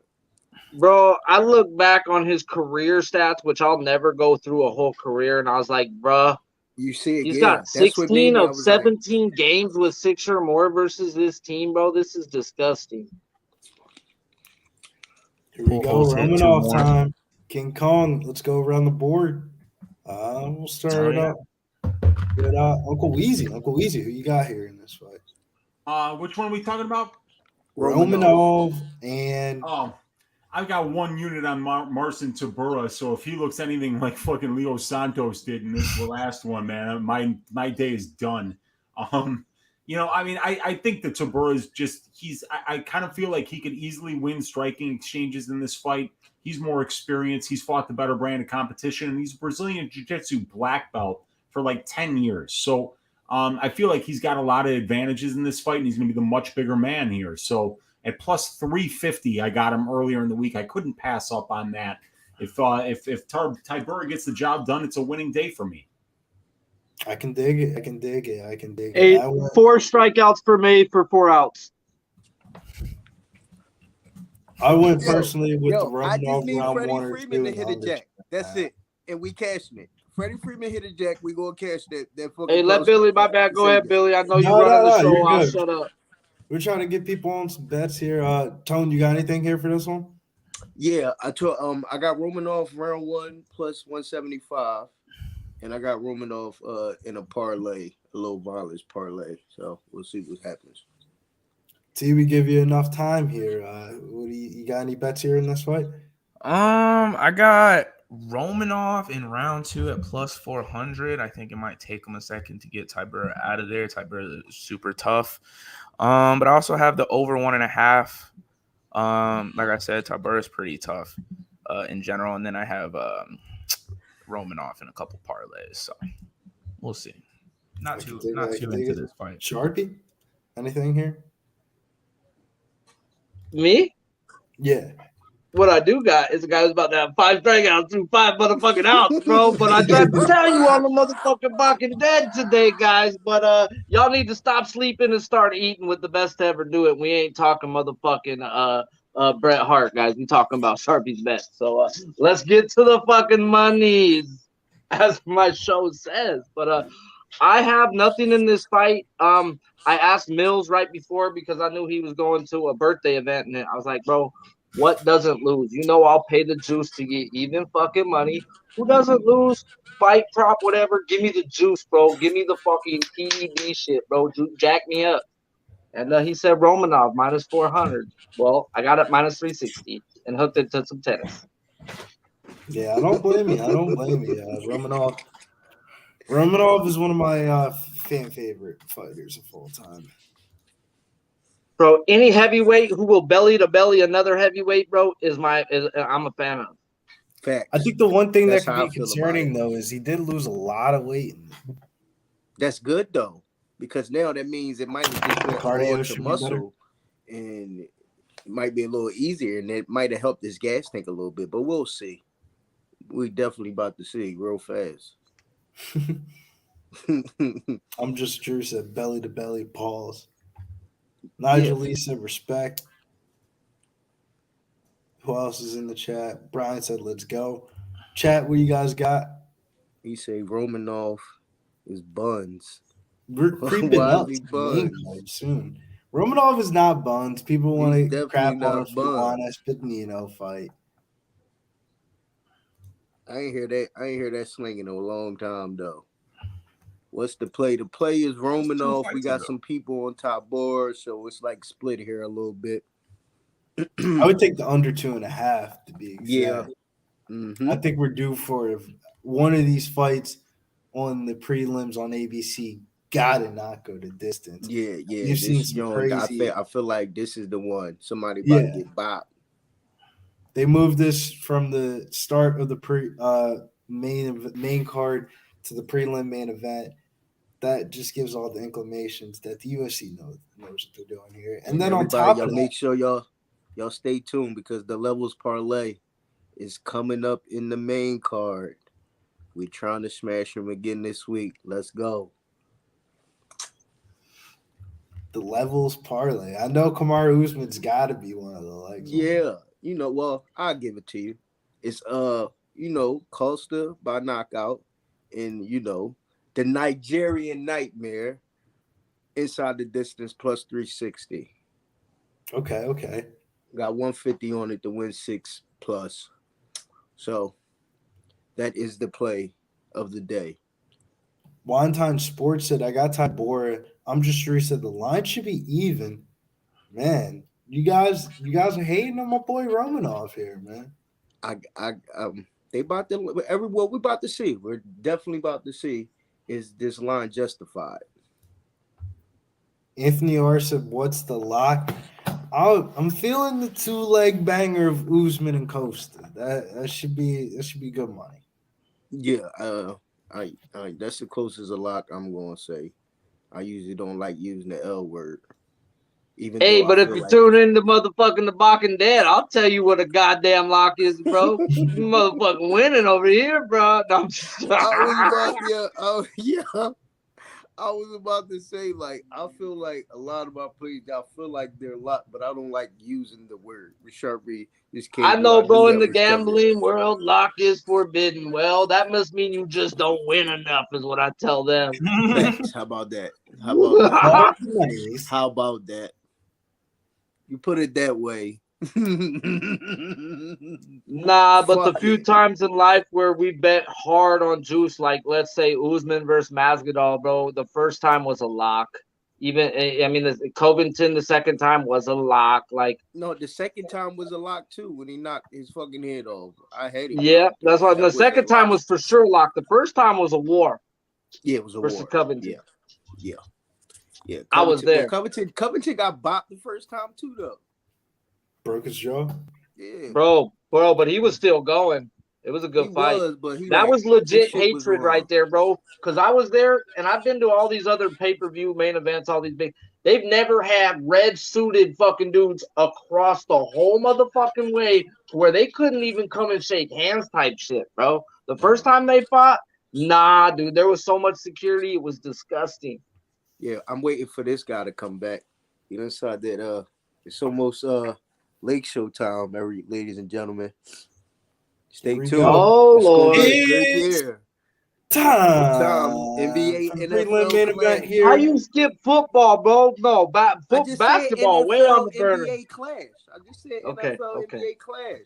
S5: Bro, I look back on his career stats, which I'll never go through a whole career, and I was like, bro,
S7: you see it.
S5: He's got 16 of 17 games with 6 or more versus this team, bro. This is disgusting.
S12: Here we go. Romanov time. King Kong. Let's go around the board. We'll start it up. Good, Uncle Weezy. Uncle Weezy, who you got here in this fight?
S10: Which one are we talking about?
S12: Romanov and
S10: I've got 1 unit on Marcin Tybura, so if he looks anything like fucking Leo Santos did in this last one, man, my day is done. I think that Tybura is just I kind of feel like he could easily win striking exchanges in this fight. He's more experienced. He's fought the better brand of competition, and he's a Brazilian Jiu-Jitsu black belt for like 10 years. So I feel like he's got a lot of advantages in this fight, and he's going to be the much bigger man here. So at plus 350, I got him earlier in the week. I couldn't pass up on that. If Tybura gets the job done, it's a winning day for me.
S12: I can dig it.
S5: 4 strikeouts for me for 4 outs.
S12: I went personally with the
S7: I just
S12: Romanov
S7: need
S12: round
S7: Freddie
S12: 1 or 2.
S7: Freeman to hit a jack. That's it. And we cashing it. Freddie Freeman hit a jack. We gonna cash that fucking.
S5: Hey, let Billy. My bad. Go ahead, Billy. I know you running the show. I'll shut up.
S12: We're trying to get people on some bets here. Tone, you got anything here for this one?
S7: Yeah, I got Romanov round 1 plus 175, and I got Romanov in a parlay, a low violence parlay. So we'll see what happens.
S12: T, we give you enough time here. You got any bets here in this fight?
S11: I got Romanov in round 2 at plus 400. I think it might take him a second to get Tybura out of there. Tybura is super tough. But I also have the over 1.5. Like I said, Tybura is pretty tough in general. And then I have Romanov in a couple parlays. So we'll see. Not too into this fight.
S12: Sharpie, anything here?
S5: Me?
S12: Yeah.
S5: What I do got is a guy who's about to have 5 strikeouts through 5 motherfucking outs, bro. But I tried to tell you on the motherfucking fucking dead today, guys. But y'all need to stop sleeping and start eating with the best to ever do it. We ain't talking motherfucking Bret Hart, guys. We talking about Sharpie's bet. So let's get to the fucking monies, as my show says. But I have nothing in this fight. I asked Mills right before because I knew he was going to a birthday event, and I was like, bro, what doesn't lose? You know, I'll pay the juice to get even fucking money. Who doesn't lose? Fight prop, whatever. Give me the juice, bro. Give me the fucking PED shit, bro. Jack me up. And he said Romanov minus 400. Well, I got it minus 360 and hooked it to some tennis.
S12: Yeah, I don't blame you. Romanov is one of my fan favorite fighters of all time.
S5: Bro, any heavyweight who will belly to belly another heavyweight, bro, I'm a fan of.
S7: Facts.
S12: I think the one thing that could be concerning though is he did lose a lot of weight.
S7: That's good though, because now that means it might have just went more to muscle, and it might be a little easier, and it might have helped his gas tank a little bit. But we'll see. We definitely about to see real fast.
S12: I'm just Drew said belly to belly pause. Nigel Lee said respect. Who else is in the chat? Brian said let's go. Chat, what you guys got?
S7: He say Romanov is buns.
S12: We're creeping up soon. Romanov is not buns. People want to crap on him for the Juan Espinino fight.
S7: I ain't hear that sling in a long time though. What's the play? The play is Romanov. We got some people on top board, so it's like split here a little bit.
S12: I would take the under 2.5 to be exact.
S7: Yeah.
S12: I think we're due for one of these fights. on the prelims on ABC gotta not go to distance.
S7: Yeah.
S12: You've seen some crazy.
S7: I feel like this is the one. Somebody about to get bopped.
S12: They moved this from the start of the main card to the prelim main event. That just gives all the inclinations that the UFC knows what they're doing here. And then on top of that,
S7: make sure y'all stay tuned because the levels parlay is coming up in the main card. We're trying to smash them again this week. Let's go.
S12: The levels parlay. I know Kamaru Usman's got to be one of the legs.
S7: Yeah. Well, I'll give it to you. It's Costa by knockout and the Nigerian Nightmare inside the distance plus 360.
S12: Okay.
S7: Got 150 on it to win 6+. So that is the play of the day.
S12: Wine Sports said, I got Tybura. I'm just sure he said the line should be even. Man, you guys are hating on my boy Romanov here, man.
S7: They about to what we're about to see. We're definitely about to see is this line justified.
S12: Anthony R said, what's the lock? I'm feeling the 2-leg banger of Usman and Costa. That should be good money.
S7: Yeah, I that's the closest a lock I'm going to say. I usually don't like using the L word.
S5: Hey, but if you tune in to motherfucking The Balking Dead, I'll tell you what a goddamn lock is, bro. You motherfucking winning over here, bro. No,
S7: I was about to say, like, I feel like a lot of my plays, I feel like they're locked, but I don't like using the word. Sharpie just can't.
S5: I know, bro, in the gambling world, lock is forbidden. Well, that must mean you just don't win enough, is what I tell them.
S7: How about that? How about that? You put it that way.
S5: Nah, but the few times in life where we bet hard on juice, like let's say Usman versus Masvidal, bro, the first time was a lock. Covington the second time was a lock. Like,
S7: no, the second time was a lock too when he knocked his fucking head off. I hate it.
S5: Yeah, that's why the second time was for sure lock. The first time was a war.
S7: Yeah, it was a
S5: versus
S7: war.
S5: Covington.
S7: Yeah.
S5: I was there.
S7: Covington got bopped the first time too, though.
S12: Broke his jaw.
S7: Yeah,
S5: bro, but he was still going. It was a good fight. That was legit hatred right there, bro. Because I was there, and I've been to all these other pay-per-view main events, all these big. They've never had red-suited fucking dudes across the whole motherfucking way where they couldn't even come and shake hands type shit, bro. The first time they fought, nah, dude, there was so much security. It was disgusting.
S7: Yeah, I'm waiting for this guy to come back. Inside that, it's almost Lake Show time, ladies and gentlemen. Stay tuned.
S5: Oh, Lord.
S12: It's time.
S7: NBA, NFL
S12: event here.
S5: How you skip football, bro? No, basketball way on the burner.
S7: NBA clash. I just said
S5: Okay.
S7: NBA clash.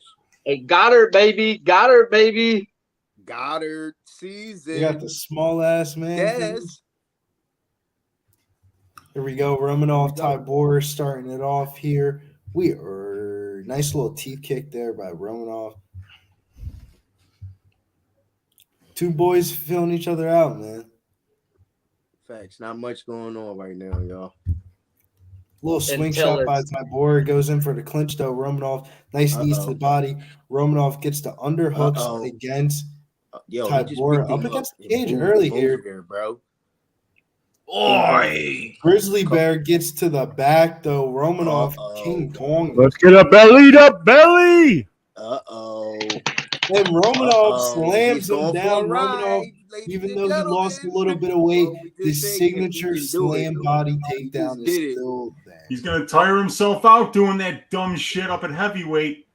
S5: Hey, Goddard, baby.
S7: Goddard season.
S12: You got the small ass man.
S7: Yes.
S12: Here we go. Romanov, Tybura starting it off here. We are nice little teeth kick there by Romanov. Two boys feeling each other out, man.
S7: Facts. Not much going on right now, y'all.
S12: Little swing shot by Tybura goes in for the clinch, though. Romanov, nice knees to the body. Romanov gets the underhooks against Tybura up against the cage early here,
S7: bro.
S12: Oi! Grizzly Bear gets to the back, though. Romanov, King Kong.
S8: Let's get a belly to belly.
S12: And Romanov slams him down. Romanov, even though he lost a little bit of weight, his signature slam body takedown is still there.
S10: He's going to tire himself out doing that dumb shit up at heavyweight.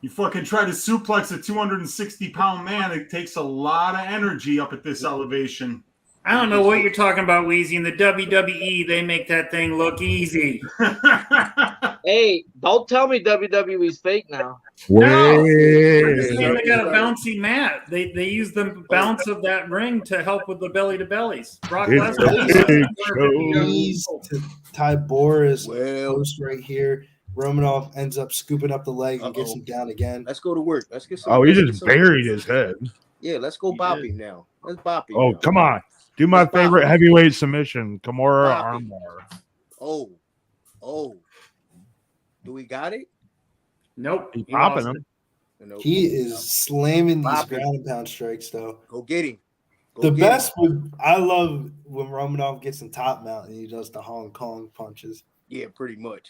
S10: You fucking try to suplex a 260-pound man. It takes a lot of energy up at this elevation.
S9: I don't know what you're talking about, Weezy. In the WWE, they make that thing look easy.
S5: Hey, don't tell me WWE's fake now.
S9: No, they got a bouncy mat. They use the bounce of that ring to help with the belly to bellies. Brock Lesnar.
S12: Knees to Tybura's post right here.
S6: Romanov ends up scooping up the leg and gets him down again.
S7: Let's go to work. Let's get some.
S8: Oh, he
S7: let's
S8: just
S7: get some-
S8: buried his head.
S7: Yeah, let's go bop him now. Let's bop him.
S8: Oh,
S7: now.
S8: come on. Do my
S7: Let's bop
S8: favorite
S7: him.
S8: heavyweight submission, Kimura
S7: Bop him.
S8: armbar.
S7: Oh. Do we got it?
S9: Nope.
S8: He popping him.
S7: No.
S6: He is slamming these
S7: Bop him.
S6: ground and pound strikes, though.
S7: Go get him. Go
S6: The
S7: get
S6: best
S7: him.
S6: would I love when Romanov gets in top mount and he does the Hong Kong punches.
S7: Yeah, pretty much.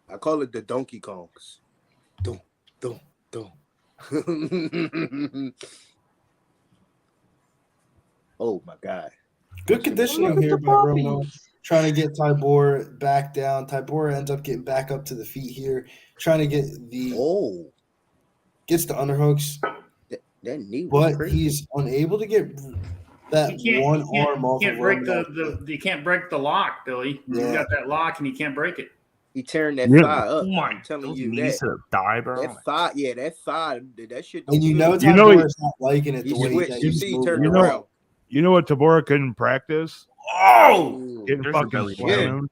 S7: I call it the Donkey Kongs. Dum, dum, dum. Oh my God.
S6: Good conditioning here by Romanov, trying to get Tybura back down. Tybura ends up getting back up to the feet here, trying to get the gets the underhooks,
S7: that knee was
S6: but
S7: crazy.
S6: he's unable to get that one arm off of Romanov.
S9: You can't break the lock, Billy. You
S6: Yeah.
S9: got that lock and you can't break it.
S7: He tearing that
S8: Yeah.
S7: thigh up.
S11: Oh my,
S7: I'm telling
S11: those
S7: you
S11: knees
S7: that.
S11: to die, bro.
S7: That thigh, that thigh, that shit.
S6: And you
S7: don't
S6: know
S7: feel
S8: You know
S6: Tybura's not liking it the
S7: He
S6: way
S7: switched.
S6: that
S7: You
S6: he's
S7: see, he
S6: moving.
S7: turned
S8: You know-
S7: around.
S8: You know what Tybura couldn't practice?
S11: Oh,
S8: Getting
S11: there's a
S8: fucking
S11: belly
S8: slammed.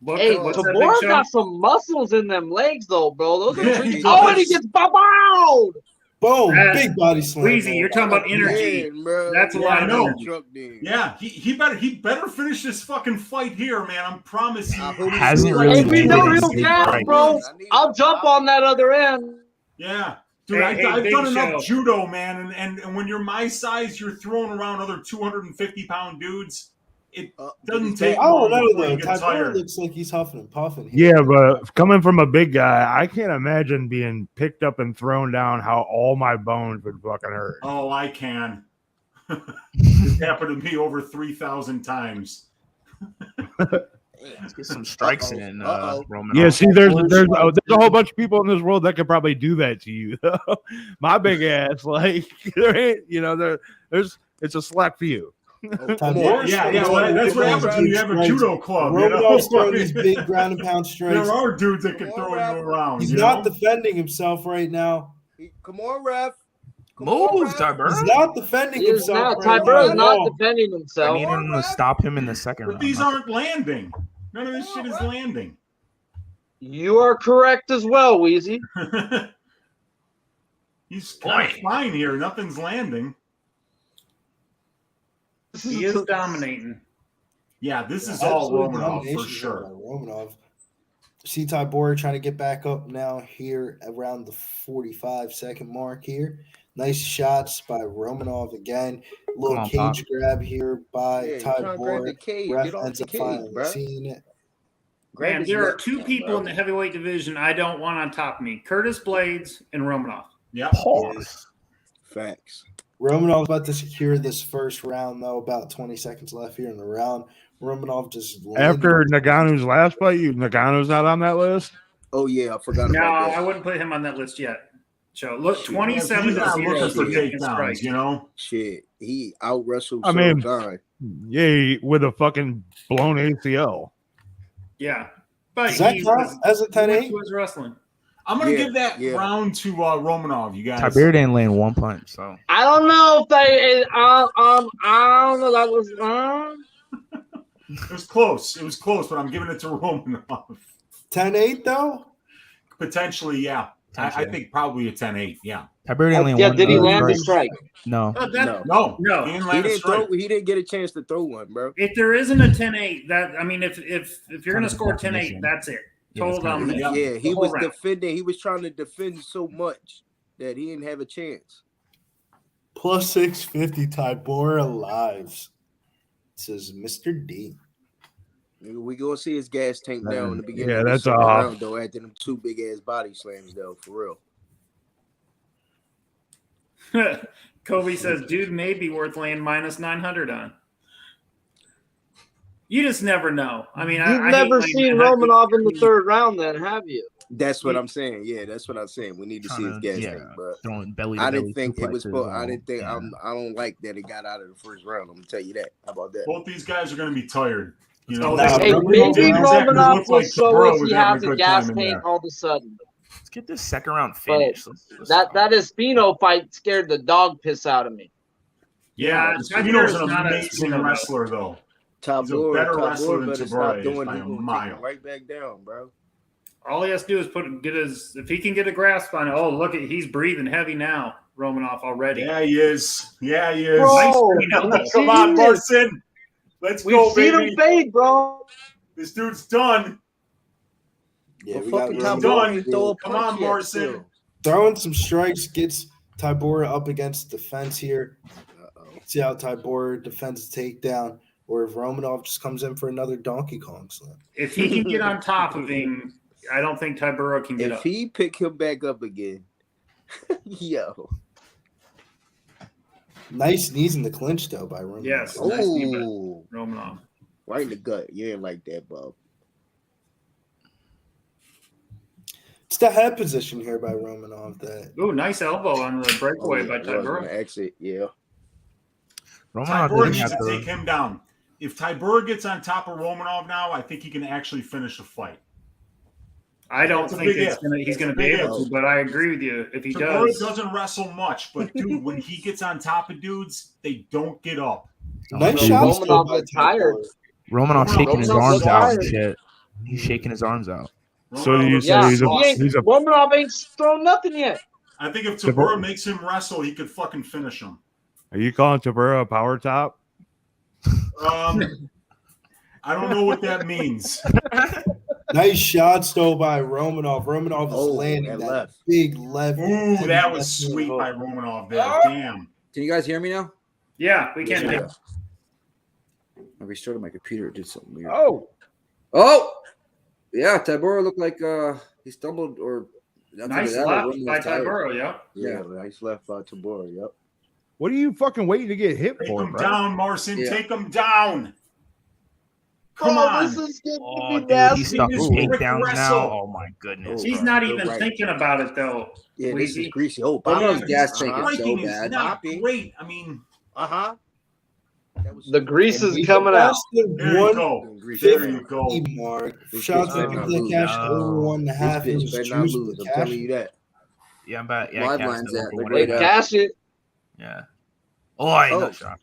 S5: Hey,
S9: What's that, Big
S5: Tybura
S9: Show?
S5: got some muscles in them legs, though, bro. Those
S10: Yeah,
S5: are
S10: he
S5: oh, and he
S10: does.
S5: gets bow.
S6: Boom,
S9: That-
S6: big body slam.
S9: Weezy,
S6: man.
S9: you're talking about energy.
S7: Man, bro.
S9: That's a
S10: Yeah,
S9: lot
S10: I
S9: of
S10: know.
S9: energy.
S7: Truck then.
S10: Yeah, he better finish this fucking fight here, man. I promise you.
S7: I hope he
S11: Hasn't
S7: scores.
S11: really
S5: Hey, we know
S11: landed
S5: he'll
S11: big
S5: gas,
S11: strikes.
S5: bro. I'll jump on that other end.
S10: Yeah. Dude,
S9: Hey,
S10: I've
S9: Big
S10: done enough
S9: Show.
S10: judo, man, and when you're my size, you're throwing around other 250-pound dudes. It doesn't take
S6: I
S10: long
S6: don't know
S10: before
S6: though.
S10: you get
S6: Tybura
S10: tired.
S6: looks like he's huffing and puffing here.
S8: Yeah, but coming from a big guy, I can't imagine being picked up and thrown down how all my bones would fucking hurt.
S10: Oh, I can. It's happened to me over 3,000 times.
S11: Let's get some strikes in, Romanov.
S8: Yeah, see, there's a whole bunch of people in this world that could probably do that to you. My big ass, like, there ain't, there's it's a select few.
S6: Tybura's
S10: Yeah,
S6: throwing
S10: well, that's what
S6: big
S10: happens when you have a
S6: strikes.
S10: judo club.
S6: Romanov's throwing these big ground and pound strikes.
S10: There are dudes that can throw you around.
S6: He's
S10: you
S6: not
S10: know?
S6: defending himself right now.
S7: Come on, ref.
S11: Move, Tybura.
S6: He's not defending
S5: He is
S6: himself.
S5: not.
S6: right
S5: Tybura's
S6: now.
S5: not defending
S11: I
S5: himself.
S11: need him to stop him in the second
S10: But
S11: round.
S10: these aren't landing. None of this shit is landing.
S5: You are correct as well, Wheezy.
S10: He's kind of fine here. Nothing's landing.
S9: He is dominating.
S10: Yeah, this is all
S6: Absolute
S10: Romanov
S6: domination
S10: for sure.
S6: by Romanov. See Tybura trying to get back up now here around the 45-second mark here. Nice shots by Romanov again. Little
S11: Come on,
S6: cage
S11: Pop.
S6: grab here by
S7: Yeah, you trying to grab
S6: Tybura.
S7: the cage.
S6: Ref
S7: Get off
S6: ends
S7: the
S6: up
S7: cage,
S6: finally
S7: bro.
S6: seeing it.
S7: Grab
S9: Man,
S7: his
S9: there are
S7: neck
S9: two
S7: now,
S9: people
S7: bro.
S9: in the heavyweight division I don't want on top of me: Curtis Blades and Romanov.
S10: Yeah.
S11: Pause.
S7: Facts.
S6: Romanov's about to secure this first round, though. About 20 seconds left here in the round. Romanov just
S8: After Nagano's last fight, Nagano's not on that list.
S7: Oh yeah, I forgot
S9: No,
S7: about
S9: I
S7: that.
S9: wouldn't put him on that list yet. So look,
S7: Shit.
S9: 27
S10: He's
S9: to
S10: not
S9: 0
S10: looking for
S9: against
S10: takedowns,
S9: Price.
S10: you know?
S7: Shit, he out wrestled
S8: I mean,
S7: Time.
S8: Yeah, with a fucking blown ACL.
S9: Yeah, but
S6: Does that
S9: he
S6: count
S9: was,
S6: as a
S9: he
S6: 10-8?
S9: was wrestling.
S10: I'm going to
S7: Yeah,
S10: give that
S7: yeah.
S10: round to Romanov, you guys.
S11: Tybura didn't land one punch, so
S5: I don't know if they. I don't know. That was.
S10: It was close. It was close, but I'm giving it to Romanov.
S6: 10-8, though?
S10: Potentially, yeah. I
S11: Potentially.
S10: think probably a 10-8, yeah.
S11: Tybura didn't land
S5: Yeah,
S11: one.
S5: did he land the
S11: strike.
S5: strike?
S11: No.
S10: No.
S9: No.
S10: He didn't
S7: He
S10: land a
S7: didn't
S10: strike.
S7: throw. He didn't get a chance to throw one, bro.
S9: If there isn't a 10-8, that I mean, if you're gonna score 10-8,
S11: definition.
S9: that's it.
S11: Yeah,
S9: Total
S11: it's kinda
S9: domination.
S10: Yeah.
S7: Yeah, he
S9: The whole
S7: was
S9: round.
S7: defending. He was trying to defend so much that he didn't have a chance.
S6: Plus 650, Tybura lives. Says Mr. D.
S7: We gonna see his gas tank now in the beginning.
S8: Yeah,
S7: of the
S8: that's
S7: second
S8: off.
S7: round, though. After them two big ass body slams, though, for real.
S9: Kobe says, dude may be worth laying minus 900 on. You just never know. I mean,
S5: You've
S9: I
S5: never
S9: hate
S5: seen
S9: laying that.
S5: Romanov in the third round, then, have you?
S7: That's what I'm saying. Yeah, that's what I'm saying. We need to see his gas tank, bro.
S11: Throwing belly to
S7: I
S11: belly
S7: didn't think it was.
S11: suplexes
S7: I
S11: and
S7: didn't think.
S11: all.
S7: I don't like that it got out of the first round. I'm gonna tell you that. How about that?
S10: Both these guys are going to be tired. You know,
S6: Nah,
S5: Hey,
S6: Romanov
S5: maybe
S6: didn't
S10: exactly
S5: Romanov
S10: look
S5: will
S10: like
S5: show
S10: Tybura
S5: us
S10: was
S5: he
S10: having
S5: has
S10: a
S5: a
S10: good
S5: gas
S10: time in
S5: tank
S10: there.
S5: all of a sudden.
S11: Let's get this second round finish. Let's
S5: That
S11: go.
S5: Espino fight scared the dog piss out of me.
S9: Yeah,
S10: Espino's an
S9: not a
S10: amazing
S9: Espino, though.
S10: wrestler, though. He's a
S7: Tybura
S10: better wrestler than
S7: better
S10: Tybura
S7: stop
S10: is
S7: doing.
S10: by
S7: He
S10: a
S7: gonna take
S10: mile.
S7: him right back down, bro.
S9: All he has to do is if he can get a grasp on it. Oh, look at he's breathing heavy now, Romanov already.
S10: Yeah, he is. Yeah, he is.
S5: Bro,
S10: Come on, Marcin. Let's go,
S5: We've seen
S10: baby.
S5: him fade, bro.
S10: This dude's done.
S12: Yeah,
S7: Well,
S12: we got
S7: fucking
S12: Romanov.
S7: Tybura ain't throw a
S10: Come
S7: punch
S10: on,
S7: yet
S10: Marcin.
S7: still.
S12: Throwing some strikes gets Tybura up against the fence here. See how Tybura defends the takedown, or if Romanov just comes in for another Donkey Kong slam.
S9: If he can get on top of him, I don't think Tybura can get
S7: If
S9: up.
S7: he pick him back up again, yo.
S12: Nice knees in the clinch, though, by Romanov.
S9: Yes. Nice knee by
S7: Oh,
S9: Romanov.
S7: right in the gut. You ain't like that, Bob.
S12: It's the head position here by Romanov that
S9: Ooh, nice elbow on the breakaway by Tybura.
S7: Exit, yeah.
S11: Romanov
S10: Tybura
S11: didn't
S10: needs
S11: have
S10: to
S11: to.
S10: take him down. If Tybura gets on top of Romanov now, I think he can actually finish the fight.
S9: I don't
S10: That's a
S9: think
S10: big if.
S9: he's gonna
S10: That's a
S9: be
S10: big
S9: able
S10: if.
S9: to, but I agree with you. If he
S10: Tybura
S9: does,
S10: doesn't wrestle much, but dude, when he gets on top of dudes, they don't get up.
S12: nice
S11: So
S12: shots though
S5: Romanov
S12: by
S5: is tired.
S12: Tybura.
S11: Romanov's shaking his
S5: Romanov's
S11: arms out and
S5: tired.
S11: shit. He's shaking his arms out.
S8: So do you say
S5: Yeah,
S8: he's a
S5: Romanov ain't thrown nothing yet.
S10: I think if Tybura makes him wrestle, he could fucking finish him.
S8: Are you calling Tybura a power top?
S10: I don't know what that means.
S12: Nice shots though by Romanov. Romanov is landing
S7: that
S12: that
S7: left.
S12: big left.
S10: Ooh,
S12: heavy
S10: that was
S12: left
S10: sweet
S12: hook.
S10: by Romanov there. Damn.
S3: Can you guys hear me now?
S9: yeah, we can.
S3: Yeah. I restarted my computer. It did something weird.
S7: Oh,
S3: Yeah, Tybura looked like he stumbled or
S9: Nice
S3: that,
S9: left
S3: Romanov
S9: by
S3: tired.
S9: Tybura. Yeah.
S7: yeah, nice left by Tybura. Yep.
S8: What are you fucking waiting to get hit
S10: Take
S8: for,
S10: him
S8: bro?
S10: down, Marcin.
S3: Yeah.
S10: Take him down. Come on.
S5: This is getting
S11: Oh,
S5: to be
S11: dude,
S5: nasty.
S11: he's stuck
S10: This
S11: with
S10: quick
S11: takedowns
S10: wrestle.
S11: now. Oh my goodness.
S9: He's
S7: bro.
S9: not
S7: Good
S9: even
S7: right.
S9: thinking about it though.
S7: Yeah, this is
S9: Weezy.
S7: greasy. Oh,
S3: Romanov's
S7: Bob.
S3: gas tank is so
S10: Striking is
S3: bad.
S10: not
S7: Popping.
S10: great. I mean,
S7: Uh-huh.
S5: The grease is
S12: He's
S5: coming out.
S12: past the
S10: there you go. There you go.
S12: 150 mark.
S7: This
S12: Shots
S7: bitch
S12: like
S7: better not
S12: they
S7: lose.
S12: cashed
S11: No.
S12: over 1.5.
S7: This
S12: It
S7: bitch
S12: was
S7: better not
S12: juice
S7: lose.
S12: for
S7: I'm telling
S12: cash.
S7: you that.
S11: Yeah, I'm back. Yeah,
S3: Live
S11: cast
S3: lines
S11: it
S3: at
S11: over
S3: the
S11: one
S3: great
S11: and a half.
S5: Cash it.
S11: Yeah. Oh, I
S7: Oh.
S11: no shot.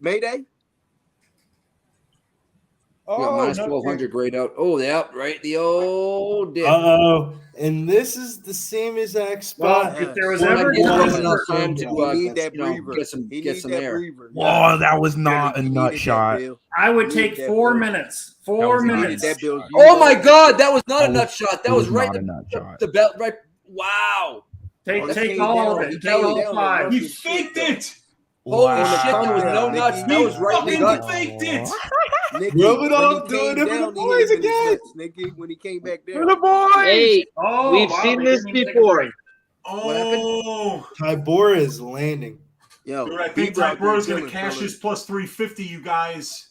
S7: Mayday?
S3: You got minus 1200 grayed out. Oh, yeah, right. The old dip.
S12: Uh-oh. And this is the same exact spot.
S9: Well, if there was
S3: Well,
S9: ever
S3: that gives
S12: one-
S3: us enough time to
S7: He need that
S3: you know,
S7: breather.
S3: get some
S7: He
S3: get
S7: need
S3: some
S7: that
S3: air.
S7: breather.
S11: Oh, that was not a
S7: He
S11: nut
S7: needed
S11: shot.
S7: that, Bill.
S9: I would
S7: He
S9: take
S7: needed that,
S9: 4
S7: Bill.
S9: minutes.
S11: That
S9: 4
S11: was not a
S9: minutes.
S7: That Bill.
S3: Oh my God, that was not
S11: That
S3: a nut
S11: was-
S3: shot. That
S11: it
S3: was
S11: was
S3: right
S11: not a
S3: the,
S11: nut shot.
S3: the belt right. Wow.
S9: Take
S7: He
S9: take
S7: came
S9: all of
S7: down-
S9: it.
S7: he
S9: Take
S7: came
S9: all
S7: down
S9: 5.
S10: He faked it.
S3: Holy
S11: Wow.
S3: shit, there was no
S7: He
S3: nuts. That was right in the
S10: fucking
S3: gut.
S10: faked it.
S7: Nicky,
S12: Romanov
S7: when he
S12: doing
S7: came
S12: it for the
S7: down, he
S12: boys
S7: hit him in his
S12: again.
S7: nuts, Nicky, when he came back
S8: For
S7: down.
S8: the boys.
S5: Hey,
S9: Oh,
S5: we've
S9: wow,
S5: seen
S9: they
S5: this
S9: didn't even take a
S5: before.
S9: break.
S10: Oh,
S12: Tybura is landing.
S7: Yo,
S10: dude, I think
S7: Bieber out there
S10: Tybura's going to
S7: killing,
S10: cash
S7: fellas.
S10: his plus 350, you guys.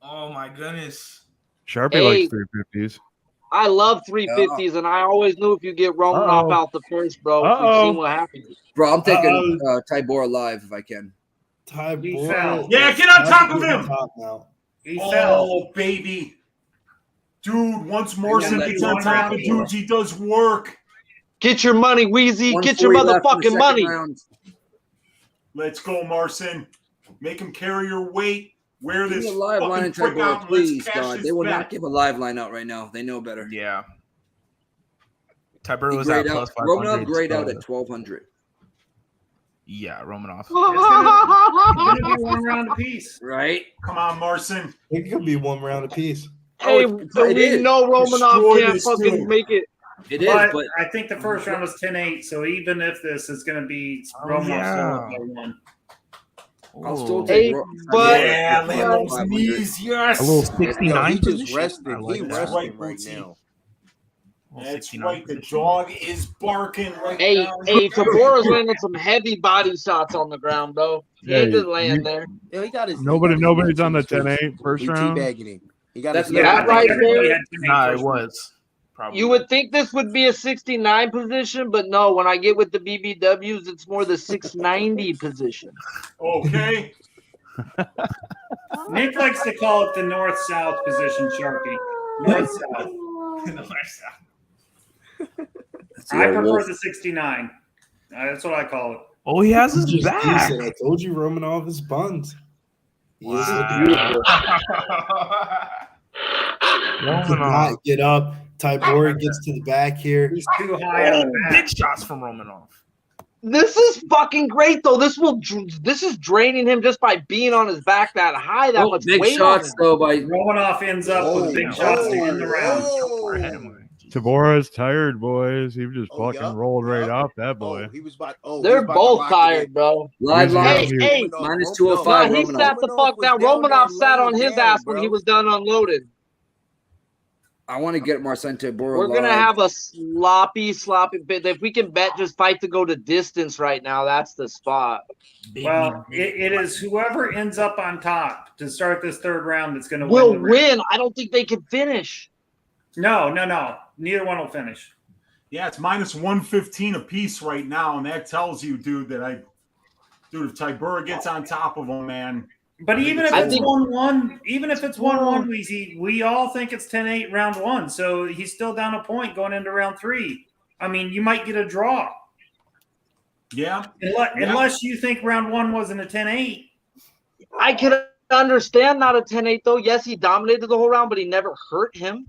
S11: Oh my goodness.
S8: Sharpie
S5: Hey.
S8: likes 350s.
S5: I love 350s, and I always knew if you get Romanov
S8: Uh-oh.
S5: out the first, bro,
S8: Uh-oh.
S5: we've seen what happens.
S3: Bro, I'm taking Tybura live if I can.
S12: Tybura.
S9: fell.
S10: Yeah, get on top of him.
S12: Top now.
S9: He fell.
S10: Oh, baby. Dude, once Marcin
S3: Yeah,
S10: gets
S3: that's
S10: on
S3: one
S10: top of
S3: round.
S10: dudes, he does work.
S5: Get your money, Wheezy. Get your
S3: 140 left in the
S5: motherfucking
S3: second
S5: money.
S3: round.
S10: Let's go, Marcin. Make him carry your weight. Wear
S3: Give
S10: this
S3: me a live line in
S10: fucking prick
S3: Tybura,
S10: out and let's
S3: please,
S10: cash
S3: God.
S10: this
S3: They will
S10: bet.
S3: not give a live line out right now. They know better.
S11: Yeah. Tybura
S3: He
S11: was at
S3: grayed
S11: plus
S3: out.
S11: 500.
S3: Romanov grayed out
S11: so-
S3: at 1200.
S11: Yeah, Romanov.
S9: It's gonna be 1 round apiece.
S3: Right?
S10: Come on, Marcin.
S12: It could be 1 round apiece.
S5: Hey,
S3: Oh, it
S5: we
S3: is.
S5: know Romanov
S10: Destroy
S5: can't
S10: this
S5: fucking
S10: dude.
S5: make it.
S3: It is,
S9: But
S3: but
S9: I think the first round was 10-8, so even if this is going to be Romanov
S11: yeah.
S9: still up by 1.
S3: I'll still
S11: Ooh.
S3: take
S5: Hey,
S3: Ro-
S5: but-
S10: Yeah,
S3: Tybura
S10: land
S3: at
S10: those
S3: 500.
S10: knees. Yes.
S11: A little
S7: Yo,
S11: 69
S7: he just
S11: position.
S7: resting.
S11: I like
S7: He
S11: that.
S7: resting
S10: Right,
S7: right
S10: Bootsy.
S7: now.
S11: Little
S10: That's
S11: 69
S10: right. The
S11: position.
S10: dog is barking right
S5: Hey,
S10: now.
S5: Tybura's landing some heavy body shots on the ground, though. He ain't
S8: Yeah,
S5: just laying there.
S7: Yo, he got his
S8: Nobody's on the
S7: nuts in his
S8: 10-8
S7: face.
S8: first
S7: He
S8: round.
S7: teabagging him. He got
S3: That's
S7: his
S3: the-
S5: That
S7: nuts in
S5: right
S7: his
S9: Everybody
S5: there.
S9: had 10-8
S11: Nah, it
S9: first round.
S11: was. Probably.
S5: You would think this would be a 69 position, but no, when I get with the BBWs, it's more the 690 position.
S10: Okay.
S9: Nick likes to call it the north-south position, Sharpie. North-south. I prefer the 69. That's what I call it.
S11: Oh, he has his
S12: Just
S11: back.
S12: decent. I told you Romanov is buns. He is looking
S11: Wow.
S12: beautiful. He could
S11: Romanov.
S12: not get up. Tybura gets to the back here.
S9: He's too high on the back.
S11: Big shots from Romanov.
S5: This is fucking great, though. This is draining him just by being on his back that high. That much
S3: big
S5: weight
S3: shots
S5: on him.
S3: though by
S9: Romanov ends up with big shots to end the round.
S8: Tabora's tired, boys. He just fucking rolled right off that boy.
S13: He was about.
S5: They're both tired, bro.
S3: live
S5: Hey,
S3: minus 205.
S5: nah, he sat the fuck down. Romanov sat on his ass when he was done unloaded.
S3: I want to get Marcin Tybura.
S5: We're gonna have a sloppy bit. If we can bet just fight to go to distance right now, that's the spot.
S9: Well, it is whoever ends up on top to start this third round that's going to
S5: win. I don't think they can finish.
S9: No. Neither one will finish.
S10: Yeah, it's minus 115 apiece right now, and that tells you, dude, if Tybura gets on top of him, man.
S9: But even if it's 1-1, Weezy, we all think it's 10-8 round one. So he's still down a point going into round 3. I mean, you might get a draw.
S10: Yeah.
S9: Unless you think round 1 wasn't a 10-8.
S5: I could understand not a 10-8, though. Yes, he dominated the whole round, but he never hurt him.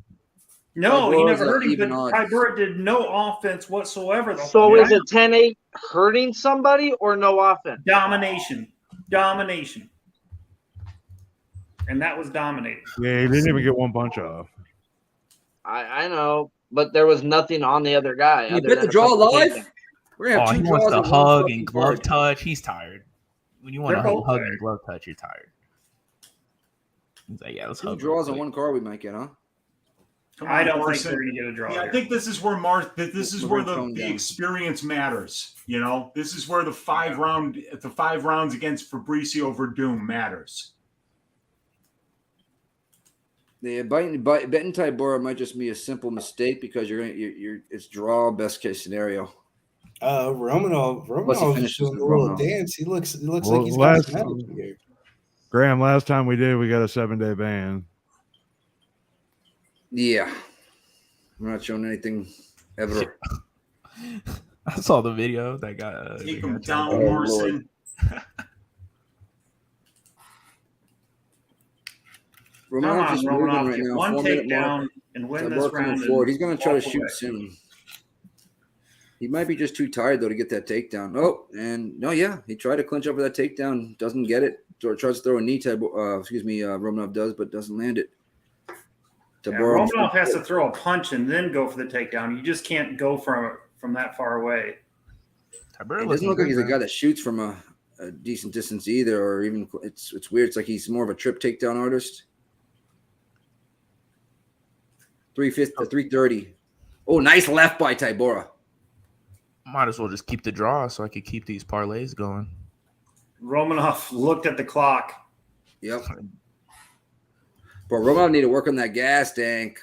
S9: No, he never hurt him, but Tybura did no offense whatsoever.
S5: So is a 10-8 hurting somebody or no offense?
S9: Domination. And that was dominated.
S8: Yeah, he didn't even get one punch off.
S5: I know, but there was nothing on the other guy.
S3: You bet the draw live?
S11: We're gonna have he wants to hug and glove touch. He's tired. When you want to hug and glove touch, you're tired. He's like, yeah, let's hug.
S3: 2 draws on 1 card we might get, huh?
S9: I don't think they're going to get a draw.
S10: Yeah, I think this is where the experience matters. You know, this is where the 5 rounds against Fabricio Verdum matters.
S3: Yeah, betting Tybura might just be a simple mistake because it's draw best case scenario.
S12: Romanov is doing a little dance. He looks like he's got his medal here.
S8: Graham, last time we did, we got a 7-day ban.
S3: Yeah, I'm not showing anything ever.
S11: I saw the video that got
S10: take him down, Marcin.
S3: Romanov just moving right now.
S9: One takedown and win this round.
S3: He's going to try to shoot soon. He might be just too tired though to get that takedown. He tried to clinch up for that takedown, doesn't get it. Or tries to throw a knee. Romanov does, but doesn't land it.
S9: Romanov has to throw a punch and then go for the takedown. You just can't go from that far away.
S3: It doesn't look like he's a guy that shoots from a decent distance either, or even it's weird. It's like he's more of a trip takedown artist. 330. Oh, nice left by Tybura.
S11: Might as well just keep the draw so I could keep these parlays going.
S9: Romanov looked at the clock.
S3: Yep. But Romanov need to work on that gas tank.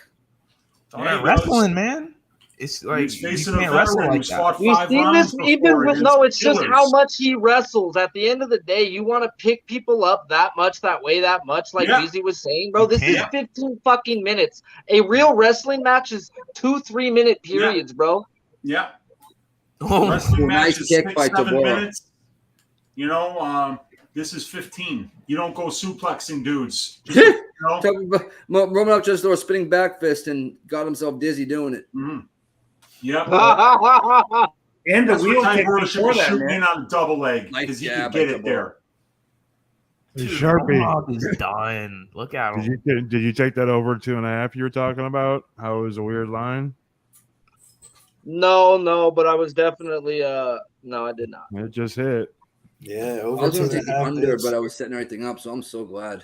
S11: All that wrestling, man. It's like
S10: he's facing a veteran who's fought 5 rounds
S5: it's just how much he wrestles. At the end of the day, you want to pick people up that much, like Weezy was saying, bro. This is 15 fucking minutes. A real wrestling match is 2-3 minute periods, bro.
S10: Yeah.
S3: Wrestling match is 6-7 minutes.
S10: You know, this is 15. You don't go suplexing dudes.
S3: Romanov just threw a spinning back fist and got himself dizzy doing it.
S10: Mm-hmm. Yep.
S9: And the wheel kick before that,
S10: shooting in on a double leg because he can get it there.
S8: Sharpie
S11: is done. Look at him.
S8: Did you take that over 2.5 you were talking about? How it was a weird line?
S5: No, but I was definitely no, I did not.
S8: It just hit.
S12: Yeah,
S3: I was going to take the under, but I was setting everything up, so I'm so glad.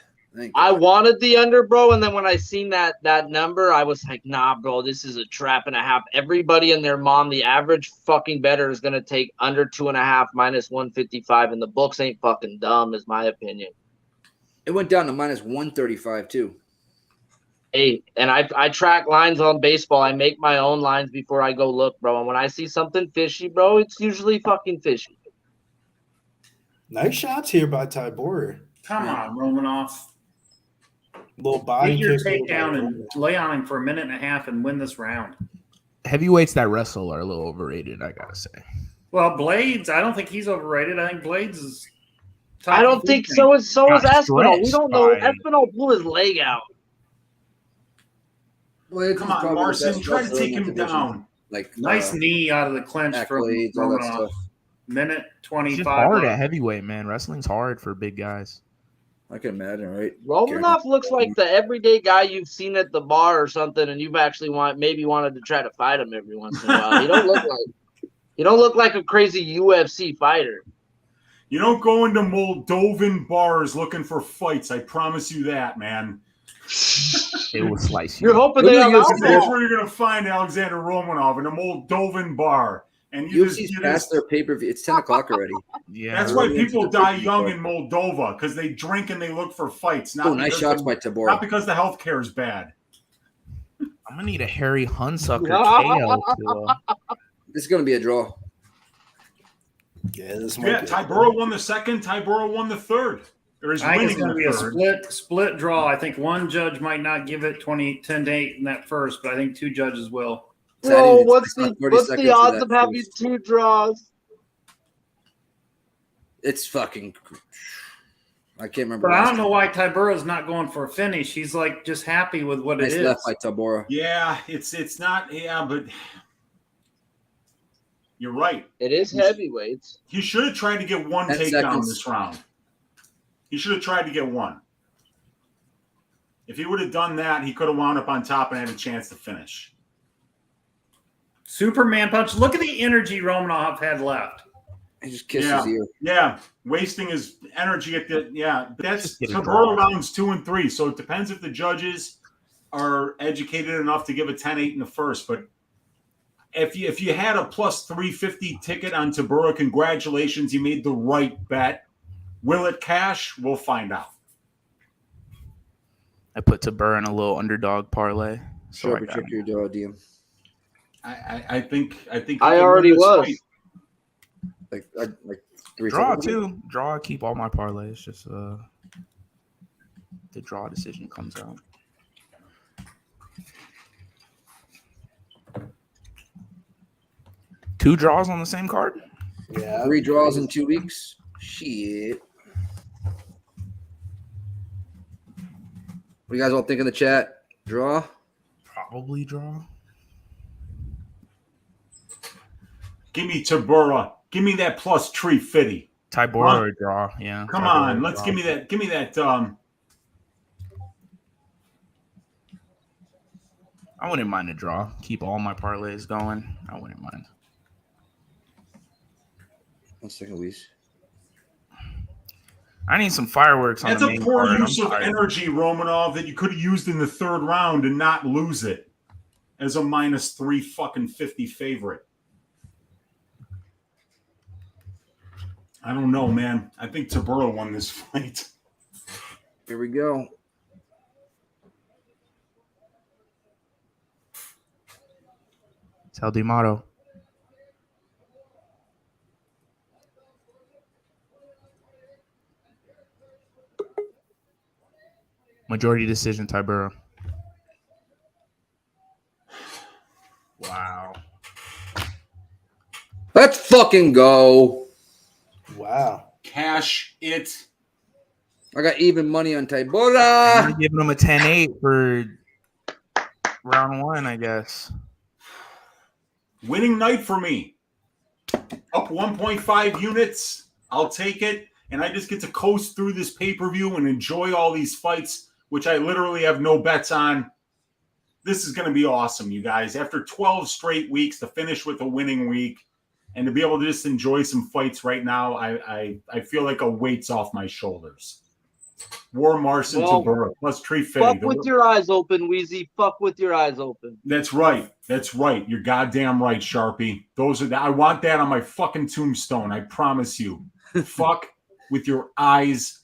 S5: I wanted the under, bro, and then when I seen that number, I was like, nah, bro, this is a trap and a half. Everybody and their mom, the average fucking bettor is going to take under 2.5 minus 155, and the books ain't fucking dumb, is my opinion.
S3: It went down to minus 135, too.
S5: Hey, and I track lines on baseball. I make my own lines before I go look, bro, and when I see something fishy, bro, it's usually fucking fishy.
S12: Nice shots here by Tybura.
S9: Come on, Romanov.
S12: Little body
S9: get your
S12: kick
S9: takedown and lay on him for 1.5 minutes and win this round.
S11: Heavyweights that wrestle are a little overrated, I gotta say.
S9: Well, Blades, I don't think he's overrated. I think Blades is.
S5: I don't think so. Is Espinal. We don't know. Espinal pulled his leg out.
S3: Well,
S10: Come on, Marcin, try to take him down.
S3: Like
S9: nice knee out of the clinch from
S3: accolades, all that
S9: Romanov.
S3: stuff.
S9: Minute
S11: It's
S9: 25.
S11: just hard at heavyweight, man. Wrestling's hard for big guys.
S3: I can imagine, right?
S5: Romanov looks like the everyday guy you've seen at the bar or something, and you've actually wanted to try to fight him every once in a while. He don't look like a crazy UFC fighter.
S10: You don't go into Moldovan bars looking for fights. I promise you that, man.
S11: They will slice you.
S5: You're hoping they have alcohol.
S10: That's where you're going to find Alexander Romanov in a Moldovan bar. And
S3: UFC's past their pay-per-view. It's 10 o'clock already.
S11: Yeah,
S10: that's why people die young in Moldova, because they drink and they look for fights. Not
S3: nice shots by Tybura.
S10: Not because the healthcare is bad.
S11: I'm gonna need a hairy Hunsucker KO.
S3: This is going to be a draw.
S12: Yeah,
S10: Tybura won the second. Tybura won the third.
S9: I think it's going to be a split draw. I think one judge might not give it 10-8 in that first, but I think two judges will.
S5: Bro, what's the odds of having two draws?
S3: It's fucking. I can't remember.
S9: But I don't know why Tybura's not going for a finish. He's like just happy with what it is.
S3: Left by Tybura.
S10: Yeah, it's not. Yeah, but you're right.
S5: It is heavyweights.
S10: He should have tried to get one takedown this round. He should have tried to get one. If he would have done that, he could have wound up on top and had a chance to finish.
S9: Superman punch. Look at the energy Romanov had left.
S3: He just kissed his ear.
S10: Yeah, wasting his energy at the That's Tybura rounds 2 and 3. So it depends if the judges are educated enough to give a 10-8 in the first. But if you had a plus 350 ticket on Tybura, congratulations, you made the right bet. Will it cash? We'll find out.
S11: I put Tybura in a little underdog parlay.
S3: So check your DM.
S10: I think
S5: I already was.
S3: Like 3
S11: draw too. Draw. Keep all my parlays. Just the draw decision comes out. Two draws on the same card.
S3: Yeah, 3 draws in 2 weeks. Shit. What do you guys all think in the chat? Draw?
S11: Probably draw.
S10: Give me Tybura. Give me that plus 350.
S11: Tybura or draw. Yeah.
S10: Come on. Let's give me that. Give me that.
S11: I wouldn't mind a draw. Keep all my parlays going. I wouldn't mind.
S3: 1 second, Luis.
S11: I need some fireworks on
S10: That's
S11: the
S10: a
S11: main
S10: poor
S11: card.
S10: use of energy, Romanov, that you could have used in the third round and not lose it as a minus 350 favorite. I don't know, man. I think Tybura won this fight.
S3: Here we go.
S11: It's Altamirano. Majority decision, Tybura. Wow.
S3: Let's fucking go.
S12: Wow.
S10: Cash it.
S3: I got even money on Tybura.
S11: I'm giving him a 10-8 for round 1, I guess.
S10: Winning night for me. Up 1.5 units. I'll take it. And I just get to coast through this pay-per-view and enjoy all these fights, which I literally have no bets on. This is going to be awesome, you guys. After 12 straight weeks to finish with a winning week and to be able to just enjoy some fights right now, I feel like a weight's off my shoulders. War Marcin Tybura plus 350.
S5: Fuck with your eyes open, Wheezy. Fuck with your eyes open.
S10: That's right. That's right. You're goddamn right, Sharpie. I want that on my fucking tombstone. I promise you. Fuck with your eyes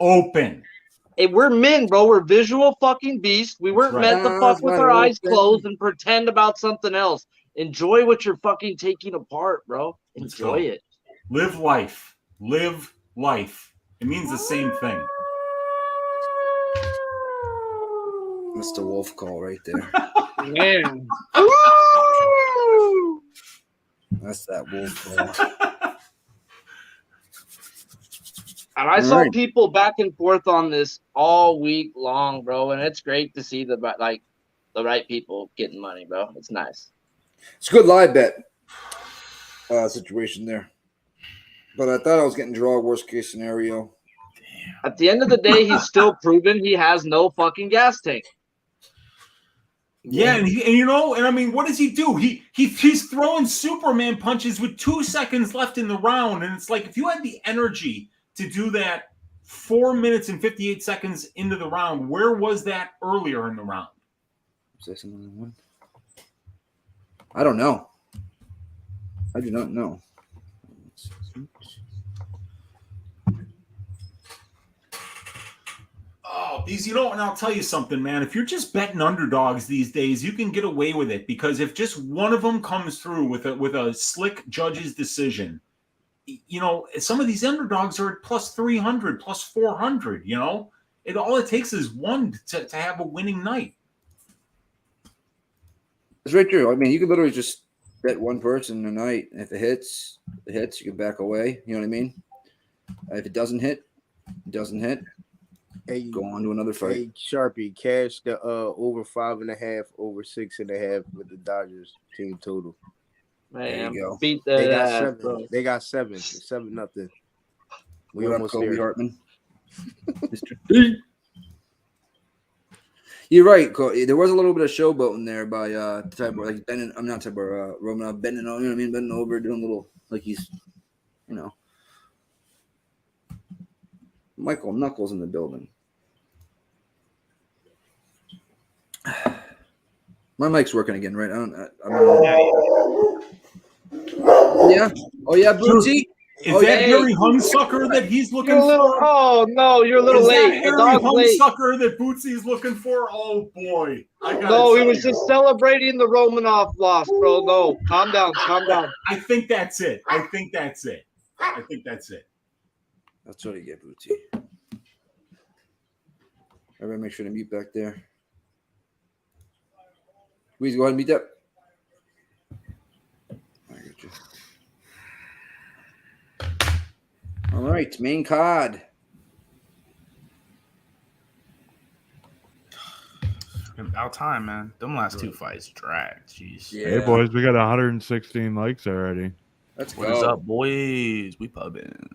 S10: open.
S5: Hey, we're men, bro. We're visual fucking beasts. We weren't meant to fuck with our eyes closed and pretend about something else. Enjoy what you're fucking taking apart, bro. Enjoy it.
S10: Live life. Live life. It means the same thing.
S3: That's the wolf call right there.
S5: Man.
S3: That's that wolf call.
S5: And I saw people back and forth on this all week long, bro. And it's great to see the right people getting money, bro. It's nice.
S3: It's a good live bet situation there. But I thought I was getting draw worst case scenario.
S5: At the end of the day, he's still proven he has no fucking gas tank.
S10: Yeah, and I mean, what does he do? He's throwing Superman punches with 2 seconds left in the round, and it's like if you had the energy to do that 4 minutes and 58 seconds into the round, where was that earlier in the round?
S3: I don't know. I do not know.
S10: Oh, these, and I'll tell you something, man. If you're just betting underdogs these days, you can get away with it because if just one of them comes through with a slick judge's decision, some of these underdogs are at plus 300, plus 400. All it takes is one to have a winning night.
S3: It's right there. I mean, you could literally just bet one person a night. And if it hits, you can back away. You know what I mean? If it doesn't hit, it doesn't hit.
S7: Hey,
S3: go on to another fight.
S7: Hey, Sharpie, cash the over 5.5, over 6.5 with the Dodgers team total.
S5: Man,
S3: there you go.
S5: Beat
S7: they got
S5: ass,
S7: 7.
S5: bro.
S7: They got 7. 7-0. We
S3: What
S7: almost
S3: up, Kobe
S7: there.
S3: Hartman? Mr. D. You're right. There was a little bit of showboating there by Tybura, like bending. I'm not Tybura. Romanov bending. You know what I mean? Bending over, doing a little like he's, Michael Knuckles in the building. My mic's working again, right? Yeah. Oh yeah, Bootsy.
S10: Is that Harry Hunsucker that he's looking for?
S5: Oh no, you're a little late.
S10: Is that Harry Hunsucker that Bootsy's looking for? Oh boy.
S5: No, he was just celebrating the Romanov loss, bro. No, calm down.
S10: I think that's it. That's
S3: what you get, Bootsy. Everybody make sure to mute back there. Please go ahead and mute that. I got you. All right, main card.
S11: About time, man. Them last 2 fights dragged. Jeez.
S8: Yeah. Hey, boys, we got 116 likes already.
S3: Let's
S11: go. What's up, boys? We pubbing.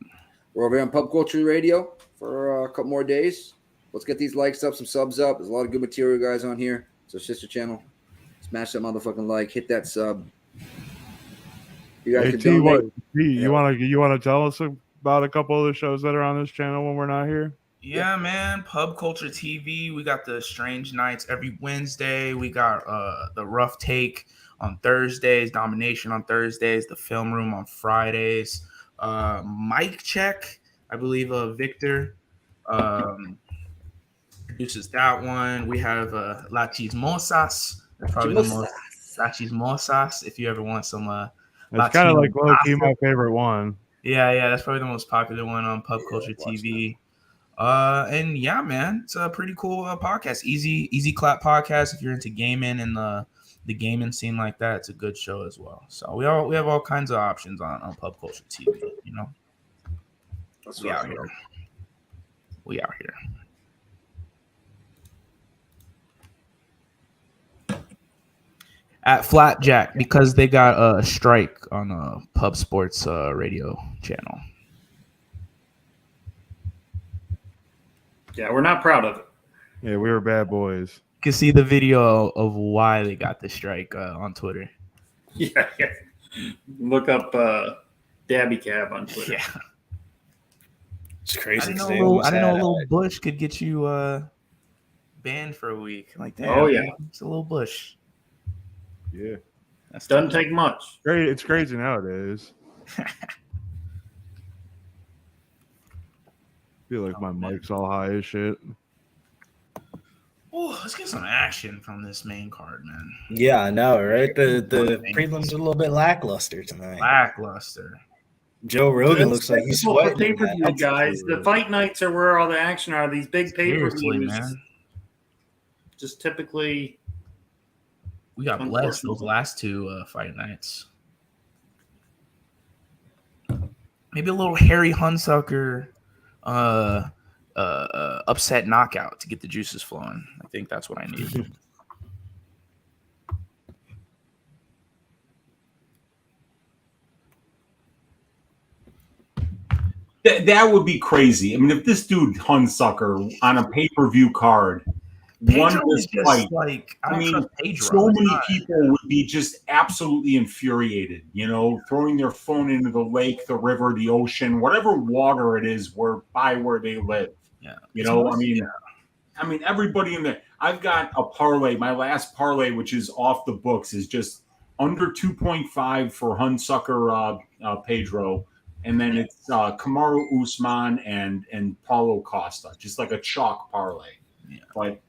S3: We're over here on Pub Culture Radio for a couple more days. Let's get these likes up, some subs up. There's a lot of good material, guys, on here. It's our sister channel. Smash that motherfucking like. Hit that sub. You guys can donate.
S8: You want to tell us about a couple of the shows that are on this channel when we're not here?
S11: Yeah, man. Pub Culture TV. We got the Strange Nights every Wednesday. We got the Rough Take on Thursdays, Domination on Thursdays, the Film Room on Fridays. Mic Check, I believe Victor produces that one. We have La Chismosas. That's probably the most La Chismosas. If you ever want some
S8: it's kind of like low-key my favorite one.
S11: Yeah, that's probably the most popular one on Pub Culture TV. And yeah, man, it's a pretty cool podcast. Easy clap podcast. If you're into gaming and the gaming scene like that, it's a good show as well. So we have all kinds of options on Pub Culture TV. We out here. At Flatjack, because they got a strike on Pub Sports radio channel.
S9: Yeah, we're not proud of it.
S8: Yeah, we were bad boys.
S11: You can see the video of why they got the strike on Twitter.
S9: Yeah. Look up Dabby Cab on Twitter.
S11: Yeah.
S12: It's crazy.
S11: I didn't know a little bush could get you banned for a week. Like that.
S9: Oh, yeah.
S11: It's a little bush.
S8: Yeah.
S9: Doesn't take much.
S8: Great. It's crazy nowadays. Feel like my mic's all high as shit.
S11: Oh, let's get some action from this main card, man.
S12: Yeah, I know, right? The prelims are a little bit lackluster tonight. Joe Rogan looks like he's sweating.
S9: Pay-per-view, guys. The fight nights are where all the action are. These big pay-per-views.
S11: Man.
S9: Just typically.
S11: We got blessed those last 2 fight nights. Maybe a little Harry Hunsucker upset knockout to get the juices flowing. I think that's what I need.
S10: That would be crazy. I mean, if this dude Hunsucker on a pay-per-view card won this fight, I mean, so many people would be just absolutely infuriated, throwing their phone into the lake, the river, the ocean, whatever water it is where they live.
S11: Yeah.
S10: I mean, everybody in there. I've got a parlay. My last parlay, which is off the books, is just under 2.5 for Hunsucker Pedro. And then it's Kamaru Usman and Paulo Costa, just like a chalk parlay.
S11: Yeah.
S10: But,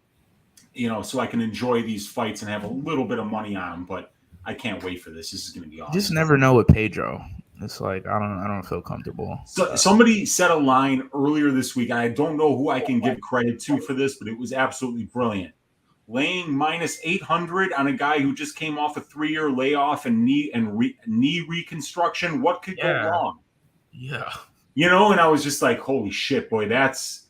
S10: so I can enjoy these fights and have a little bit of money on them. But I can't wait for this. This is going to be awesome.
S11: You just never know with Pedro. It's like I don't feel comfortable.
S10: So somebody set a line earlier this week. I don't know who I can give credit to for this, but it was absolutely brilliant. Laying minus 800 on a guy who just came off a 3-year layoff and knee reconstruction. What could go wrong?
S11: Yeah.
S10: And I was just like, holy shit, boy, that's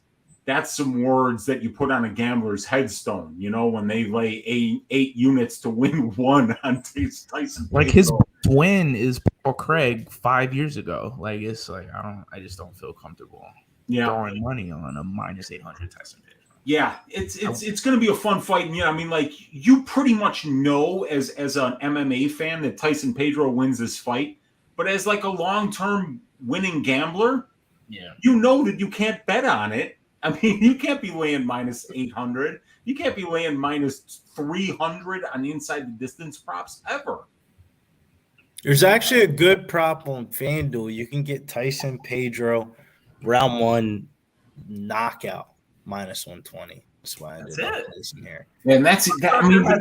S10: some words that you put on a gambler's headstone, when they lay eight units to win one on Tyson.
S11: Like his win is Paul Craig 5 years ago. Like it's like I just don't feel comfortable throwing money on a minus 800 Tyson Pedro.
S10: Yeah, it's going to be a fun fight. And I mean, like you pretty much know as an MMA fan that Tyson Pedro wins this fight, but as like a long-term winning gambler, you know that you can't bet on it. I mean, you can't be laying minus 800. You can't be laying minus 300 on the inside the distance props ever.
S12: There's actually a good prop on FanDuel. You can get Tyson Pedro round 1 knockout minus 120. That's why I did that placing here.
S10: And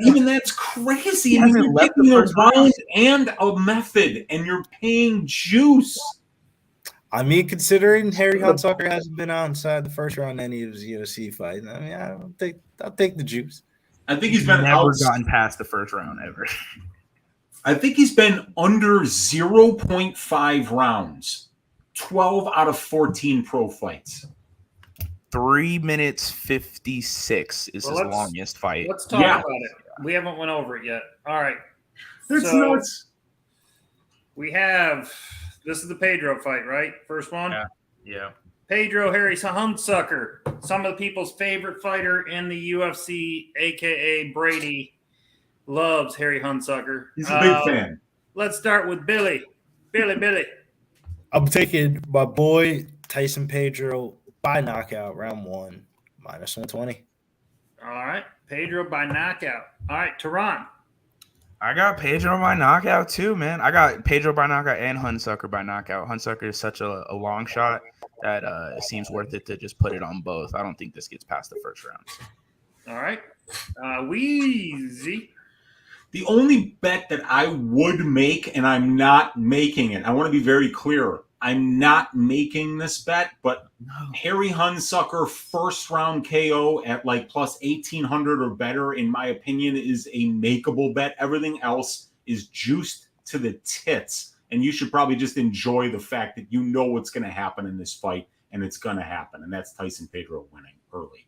S10: even that's crazy. I mean, you're getting a round and a method, and you're paying juice.
S12: I mean, considering Harry Hunsucker hasn't been outside the first round in any of his UFC fights, I mean, I'll take the juice.
S10: I think he's been
S11: never gotten past the first round ever.
S10: I think he's been under 0.5 rounds, 12 out of 14 pro fights.
S11: 3 minutes 56 is his longest fight.
S9: Let's talk about it. We haven't went over it yet. All right.
S10: It's nuts.
S9: We have this is the Pedro fight, right? First one?
S11: Yeah.
S9: Pedro Harry Hunsucker, some of the people's favorite fighter in the UFC, aka Brady, loves Harry Hunsucker.
S10: He's a big fan.
S9: Let's start with Billy. Billy.
S12: I'm taking my boy Tyson Pedro by knockout, round 1, minus 120.
S9: All right. Pedro by knockout. All right, Tehran.
S11: I got Pedro by knockout too, man. I got Pedro by knockout and Hunsucker by knockout. Hunsucker is such a long shot that it seems worth it to just put it on both. I don't think this gets past the first round.
S9: All right. Weezy.
S10: The only bet that I would make, and I'm not making it, I want to be very clear. I'm not making this bet, but Harry Hunsucker first round KO at like plus 1,800 or better, in my opinion, is a makeable bet. Everything else is juiced to the tits, and you should probably just enjoy the fact that you know what's going to happen in this fight, and it's going to happen, and that's Tyson Pedro winning early.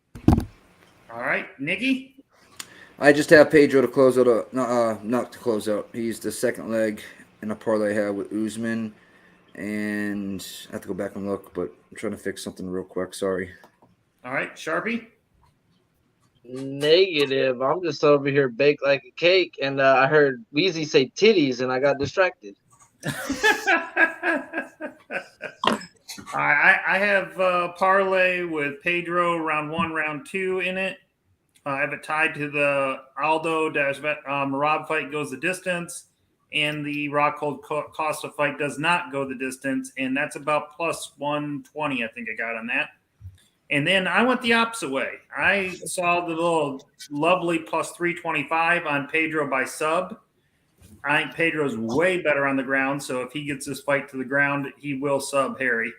S9: All right, Nikki?
S3: I just have Pedro to close out. Not to close out. He's the second leg in a parlay I have with Usman. And I have to go back and look, but I'm trying to fix something real quick. Sorry.
S9: All right, Sharpie?
S5: Negative. I'm just over here baked like a cake, and I heard Weezy say titties, and I got distracted.
S9: I have parlay with Pedro round 1, round 2 in it. I have it tied to the Aldo Merab fight goes the distance. And the Rockhold Costa fight does not go the distance, and that's about plus 120, I think I got on that. And then I went the opposite way. I saw the little lovely plus 325 on Pedro by sub. I think Pedro's way better on the ground, so if he gets this fight to the ground, he will sub Harry.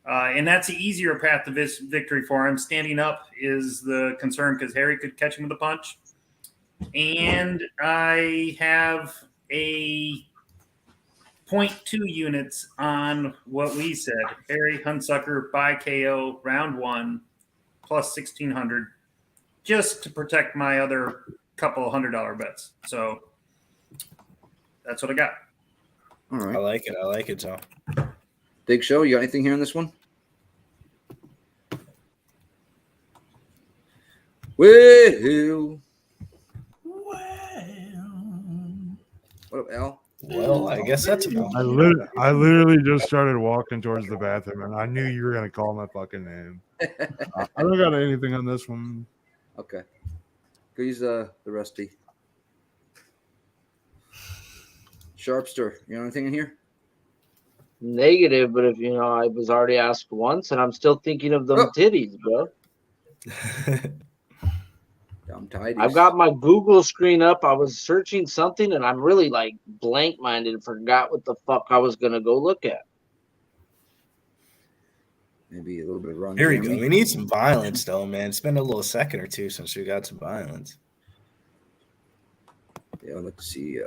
S9: And that's the easier path to this victory for him. Standing up is the concern because Harry could catch him with a punch. And I have a 0.2 units on what we said. Harry Hunsucker by KO round 1 plus 1,600 just to protect my other couple of $100 bets. So that's what I got.
S3: All right.
S12: I like it, Tom.
S3: Big Show, you got anything here on this one? Well. What up, Al?
S6: Well, I guess that's about
S8: I literally just started walking towards the bathroom, and I knew you were gonna call my fucking name. I don't got anything on this one.
S3: Okay. Go use the rusty. Sharpster, you know anything in here?
S5: Negative, but if I was already asked once, and I'm still thinking of them titties, bro.
S3: Dumb tidies.
S5: I've got my Google screen up. I was searching something, and I'm really like blank minded and forgot what the fuck I was gonna go look at.
S3: Maybe a little bit of run.
S6: Here we go. We need some violence, though, man. It's been a little second or two since we got some violence.
S3: Yeah, let's see.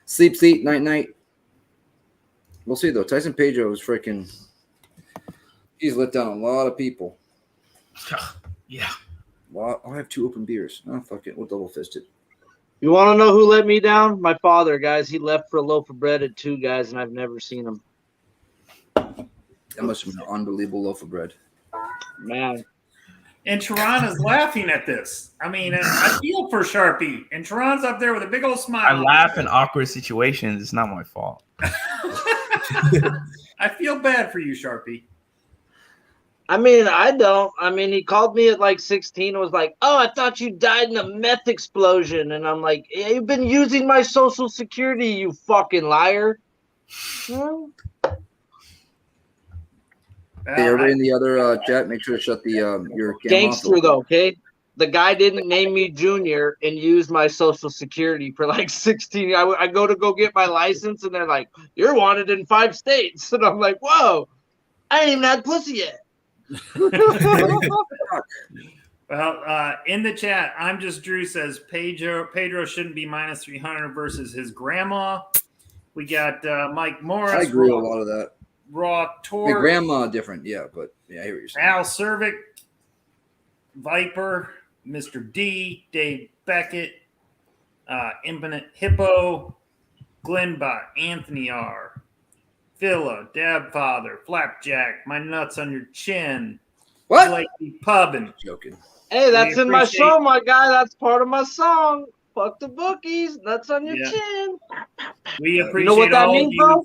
S3: Sleep, night. We'll see, though. Tyson Pedro is freaking... He's let down a lot of people.
S11: Yeah.
S3: Well, I have 2 open beers. Oh, fuck it. We'll double-fist it.
S5: You want to know who let me down? My father, guys. He left for a loaf of bread at 2, guys, and I've never seen him.
S3: That must have been an unbelievable loaf of bread.
S5: Man.
S9: And Tehran is laughing at this. I mean, I feel for Sharpie. And Tehran's up there with a big old smile.
S11: I laugh in awkward situations. It's not my fault.
S9: I feel bad for you, Sharpie.
S5: I mean, I don't. I mean, he called me at like 16 and was like, "Oh, I thought you died in a meth explosion." And I'm like, "You've been using my social security, you fucking liar."
S3: Hey, everybody in the other chat, make sure to shut the your
S5: gangster though, okay? The guy didn't name me Junior and use my social security for like 16. I go get my license and they're like, "You're wanted in 5 states." And I'm like, "Whoa, I ain't even had pussy yet."
S9: Well, in the chat, I'm just Drew says Pedro shouldn't be minus 300 versus his grandma. We got Mike Morris.
S3: I agree with a lot of that.
S9: Raw Tor.
S3: My grandma different, yeah, but yeah, I hear what you're saying.
S9: Al Cervic, Viper, Mr. D, Dave Beckett, Infinite Hippo, Glenbot, Anthony R, Phila, Dabfather, Flapjack, My Nuts on Your Chin,
S3: what?
S9: Blakey Pubbin.
S3: Joking.
S5: Hey, that's in my show, my guy. That's part of my song. Fuck the bookies. Nuts on your chin.
S9: We appreciate
S5: you know what that
S9: all
S5: means,
S9: you.
S5: bro?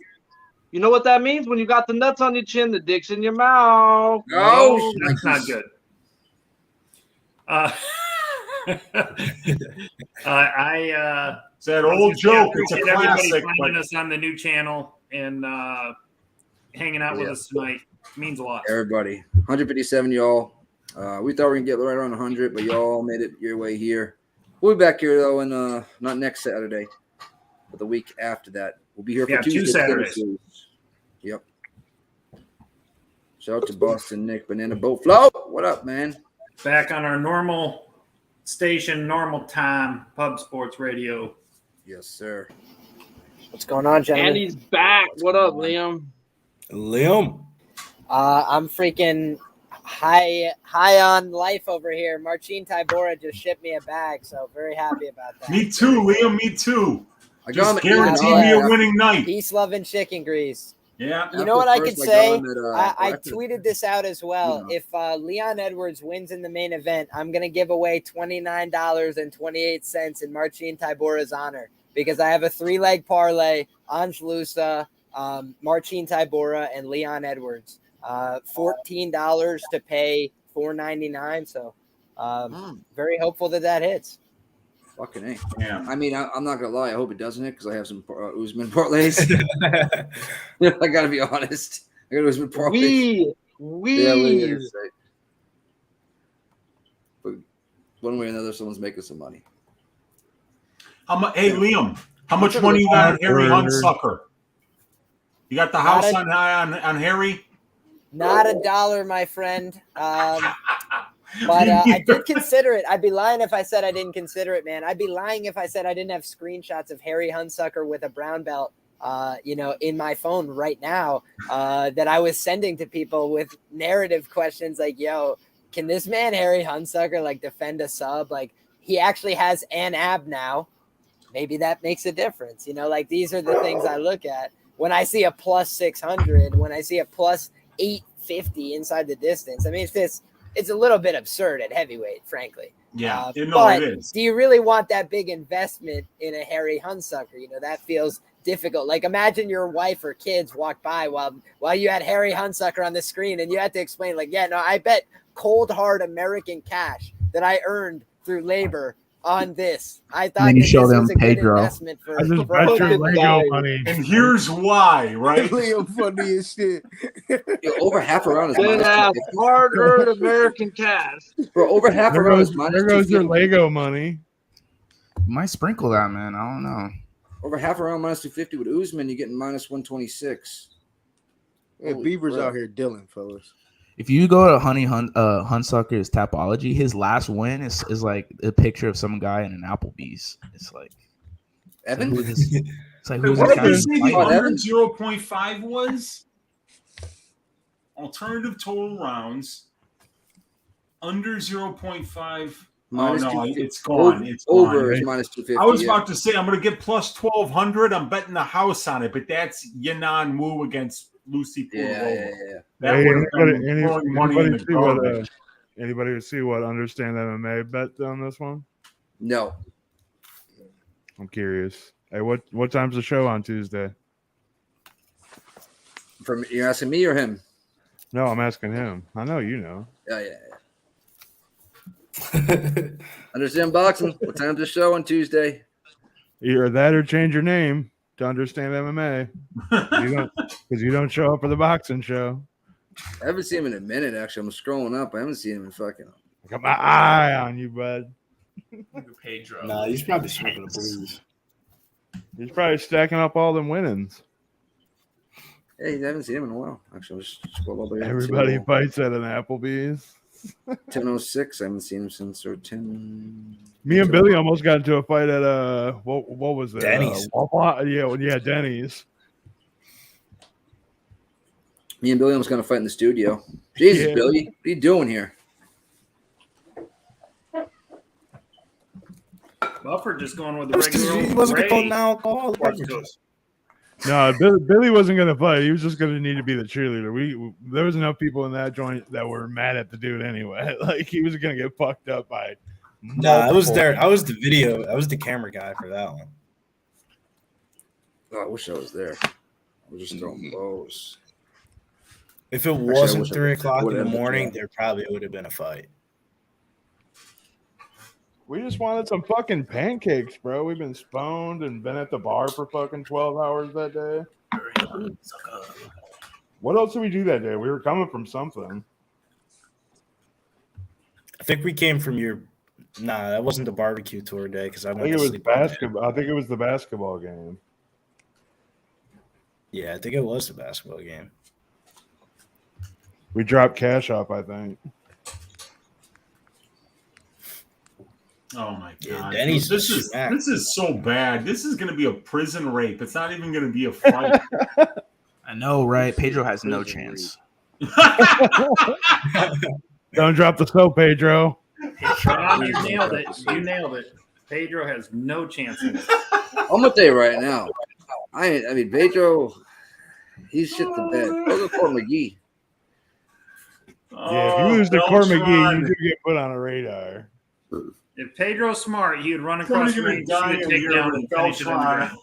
S5: You know what that means? When you got the nuts on your chin, the dick's in your mouth.
S9: No, that's not good.
S10: It's that old joke. It's a
S9: everybody
S10: classic.
S9: finding us on the new channel and hanging out with us tonight. It means a lot.
S3: Everybody, 157, y'all. We thought we were gonna get right around 100, but y'all made it your way here. We'll be back here though, and not next Saturday, but the week after that. We'll be here for Tuesday.
S9: 2 Saturdays.
S3: Yep. Shout out to Boston Nick, Banana Boat Float. What up, man?
S9: Back on our normal station, normal time, Pub Sports Radio.
S3: Yes, sir.
S4: What's going on, gentlemen?
S5: And he's back. What up, Liam?
S6: Liam.
S4: I'm freaking high on life over here. Marcin Tybura just shipped me a bag, so very happy about that.
S10: Me too, Liam. Me too.
S3: I
S10: just guarantee me a winning night.
S4: Peace, love, and chicken grease.
S10: Yeah.
S4: You know what I could say? I tweeted this out as well. If Leon Edwards wins in the main event, I'm going to give away $29.28 in Marcin Tybura's honor because I have a 3-leg parlay on Lucie, Marcin Tybura, and Leon Edwards. $14 to pay $4.99. So very hopeful that hits.
S3: Fucking A.
S10: Yeah.
S3: I mean, I'm not gonna lie. I hope it doesn't hit because I have some Usman parlays. I gotta be honest. I got Usman parlays. Yeah, but one way or another, someone's making some money.
S10: Hey, Liam, how much money you got on Harry Hunsucker? You got the house on Harry?
S4: Not $1, my friend. But I did consider it. I'd be lying if I said I didn't consider it, man. I'd be lying if I said I didn't have screenshots of Harry Hunsucker with a brown belt, in my phone right now that I was sending to people with narrative questions like, yo, can this man Harry Hunsucker like defend a sub? Like he actually has an ab now. Maybe that makes a difference. Like these are the things I look at when I see a plus 600, when I see a plus 850 inside the distance. I mean,
S13: it's a little bit absurd at heavyweight, frankly.
S10: Yeah,
S13: but
S10: it is.
S13: do you really want that big investment in a hairy Hunsucker? You know, that feels difficult. Like, imagine your wife or kids walk by while you had Harry Hunsucker on the screen, and you had to explain, like, yeah, no, I bet cold hard American cash that I earned through labor on this. I thought
S11: you
S13: that
S11: show
S13: this
S11: them
S13: was a good
S11: Pedro.
S13: investment for.
S8: I just
S13: for
S8: bet your Lego money.
S10: And here's why, right?
S7: Leo funny as shit.
S3: Yo, over half around is
S5: Good
S3: minus
S5: ass
S3: 250.
S5: hard-earned American cash.
S3: Bro, over half
S8: There
S3: around
S8: goes,
S3: is minus
S8: there goes your
S3: 250.
S8: Lego money.
S11: Might sprinkle that, man. I don't know.
S3: Over half around minus 250 with Usman, you're getting minus 126.
S7: Yeah,
S3: Holy
S7: Beaver's
S3: crap.
S7: out here dealing, fellas.
S11: If you go to Hunsucker's Tapology, his last win is like a picture of some guy in an Applebee's. It's like
S3: Evan?
S11: It's like
S10: Wait,
S11: who's
S10: what
S11: this
S10: did
S11: guy?
S10: you say the under
S3: Evan?
S10: 0.5 was? Alternative total rounds. Under 0.5.
S3: Minus
S10: oh, no,
S3: 250.
S10: it's gone. It's
S3: Over
S10: gone.
S3: is minus 250.
S10: I was
S3: yeah.
S10: about to say I'm going to get plus 1,200. I'm betting the house on it, but that's Yanan Wu against Lucie Pudilová.
S3: Yeah.
S10: That
S8: Hey,
S10: would have been throwing money in the
S8: see what,
S10: garbage.
S8: anybody see what Understand MMA bet on this one?
S3: No.
S8: I'm curious. Hey, what time's the show on Tuesday?
S3: You're asking me or him?
S8: No, I'm asking him. I know you know.
S3: Yeah. Understand boxing. What time's the show on Tuesday?
S8: Either that or change your name to Understand MMA. Because you don't show up for the boxing show.
S3: I haven't seen him in a minute, actually. I'm scrolling up. I haven't seen him in fucking.
S8: I got my eye on you, bud.
S11: Pedro.
S12: Nah, he's probably smoking a blues.
S8: He's probably stacking up all them winnings.
S3: Hey, I haven't seen him in a while. Actually, I'll just scroll over here.
S8: Everybody fights at an Applebee's.
S3: 10:06. I haven't seen him since 10.
S8: Me and Billy almost got into a fight at what was it?
S12: Denny's.
S8: Yeah, Denny's.
S3: Me and Billy almost going to fight in the studio. Jesus,
S8: Yeah.
S3: Billy, what are you doing here?
S9: Buffer just going with the regular.
S12: He wasn't
S9: Ray.
S12: going alcoholic.
S8: No, Billy wasn't going to fight. He was just going to need to be the cheerleader. There was enough people in that joint that were mad at the dude anyway. Like, he was going to get fucked up by.
S12: Nah, I was there. I was the video. I was the camera guy for that one.
S3: Oh, I wish I was there. I was just throwing blows.
S12: If it
S3: Actually, I
S12: wasn't
S3: wish I
S12: 3 o'clock in
S3: would've
S12: the
S3: ended
S12: morning,
S3: that.
S12: there probably would have been a fight.
S8: We just wanted some fucking pancakes, bro. We've been sponed and been at the bar for fucking 12 hours that day. What else did we do that day? We were coming from something.
S12: I think we came from your. Nah, that wasn't the barbecue tour day because I
S8: I
S12: went
S8: think
S12: to
S8: it was
S12: sleep.
S8: basketball. I think it was the basketball game.
S12: Yeah, I think it was the basketball game.
S8: We dropped cash off, I think.
S10: Oh my god!
S12: Denny's
S10: this is
S12: smacked.
S10: this is so bad. This is going to be a prison rape. It's not even going to be a fight.
S11: I know, right? Pedro has no chance.
S8: Don't drop the soap, Pedro.
S9: Sean, you nailed it. You nailed it. Pedro has no chance in it.
S3: I'm gonna tell you right now. I mean, Pedro, he's shit the bed. Go to Fort McGee.
S8: Yeah, if you lose to Court McGee, you do get put on a radar.
S9: If Pedro's smart, he'd run across the ring, shoot a takedown, and finish it in the ground.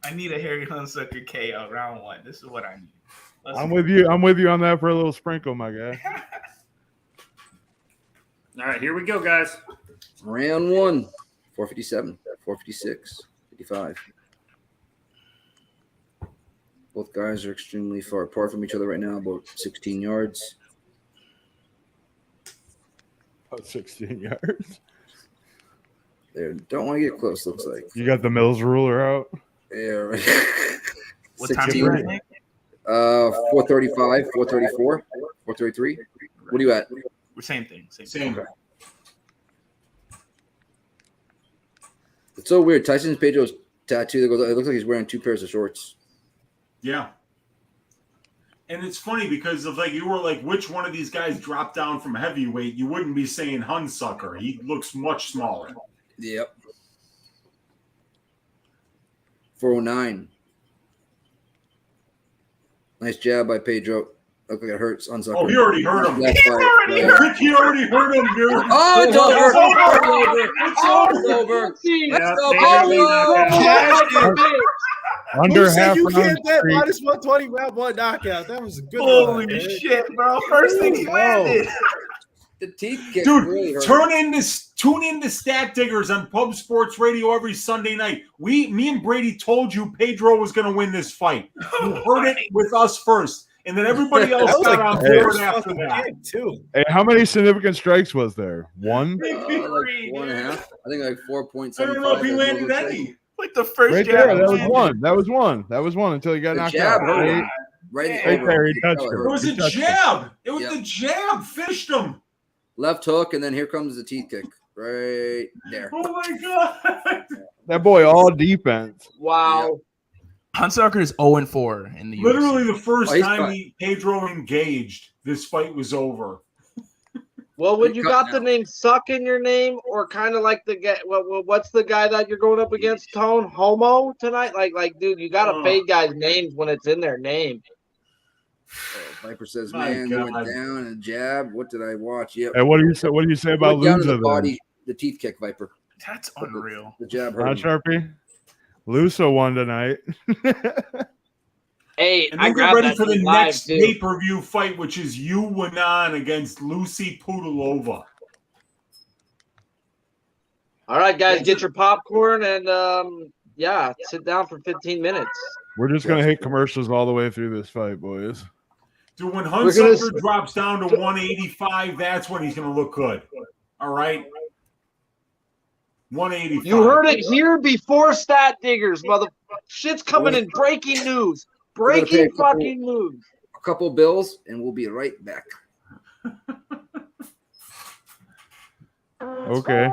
S11: I need a Harry Hunsucker KO round 1. This is what I need.
S8: I'm with you. I'm with you on that for a little sprinkle, my guy.
S9: All right, here we go, guys.
S3: Round 1, 457, 456, 55. Both guys are extremely far apart from each other right now, about 16 yards.
S8: About 16 yards.
S3: They don't want to get close, looks like.
S8: You got the Mills ruler out.
S3: Yeah, right.
S11: What time are you at, Nick?
S3: 435, 434, 433. What are you at?
S11: Same thing. Same
S10: Same.
S3: It's so weird. Tyson's Pedro's tattoo. It looks like he's wearing 2 pairs of shorts.
S10: Yeah. And it's funny because of like you were like, which one of these guys dropped down from heavyweight? You wouldn't be saying Hunsucker. He looks much smaller.
S3: Yep. 409. Nice jab by Pedro. Okay, it hurts. Hunsucker.
S10: Oh, he already hurt him.
S3: He already
S10: hurt him, dude.
S3: Oh, it's over. It's over. Let's go, Pedro.
S8: Under
S12: Who said
S8: half
S12: you
S8: round
S12: can't bet
S8: streak.
S12: minus 120 round one knockout? That was a good
S11: Holy
S12: one.
S11: shit, bro. First thing he landed.
S3: The teeth kick
S10: Dude,
S3: really hurt.
S10: tune in to Stat Diggers on Pub Sports Radio every Sunday night. Me and Brady told you Pedro was going to win this fight. You heard it with us first, and then everybody else got on board after that.
S12: Too.
S8: Hey, how many significant strikes was there? One?
S3: Like 1.5. I think like 4.75.
S10: I don't know if he landed any.
S11: Like the first
S8: Right
S11: jab.
S8: there. That was one. That was one until he got
S3: The
S8: knocked
S3: jab
S8: out.
S3: hurt.
S8: Right
S3: Right
S8: there, he touched
S3: It
S8: her.
S10: It was a
S8: He touched her.
S10: jab. It was the jab. Fished him.
S3: Left hook, and then here comes the teeth kick. Right there.
S10: Oh, my God.
S8: That boy all defense.
S5: Wow.
S11: Hunsucker is 0-4 in the UFC.
S10: Literally the first
S3: he's
S10: time
S3: fine.
S10: Pedro engaged, this fight was over.
S5: Well, when you
S3: Cut
S5: got
S3: now.
S5: the name Suck in your name, or kind of like the guy, what's the guy that you're going up against, Tone? Homo tonight? Like, dude, you got to fade guys' names when it's in their name.
S3: Viper says,
S10: My
S3: "Man,
S10: God.
S3: went down and a jab. What did I watch? Yep.
S8: Hey, what do you say? What do you say about
S3: Went down to
S8: Lucia
S3: the body, the teeth kick, Viper.
S11: That's unreal.
S3: The jab
S8: Not
S3: hurt.
S8: Sharpie. Lucia won tonight.
S5: Hey,
S10: And
S5: I
S10: then get
S5: grabbed
S10: ready
S5: that
S10: for the
S5: thing live,
S10: next
S5: too.
S10: pay-per-view fight, which is Yanan against Lucie Pudilová.
S5: All right, guys, get your popcorn and sit down for 15 minutes.
S8: We're just gonna hit commercials all the way through this fight, boys.
S10: Dude, when
S5: We're gonna-
S10: Hunsucker drops down to 185, that's when he's going to look good. All right? 185.
S5: You heard it here before Stat Diggers, mother. Shit's coming in. Breaking news.
S3: We're gonna pay
S5: Breaking
S3: a couple-
S5: fucking news.
S3: A couple bills, and we'll be right back.
S8: Okay.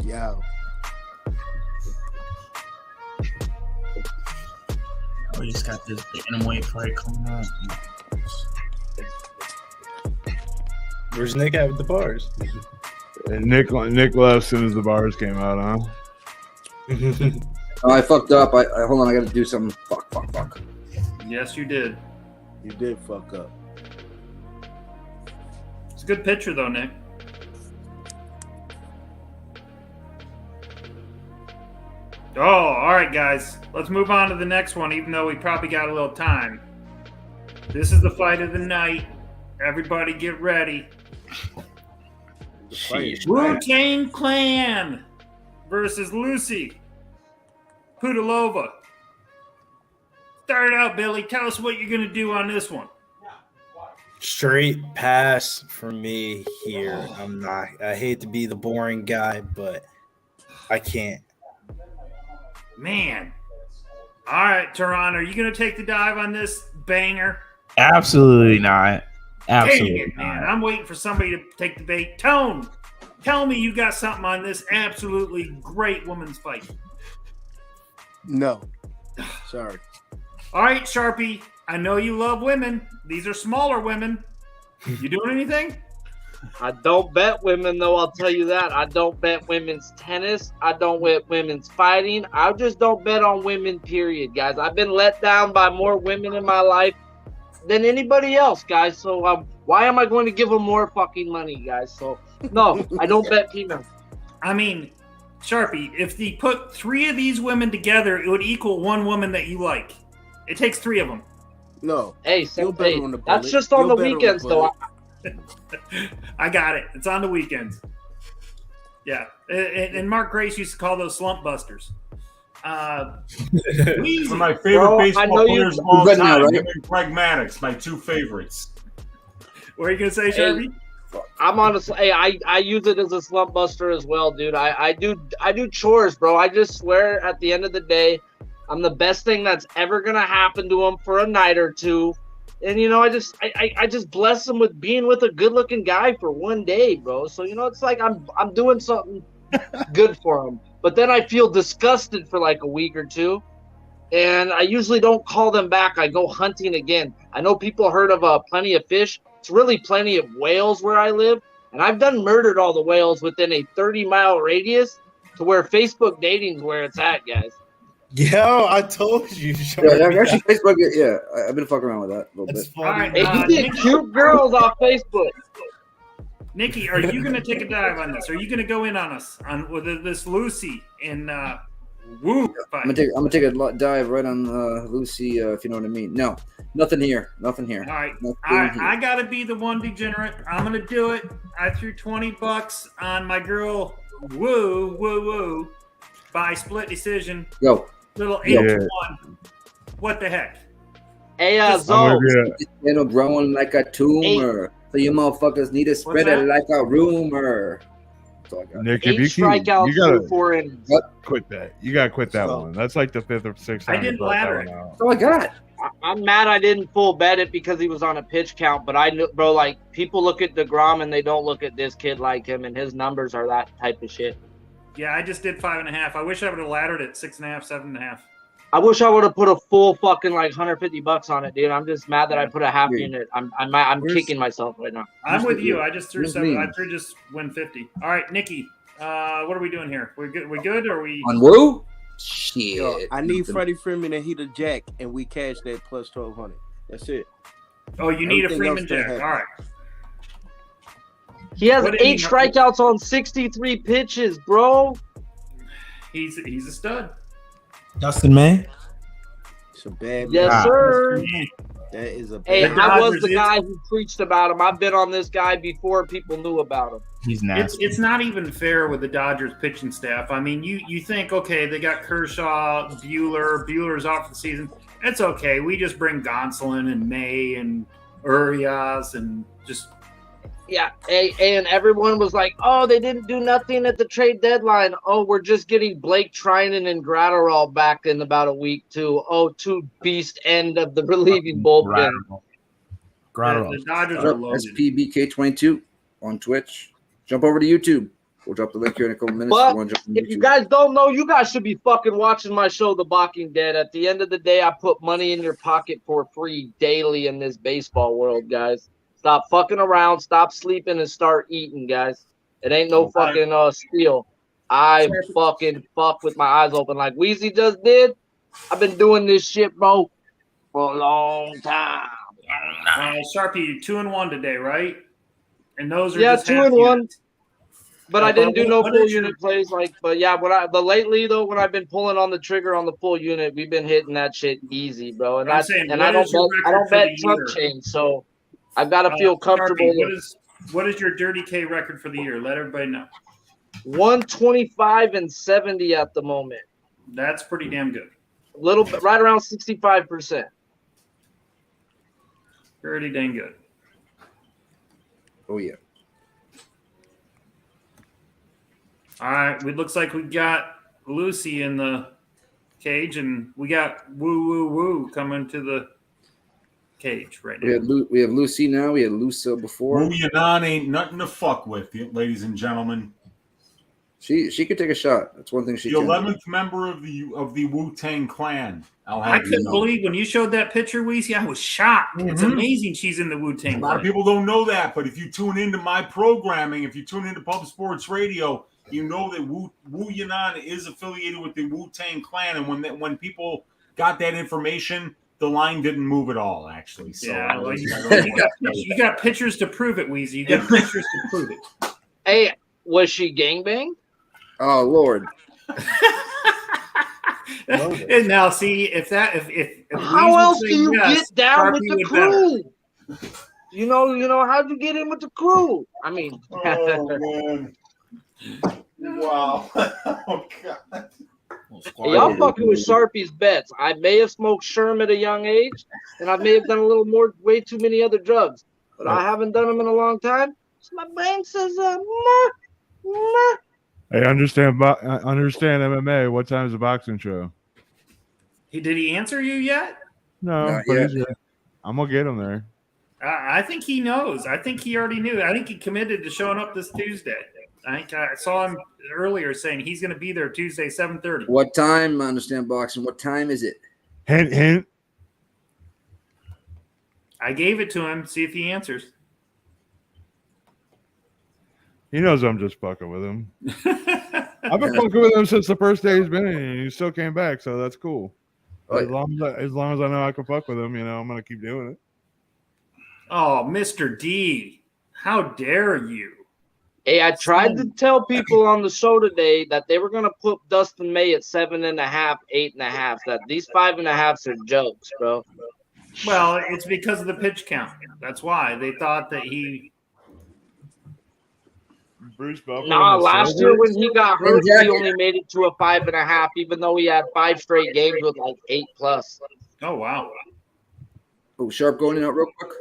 S7: Yo.
S11: We just got this Bantamweight fight coming up.
S12: Where's Nick at with the bars?
S8: And Nick left as soon as the bars came out, huh?
S3: Oh, I fucked up. I hold on. I got to do something. Fuck.
S9: Yes, you did.
S7: You did fuck up.
S9: It's a good picture, though, Nick. Oh, all right, guys. Let's move on to the next one, even though we probably got a little time. This is the fight of the night. Everybody get ready. Wu-Tang Clan versus Lucie Pudilová. Start out, Billy. Tell us what you're going to do on this one.
S12: Straight pass for me here. I hate to be the boring guy, but I can't.
S9: Man. All right, Tehran, are you going to take the dive on this banger?
S11: Absolutely not.
S9: Dang
S11: Absolutely
S9: it, man.
S11: not.
S9: I'm waiting for somebody to take the bait. Tone, tell me you got something on this absolutely great women's fight.
S7: No. Sorry.
S9: All right, Sharpie, I know you love women. These are smaller women. You doing anything?
S5: I don't bet women, though, I'll tell you that. I don't bet women's tennis. I don't bet women's fighting. I just don't bet on women, period, guys. I've been let down by more women in my life than anybody else, guys. So why am I going to give them more fucking money, guys? So, no, I don't bet females.
S9: I mean, Sharpie, if they put 3 of these women together, it would equal one woman that you like. It takes 3 of them.
S7: No.
S5: Hey,
S7: Feel better on the
S5: that's
S7: bullet.
S5: just on
S7: Feel
S5: the
S7: better
S5: weekends, though.
S9: I got it. It's on the weekends. Yeah, and Mark Grace used to call those slump busters.
S10: One of my favorite baseball players of all time, him and Pragmatics, my two favorites.
S9: What are you gonna say, Sharpie?
S5: I'm honestly, hey, I use it as a slump buster as well, dude. I do chores, bro. I just swear at the end of the day, I'm the best thing that's ever gonna happen to him for a night or two. And I just bless him with being with a good looking guy for one day, bro. So it's like I'm doing something good for him. But then I feel disgusted for like a week or two. And I usually don't call them back. I go hunting again. I know people heard of Plenty of Fish. It's really Plenty of Whales where I live. And I've done murdered all the whales within a 30-mile radius to where Facebook dating's where it's at, guys.
S6: Yo, I told you.
S3: Yeah, actually, Facebook. Yeah, I've been fucking around with that a little bit.
S9: All right,
S5: Hey, you get cute girls off Facebook.
S9: Nikki, are you going to take a dive on this? Are you going to go in on us with this Lucie in Woo fight?
S3: I'm gonna take a dive right on Lucie, if you know what I mean. No, nothing here. Nothing here.
S9: All right,
S3: Nothing
S9: I got to be the one degenerate. I'm going to do it. I threw $20 on my girl Woo by split decision.
S3: Go.
S9: Little 8-1. What the heck?
S5: Hey,
S3: Zone. It'll growing like a tumor. So you motherfuckers need to spread it like a rumor. That's all I got.
S8: Nick, if you keep, you gotta quit that. You gotta quit that one. That's like the 5th or 6th.
S5: I didn't ladder it.
S3: That's all I got.
S5: I'm mad I didn't full bet it because he was on a pitch count, but I knew, bro, like people look at DeGrom and they don't look at this kid like him, and his numbers are that type of shit.
S9: Yeah, I just did 5.5. I wish I would have laddered it 6.5, 7.5.
S5: I wish I would have put a full fucking like $150 on it, dude. I'm just mad that I put a half unit. I'm kicking myself right now.
S9: I'm with you. I just threw 7. I threw just win 50. All right, Nikki. What are we doing here? We good? Or are we
S3: on Woo? Shit.
S7: Yo, I need Freddie Freeman and Heater Jack, and we cash that plus 1,200. That's it.
S9: Oh, you need a Freeman Jack. All right.
S5: He has 8 strikeouts on 63 pitches, bro.
S9: He's a stud.
S14: Dustin May.
S7: It's a bad.
S5: Yes, sir.
S7: That is a bad.
S5: Hey, I was the guy who preached about him. I've been on this guy before people knew about him.
S11: He's nasty.
S9: It's not even fair with the Dodgers pitching staff. I mean, you think, okay, they got Kershaw, Buehler's out for the season. It's okay. We just bring Gonsolin and May and Urias and just.
S5: Yeah, and everyone was like, oh, they didn't do nothing at the trade deadline. Oh, we're just getting Blake Trinan and Gratterall back in about a week, too. Oh, 2 beast end of the relieving bullpen.
S9: The Dodgers are loaded.
S3: SPBK22 on Twitch. Jump over to YouTube. We'll drop the link here in a couple minutes.
S5: But if you guys don't know, you guys should be fucking watching my show, The Walking Dead. At the end of the day, I put money in your pocket for free daily in this baseball world, guys. Stop fucking around, stop sleeping, and start eating, guys. It ain't no fucking steal. I fucking fuck with my eyes open like Weezy just did. I've been doing this shit, bro, for a long time.
S9: Sharpie, 2-1 today, right? And those are just
S5: 2-1. But I didn't do no full unit plays, but lately though, when I've been pulling on the trigger on the full unit, we've been hitting that shit easy, bro. And I don't bet Trump change, so I've got to feel comfortable.
S9: Sharpie, what is your Dirty K record for the year? Let everybody know.
S5: 125-70 at the moment.
S9: That's pretty damn good.
S5: A little bit, right around 65%.
S9: Pretty dang good.
S3: Oh yeah.
S9: All right. It looks like we got Lucie in the cage, and we got Woo coming to the cage right now.
S3: We have Lucie now. We had Lucie before.
S10: Yanan ain't nothing to fuck with, ladies and gentlemen.
S3: She could take a shot. That's one thing she can.
S10: The 11th member of the Wu-Tang Clan.
S9: I couldn't believe when you showed that picture, Weezy. I was shocked. Mm-hmm. It's amazing she's in the Wu-Tang Clan.
S10: A lot of people don't know that, but if you tune into my programming, if you tune into Pub Sports Radio, you know that Wu Yanan is affiliated with the Wu-Tang Clan, and when people got that information, the line didn't move at all, actually. So
S9: yeah, well, you got pictures to prove it, Weezy. You got pictures to prove it.
S5: Hey, was she gangbang?
S3: Oh, Lord.
S9: And now, see if
S5: How else do you
S9: yes,
S5: get down
S9: Sharpie
S5: with the
S9: would
S5: crew? You know, how'd you get in with the crew? I mean,
S10: oh man, wow, oh god.
S5: Hey, y'all fucking with Sharpie's bets. I may have smoked Sherm at a young age, and I may have done a little more, way too many other drugs, but I haven't done them in a long time. So my brain says,
S8: I understand MMA. What time is the boxing show?
S9: Did he answer you yet?
S8: No,
S3: Not
S8: but
S3: yet.
S8: I'm gonna get him there.
S9: I think he knows. I think he already knew. I think he committed to showing up this Tuesday. I saw him earlier saying he's going to be there Tuesday, 7:30.
S3: What time? I understand boxing. What time is it?
S8: Hint.
S9: I gave it to him. See if he answers.
S8: He knows I'm just fucking with him. I've been fucking with him since the first day he's been in, and he still came back, so that's cool. As long as I know I can fuck with him, I'm gonna keep doing it.
S9: Oh, Mr. D, how dare you?
S5: Hey, I tried to tell people on the show today that they were going to put Dustin May at 7.5, 8.5. That these 5.5s are jokes, bro.
S9: Well, it's because of the pitch count. That's why they thought that he.
S8: Bruce Buffer.
S5: Nah, last year when he got hurt, he only made it to a 5.5, even though he had 5 straight games with like 8+.
S9: Oh wow.
S3: Oh, Sharp going in out real quick.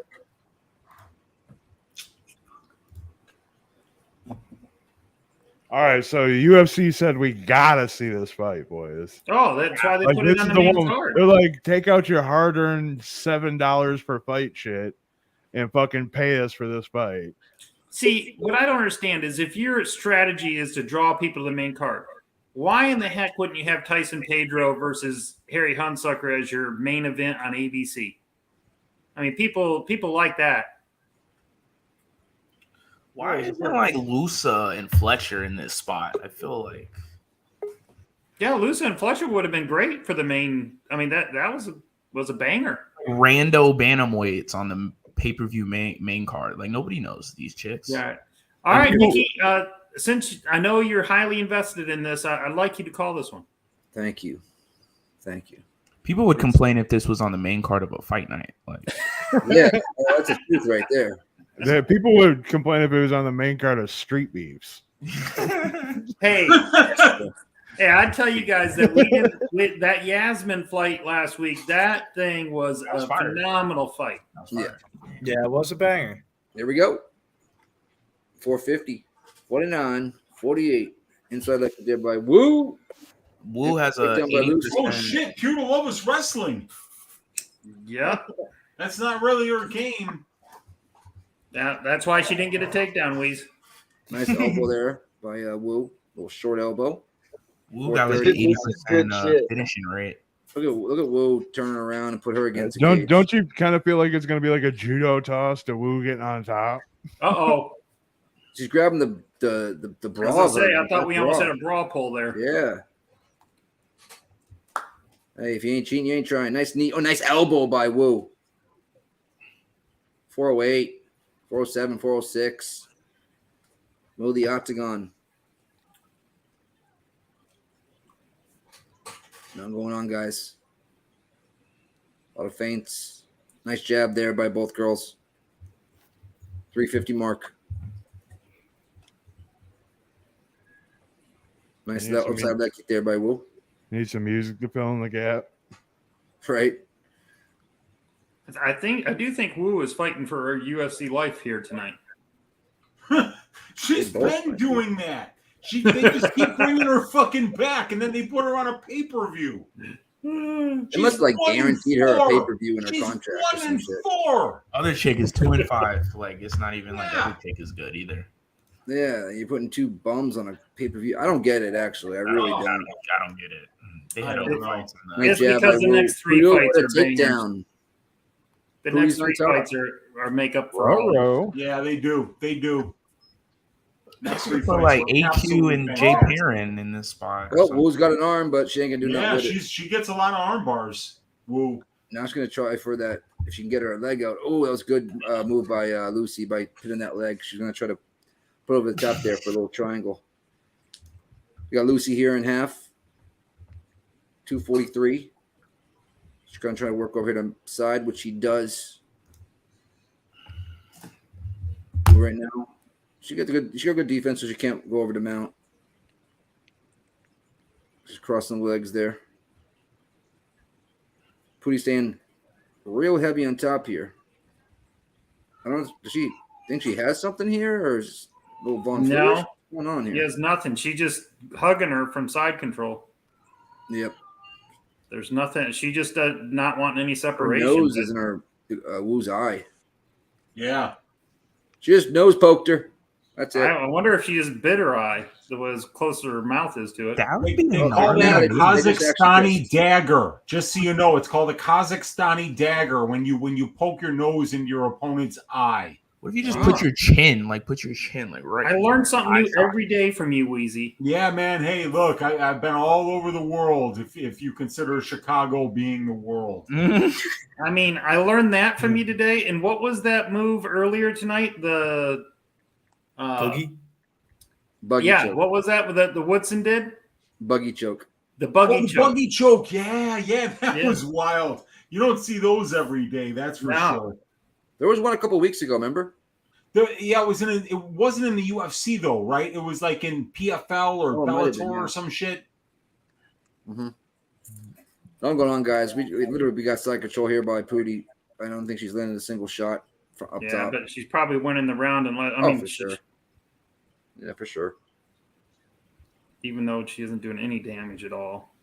S8: All right, so UFC said we gotta see this fight, boys.
S9: Oh, that's why they put it on the main card.
S8: They're like, take out your hard-earned $7 per fight shit and fucking pay us for this fight.
S9: See, what I don't understand is if your strategy is to draw people to the main card, why in the heck wouldn't you have Tyson Pedro versus Harry Hunsucker as your main event on ABC? I mean, people like that.
S11: Why isn't like Lucie and Fletcher in this spot? I feel like.
S9: Yeah, Lucie and Fletcher would have been great for the main. I mean, that was a banger.
S11: Rando bantamweights on the pay-per-view main card. Like nobody knows these chicks.
S9: Yeah. All right, Nikki. Since I know you're highly invested in this, I'd like you to call this one.
S3: Thank you.
S11: People would complain if this was on the main card of a fight night. Like,
S3: yeah, that's the truth right there.
S8: People would complain if it was on the main card of Street Beefs.
S9: Hey, I'd tell you guys that that Yasmin fight last week, that thing was a phenomenal fight.
S3: Yeah,
S12: it was a banger.
S3: There we go. 450, 49, 48. Inside left there by Woo.
S11: Woo has a 80%.
S10: Oh shit, Pudilova's wrestling.
S9: Yeah.
S10: That's not really her game.
S9: That's why she didn't get a takedown, Weeze.
S3: Nice elbow there by Woo. Little short elbow.
S11: Woo got like 80% finishing rate.
S3: Look at Woo turning around and put her against the cage.
S8: Don't you kind of feel like it's going to be like a judo toss to Woo getting on top?
S9: Uh-oh.
S3: She's grabbing the bra.
S9: I was gonna say, I thought we almost had a bra pull there.
S3: Yeah. Hey, if you ain't cheating, you ain't trying. Nice knee. Oh, nice elbow by Woo. 408. 407, 406. Move the octagon. Nothing going on, guys. A lot of feints. Nice jab there by both girls. 350 mark. Nice upside leg kick there by Woo.
S8: Need some music to fill in the gap.
S3: Right.
S9: I do think Woo is fighting for her UFC life here tonight.
S10: She's been doing that. They just keep bringing her fucking back, and then they put her on a pay-per-view.
S3: They must like guaranteed her a pay-per-view in her contract.
S10: 1-4.
S11: Other chick is 2-5. Like it's not even like every chick is good either.
S3: Yeah, you're putting 2 bums on a pay-per-view. I don't get it, actually. I really don't.
S11: I don't get it. They had over fights in
S9: It's because the next 3 fights are takedown. The next 3 fights are make up for all.
S10: Yeah, they do. They do.
S11: Next 3 fights like AQ and Jay Perrin in this spot.
S3: Well, Woo's got an arm, but she ain't gonna do nothing with it.
S10: She gets a lot of arm bars. Woo.
S3: Now she's gonna try for that. If she can get her leg out. Oh, that was a good move by Lucie by putting that leg. She's gonna try to put over the top there for a little triangle. We got Lucie here in half. 243. She's going to try to work over here to the side, which she does right now. She got good defense, so she can't go over the mount. Just crossing the legs there. Pudi staying real heavy on top here. I don't know. Does she think she has something here, or is a little Von
S9: No.
S3: Fleur? What's going on here?
S9: He has nothing. She just hugging her from side control.
S3: Yep.
S9: There's nothing. She just does not want any
S3: Her
S9: separation.
S3: nose is in her Wu's eye.
S10: Yeah.
S3: She just nose poked her. That's it.
S9: I wonder if she just bit her eye. That was closer her mouth is to it.
S10: They call that a Kazakhstani dagger. Just so you know, it's called a Kazakhstani dagger when you poke your nose into your opponent's eye.
S11: What if you just put your chin right?
S9: I learn something new every day from you, Wheezy.
S10: Yeah, man. Hey, look, I've been all over the world. If you consider Chicago being the world,
S9: I mean, I learned that from you today. And what was that move earlier tonight? The
S3: Buggy
S9: choke.
S3: choke.
S9: What was that the Woodson did?
S3: Buggy choke.
S9: The buggy choke.
S10: Buggy choke. Yeah, that was wild. You don't see those every day. That's for sure.
S3: There was one a couple weeks ago. Remember?
S10: It wasn't in the UFC though, right? It was like in PFL or Bellator or some shit.
S3: Mm-hmm. What's going on, guys? We literally got side control here by Pudi. I don't think she's landed a single shot from up top.
S9: But she's probably winning the round and
S3: for sure. Yeah, for sure.
S9: Even though she isn't doing any damage at all.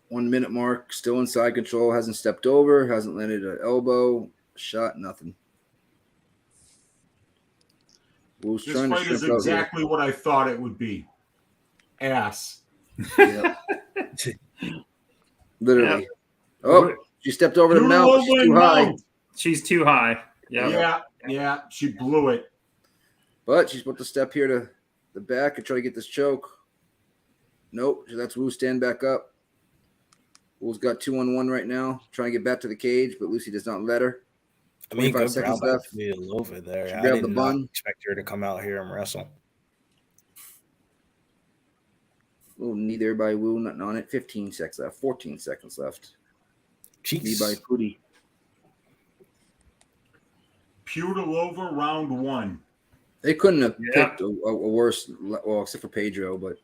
S9: 1
S3: minute mark, still inside control, hasn't stepped over, hasn't landed an elbow, shot, nothing.
S10: This fight is exactly what I thought it would be. Ass.
S3: Yep. Literally. Yep. Oh, she stepped over the mount. She's too high.
S9: She's too high.
S10: Yeah, she blew it.
S3: But she's about to step here to the back and try to get this choke. Nope. That's Wu stand back up. Wu's got 2-on-1 right now, trying to get back to the cage, but Lucie does not let her.
S12: I mean,
S3: 25 seconds left.
S12: Over there.
S3: She
S12: I
S3: grabbed
S12: did
S3: the
S12: not
S3: bun.
S12: expect her to come out here and wrestle.
S3: Little knee there by Wu, nothing on it. 15 seconds left. 14 seconds left.
S12: Jeez.
S3: Knee by Pudi.
S10: Pudilová round 1.
S3: They couldn't have picked a worse, well, except for Pedro, but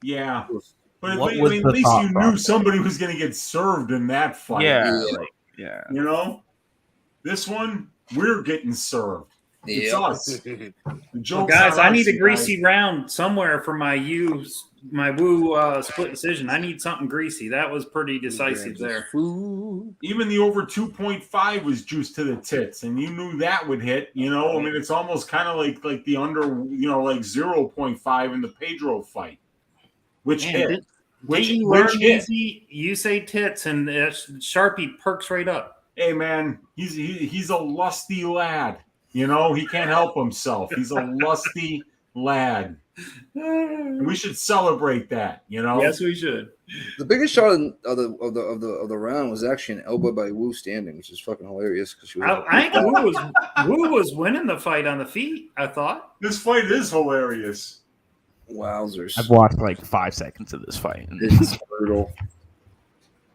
S10: yeah. But at least you knew somebody was going to get served in that fight.
S11: Yeah.
S10: You know, this one we're getting served. It's us. The joke's
S9: guys,
S10: on
S9: I
S10: us,
S9: need a
S10: you
S9: greasy
S10: guys.
S9: round somewhere for my Wu split decision. I need something greasy. That was pretty decisive there.
S10: Even the over 2.5 was juiced to the tits, and you knew that would hit. You know, I mean, it's almost kind of like the under, like 0.5 in the Pedro fight, which hit. Which hit?
S9: You say tits, and Sharpie perks right up.
S10: Hey man, he's a lusty lad. You know, he can't help himself. He's a lusty lad. We should celebrate that. You know.
S9: Yes, we should.
S3: The biggest shot of the round was actually an elbow by Wu standing, which is fucking hilarious because she was.
S9: I think Wu was winning the fight on the feet. I thought
S10: this fight is hilarious.
S3: Wowzers!
S11: I've watched like 5 seconds of this fight.
S3: It's brutal.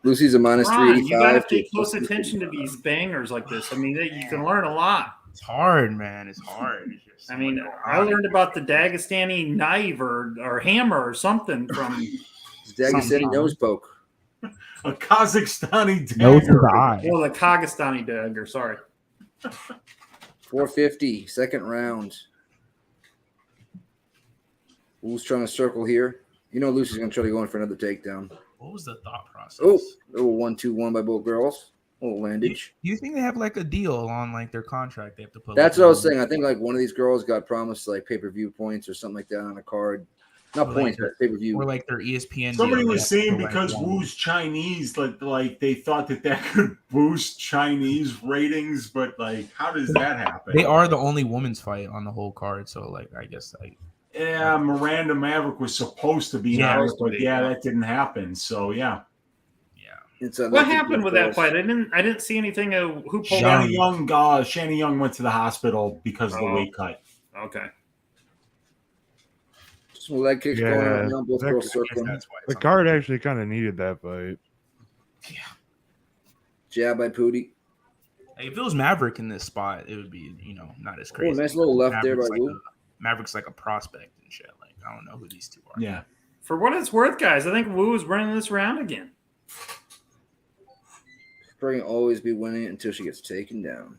S3: Lucie's a minus 385.
S9: You got to pay close attention to these bangers like this. I mean, you can learn a lot.
S11: It's hard, man. It's hard.
S9: I mean, I learned about the Dagestani knife or hammer or something from
S3: Dagestani nose poke.
S10: A Kazakhstani dagger.
S11: Nose to the eye.
S9: Well, the Kagestani dagger. Sorry.
S3: 450, second round. Wu's trying to circle here. You know Lucie's going to try to go in for another takedown.
S11: What was the thought process?
S3: Oh, little 1-2-1 by both girls. Little landage.
S11: Do you think they have like a deal on like their contract they have to put?
S3: That's what I was saying. I think like one of these girls got promised like pay-per-view points or something like that on a card. Not
S11: or
S3: points,
S11: like
S3: but pay-per-view.
S11: Or like their ESPN.
S10: Somebody
S11: deal,
S10: was saying because Wu's Chinese, like they thought that could boost Chinese ratings, but like, how does that happen?
S11: They are the only women's fight on the whole card, so like I guess like.
S10: Yeah, Miranda Maverick was supposed to be on it, but that didn't happen. So yeah.
S9: What happened with that fight? I didn't see anything of who pulled out.
S10: Shanny Young went to the hospital because of the weight cut.
S9: Okay.
S3: Some leg kicks going around, both girls circling.
S8: The card actually kind of needed that fight.
S11: Yeah.
S3: Jab by Pudi.
S11: Like, if it was Maverick in this spot, it would be, not as crazy.
S3: Nice little left there by Wu.
S11: Maverick's like a prospect and shit. Like, I don't know who these two are.
S10: Yeah.
S9: For what it's worth, guys, I think Wu is running this round again.
S3: Probably always be winning it until she gets taken down.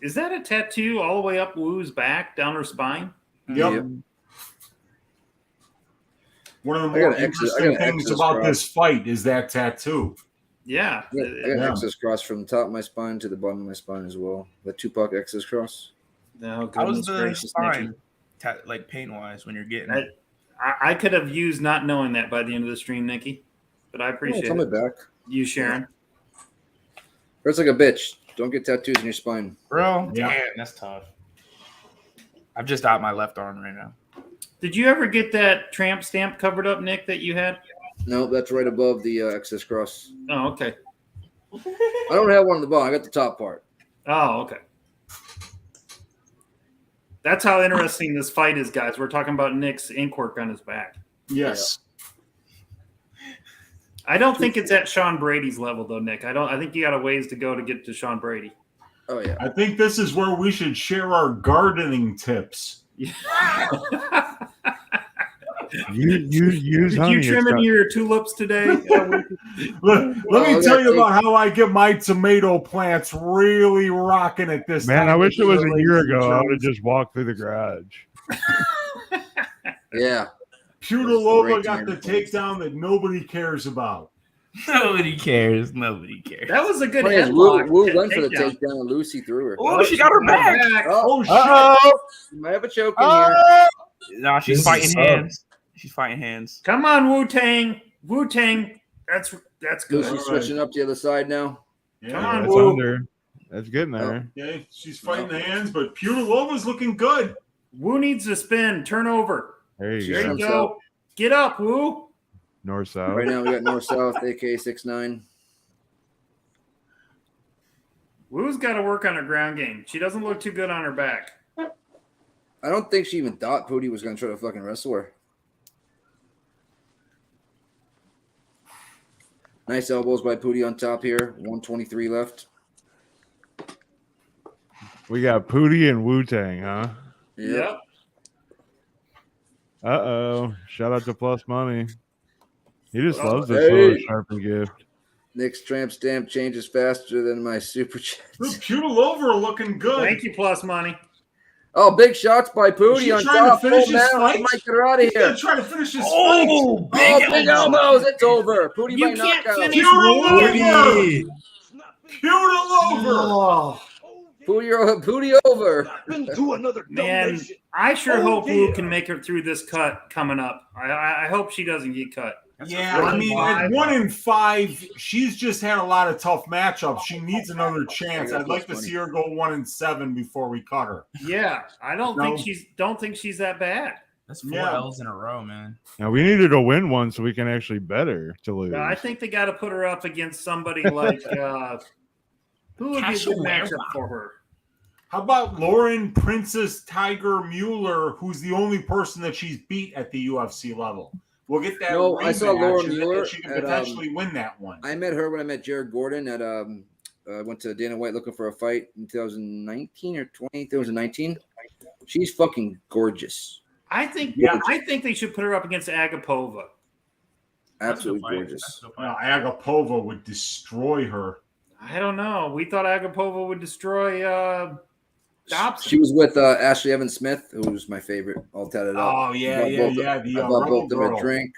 S9: Is that a tattoo all the way up Wu's back, down her spine?
S10: Yep. One of the more interesting things about this fight is that tattoo.
S9: Yeah.
S3: I got X's cross from the top of my spine to the bottom of my spine as well. The Tupac X's cross.
S9: No,
S11: how was the spine, like pain-wise, when you're getting it?
S9: I could have used not knowing that by the end of the stream, Nikki, but I appreciate
S3: tell me back.
S9: You, Sharon.
S3: Hurts like a bitch. Don't get tattoos in your spine.
S11: Bro, damn, that's tough. I've just out my left arm right now.
S9: Did you ever get that tramp stamp covered up, Nick, that you had?
S3: No, that's right above the excess cross.
S9: Oh, okay.
S3: I don't have one on the bottom. I got the top part.
S9: Oh, okay. That's how interesting this fight is, guys. We're talking about Nick's ink work on his back.
S10: Yes.
S9: I don't think it's at Sean Brady's level, though, Nick. I think you got a ways to go to get to Sean Brady.
S3: Oh, yeah.
S10: I think this is where we should share our gardening tips.
S8: You
S9: trimming your tulips today?
S10: Let me tell you about how I get my tomato plants really rocking at this time.
S8: Man, I wish it was a year ago. I would have just walked through the garage.
S3: Yeah.
S10: Pudilová got the takedown that nobody cares about.
S11: Nobody cares. Nobody cares.
S9: That was a good
S3: headlock. Wu went for the takedown, and Lucie threw her.
S11: Oh, she got her back.
S3: Oh,
S10: shit.
S3: You might have a choke in here.
S11: No, she's fighting hands. She's fighting hands.
S9: Come on, Wu-Tang. Wu-Tang. That's good.
S3: Lucy's switching up the other side now.
S10: Yeah,
S9: Come on,
S8: That's
S9: Wu.
S8: under. That's getting there.
S10: Okay, she's fighting the hands, but Pudilova's looking good.
S9: Wu needs to spin. Turn over.
S8: There you
S9: There
S8: go.
S9: you go. Get up, Wu.
S8: North south.
S3: Right now we got north south, AK 6'9".
S9: Wu's got to work on her ground game. She doesn't look too good on her back.
S3: I don't think she even thought Pudi was going to try to fucking wrestle her. Nice elbows by Pudi on top here. 123 left.
S8: We got Pudi and Wu-Tang, huh?
S9: Yep.
S8: Uh-oh. Shout out to Plus Money. He just loves this
S3: hey.
S8: little sharpen gift.
S3: Nick's tramp stamp changes faster than my super chat.
S10: Pudilová looking good.
S9: Thank you, Plus Money.
S3: Oh, big shots by Pudi
S10: Is he
S3: on
S10: trying
S3: top.
S10: to finish
S3: Full
S10: his
S3: mount.
S10: fight?
S3: He might get her out of
S10: He's
S3: here.
S10: gonna try to finish his
S3: Oh, big elbows. It's over. Pudi
S9: You
S3: by
S9: can't
S3: knockout.
S9: finish
S10: Pudilová. Pudilová.
S3: Pudi over.
S1: Into another
S9: Man, I sure hope Wu can make her through this cut coming up. I hope she doesn't get cut.
S10: Yeah, I mean, at 1-5, she's just had a lot of tough matchups. She needs another chance. I'd like to see her go 1-7 before we cut her.
S9: Yeah, I don't think she's that bad.
S11: That's 4 L's in a row, man.
S8: Now we needed to win one so we can actually bet her to lose.
S9: I think they got to put her up against somebody like who would be a good matchup for her.
S10: How about Lauren Princess Tiger Mueller, who's the only person that she's beat at the UFC level? We'll get that.
S3: No, I saw Lauren Mueller.
S10: She can potentially win that one.
S3: I met her when I met Jared Gordon at went to Dana White looking for a fight in 2019 or 2019. She's fucking gorgeous.
S9: I think they should put her up against Agapova.
S3: Absolutely gorgeous.
S10: Well, Agapova would destroy her.
S9: I don't know. We thought Agapova would destroy Dobson.
S3: She was with Ashley Evans Smith, who's my favorite. All tatted up.
S10: Oh, yeah.
S3: I bought both them a drink.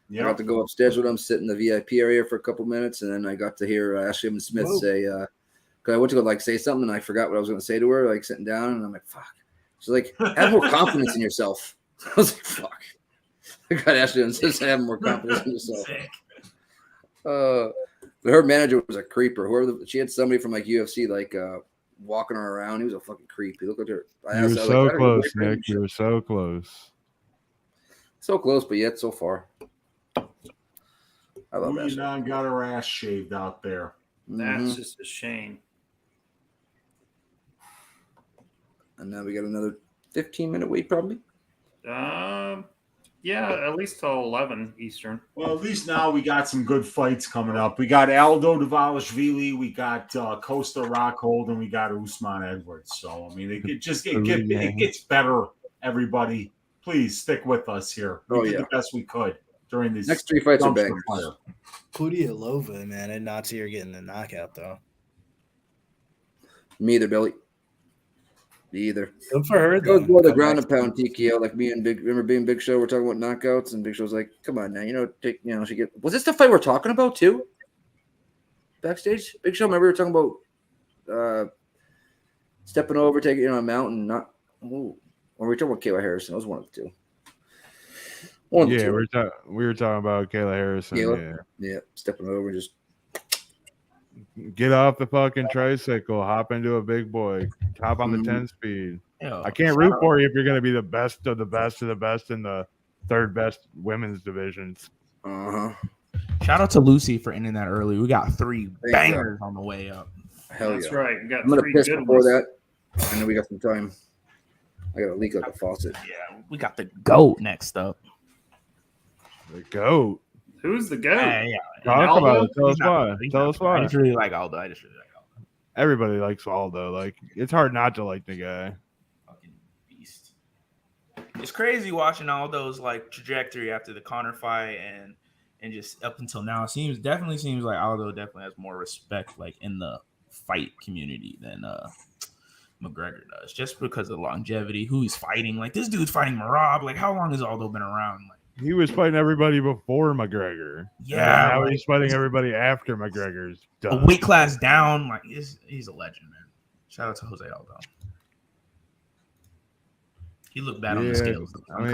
S10: Yep.
S3: I got to go upstairs with them, sit in the VIP area for a couple minutes, and then I got to hear Ashley Evans Smith say, because I went to go say something, and I forgot what I was going to say to her, sitting down, and I'm like, fuck. She's like, have more confidence in yourself. I was like, fuck. I got Ashley Evans Smith to have more confidence in yourself. But her manager was a creeper. She had somebody from UFC walking her around. He was a fucking creep. He looked like her.
S8: You were so close, Nick. You were so close.
S3: So close, but yet so far. I love that.
S10: Yanan got her ass shaved out there.
S9: That's just a shame.
S3: And now we got another 15-minute wait, probably.
S9: Yeah, at least till 11 Eastern.
S10: Well, at least now we got some good fights coming up. We got Aldo Dvalishvili, we got Costa Rockhold, and we got Usman Edwards. So I mean, it gets better. Everybody, please stick with us here. We did the best we could during these
S3: next 3 fights are back.
S12: Pudilová, man, and not see her getting the knockout though.
S3: Me either, Billy. Me either.
S12: Good for her.
S3: It goes more the ground and pound TKO, like me and Big Show. We're talking about knockouts, and Big Show's like, "Come on now, she get." Was this the fight we're talking about too? Backstage, Big Show. Remember we were talking about stepping over, taking a mountain, not. Ooh. Or we were talking about Kayla Harrison. It was one of the two.
S8: We were talking about Kayla Harrison.
S3: Yeah, stepping over, just
S8: get off the fucking tricycle, hop into a big boy, hop on the 10 speed. I can't root for you if you're going to be the best of the best of the best in the third best women's divisions.
S11: Shout out to Lucie for ending that early. We got 3 bangers on the way up.
S3: Hell
S9: That's
S3: yeah.
S9: right. We got
S3: I'm going to
S9: 3
S3: piss
S9: good
S3: before
S9: ones.
S3: that. I know we got some time. I got to leak like a faucet.
S11: Yeah, we got the GOAT next up.
S8: The GOAT?
S9: Who's the GOAT?
S8: Talk about it. Tell us why.
S11: I just really like Aldo.
S8: Everybody likes Aldo. Like, it's hard not to like the guy.
S11: Fucking beast. It's crazy watching Aldo's like trajectory after the Conor fight and just up until now. It definitely seems like Aldo definitely has more respect like in the fight community than McGregor does, just because of longevity, who he's fighting. Like, this dude's fighting Merab. Like, how long has Aldo been around? Like,
S8: he was fighting everybody before McGregor.
S11: Yeah,
S8: now he's fighting everybody after McGregor's done.
S11: A weight class down. Like, he's a legend, man. Shout out to Jose Aldo. He looked bad on the scales.
S8: I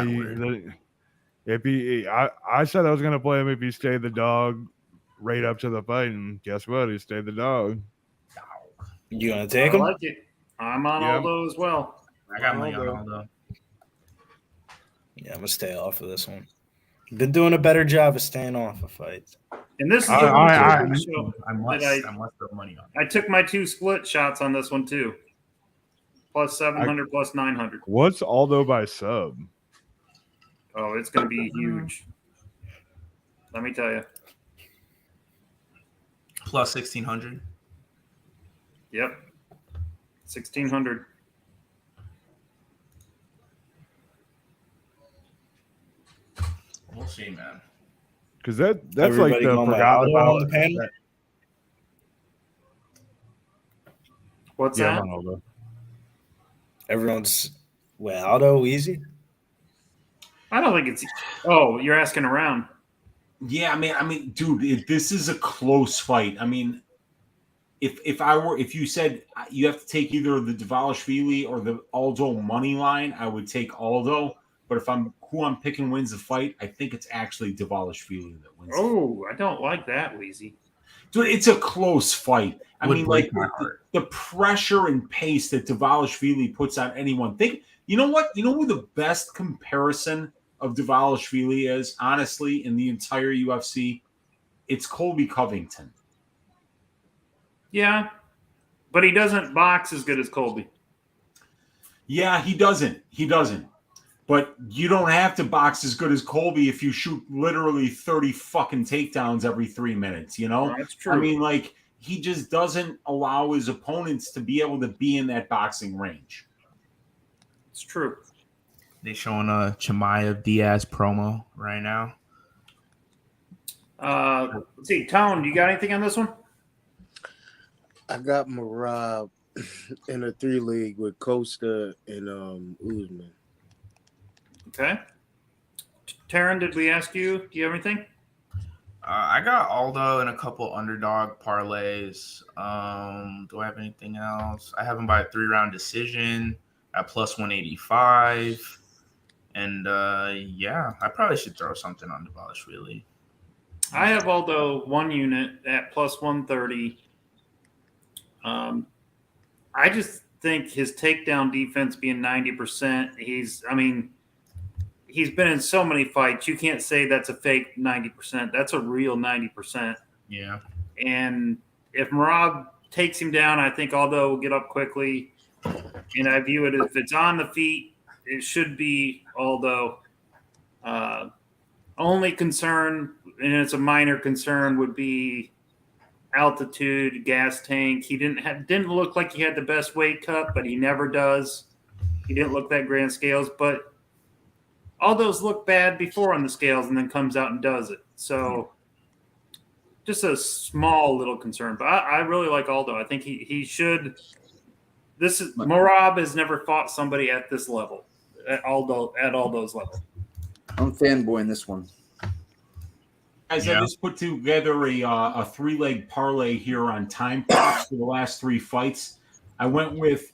S8: said I was gonna play him if he stayed the dog right up to the fight, and guess what? He stayed the dog.
S12: You gonna take him?
S9: I like it. I'm on Aldo as well.
S11: I got money on Aldo.
S12: Yeah, I'm gonna stay off of this one. Been doing a better job of staying off of fights.
S9: And this is
S11: I must throw money on.
S9: I took my 2 split shots on this one too. Plus 700, plus 900.
S8: What's Aldo by sub?
S9: Oh, it's going to be huge. Let me tell you.
S11: Plus 1,600.
S9: Yep. 1,600.
S11: We'll see, man.
S8: Because that's
S12: Everybody
S8: like the
S12: going by
S8: forgotten
S12: Aldo
S8: about
S12: on the panel?
S9: What's
S8: Yeah,
S9: that?
S8: I'm on Aldo.
S12: Everyone's Aldo easy.
S9: I don't think it's. Oh, you're asking around.
S10: Yeah, I mean, dude, this is a close fight. I mean, if you said you have to take either the Dvalishvili or the Aldo money line, I would take Aldo. But if who I'm picking wins the fight, I think it's actually Dvalishvili that wins.
S9: Oh, I don't like that, Weezy.
S10: Dude, it's a close fight. I mean, like the pressure and pace that Dvalishvili puts on anyone. You know what? You know who the best comparison of Dvalishvili is, honestly, in the entire UFC? It's Colby Covington.
S9: Yeah, but he doesn't box as good as Colby.
S10: Yeah, he doesn't. But you don't have to box as good as Colby if you shoot literally 30 fucking takedowns every 3 minutes, you know?
S9: That's true.
S10: I mean, like, he just doesn't allow his opponents to be able to be in that boxing range.
S9: It's true.
S11: They showing a Chimaev Diaz promo right now.
S9: Let's see, Tone, you got anything on this one?
S7: I got Merab in a 3 league with Costa and Usman.
S9: Okay. Taryn, did we ask you? Do you have anything?
S11: I got Aldo and a couple underdog parlays. Do I have anything else? I have him by a 3-round decision at plus 185. And yeah, I probably should throw something on Dvalishvili.
S9: I have Aldo 1 unit at plus 130. I just think his takedown defense being 90%, he's been in so many fights. You can't say that's a fake 90%. That's a real 90%.
S11: Yeah.
S9: And if Merab takes him down, I think Aldo will get up quickly. And I view it if it's on the feet, it should be Aldo. Only concern, and it's a minor concern, would be altitude, gas tank. He didn't look like he had the best weight cut, but he never does. He didn't look that grand scales, but Aldo's looked bad before on the scales and then comes out and does it. So just a small little concern. But I really like Aldo. I think he should. Merab has never fought somebody at this level, at Aldo's level.
S3: I'm fanboying this one.
S10: Guys, I just put together a three-leg parlay here on time props for the last 3 fights. I went with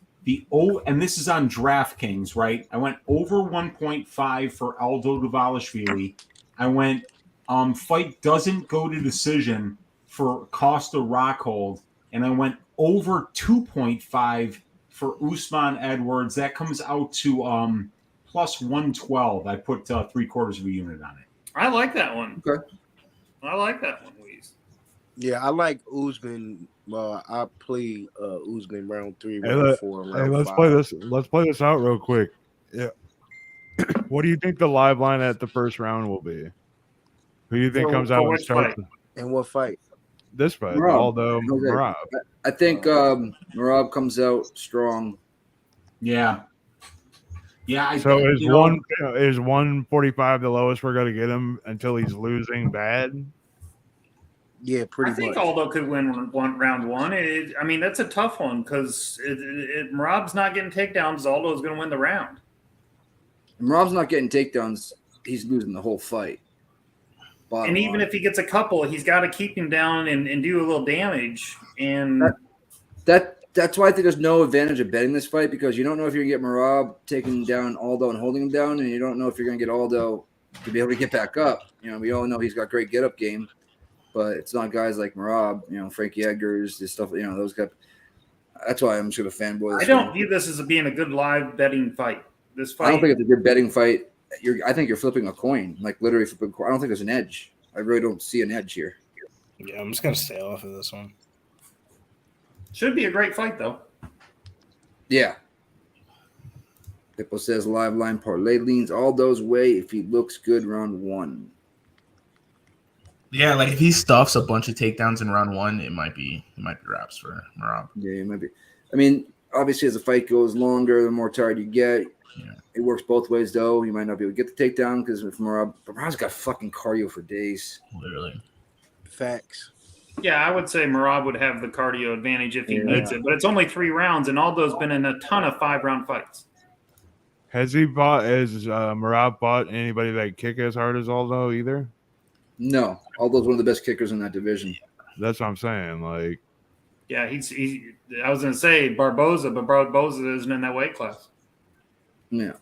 S10: and this is on DraftKings, right? I went over 1.5 for Aldo Dvalishvili. I went fight doesn't go to decision for Costa Rockhold, and I went over 2.5 for Usman Edwards. That comes out to plus 112. I put 3/4 of a unit on it.
S9: I like that one.
S3: Okay.
S9: I like that one, Louise.
S7: Yeah, I like Usman. I played Usman round 3, round 4, round 5.
S8: Let's play this out real quick. Yeah. What do you think the live line at the first round will be? Who do you think comes out and starts?
S7: And what fight?
S8: This fight,
S3: Merab.
S8: Aldo Merab.
S3: I think Merab comes out strong.
S10: Yeah. Yeah.
S8: Is 145 the lowest we're gonna get him until he's losing bad?
S7: Yeah, pretty much.
S9: I think Aldo could win round 1. I mean, that's a tough one because Merab's not getting takedowns. Aldo's going to win the round.
S3: Merab's not getting takedowns. He's losing the whole fight.
S9: And even if he gets a couple, he's got to keep him down and do a little damage. And
S3: that's why I think there's no advantage of betting this fight, because you don't know if you're going to get Merab taking down Aldo and holding him down, and you don't know if you're going to get Aldo to be able to get back up. You know, we all know he's got great get-up game, but it's not guys like Merab, Frankie Edgar's, this stuff, those guys. That's why I'm sort of fanboy.
S9: I don't view this as being a good live betting fight. This fight,
S3: I don't think it's a good betting fight. I think you're flipping a coin, like literally flipping a coin. I don't think there's an edge. I really don't see an edge here.
S12: Yeah, I'm just going to stay off of this one.
S9: Should be a great fight, though.
S3: Yeah. People says live line parlay leans Aldo's way if he looks good round 1.
S11: Yeah, like if he stuffs a bunch of takedowns in round 1, it might be wraps for Merab.
S3: Yeah, it might be. I mean, obviously, as the fight goes longer, the more tired you get.
S11: Yeah.
S3: It works both ways, though. You might not be able to get the takedown because Merab's got fucking cardio for days.
S11: Literally.
S7: Facts.
S9: Yeah, I would say Merab would have the cardio advantage if he needs it, but it's only 3 rounds, and Aldo's been in a ton of 5-round fights.
S8: Has Merab fought anybody that kick as hard as Aldo either?
S3: No, Aldo's one of the best kickers in that division.
S8: That's what I'm saying. Like,
S9: yeah, I was going to say Barboza, but Barboza isn't in that weight class.
S3: Yeah.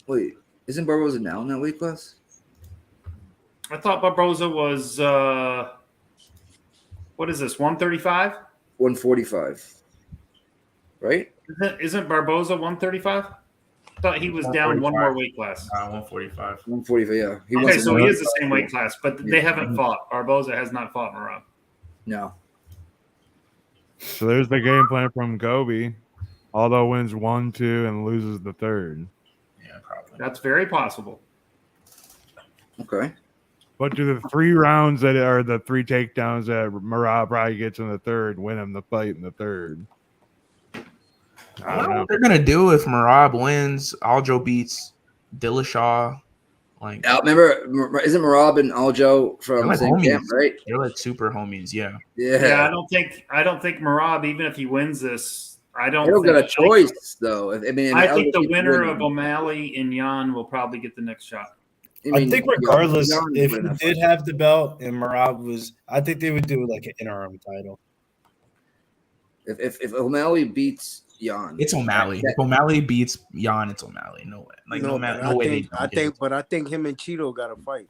S3: Wait, isn't Barboza now in that weight class?
S9: I thought Barboza was what is this? 135?
S3: 145. Right?
S9: Isn't Barboza 135? I thought he was down one more weight class.
S11: 145.
S3: 145, yeah.
S9: Okay, so he is the same weight class, but they haven't fought. Barboza has not fought Merab.
S3: No.
S8: So there's the game plan from Gobi. Aldo wins 1, 2, and loses the 3rd.
S11: Yeah, probably.
S9: That's very possible.
S3: Okay.
S8: But do the 3 rounds that are the 3 takedowns that Merab probably gets in the 3rd win him the fight in the 3rd?
S11: I don't know what they're gonna do if Merab wins. Aljo beats Dillashaw. Like,
S3: remember, isn't Merab and Aljo from the same camp, right?
S11: They're like super homies. Yeah.
S9: Yeah. I don't think Merab, even if he wins this,
S3: They don't got a choice, though. I
S9: think the winner of O'Malley and Yan will probably get the next shot.
S12: I think regardless, if he did have the belt and Merab was, I think they would do like an interim title.
S3: If O'Malley beats Yan,
S11: it's O'Malley. If O'Malley beats Yan, it's O'Malley. No way. Like no way.
S7: I think him and Cheeto got to fight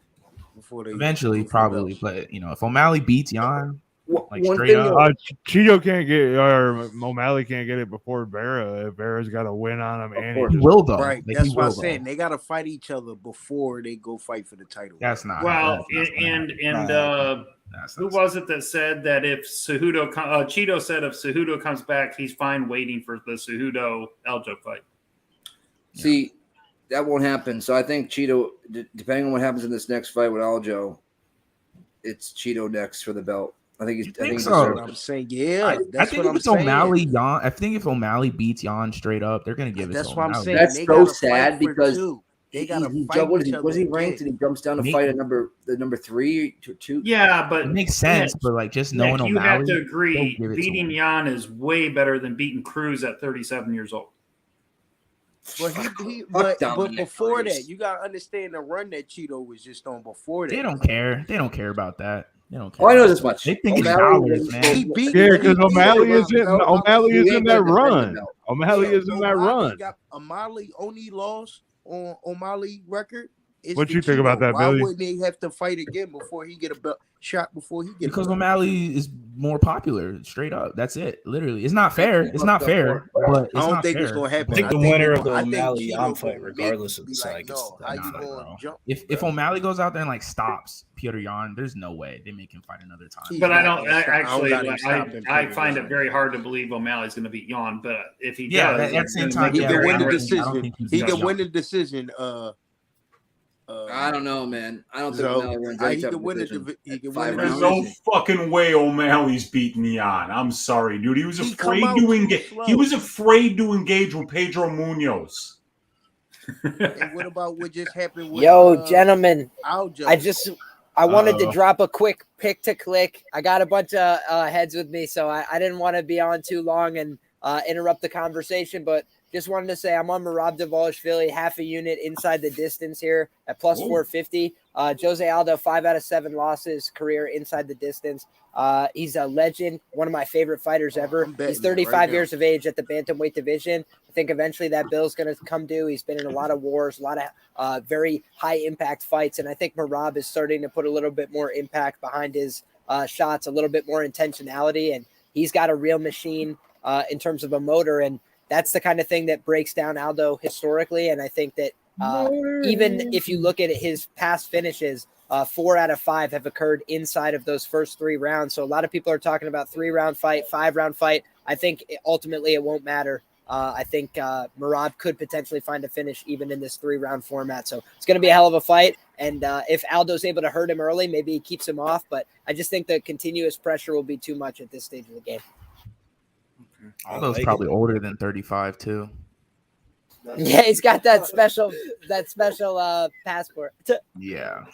S7: before they
S11: eventually probably. But if O'Malley beats Yan, Like
S3: one
S11: straight
S3: thing,
S11: up.
S8: Cheeto can't get, or O'Malley can't get it before Vera. If Vera's got to win on him, and
S11: He will though.
S7: Right.
S11: Like,
S7: That's
S11: he
S7: what I'm
S11: will,
S7: saying.
S11: though.
S7: They got to fight each other before they go fight for the title.
S11: That's not.
S9: Well, who was it that said that if Cejudo, Cheeto said if Cejudo comes back, he's fine waiting for the Cejudo Aldo fight.
S3: See, that won't happen. So I think Cheeto, depending on what happens in this next fight with Aljo, it's Cheeto next for the belt. I think he's. I think
S11: so.
S7: I'm saying, yeah.
S11: I
S7: That's
S11: think
S7: what
S11: if
S7: I'm
S11: it's
S7: saying.
S11: O'Malley, Yan. I think if O'Malley beats Yan straight up, they're gonna give it
S7: That's
S11: to
S7: what I'm
S11: O'Malley.
S7: saying.
S3: That's
S7: They
S3: so
S7: gotta
S3: sad
S7: fight for
S3: because
S7: two. They gotta
S3: he
S7: fight
S3: was
S7: each
S3: he,
S7: other.
S3: was he ranked and he jumps down to fight the number 3 to 2.
S9: Yeah, but
S11: it makes sense.
S9: Nick,
S11: but like just knowing
S9: Nick, you
S11: O'Malley,
S9: have to agree,
S11: they'll give it to
S9: beating
S11: him.
S9: Yan is way better than beating Cruz at 37 years old.
S7: But before that, you gotta understand the run that Cheeto was just on before that.
S11: They don't care. They don't care about that. They don't care.
S3: Oh, I know this much.
S11: They think
S3: O'Malley
S11: it's dollars, man.
S8: because O'Malley is in that run. O'Malley is in that run.
S7: O'Malley only lost on O'Malley record.
S8: What you think about that,
S7: Why
S8: Billy?
S7: wouldn't they have to fight again before he get a belt shot? Before he get
S11: Because O'Malley is more popular, straight up. That's it. Literally, it's not fair. It's not fair. But it's
S7: I don't
S11: not
S7: think
S11: fair.
S7: it's gonna happen.
S12: I think the winner of the O'Malley Yan fight, regardless of the side, gets
S7: how you gonna jump?
S11: If O'Malley goes out there and like stops Peter Yan, there's no way they make him fight another time.
S9: But I find it very hard to believe O'Malley's going to beat Yan. But if he does,
S11: at the same time,
S7: he can win the
S11: I don't
S7: decision.
S11: think he's
S7: He
S11: gonna
S7: can win
S11: jump.
S7: the decision.
S3: I don't know, man. I don't think
S7: So,
S3: O'Malley wins
S7: he
S3: any
S7: can
S3: type of
S7: win
S3: decision.
S7: he can
S3: Five
S7: win
S3: rounds.
S10: There's no fucking way O'Malley's beating Yan. I'm sorry, dude. He was afraid to engage. He was afraid to engage with Pedro Munoz.
S7: And what about what just happened with
S13: Gentlemen,
S7: Aljo?
S13: I wanted to drop a quick pick to click. I got a bunch of heads with me, so I didn't want to be on too long and interrupt the conversation, but just wanted to say I'm on Merab Dvalishvili, half a unit inside the distance here at plus 450. José Aldo, 5 out of 7 losses, career inside the distance. He's a legend, one of my favorite fighters ever. He's 35 years of age at the Bantamweight division. I think eventually that bill's going to come due. He's been in a lot of wars, a lot of very high-impact fights, and I think Merab is starting to put a little bit more impact behind his shots, a little bit more intentionality, and he's got a real machine in terms of a motor, and that's the kind of thing that breaks down Aldo historically. And I think that even if you look at his past finishes, 4 out of 5 have occurred inside of those first 3 rounds. So a lot of people are talking about 3-round fight, 5-round fight. I think ultimately it won't matter. I think Merab could potentially find a finish even in this 3-round format. So it's going to be a hell of a fight. And if Aldo's able to hurt him early, maybe he keeps him off. But I just think the continuous pressure will be too much at this stage of the game.
S11: Aldo's probably older than 35 too.
S13: Yeah, he's got that special passport.
S11: Yeah.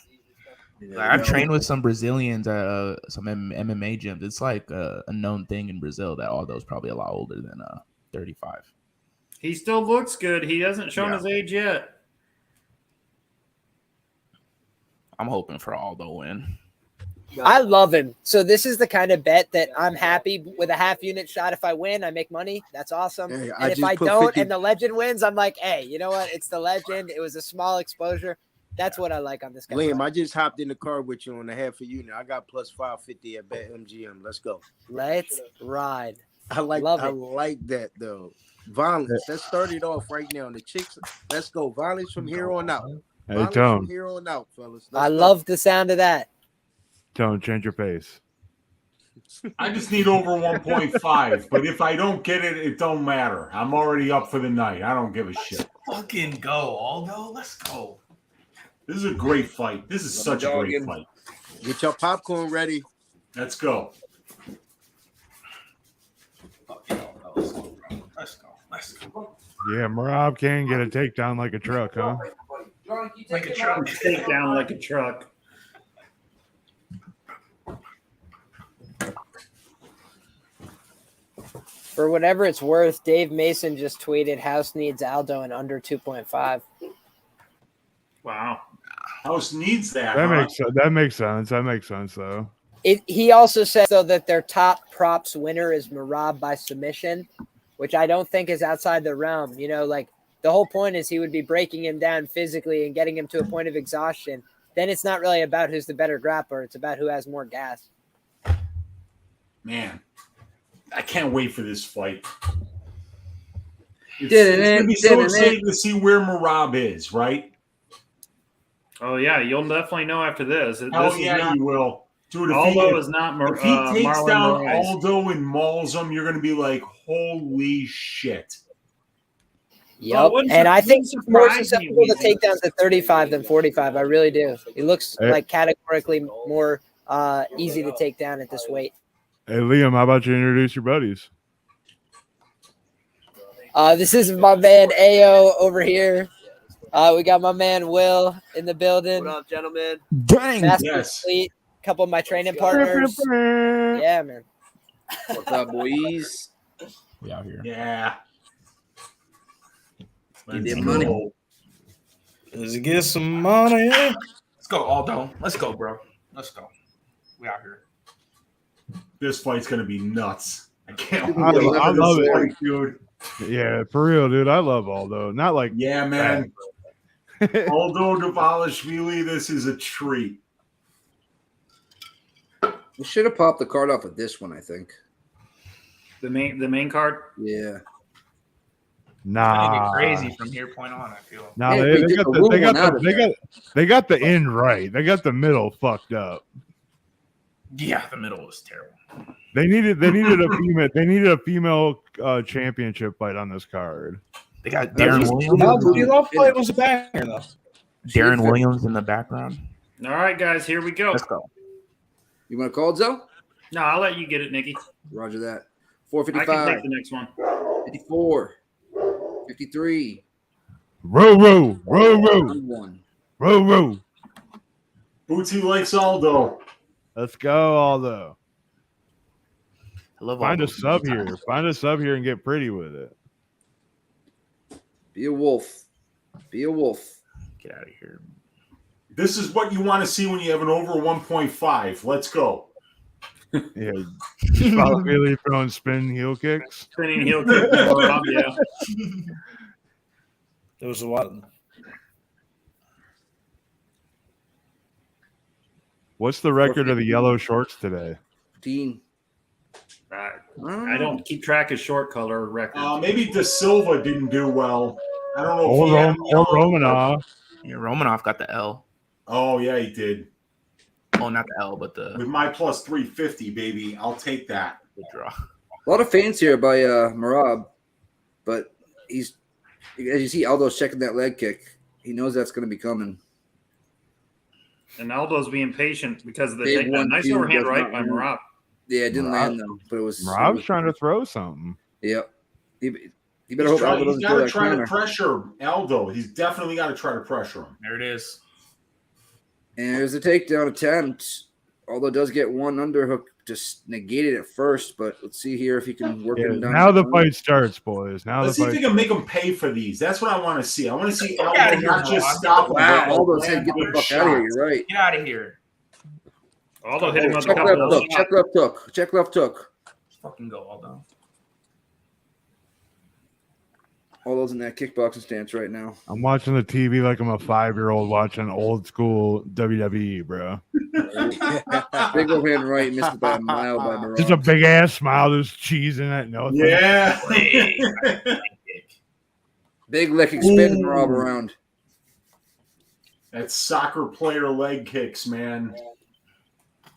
S11: Like, I've trained with some Brazilians at some MMA gyms. It's like a known thing in Brazil that Aldo's probably a lot older than 35.
S9: He still looks good. He hasn't shown his age yet.
S11: I'm hoping for Aldo win.
S13: I love him. So this is the kind of bet that I'm happy with a half unit shot. If I win, I make money. That's awesome.
S7: Hey,
S13: and if I don't and the legend wins, I'm like, hey, you know what? It's the legend. It was a small exposure. That's what I like on this guy.
S7: Liam, I just hopped in the car with you on the half a unit. I got plus 550 at BetMGM. Let's go.
S13: Let's ride.
S7: I like that though. Violence. Let's start it off right now. The chicks. Let's go. Violence from here on out.
S8: Hey,
S7: Violence
S8: Tone.
S7: from here on out, fellas.
S13: I love the sound of that.
S8: Don't change your pace.
S10: I just need over 1.5, but if I don't get it, it don't matter. I'm already up for the night. I don't give a shit.
S11: Fucking go, Aldo. Let's go.
S10: This is a great fight. This is such a great fight.
S7: Get your popcorn ready.
S10: Let's go.
S11: Let's go, bro. Let's go.
S8: Yeah, Merab can get a takedown like a truck, huh?
S9: Like a truck. Take down like a truck.
S13: For whatever it's worth, Dave Mason just tweeted House needs Aldo in under 2.5.
S9: Wow.
S10: House needs that.
S8: That makes sense. That makes sense, though.
S13: He also said, though, that their top props winner is Merab by submission, which I don't think is outside the realm. You know, like the whole point is he would be breaking him down physically and getting him to a point of exhaustion. Then it's not really about who's the better grappler. It's about who has more gas.
S10: Man, I can't wait for this fight. It's going to be so exciting to see where Merab is, right?
S9: Oh yeah, you'll definitely know after this.
S10: Hell yeah, you will. Dude,
S9: Aldo is not
S10: if he takes
S9: Marlon
S10: down
S9: Moraes.
S10: Aldo and mauls him, you're going to be like, holy shit.
S13: Yep, and I think he's more susceptible to takedowns at 35 than 45. I really do. He looks like categorically more easy to take down at this weight.
S8: Hey, Liam, how about you introduce your buddies?
S13: This is my man Ao over here. We got my man Will in the building. What up, gentlemen?
S14: Dang.
S10: Yes.
S13: A couple of my training partners. Yeah, man.
S3: What's up, boys?
S11: We out here.
S10: Yeah.
S3: Let's money.
S12: Let's get some money.
S11: Let's go, Aldo. Let's go, bro. Let's go. We out here.
S10: This fight's going to be nuts. I can't
S8: I
S10: wait.
S8: love it.
S10: Fight, dude.
S8: Yeah, for real, dude. I love Aldo. Not like
S10: yeah, man. Aldo Dvalishvili, this is a treat.
S3: We should have popped the card off of this one, I think.
S9: The main card?
S3: Yeah.
S11: Nah. Crazy from here point on, I feel.
S8: Nah,
S3: Hey,
S8: they got the end right. They got the middle fucked up.
S11: Yeah, the middle was terrible.
S8: They needed a female championship fight on this card.
S11: They got Darren Williams.
S12: No, Pudilová fight was a banger though.
S11: Darren Williams in the background.
S9: All right, guys, here we go.
S11: Let's go.
S3: You want to call it, Zoe?
S9: No, I'll let you get it, Nikki.
S3: Roger that.
S9: I
S3: 455.
S9: can take the next one.
S3: 54. 53.
S8: Row.
S10: Bootsy likes Aldo.
S8: Let's go, Aldo.
S11: I love
S8: Find
S11: Aldo.
S8: a sub here. Find a sub here and get pretty with it.
S3: Be a wolf. Be a wolf.
S11: Get out of here.
S10: This is what you want to see when you have an over 1.5. Let's go.
S8: Yeah. Probably throwing spin heel kicks.
S9: Spinning heel kick. Yeah.
S12: There was a lot.
S8: What's the record of the yellow shorts today?
S3: 15.
S9: I don't keep track of short color records.
S10: Maybe De Silva didn't do well. I don't know.
S8: Or Romanov.
S11: Yeah, Romanov got the L.
S10: Oh, yeah, he did.
S11: Oh, not the L, but the
S10: With my plus 350, baby. I'll take that.
S11: Good draw.
S3: A lot of fans here by Merab, but he's, as you see, Aldo's checking that leg kick. He knows that's going to be coming.
S9: And Aldo's being patient because of the
S3: Big
S9: takedown. Nice
S3: 1-2
S9: overhand
S3: does
S9: right
S3: not
S9: by
S3: land.
S9: Merab.
S3: Yeah, it didn't land though, but it was.
S8: Rob's trying to throw something.
S3: Yep. You better hope Aldo
S10: He's
S3: doesn't
S10: got
S3: throw
S10: to
S3: that
S10: try to
S3: counter.
S10: pressure Aldo. He's definitely got to try to pressure him.
S11: There it is.
S3: And there's a takedown attempt. Aldo does get one underhook, just negated at first, but let's see here if he can work him down.
S8: Now the fight starts, boys. Now
S10: Let's
S8: the
S10: see if
S8: fight.
S10: they can make him pay for these. That's what I want to see. I want to see
S11: Get
S10: Aldo
S11: out of here,
S10: not just
S11: Rob.
S10: stop him.
S3: Wow,
S10: but
S3: Aldo
S10: land
S3: said, "Get the
S10: good
S3: fuck out of here."
S10: shots.
S3: You're right.
S11: Get out of here.
S9: Aldo hit him with a
S3: Check
S9: couple
S3: left
S9: of
S3: hook. Check left hook. Check left hook.
S11: Fucking go, Aldo.
S3: Aldo's in that kickboxing stance right now.
S8: I'm watching the TV like I'm a 5-year-old watching old school WWE, bro.
S3: Big overhand right, missed it by a mile by Merab.
S8: Just a big ass smile, there's cheese in it. No,
S10: Yeah.
S3: Big leg kick, spin Merab around.
S10: That's soccer player leg kicks, man.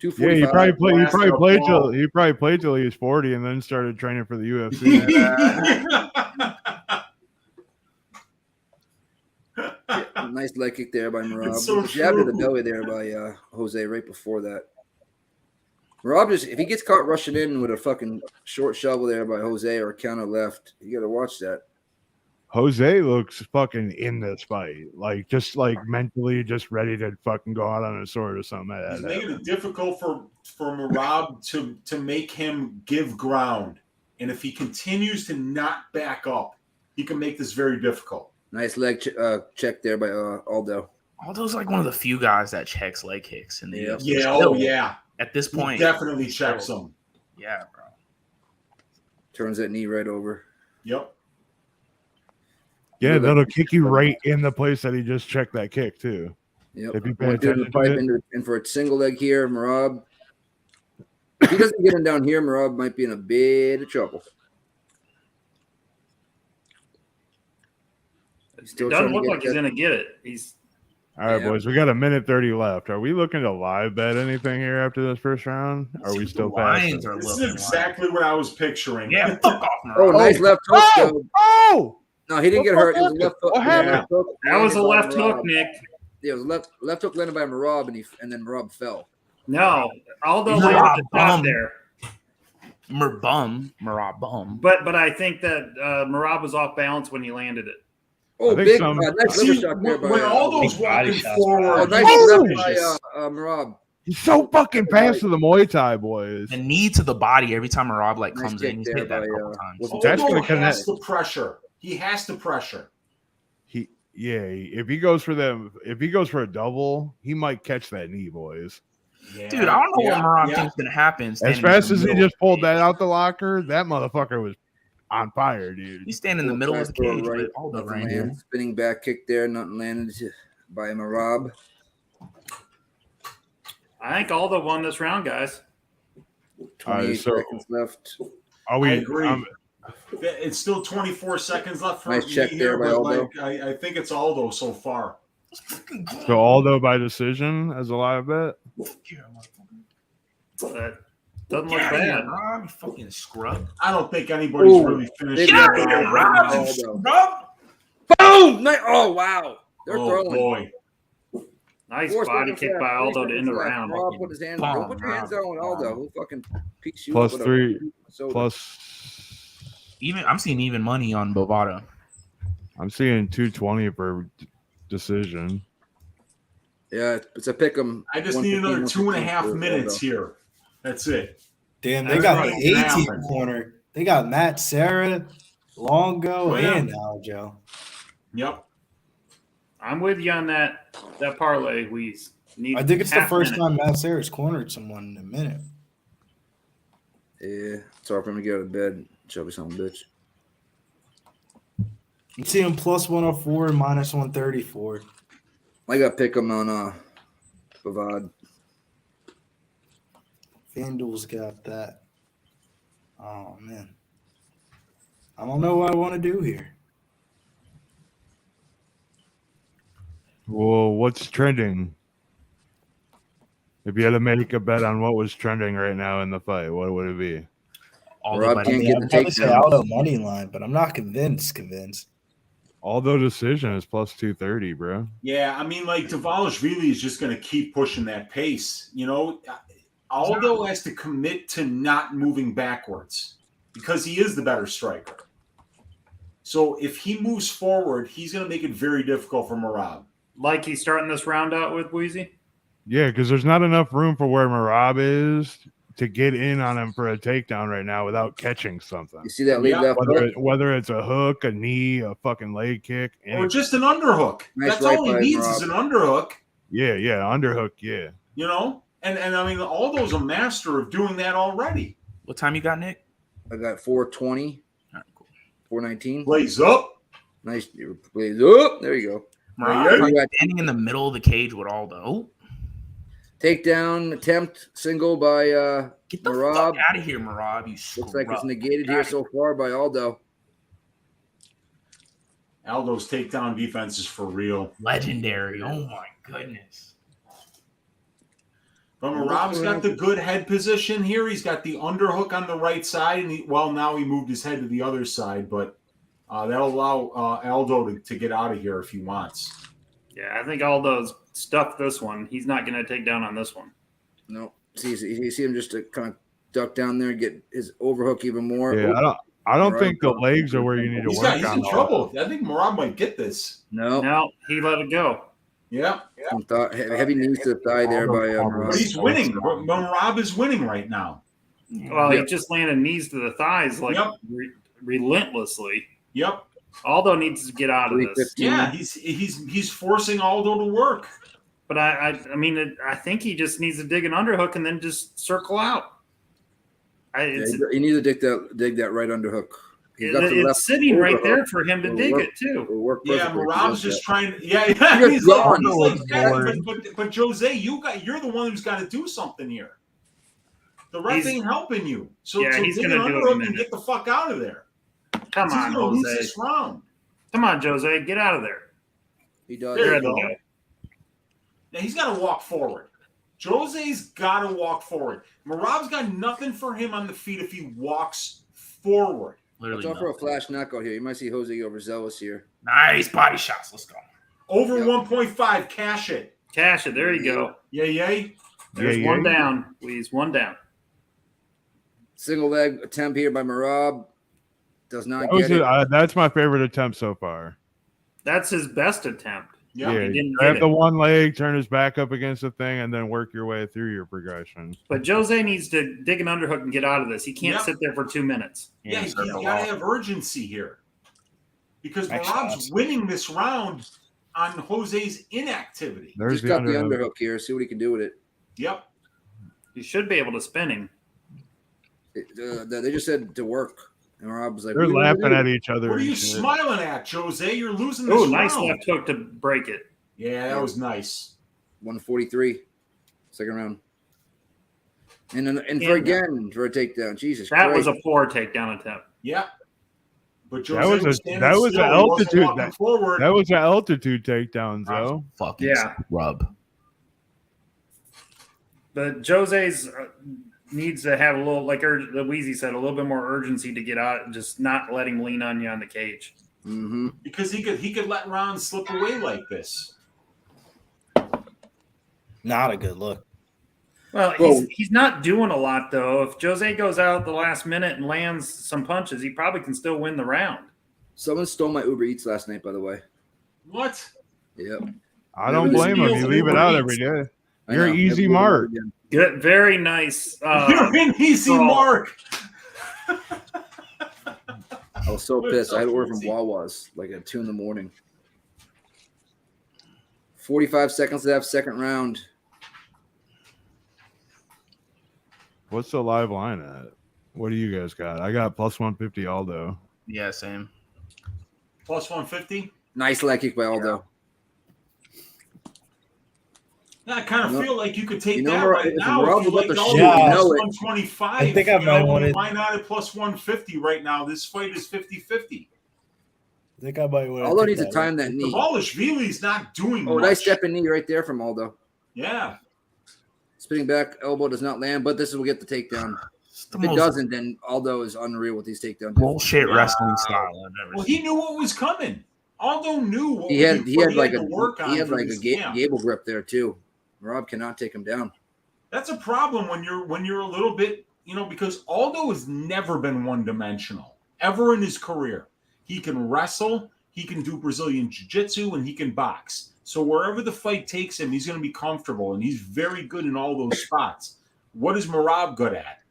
S8: Yeah, he probably played till he was 40 and then started training for the UFC.
S3: Nice leg kick there by Merab.
S10: It's so
S3: Jab to the
S10: true.
S3: belly there by Jose right before that. Merab just, if he gets caught rushing in with a fucking short shovel there by Jose or a counter left, you got to watch that.
S8: Jose looks fucking in this fight, like just like mentally just ready to fucking go out on a sword or something.
S10: He's making it difficult for Merab to make him give ground. And if he continues to not back up, he can make this very difficult.
S3: Nice leg check there by Aldo.
S11: Aldo's like one of the few guys that checks leg kicks in the UFC.
S10: Yeah,
S11: Still,
S10: oh yeah.
S11: At this
S10: He
S11: point,
S10: definitely checks him.
S11: Yeah, bro.
S3: Turns that knee right over.
S10: Yep.
S8: Yeah, that'll kick you right in the place that he just checked that kick too.
S3: Yep.
S8: If you pay
S3: Went through the
S8: attention
S3: pipe
S8: to it.
S3: and for a single leg here, Merab. If he doesn't get him down here, Merab might be in a bit of trouble.
S9: It doesn't look like he's going to get it.
S8: All right, boys. We got 1:30 left. Are we looking to live bet anything here after this first round? Are we still passing?
S10: This is exactly what I was picturing.
S11: Yeah, fuck off.
S3: Oh, nice left hook.
S8: Oh! Oh!
S3: No, he didn't get hurt. It was a left hook.
S8: What happened?
S9: That was a left hook, Nick.
S3: Yeah, it was left hook landed by Merab, and then Merab fell.
S9: No, Aldo landed the top there.
S11: Merab bum.
S9: But I think that Merab was off balance when he landed it.
S3: Oh, big nice liver shot there by
S10: Aldo's walking forward.
S3: Oh, nice left by Merab.
S8: He's so fucking fast to the Muay Thai, boys.
S11: The knee to the body every time Merab comes in. He's hit that a couple times.
S10: Aldo has to pressure. He has to pressure.
S8: If he goes for a double, he might catch that knee, boys.
S11: Yeah. Dude, I don't know what Merab thinks is gonna happen.
S8: As fast as he just pulled that out the locker, that motherfucker was on fire, dude.
S11: He's standing in the middle of the cage.
S3: Right,
S11: Aldo
S3: right here. Spinning back kick there, nothing landed by Merab.
S9: I think Aldo won this round, guys.
S3: 28 seconds left.
S8: Are we?
S10: I agree. It's still 24 seconds left for
S3: nice
S10: me
S3: check
S10: here,
S3: there by Aldo.
S10: I think it's Aldo so far.
S8: So Aldo by decision as a live bet.
S9: That doesn't look bad.
S11: Rob, you fucking scrub.
S10: I don't think anybody's really finished.
S11: Get out of here, Rob. Scrub.
S3: Boom! Oh wow! They're throwing.
S10: Boy.
S9: Nice body kick by Aldo to end the round.
S3: Rob put his hands. Don't put your hands down on Aldo. He'll fucking piece you
S8: plus
S3: up
S8: 3. Plus.
S11: I'm seeing even money on Bovada.
S8: I'm seeing 220 for decision.
S3: Yeah, it's a pick 'em.
S10: I just need another 2.5 minutes here. That's it.
S12: Damn, they got the 18 corner. They got Matt, Sarah, Longo, and Aljo.
S10: Yep.
S12: I'm
S9: with you on that parlay, Weeze.
S12: I think it's the first time Matt Sarah's cornered someone in a minute.
S3: Yeah, it's hard for him to get out of bed. Shelby son of a bitch.
S12: You see him plus 104 and minus 134.
S3: I got pick him on Bavad.
S12: FanDuel's got that. Oh man. I don't know what I want to do here.
S8: Well, what's trending? If you had to make a bet on what was trending right now in the fight, what would it be?
S3: Rob can't get the takedown.
S12: Aldo money line, but I'm not convinced.
S8: Aldo decision is plus 230, bro.
S10: Yeah, I mean, like Dvalishvili is just going to keep pushing that pace. You know, Aldo has to commit to not moving backwards because he is the better striker. So if he moves forward, he's going to make it very difficult for Merab.
S9: Like he's starting this round out with Weezy?
S8: Yeah, because there's not enough room for where Merab is to get in on him for a takedown right now without catching something.
S3: You see that lead left hook?
S8: Whether it's a hook, a knee, a fucking leg kick.
S10: Or just an underhook.
S3: Nice
S10: That's
S3: right
S10: all he
S3: by
S10: needs
S3: Merab.
S10: is an underhook.
S8: Yeah, underhook, yeah.
S10: You know? And I mean, Aldo's a master of doing that already.
S11: What time you got, Nick?
S3: I got 420.
S11: All right, cool.
S3: 419.
S10: Blaze up.
S3: Nice. Blaze up. There you go.
S11: Merab standing in the middle of the cage with Aldo.
S3: Takedown attempt single by
S11: Get the
S3: Merab.
S11: fuck out of here, Merab. You
S3: Looks like it's
S11: scrub.
S3: negated here so far by Aldo.
S10: Aldo's takedown defense is for real.
S11: Legendary. Oh my goodness.
S10: But Merab's got the good head position here. He's got the underhook on the right side, and now he moved his head to the other side, but that'll allow Aldo to get out of here if he wants.
S9: Yeah, I think Aldo's stuffed this one. He's not going to take down on this one.
S3: No. You see him just to kind of duck down there and get his overhook even more.
S8: Yeah, I don't think the legs are where you need to work on.
S10: He's in trouble. I think Merab might get this.
S3: No,
S9: he let it go.
S10: Yeah.
S3: Heavy knees to the thigh there by Merab.
S10: But he's winning. Merab is winning right now.
S9: Well, he just landed knees to the thighs relentlessly.
S10: Yep.
S9: Aldo needs to get out of this.
S10: Yeah, he's forcing Aldo to work.
S9: But I mean, I think he just needs to dig an underhook and then just circle out.
S3: He needs to dig that right underhook.
S9: It's sitting right there for him to dig it too.
S10: Yeah, Merab's just trying. He's like, but Jose, you're the one who's got to do something here. The ref ain't helping you. So
S9: he's
S10: dig
S9: going
S10: an
S9: to do it in a
S10: underhook and
S9: minute.
S10: get the fuck out of there.
S9: Come on,
S10: He's gonna lose
S9: Jose.
S10: this round.
S9: Come on, Jose. Get out of there.
S3: He does.
S10: There you go. Now he's got to walk forward. Jose's got to walk forward. Merab's got nothing for him on the feet if he walks forward.
S3: Watch out for a flash knockout here. You might see Jose overzealous here.
S11: Nice body shots. Let's go.
S10: Over 1.5. Cash it.
S9: Cash it. There you go.
S10: Yay.
S9: There's one down, please. One down.
S3: Single leg attempt here by Merab. Does not get it.
S8: That's my favorite attempt so far.
S9: That's his best attempt.
S8: Yeah,
S9: he didn't
S8: grab
S9: get
S8: the
S9: it.
S8: one leg, turn his back up against the thing, and then work your way through your progression.
S9: But Jose needs to dig an underhook and get out of this. He can't
S10: Yep.
S9: sit there for 2 minutes.
S10: Yeah, you got to have urgency here. Because Merab's winning this round on Jose's inactivity.
S3: Just got the underhook here. See what he can do with it.
S10: Yep.
S9: You should be able to spin him.
S3: They just said to work. And Merab was like,
S8: they're laughing at each other.
S10: What are you smiling at, Jose? You're losing this round.
S9: Nice left hook to break it.
S10: Yeah, that was nice.
S3: 143. Second round. And for a takedown. Jesus
S9: That
S3: Christ.
S9: was a poor takedown attempt.
S10: Yeah. But Jose
S8: That was an altitude. That was an altitude takedown, though.
S11: Fucking rub.
S9: But Jose's needs to have a little, like the Wheezy said, a little bit more urgency to get out and just not let him lean on you on the cage.
S3: Mm-hmm.
S10: Because he could let rounds slip away like this.
S12: Not a good look.
S9: Well, he's not doing a lot, though. If Jose goes out the last minute and lands some punches, he probably can still win the round.
S3: Someone stole my Uber Eats last night, by the way.
S10: What?
S3: Yep.
S8: I don't blame him. You leave it out every day. You're an easy mark.
S9: Good, very nice.
S10: You're an easy mark.
S3: I was so pissed. I had to order from Wawa's like at 2 a.m. 45 seconds left, second round.
S8: What's the live line at? What do you guys got? I got plus 150 Aldo.
S11: Yeah, same.
S10: Plus 150.
S3: Nice leg kick by Aldo.
S10: Yeah, I kind of feel like you could take that
S3: Merab-
S10: right
S3: if
S10: now.
S3: Merab
S10: If you
S3: was
S10: like
S3: about to
S10: Aldo
S3: shoot,
S10: at
S3: you know
S10: plus
S3: it.
S10: 125.
S12: I think I might want it.
S10: Why not at plus 150 right now? This fight is 50-50.
S12: I think I might want to.
S3: Aldo needs to time that knee.
S10: Dvalishvili's not doing much.
S3: Nice stepping knee right there from Aldo.
S10: Yeah.
S3: Spinning back elbow does not land, but this will get the takedown. If it doesn't, then Aldo is unreal with these takedowns.
S11: Bullshit wrestling style I've ever
S10: Well,
S11: seen.
S10: he knew what was coming. Aldo knew what
S3: He had like
S10: to work on.
S3: a
S10: for this camp.
S3: gable grip there too. Merab cannot take him down.
S10: That's a problem when you're a little bit, because Aldo has never been one-dimensional ever in his career. He can wrestle, he can do Brazilian jiu-jitsu, and he can box. So wherever the fight takes him, he's going to be comfortable, and he's very good in all those spots. What is Merab good at?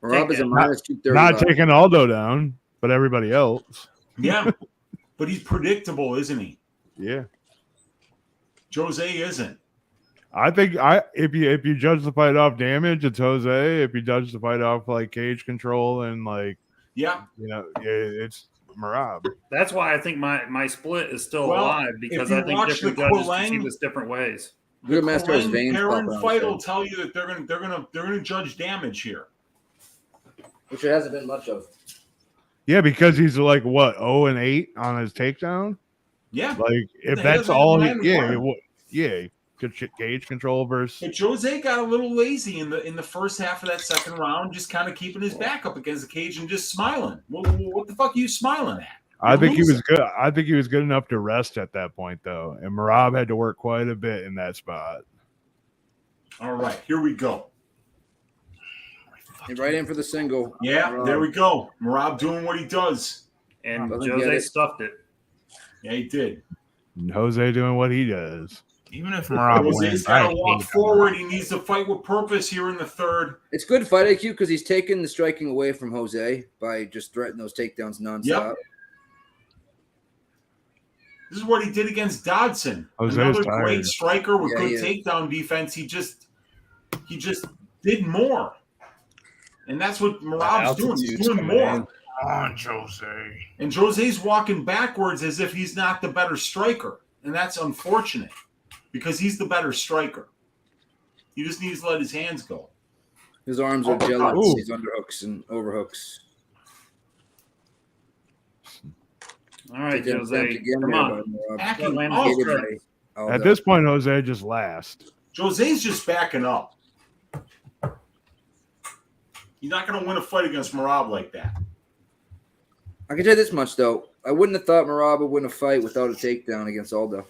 S3: Merab is a minus 230.
S8: Not taking Aldo down, but everybody else.
S10: Yeah, but he's predictable, isn't he?
S8: Yeah.
S10: Jose isn't.
S8: I think if you judge the fight off damage, it's Jose. If you judge the fight off like cage control and it's Merab.
S9: That's why I think my split is still alive, because I think different judges can see this different ways.
S3: Good master his veins.
S10: Perrin fight will tell you that they're gonna judge damage here,
S3: which there hasn't been much of.
S8: Yeah, because he's like what 0-8 on his takedown.
S10: Yeah,
S8: like if that's all, cage control versus.
S10: But Jose got a little lazy in the first half of that second round, just kind of keeping his back up against the cage and just smiling. What the fuck are you smiling at?
S8: I think he was good. I think he was good enough to rest at that point, though, and Merab had to work quite a bit in that spot.
S10: All right, here we go.
S3: Right in for the single.
S10: Yeah, there we go. Merab doing what he does,
S9: and Jose stuffed it.
S10: Yeah, he did.
S8: And Jose doing what he does.
S11: Even if Merab
S10: Jose's got to walk forward, he needs to fight with purpose here in the third.
S3: It's good fight IQ because he's taking the striking away from Jose by just threatening those takedowns nonstop. Yep.
S10: This is what he did against Dodson.
S8: Jose's
S10: another
S8: tired.
S10: Great striker with good takedown defense. He just did more. And that's what Merab's doing. He's doing more.
S11: Come on, Jose.
S10: And Jose's walking backwards as if he's not the better striker. And that's unfortunate because he's the better striker. He just needs to let his hands go.
S3: His arms are jealous. These underhooks and overhooks.
S9: All right, Jose. Come on.
S8: At this point, Jose just last.
S10: Jose's just backing up. He's not going to win a fight against Merab like that.
S3: I can tell you this much, though. I wouldn't have thought Merab would win a fight without a takedown against Aldo.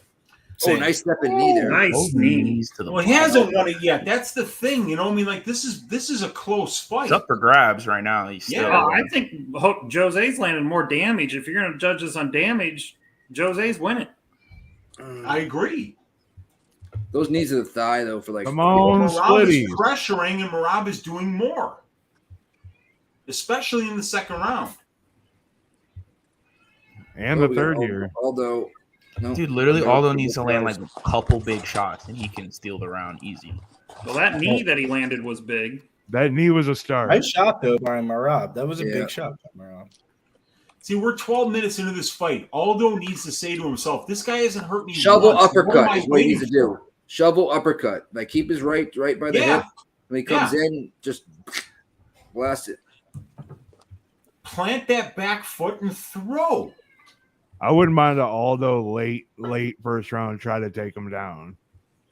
S10: Same.
S3: Oh, nice stepping knee there.
S9: Nice knees
S10: to the Well, he hasn't won it yet. That's the thing. You know, I mean, like, this is a close fight.
S11: It's up for grabs right now. He's still.
S9: I think Jose's landed more damage. If you're going to judge this on damage, Jose's winning.
S10: I agree.
S3: Those knees to the thigh, though, for like.
S8: Come on,
S10: Merab is pressuring, and Merab is doing more, especially in the second round.
S8: And the third year.
S3: Aldo. No,
S11: dude, literally, Aldo needs to land like a couple big shots, and he can steal the round easy.
S9: Well, that knee that he landed was big.
S8: That knee was a start.
S12: Nice shot, though, by Merab. That was a big shot by Merab.
S10: See, we're 12 minutes into this fight. Aldo needs to say to himself, this guy hasn't hurt me
S3: Shovel
S10: once.
S3: uppercut is what he needs to do. Shovel uppercut. Like, keep his right by the hip. When he comes in, just blast it.
S10: Plant that back foot and throw.
S8: I wouldn't mind an Aldo late first round try to take him down.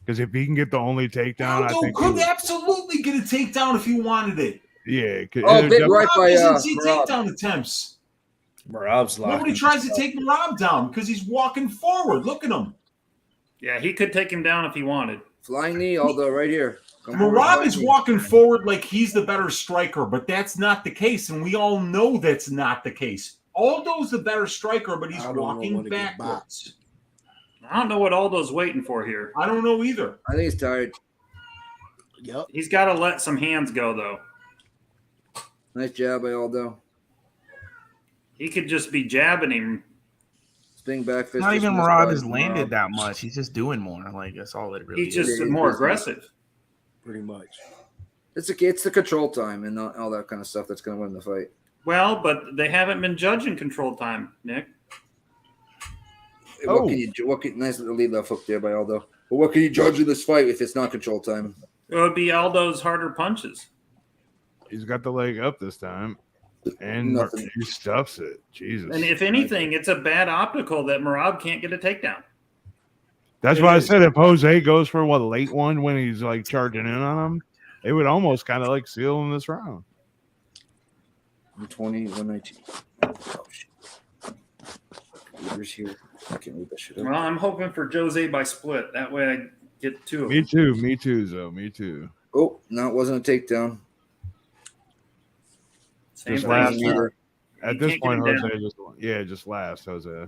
S8: Because if he can get the only takedown,
S10: Aldo
S8: I think
S10: could absolutely get a takedown if he wanted it.
S8: Yeah.
S3: Big right by
S10: takedown attempts.
S12: Merab's locked.
S10: Nobody tries to take Merab down because he's walking forward. Look at him.
S9: Yeah, he could take him down if he wanted.
S3: Flying knee, Aldo, right here.
S10: Merab is walking forward like he's the better striker, but that's not the case, and we all know that's not the case. Aldo's the better striker, but he's walking backwards.
S9: I don't know what Aldo's waiting for here.
S10: I don't know either.
S3: I think he's tired.
S7: Yep.
S9: He's got to let some hands go, though.
S3: Nice jab by Aldo.
S9: He could just be jabbing him.
S3: Spin back fist.
S11: Not even Merab has landed that much. He's just doing more. Like, that's all it really is.
S9: He's just more aggressive.
S7: Pretty much.
S3: It's the control time and all that kind of stuff that's going to win the fight.
S9: Well, but they haven't been judging control time, Nick.
S3: What can nice little lead left hook there by Aldo. But what can you judge in this fight if it's not control time?
S9: It would be Aldo's harder punches.
S8: He's got the leg up this time. And he stuffs it. Jesus.
S9: And if anything, it's a bad optical that Merab can't get a takedown.
S8: That's why I said if Jose goes for a late one when he's like charging in on him, it would almost kind of like seal in this round.
S3: 120, 119. Oh, shit. Leaders here. I can't leave that shit up.
S9: Well, I'm hoping for Jose by split. That way I get two of them.
S8: Me too, Zoe. Me too.
S3: Oh, no, it wasn't a takedown.
S9: Same thing.
S8: At this point, Jose just last, Jose.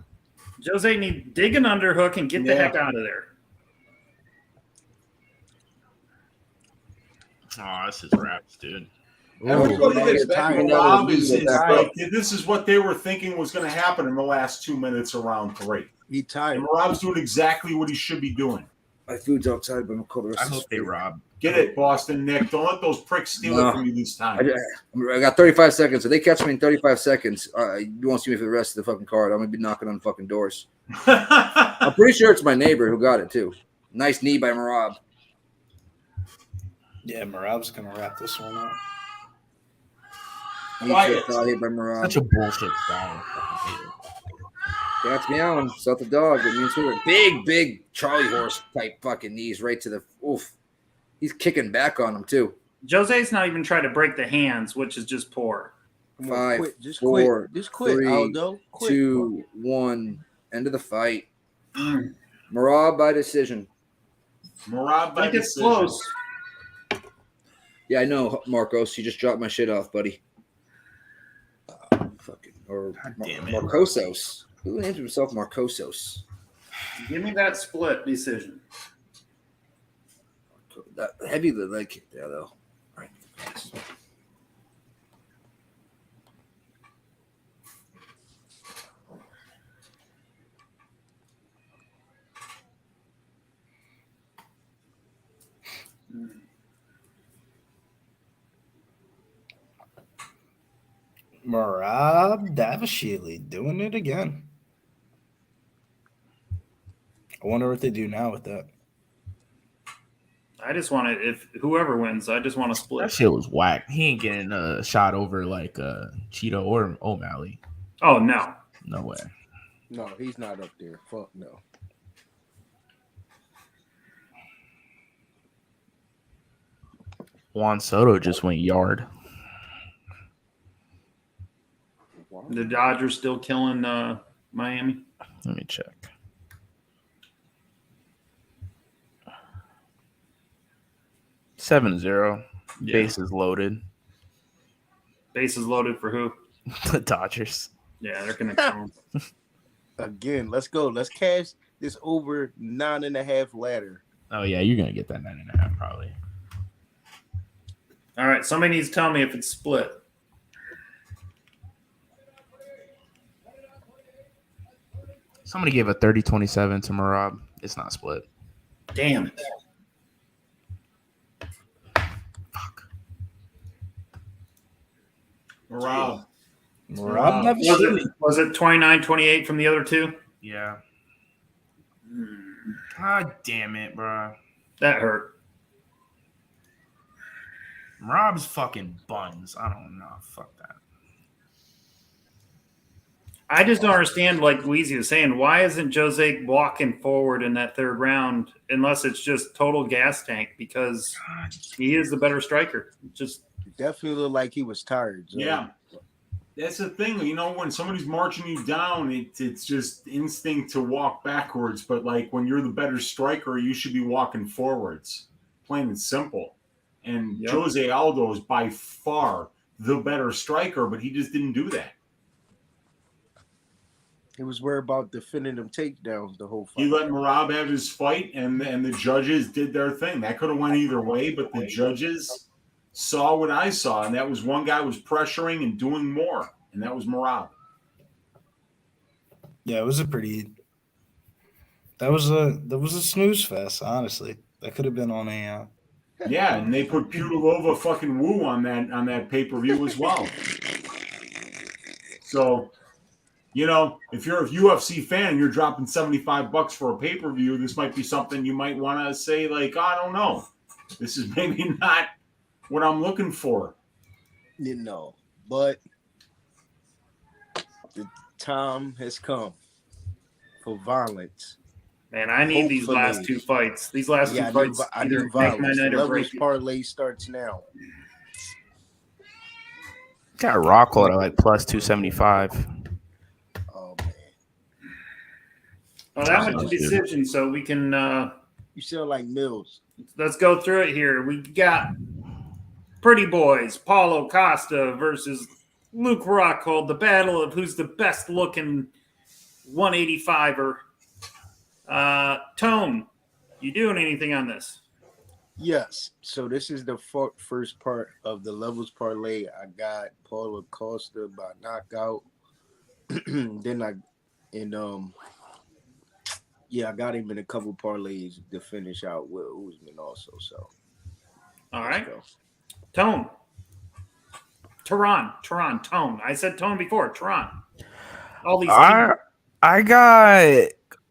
S9: Jose need dig an underhook and get the heck out of there.
S11: Oh, this is raps, dude.
S10: Everybody that's betting Merab is like, this is what they were thinking was going to happen in the last 2 minutes of round 3.
S7: He tired.
S10: And Merab's doing exactly what he should be doing.
S3: My food's outside, but I'm cold.
S11: I hope they rob.
S10: Get it, Boston, Nick. Don't let those pricks steal it from you this time.
S3: I got 35 seconds. If they catch me in 35 seconds, you won't see me for the rest of the fucking card. I'm going to be knocking on fucking doors. I'm pretty sure it's my neighbor who got it, too. Nice knee by Merab.
S12: Yeah, Merab's going to wrap this one up.
S10: Quiet.
S11: Such a bullshit style.
S3: Cat's meowing. South the dog. It means big Charlie horse type fucking knees right to the oof. He's kicking back on him too.
S9: Jose's not even trying to break the hands, which is just poor.
S3: 5,
S7: quit. Just
S3: 4,
S7: Just quit,
S3: 3,
S7: Aldo. Quit.
S3: 2, 1. End of the fight. Merab by decision.
S10: Merab by decision.
S9: It's close.
S3: Yeah, I know, Marcos. You just dropped my shit off, buddy. Marcosos. Who named himself Marcosos?
S9: Give me that split decision.
S3: That heavy leg kick there, though. All right.
S12: Merab Dvalishvili doing it again. I wonder what they do now with that.
S9: I just want to, if whoever wins, I just want to split.
S11: That shit was whack. He ain't getting a shot over like Cheeto or O'Malley.
S9: Oh, no.
S11: No way.
S7: No, he's not up there. Fuck no.
S11: Juan Soto just went yard.
S9: The Dodgers still killing Miami.
S11: Let me check. $7-0.
S9: Yeah.
S11: Bases loaded.
S9: Bases loaded for who?
S11: The Dodgers.
S9: Yeah, they're gonna kill them.
S7: Again, let's go. Let's cash this over 9.5 ladder.
S11: Oh yeah, you're gonna get that 9.5 probably.
S9: All right, somebody needs to tell me if it's split.
S11: Somebody gave a 30-27 to Merab. It's not split.
S9: Damn it.
S10: Merab.
S9: Was it 29-28 from the other two?
S11: Yeah. God damn it, bro.
S9: That hurt.
S11: Merab's fucking buns. I don't know. Fuck that.
S9: I just don't understand, like Lucie was saying, why isn't José walking forward in that third round unless it's just total gas tank? Because he is the better striker. Just
S7: definitely looked like he was tired. So.
S10: Yeah. That's the thing. You know, when somebody's marching you down, it's just instinct to walk backwards. But, like, when you're the better striker, you should be walking forwards. Plain and simple. And José Aldo is by far the better striker, but he just didn't do that.
S7: He was worried about defending them takedowns the whole fight.
S10: He let Merab have his fight, and the judges did their thing. That could have went either way, but the judges saw what I saw, and that was one guy was pressuring and doing more, and that was Merab.
S12: Yeah, it was a pretty. That was a snooze fest, honestly. That could have been on a.
S10: Yeah, and they put Pudilová fucking Woo on that pay-per-view as well. So. You know, if you're a UFC fan and you're dropping $75 for a pay-per-view, this might be something you might want to say, like, I don't know. This is maybe not what I'm looking for.
S7: You know, but the time has come for violence.
S9: Man, I need these last two fights. These last two fights either make my night or break it.
S7: Parlay starts now.
S11: Got Rockhold at like plus 275.
S9: Well, that went to decision, so we can.
S7: You sound like Mills.
S9: Let's go through it here. We got Pretty Boys, Paulo Costa versus Luke Rockhold, the battle of who's the best looking 185er. Tone, you doing anything on this?
S7: Yes. So this is the first part of the levels parlay. I got Paulo Costa by knockout. Then I got him in a couple parlays to finish out with Usman also. So,
S9: all right, Tone, Tone. I said Tone before. Tehran. All these.
S11: I got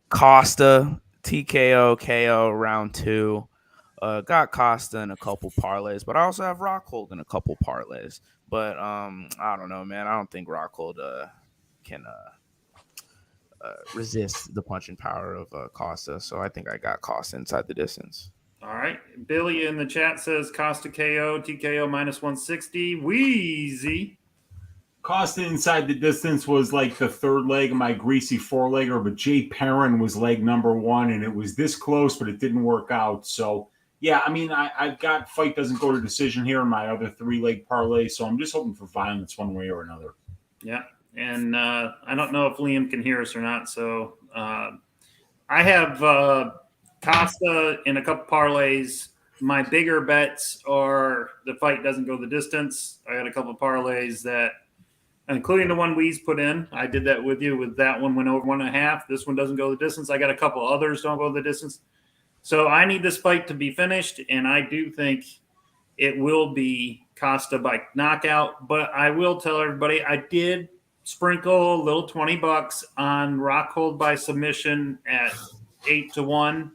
S11: Costa TKO KO round 2. Got Costa in a couple parlays, but I also have Rockhold in a couple parlays. But I don't know, man. I don't think Rockhold can. Resist the punching power of Costa. So I think I got Costa inside the distance.
S9: All right. Billy in the chat says Costa KO, TKO minus 160. Wheezy.
S10: Costa inside the distance was like the third leg of my greasy 4-legger, but Jay Perrin was leg number 1, and it was this close, but it didn't work out. So, yeah, I mean, I've got fight doesn't go to decision here in my other 3-leg parlay, so I'm just hoping for violence one way or another.
S9: Yeah. And I don't know if Liam can hear us or not. So I have Costa in a couple parlays. My bigger bets are the fight doesn't go the distance. I had a couple parlays that, including the one Weez put in. I did that with you. With that one went over 1.5. This one doesn't go the distance. I got a couple others don't go the distance. So I need this fight to be finished, and I do think it will be Costa by knockout. But I will tell everybody I did sprinkle a little $20 on Rockhold by submission at 8-1.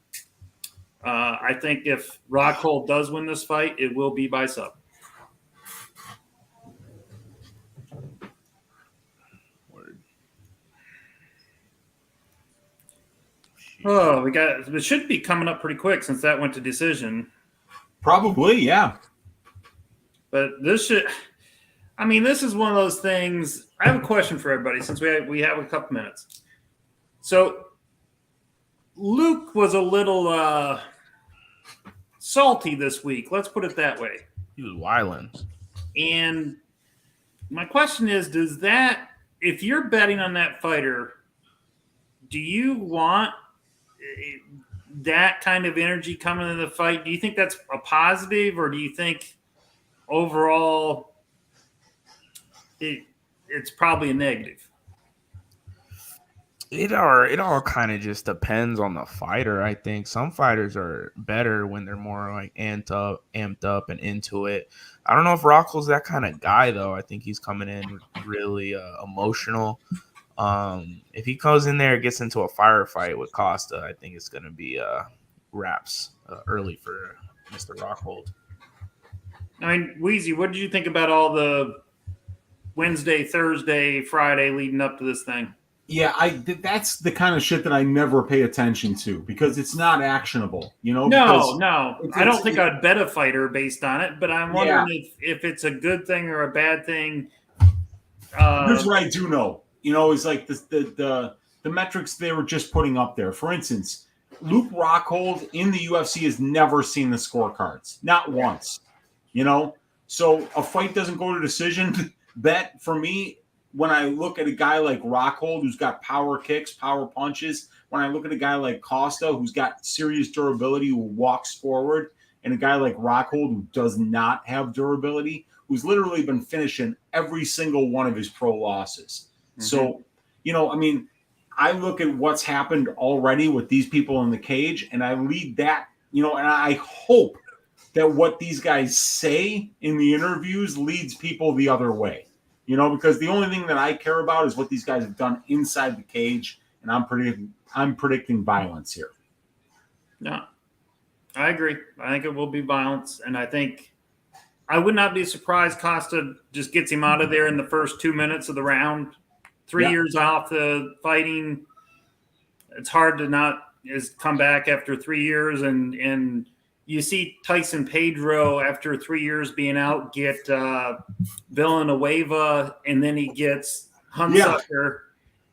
S9: I think if Rockhold does win this fight, it will be by sub. Oh, it should be coming up pretty quick since that went to decision.
S10: Probably, yeah.
S9: But this is one of those things. I have a question for everybody since we have a couple minutes. So Luke was a little salty this week. Let's put it that way.
S11: He was wilding.
S9: And my question is, if you're betting on that fighter, do you want that kind of energy coming into the fight? Do you think that's a positive, or do you think overall it's probably a negative?
S11: It all kind of just depends on the fighter. I think some fighters are better when they're more like amped up and into it. I don't know if Rockhold's that kind of guy though. I think he's coming in really emotional. If he goes in there and gets into a firefight with Costa, I think it's going to be wraps early for Mr. Rockhold.
S9: I mean, Weezy, what did you think about all the Wednesday, Thursday, Friday leading up to this thing?
S10: Yeah, that's the kind of shit that I never pay attention to because it's not actionable, No,
S9: I don't think I'd bet a fighter based on it, but I'm wondering if it's a good thing or a bad thing.
S10: Here's what I do know. Is like the metrics they were just putting up there. For instance, Luke Rockhold in the UFC has never seen the scorecards, not once. So a fight doesn't go to decision. Bet for me, when I look at a guy like Rockhold who's got power kicks, power punches, when I look at a guy like Costa who's got serious durability, who walks forward, and a guy like Rockhold who does not have durability, who's literally been finishing every single one of his pro losses. Mm-hmm. So, I look at what's happened already with these people in the cage, and I lead that, and I hope that what these guys say in the interviews leads people the other way, because the only thing that I care about is what these guys have done inside the cage, and I'm predicting violence here.
S9: No, I agree. I think it will be violence, and I think I would not be surprised Costa just gets him out of there in the first 2 minutes of the round. 3 years off the fighting, it's hard to not come back after 3 years. And you see Tyson Pedro after 3 years being out get Villanueva, and then he gets Hunsucker.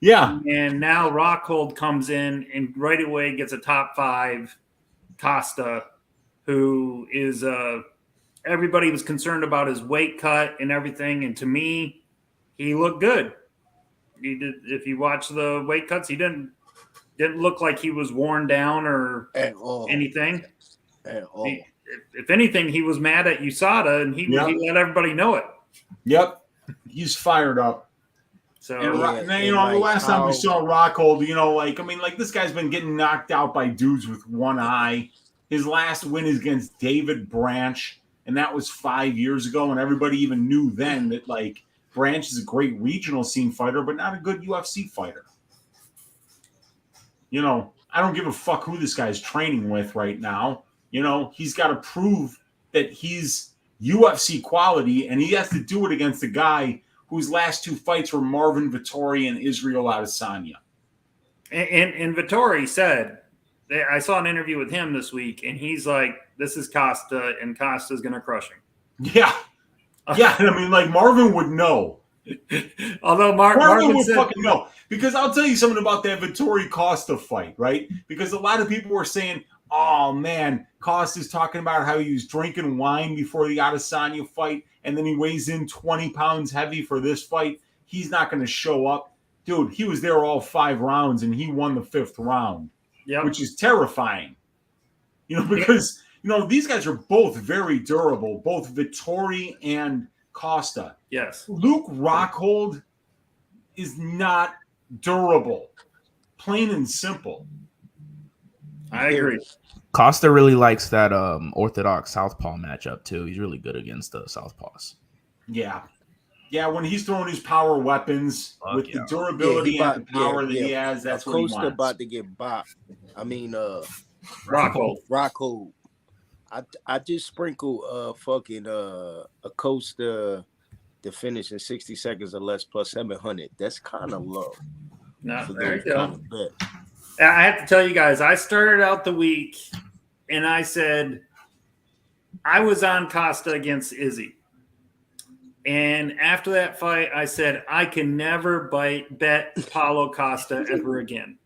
S10: Yeah.
S9: And now Rockhold comes in and right away gets a top 5 Costa, who is everybody was concerned about his weight cut and everything. And to me, he looked good. He did. If you watch the weight cuts, he didn't look like he was worn down or anything.
S7: At all.
S10: If
S9: anything, he was mad at USADA, and he let everybody know it.
S10: Yep, he's fired up.
S9: So
S10: and then, the last time we saw Rockhold, this guy's been getting knocked out by dudes with one eye. His last win is against David Branch, and that was 5 years ago, and everybody even knew then that Branch is a great regional scene fighter, but not a good UFC fighter. I don't give a fuck who this guy's training with right now. He's got to prove that he's UFC quality, and he has to do it against a guy whose last 2 fights were Marvin Vettori and Israel Adesanya.
S9: And Vettori said, I saw an interview with him this week, and he's like, this is Costa, and Costa's going to crush him.
S10: Yeah. Yeah, Marvin would know.
S9: Although
S10: Marvin would fucking know. Because I'll tell you something about that Vettori Costa fight, right? Because a lot of people were saying, oh, man, Costa's talking about how he was drinking wine before the Adesanya fight, and then he weighs in 20 pounds heavy for this fight. He's not going to show up. Dude, he was there all 5 rounds, and he won the 5th round, which is terrifying. Because... these guys are both very durable, both Vettori and Costa.
S9: Yes.
S10: Luke Rockhold is not durable, plain and simple.
S9: I agree.
S11: Costa really likes that orthodox southpaw matchup too. He's really good against the southpaws.
S10: Yeah. Yeah, when he's throwing his power weapons with the durability and the power that he has, that's what he wants.
S7: Costa about to get bopped. Rockhold. I just sprinkle fucking a Costa to finish in 60 seconds or less plus 700. That's kind of low.
S9: No,
S7: for
S9: there
S7: those
S9: you go.
S7: kind of bets.
S9: I have to tell you guys, I started out the week and I said I was on Costa against Izzy. And after that fight, I said I can never bet Paulo Costa ever again.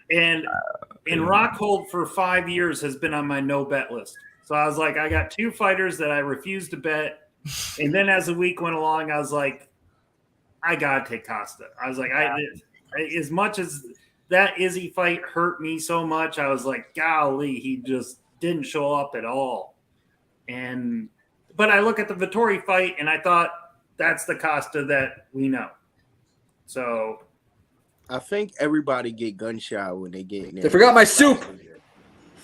S9: And Rockhold for 5 years has been on my no bet list. So I was like, I got two fighters that I refuse to bet. And then as the week went along, I was like, I got to take Costa. I was like, as much as that Izzy fight hurt me so much, I was like, golly, he just didn't show up at all. But I look at the Vettori fight, and I thought that's the Costa that we know. So
S7: I think everybody get gun shy when they get in there.
S3: They forgot my soup.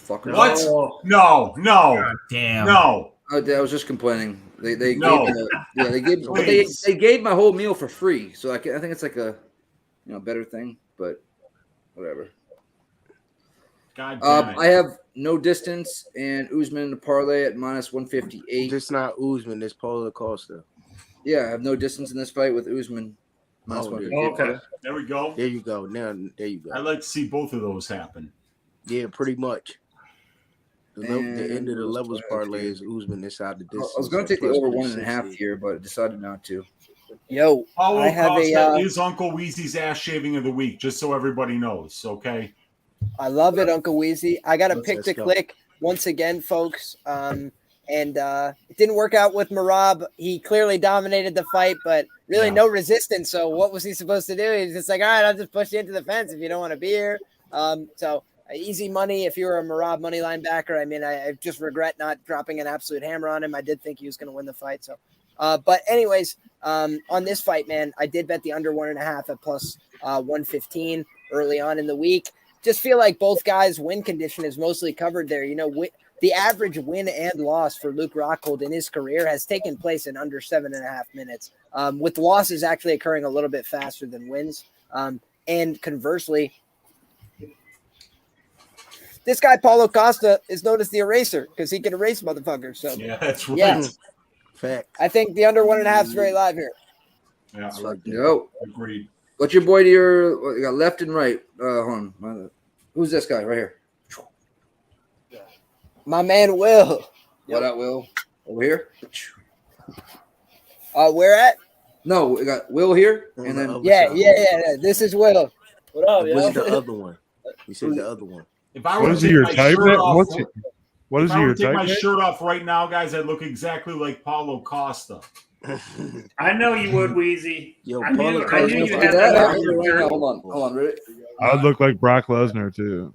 S3: Fuckers.
S10: What? No.
S11: God damn.
S10: No.
S3: I was just complaining. They
S10: No.
S3: they gave my whole meal for free. So I think it's like a better thing, but whatever.
S10: God damn it.
S3: I have no distance and Usman in the parlay at minus 158.
S7: It's not Usman, it's Paulo Costa.
S3: Yeah, I have no distance in this fight with Usman. Minus 158.
S10: Okay. There we go.
S7: There you go. Now, there you go.
S10: I'd like to see both of those happen.
S7: Yeah, pretty much. The end of the levels parlay is Usman inside the distance.
S3: I was going to take the over 1.5 here, but decided not to.
S4: Yo,
S10: Paulo
S4: I have
S10: Costa is Uncle Weezy's ass shaving of the week, just so everybody knows, okay?
S4: I love it, Uncle Weezy. I got a pick to
S10: go.
S4: click once again, folks. And it didn't work out with Merab. He clearly dominated the fight, but really no resistance. So what was he supposed to do? He's just like, all right, I'll just push you into the fence if you don't want to be here. So easy money if you're a Merab money line backer. I mean, I just regret not dropping an absolute hammer on him. I did think he was going to win the fight. So, but anyways, on this fight, man, I did bet the under 1.5 at plus 115 early on in the week. Just feel like both guys' win condition is mostly covered there. You know, the average win and loss for Luke Rockhold in his career has taken place in under 7.5 minutes, with losses actually occurring a little bit faster than wins. And conversely, this guy, Paulo Costa, is known as the eraser because he can erase motherfuckers. So
S10: yeah, that's right.
S4: Yeah,
S7: fact.
S4: I think the under 1.5 is very live here.
S10: Yeah,
S3: Yo.
S10: Agreed.
S3: What's your boy to your you got left and right? Hold on. Who's this guy right here?
S4: My man Will.
S3: What up, Will? Over here?
S4: Where at?
S3: No, we got Will here, and then
S4: Yeah. This is Will. What up, yo?
S7: What's the other one? You said the other one.
S10: If I
S8: What
S10: were
S8: is
S10: to
S8: he,
S10: take
S8: your
S10: my
S8: type?
S10: shirt off,
S8: What is
S10: if I
S8: he,
S10: were
S8: your
S10: to take my
S8: type?
S10: shirt off right now, guys, I'd look exactly like Paulo Costa.
S9: I know you would, Wheezy.
S7: Yo,
S9: I knew you
S3: Look
S9: had
S3: at that.
S9: that.
S3: Hold on. Ready?
S8: I would look like Brock Lesnar too.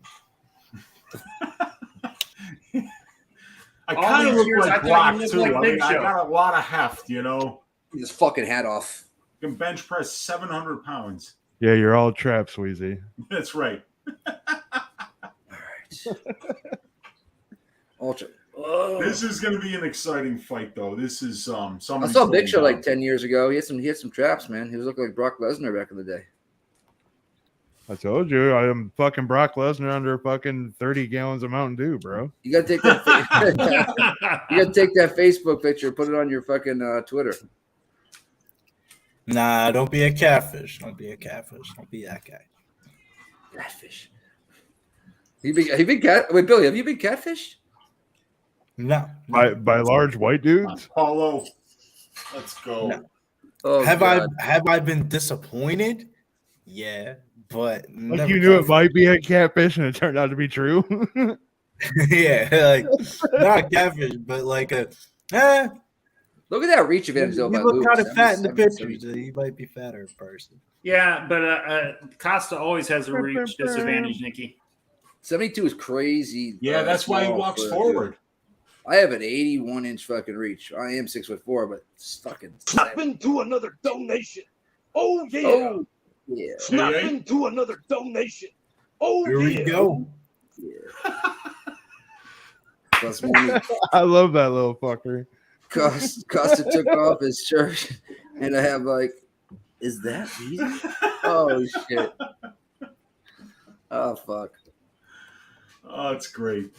S10: I
S9: All
S10: kind of
S9: these
S10: look
S9: years, I
S10: like
S9: thought
S10: Brock
S9: you looked
S10: too.
S9: like
S10: I
S9: Big
S10: mean, I
S9: Show.
S10: got a lot of heft, you know.
S3: Get his fucking hat off.
S10: You can bench press 700 pounds.
S8: Yeah, you're all traps, Weezy.
S10: That's right.
S3: Ultra.
S10: This is going to be an exciting fight, though. This is
S3: I saw Big Show like 10 years ago. He had some traps, man. He was looking like Brock Lesnar back in the day.
S8: I told you, I am fucking Brock Lesnar under fucking 30 gallons of Mountain Dew, bro.
S3: You gotta take that. You gotta take that Facebook picture, put it on your fucking Twitter.
S12: Nah, don't be a catfish. Don't be a catfish. Don't be that guy.
S3: Catfish. Wait, Billy, have you been catfished?
S12: No.
S8: By large white dudes?
S10: Paulo, let's go.
S12: No.
S3: Oh,
S12: have
S3: God.
S12: I been disappointed? Yeah, but
S8: Like you knew it might be a catfish and it turned out to be true.
S12: yeah, like not a catfish, but like a
S3: Look at that reach advantage.
S12: You look kind of fat in the pictures. You might be fatter in person.
S9: Yeah, but Costa always has a reach disadvantage, Nikki.
S3: 72 is crazy.
S10: Yeah, that's why he
S3: small
S10: walks
S3: for-
S10: forward.
S3: I have an 81-inch fucking reach. I am 6'4", but it's fucking.
S15: Snap into another donation. Oh yeah.
S3: Oh, yeah.
S15: Snap into another donation. Oh
S12: Here we go.
S3: Plus money.
S8: I love that little fucker.
S3: Costa took off his shirt, and I have like, is that easy? Oh shit! Oh fuck!
S10: Oh, it's great.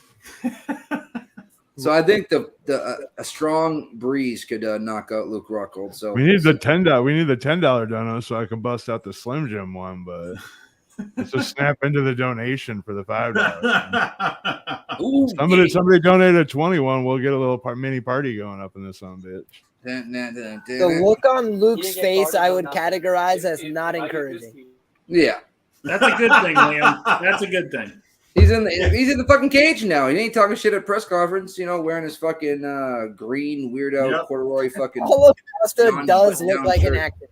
S3: So I think a strong breeze could knock out Luke Rockhold. So
S8: we need the $10. We need the $10 dono so I can bust out the Slim Jim one, but let's just snap into the donation for the $5. Somebody donated 21. We'll get a little mini party going up in this son bitch.
S13: The look on Luke's face, I would categorize as not encouraging.
S3: Yeah,
S9: that's a good thing, Liam. That's a good thing.
S3: He's in the fucking cage now. He ain't talking shit at press conference, wearing his fucking green weirdo corduroy fucking.
S13: Paulo Costa does look like an actor.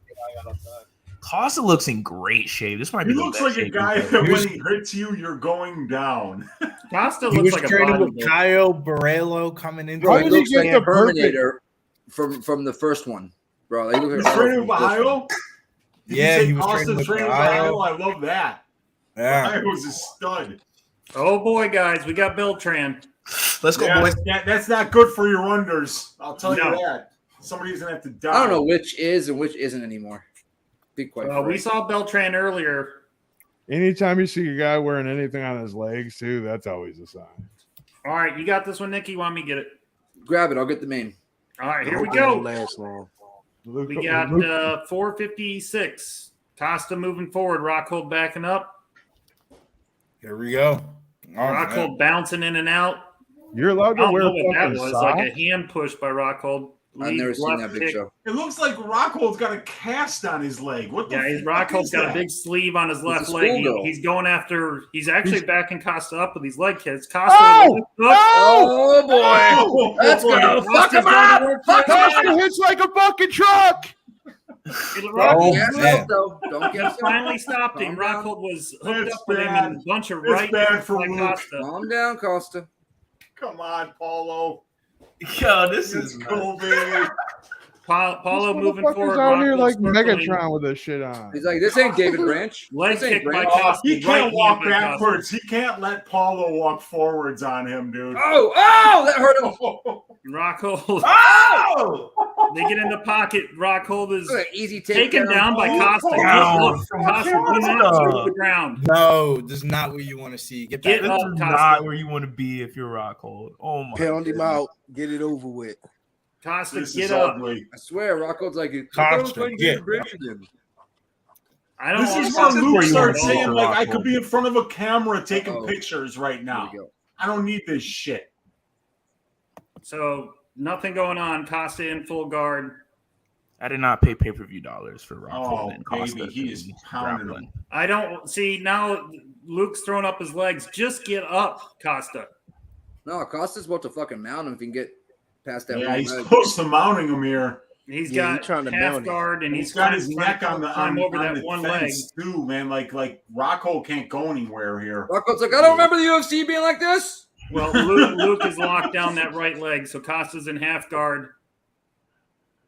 S11: Costa looks in great shape. This might be.
S10: He looks like a guy that when he hits you, you're going down.
S9: Costa looks like a
S12: training with Caio Borrello coming in.
S3: Bro, he looks like a Terminator from the first one, bro. He looks like
S10: training with Caio.
S12: Yeah, he was
S10: Costa's training with Caio. I love that.
S12: Yeah,
S10: Caio was a stud.
S9: Oh boy, guys, we got Beltran.
S11: Let's go, boys.
S10: That's not good for your unders. I'll tell you that. Somebody's gonna have to die.
S3: I don't know which is and which isn't anymore. Be quite.
S9: We saw Beltran earlier.
S8: Anytime you see a guy wearing anything on his legs, too, that's always a sign.
S9: All right, you got this one, Nicky. Want me to get it?
S3: Grab it. I'll get the main.
S9: All right, here we go.
S7: Last long.
S9: We got 456. Costa moving forward. Rockhold backing up.
S12: Here we go.
S9: Rockhold bouncing in and out.
S8: You're allowed to wear
S9: what that was.
S8: socks?
S9: Like a hand push by Rockhold.
S3: I've never seen that big show.
S10: It looks like Rockhold's got a cast on his leg. What the
S9: Rockhold's got a big sleeve on his left leg. He's going after. He's actually backing Costa up with these leg kicks. Costa.
S3: Oh boy! Let's go! Fuck him up!
S8: Costa hits like a fucking truck.
S3: Don't get
S9: finally stopped him. Rockhold was hooked up with him and a bunch of right by Costa.
S3: Calm down, Costa.
S10: Come on, Paulo.
S11: Yo, this is
S10: cool, baby.
S9: Paulo moving forward.
S8: Out here like Megatron with this shit on.
S3: He's like, this ain't David Branch.
S9: Leg kick by Costa.
S10: He can't walk backwards. He can't let Paulo walk forwards on him, dude.
S3: Oh, that hurt him.
S9: Rockhold.
S3: Oh!
S9: They get in the pocket. Rockhold is
S3: easy
S9: taken down by Costa. Costa do not touch the ground.
S12: No, this is not what you want to see. Get
S9: up,
S11: This is not where you want to be if you're Rockhold. Oh my.
S7: Pound him out. Get it over with.
S9: Costa, get up.
S3: I swear, Rockhold's like
S12: Costa, get
S9: I don't.
S10: This is where Luke starts saying, like, I could be in front of a camera taking pictures right now. I don't need this shit.
S9: So nothing going on. Costa in full guard.
S11: I did not pay pay-per-view dollars for Rockhold and Costa.
S10: Baby, he is pounding him.
S9: I don't see now. Luke's throwing up his legs. Just get up, Costa.
S3: No, Costa's about to fucking mount him if he can get past that.
S10: Yeah, he's close to mounting him here.
S9: He's got half guard and he's
S10: got his neck on the
S9: over that one leg
S10: too, man. Like Rockhold can't go anywhere here.
S3: Rockhold's like, I don't remember the UFC being like this.
S9: Well, Luke is locked down that right leg, so Costa's in half guard.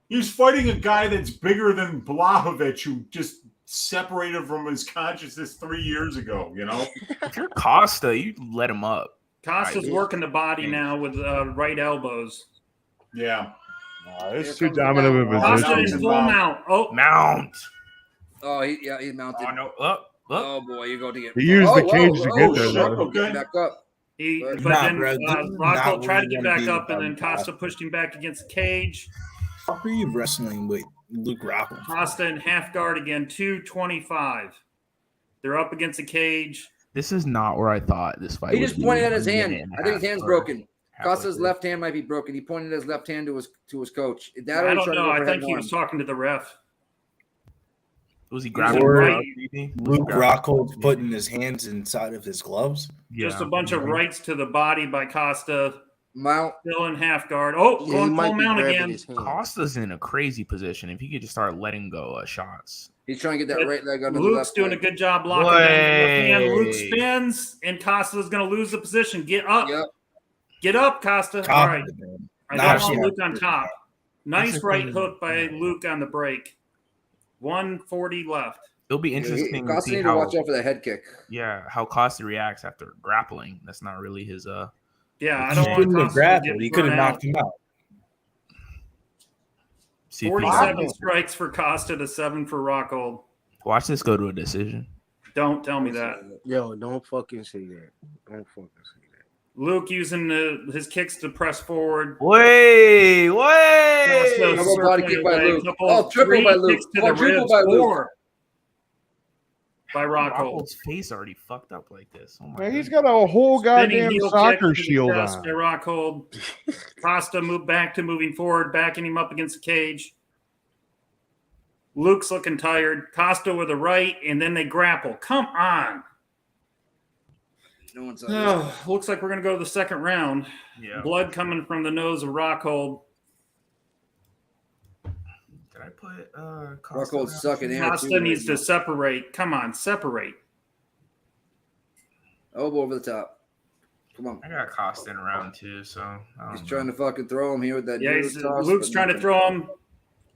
S10: He's fighting a guy that's bigger than Blachowicz, who just separated from his consciousness 3 years ago.
S11: If you're Costa, you let him up.
S9: Costa's working the body now with right elbows.
S10: Yeah.
S8: It's too dominant of a
S9: Costa
S8: position.
S9: in full mount. Oh,
S11: mount.
S3: Oh, he mounted.
S11: Oh, no. Up.
S3: Oh, boy, you're going to get.
S8: He used the cage to get there, though.
S3: Okay. Back up.
S9: Rockhold tried to get back up, and then Costa pushed him back against the cage.
S12: How are you wrestling with Luke Rockhold?
S9: Costa in half guard again, 225. They're up against the cage.
S11: This is not where I thought this fight.
S3: He just pointed at his hand. I think his hand's broken. Costa's
S11: through.
S3: left hand might be broken. He pointed his left hand to his coach.
S9: I don't know. I think he was talking to the ref.
S11: Was he grabbing
S12: Luke Rockhold's putting his hands inside of his gloves?
S9: Just a bunch of rights to the body by Costa.
S3: Mount.
S9: Still in half guard. Oh, going full mount again.
S11: Costa's in a crazy position. If he could just start letting go of shots.
S3: He's trying to get that right leg under
S9: Luke's
S3: the left
S9: doing
S3: leg.
S9: a good job locking down the left hand. Luke spins, and Costa's going to lose the position. Get up.
S3: Yep.
S9: Get up, Costa. All right. I got Luke on top. Nice right hook by Luke on the break. 140 left.
S11: It'll be interesting to
S3: Costa
S11: see
S3: need
S11: how
S3: to watch out for the head kick.
S11: Yeah, how Costa reacts after grappling. That's not really his
S9: Yeah, I don't want to
S12: grapple. He could have knocked him out.
S9: 47 strikes for Costa to 7 for Rockhold.
S11: Watch this go to a decision.
S9: Don't tell me that.
S7: Yo, don't fucking say that. Don't fucking say that.
S9: Luke using his kicks to press forward.
S11: Wait.
S3: Double body kick by Luke. Triple by Luke.
S9: Triple
S3: by Luke.
S9: 4 by Rockhold.
S11: Rockhold's face already fucked up like this. Oh my
S8: Man, he's got a whole goddamn
S9: heel
S8: soccer
S9: kick to the
S8: shield
S9: chest
S8: on.
S9: by Rockhold. Costa moved back to moving forward, backing him up against the cage. Luke's looking tired. Costa with a right, and then they grapple. Come on.
S3: No one's
S9: Looks like we're going to go to the second round.
S11: Yeah.
S9: Blood coming from the nose of Rockhold.
S11: Did I put
S3: Rockhold's sucking air.
S9: Costa needs to separate. Come on, separate.
S3: Elbow over the top. Come on.
S11: I got Costa in round 2, so
S3: He's trying to fucking throw him here with that.
S9: Luke's trying to throw him.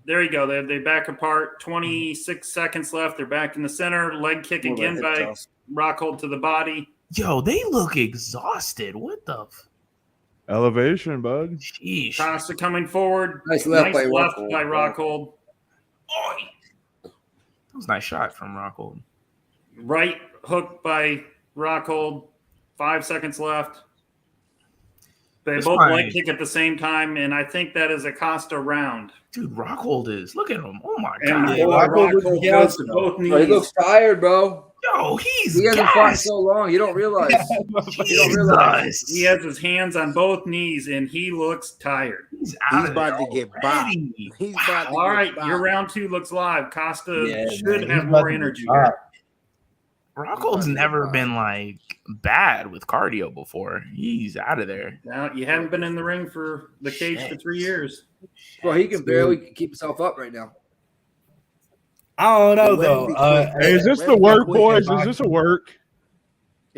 S9: There you go. They back apart. 26 seconds left. They're back in the center. Leg kick again by Rockhold to the body.
S11: Yo, they look exhausted. What the?
S8: Elevation, bud.
S11: Sheesh.
S9: Costa coming forward.
S3: Nice left by
S9: Rockhold.
S11: That was a nice shot from Rockhold.
S9: Right hook by Rockhold. 5 seconds left. They both leg kick at the same time, and I think that is a Costa round.
S11: Dude, Rockhold is. Look at him. Oh my
S9: And
S11: god.
S9: Rockhold goes to both knees.
S3: Bro, he looks tired, bro.
S11: Yo,
S3: he hasn't fought so long. You don't realize. You don't realize.
S9: He has his hands on both knees, and he looks tired.
S7: He's about to get bopped. He's about to
S9: All
S7: get
S9: right,
S7: bopped.
S9: your round 2 looks live. Costa should
S11: man,
S9: have
S11: he's
S9: more
S11: about to
S9: energy
S11: get
S9: here.
S11: Rockhold's never been like bad with cardio before. He's out of there.
S9: Now you haven't been in the ring for the cage for 3 years.
S3: Bro, he can barely keep himself up right now.
S12: I don't know though.
S8: Hey, is this the work, boys? Is this a work?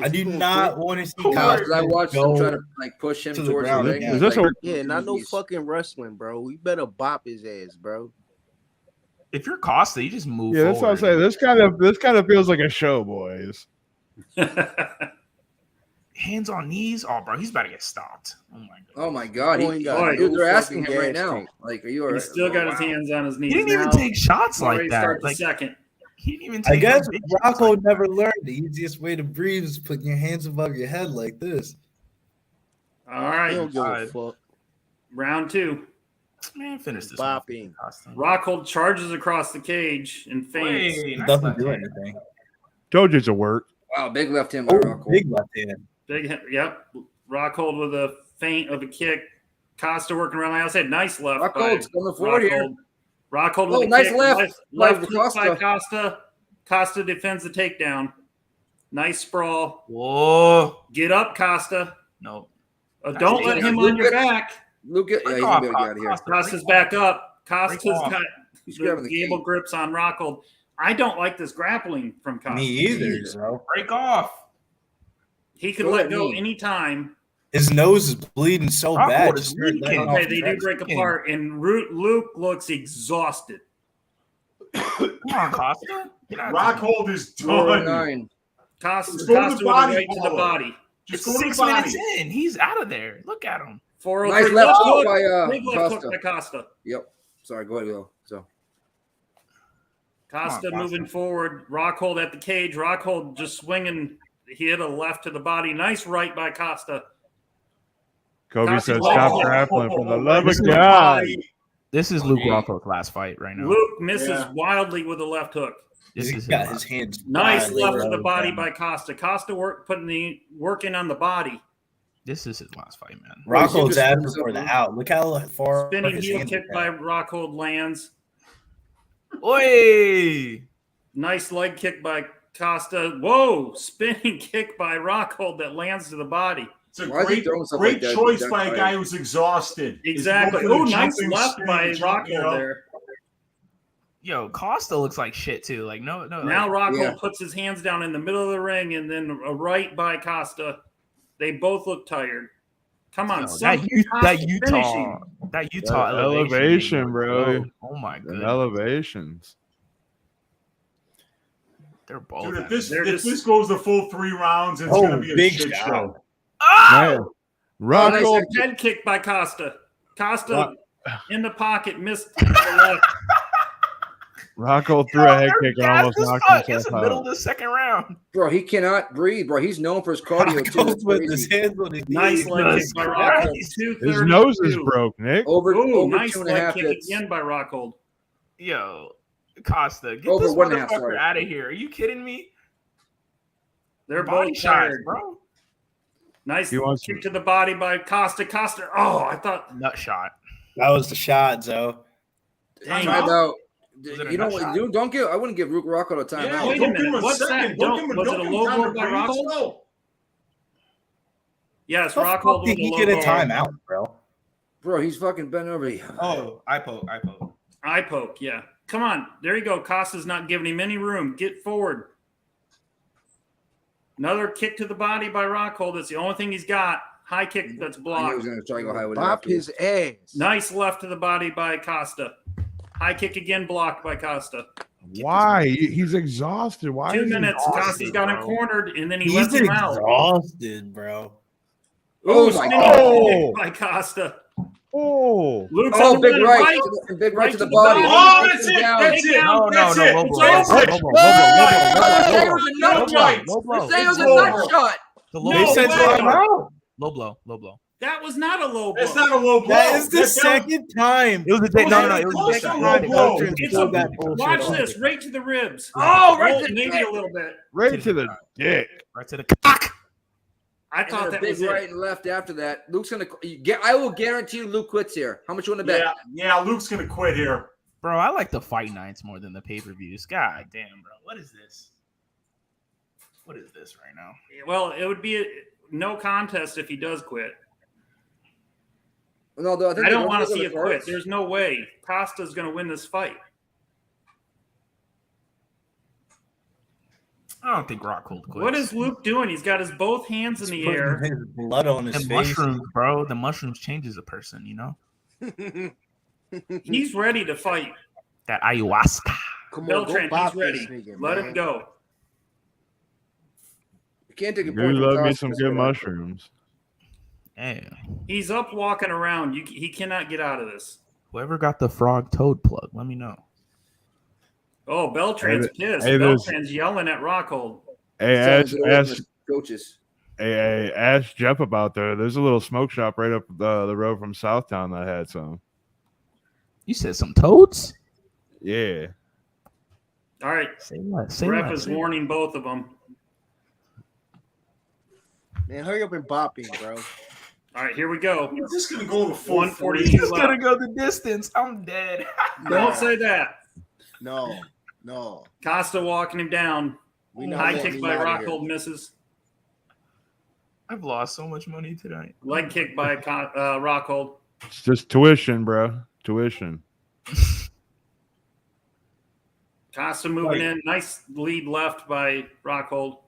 S12: I do not want to see
S3: Because I watched him
S12: go
S3: try to like push him
S12: to the
S3: towards the
S12: ground
S3: ring.
S12: again.
S8: Is this
S3: Like,
S8: a
S7: Yeah, not no fucking wrestling, bro. We better bop his ass, bro.
S11: If you're Costa, you just move
S8: Yeah, that's what I'm
S11: forward.
S8: saying. This kind of feels like a show, boys.
S11: Hands on knees. Oh, bro, he's about to get stopped.
S3: Oh my god,
S7: Boy,
S3: dude, they're asking
S7: fucking
S3: him right
S7: gas
S3: now.
S7: tank.
S3: Like, are you alright?
S9: He's still got his hands on his knees.
S11: He didn't even
S9: now.
S11: take shots like
S9: Already
S11: that.
S9: start the
S11: Like,
S9: second.
S11: he didn't even take
S12: I guess
S11: big shots
S12: Rockhold
S11: like that.
S12: never learned the easiest way to breathe is putting your hands above your head like this.
S9: All right,
S7: He don't give a fuck.
S9: round 2.
S11: Man, finish this.
S7: Bopping.
S9: Rockhold charges across the cage and feints.
S11: Wait, nice
S12: Doesn't
S11: left
S12: do
S11: hand.
S12: anything.
S8: Told you it's a work.
S3: Wow, big left hand by
S12: Oh,
S3: Rockhold.
S12: big left hand.
S9: Yep. Rockhold with a feint of a kick. Costa working around the outside. Nice left.
S3: Rockhold's
S9: by
S3: coming forward here.
S9: Rockhold. Rockhold
S3: Oh,
S9: with a
S3: nice
S9: kick.
S3: left.
S9: Left
S3: Left
S9: hook
S3: Costa.
S9: by Costa. Costa defends the takedown. Nice sprawl.
S11: Whoa.
S9: Get up, Costa.
S11: Nope.
S9: Don't let him on your back.
S3: Luke, yeah, he's
S11: Break
S3: gonna
S11: off,
S3: be able to get out of here.
S11: Costa.
S9: Costa's back up. Costa's
S11: Break off.
S9: got
S3: He's grabbing
S9: the
S3: the
S9: gable
S3: key.
S9: grips on Rockhold. I don't like this grappling from Costa.
S12: Me either, bro.
S11: Break off.
S9: He could
S3: Go
S9: let
S3: at
S9: go
S3: me.
S9: anytime.
S12: His nose is bleeding so
S11: Rockhold
S12: bad.
S11: is
S12: Just start
S11: weak.
S12: letting
S9: Okay,
S12: off
S9: they do
S12: the
S9: break
S12: skin.
S9: apart, and Luke looks exhausted.
S11: Come on, Costa. Get out of
S10: Rockhold is done.
S3: 409.
S9: Costa
S10: Just go to the
S9: with a
S10: body,
S9: right to the
S10: Paulo.
S9: body.
S10: Just
S11: It's
S10: go to the
S11: 6
S10: body.
S11: minutes in. He's out of there. Look at him.
S9: 403.
S3: Nice left hook
S9: hook.
S3: by
S9: Big left
S3: Costa.
S9: hook by Costa.
S3: Yep. Sorry, go ahead, Will. So
S9: Costa
S11: Come on,
S9: moving forward. Rockhold at the cage. Rockhold just swinging. He hit a left to the body. Nice right by Costa.
S8: Kobe
S9: Costa
S8: says,
S9: left
S8: "Stop
S9: hook.
S8: grappling for the love
S11: This
S8: of
S11: is
S8: God."
S11: This is Luke Rockhold's last fight right now.
S9: Luke misses
S10: Yeah.
S9: wildly with a left hook.
S11: This
S12: He's
S11: is
S12: got
S11: his
S12: his hands.
S9: Nice
S12: wildly
S9: left to the
S12: low
S9: body
S12: down.
S9: by Costa. Costa working on the body.
S11: This is his last fight, man.
S12: Rockhold's asking for the out. Look how far
S9: Spinning
S12: his
S9: heel
S12: hands
S9: kick
S12: are
S9: by
S12: back.
S9: Rockhold lands.
S11: Oi!
S9: Nice leg kick by Costa. Whoa! Spinning kick by Rockhold that lands to the body.
S10: It's a
S3: Why is he
S10: great,
S3: throwing stuff
S10: great
S3: like that?
S10: choice
S3: That's
S10: by a
S3: right.
S10: guy who's exhausted.
S9: Exactly.
S10: He's going
S9: Oh,
S10: for the
S9: nice
S10: jumping
S9: left
S10: spin,
S9: by
S10: jump, you
S9: Rockhold
S10: know.
S9: there.
S11: Yo, Costa looks like shit too. Like no.
S9: Now
S11: like,
S9: Rockhold puts his hands down in the middle of the ring, and then a right by Costa. They both look tired. Come on,
S11: yo,
S9: something
S11: that
S9: Costa
S11: Utah
S9: finishing.
S8: elevation, bro.
S11: Oh my
S8: The
S11: god,
S8: elevations.
S11: they're both.
S10: Dude,
S11: at
S10: if this
S11: it.
S10: if this goes the full 3 rounds, it's
S12: Oh,
S10: gonna be a
S12: big
S10: shit
S12: shot.
S10: show.
S8: Man, Rockhold.
S9: Nice head kick by Costa. Costa in the pocket, missed the left.
S8: Rockhold threw a head kick and almost knocked
S11: It's
S8: himself
S11: the middle
S8: out.
S11: of the second round.
S3: Bro, he cannot breathe, bro. He's known for his cardio too. That's crazy.
S9: Nice leg kick by Rockhold.
S8: His nose is broke, Nick.
S3: Over
S9: nice
S3: 2.5
S9: leg kick
S3: hits.
S9: again by Rockhold.
S11: Yo, Costa, get
S3: Over
S11: this
S3: 1.5,
S11: motherfucker
S3: sorry.
S11: out of here. Are you kidding me?
S9: They're
S11: Body
S9: both
S11: shots,
S9: tired,
S11: bro.
S9: Nice
S8: He wants
S9: kick to the body by Costa. Costa. Oh, I thought
S11: Nut shot.
S12: That was the shot, Zoe.
S9: Dang.
S3: Time out.
S11: Was it a
S3: You know
S11: nut
S3: what?
S11: shot?
S3: Dude, don't give. I wouldn't give Rockhold a timeout.
S10: Yeah,
S9: Wait a
S10: don't give
S9: minute.
S10: him a
S9: What's that?
S10: second.
S9: Was it a low blow by
S10: Rockhold?
S9: Rockhold? Yes,
S12: How the
S9: Rockhold
S12: fuck
S9: with
S12: did
S9: a
S12: he
S9: low
S12: get a
S9: blow.
S12: timeout, bro?
S3: Bro, he's fucking bent over.
S11: Oh, eye poke.
S9: Eye poke, yeah. Come on. There you go. Costa's not giving him any room. Get forward. Another kick to the body by Rockhold. That's the only thing he's got. High kick that's
S3: I knew he
S9: blocked.
S3: was gonna try to go high with it.
S7: Bop
S3: afterwards.
S7: his ass.
S9: Nice left to the body by Costa. High kick again blocked by Costa.
S8: Why? He's exhausted. Why?
S9: 2
S8: is he
S9: minutes.
S8: exhausted,
S9: Costa's got him
S8: bro?
S9: cornered, and then he
S12: He's
S9: left him out.
S12: exhausted, bro.
S3: Oh my
S9: spinning
S8: God.
S9: kick by Costa.
S8: Oh,
S9: Luke's
S3: Oh,
S9: on the
S3: big
S9: run,
S3: right. Big right to the body.
S10: Oh, that's it.
S3: Down.
S10: That's it.
S11: No,
S10: That's
S11: no,
S10: it.
S11: low
S10: It's
S11: blow.
S10: over.
S3: It was a nut shot.
S11: Low blow.
S3: Say it was a
S10: It's
S3: nut
S10: over.
S3: shot.
S11: The low
S10: No
S11: blow.
S12: said
S10: way.
S12: timeout.
S11: Low blow.
S9: That was not a low blow.
S10: That's not a low blow.
S12: That is the
S10: That's
S12: second time.
S11: It was a
S10: That was
S11: it was
S10: close
S11: a
S10: to
S11: second
S10: low
S11: time.
S10: blow.
S9: It's
S12: Pull
S9: a,
S12: that bullshit
S9: watch
S12: off.
S9: this. Right to the ribs.
S3: Oh, right
S9: Oh,
S3: to the
S9: maybe
S3: dick.
S9: a little bit.
S8: right to the dick.
S11: Right to the cock.
S9: I
S3: And
S9: thought
S3: then a
S9: that
S3: big
S9: was
S3: right
S9: it.
S3: and left after that. Luke's gonna. I will guarantee you, Luke quits here. How much you want to bet?
S10: Yeah, Luke's gonna quit here.
S11: Bro, I like the fight nights more than the pay-per-views. God damn, bro. What is this? What is this right now?
S9: Well, it would be no contest if he does quit.
S3: No, though,
S9: I don't want to see it quit. There's no way Costa's going to win this fight.
S11: I don't think Rockhold quits.
S9: What is Luke doing? He's got his both hands in the air.
S12: His blood on his
S11: the
S12: face.
S11: mushrooms, bro? The mushrooms changes a person, you know?
S9: He's ready to fight.
S11: That ayahuasca.
S7: Come on,
S9: Beltran,
S7: go bop
S9: he's ready.
S7: this nigga,
S9: Let
S7: man.
S9: him go.
S3: You can't take a
S8: You
S3: point.
S8: love
S3: from
S8: me
S3: Costa
S8: some
S3: this
S8: good
S3: way.
S8: mushrooms.
S11: Yeah.
S9: He's up walking around. He cannot get out of this.
S11: Whoever got the frog toad plug, let me know.
S9: Oh, Beltran's pissed.
S8: hey, there's-
S9: Beltran's yelling at Rockhold.
S8: Hey, ask
S3: coaches.
S8: Hey, ask Jeff about there. There's a little smoke shop right up the road from Southtown that had some.
S11: You said some toads?
S8: Yeah.
S9: All right.
S11: Say what? Say
S9: Ref
S11: what?
S9: is
S11: Say what?
S9: warning both of them.
S7: Man, hurry up and bop him, bro.
S9: All right, here we go.
S10: He's just gonna go the full
S9: 142
S11: He's
S9: left.
S11: gonna go the distance. I'm dead.
S9: Don't say that.
S7: No.
S9: Costa walking him down.
S7: We not
S9: High
S7: letting
S9: kick
S7: him
S9: by
S7: out of here.
S9: Rockhold misses.
S11: I've lost so much money tonight.
S9: Leg kick by Rockhold.
S8: It's just tuition, bro. Tuition.
S9: Costa moving in. Nice lead left by Rockhold.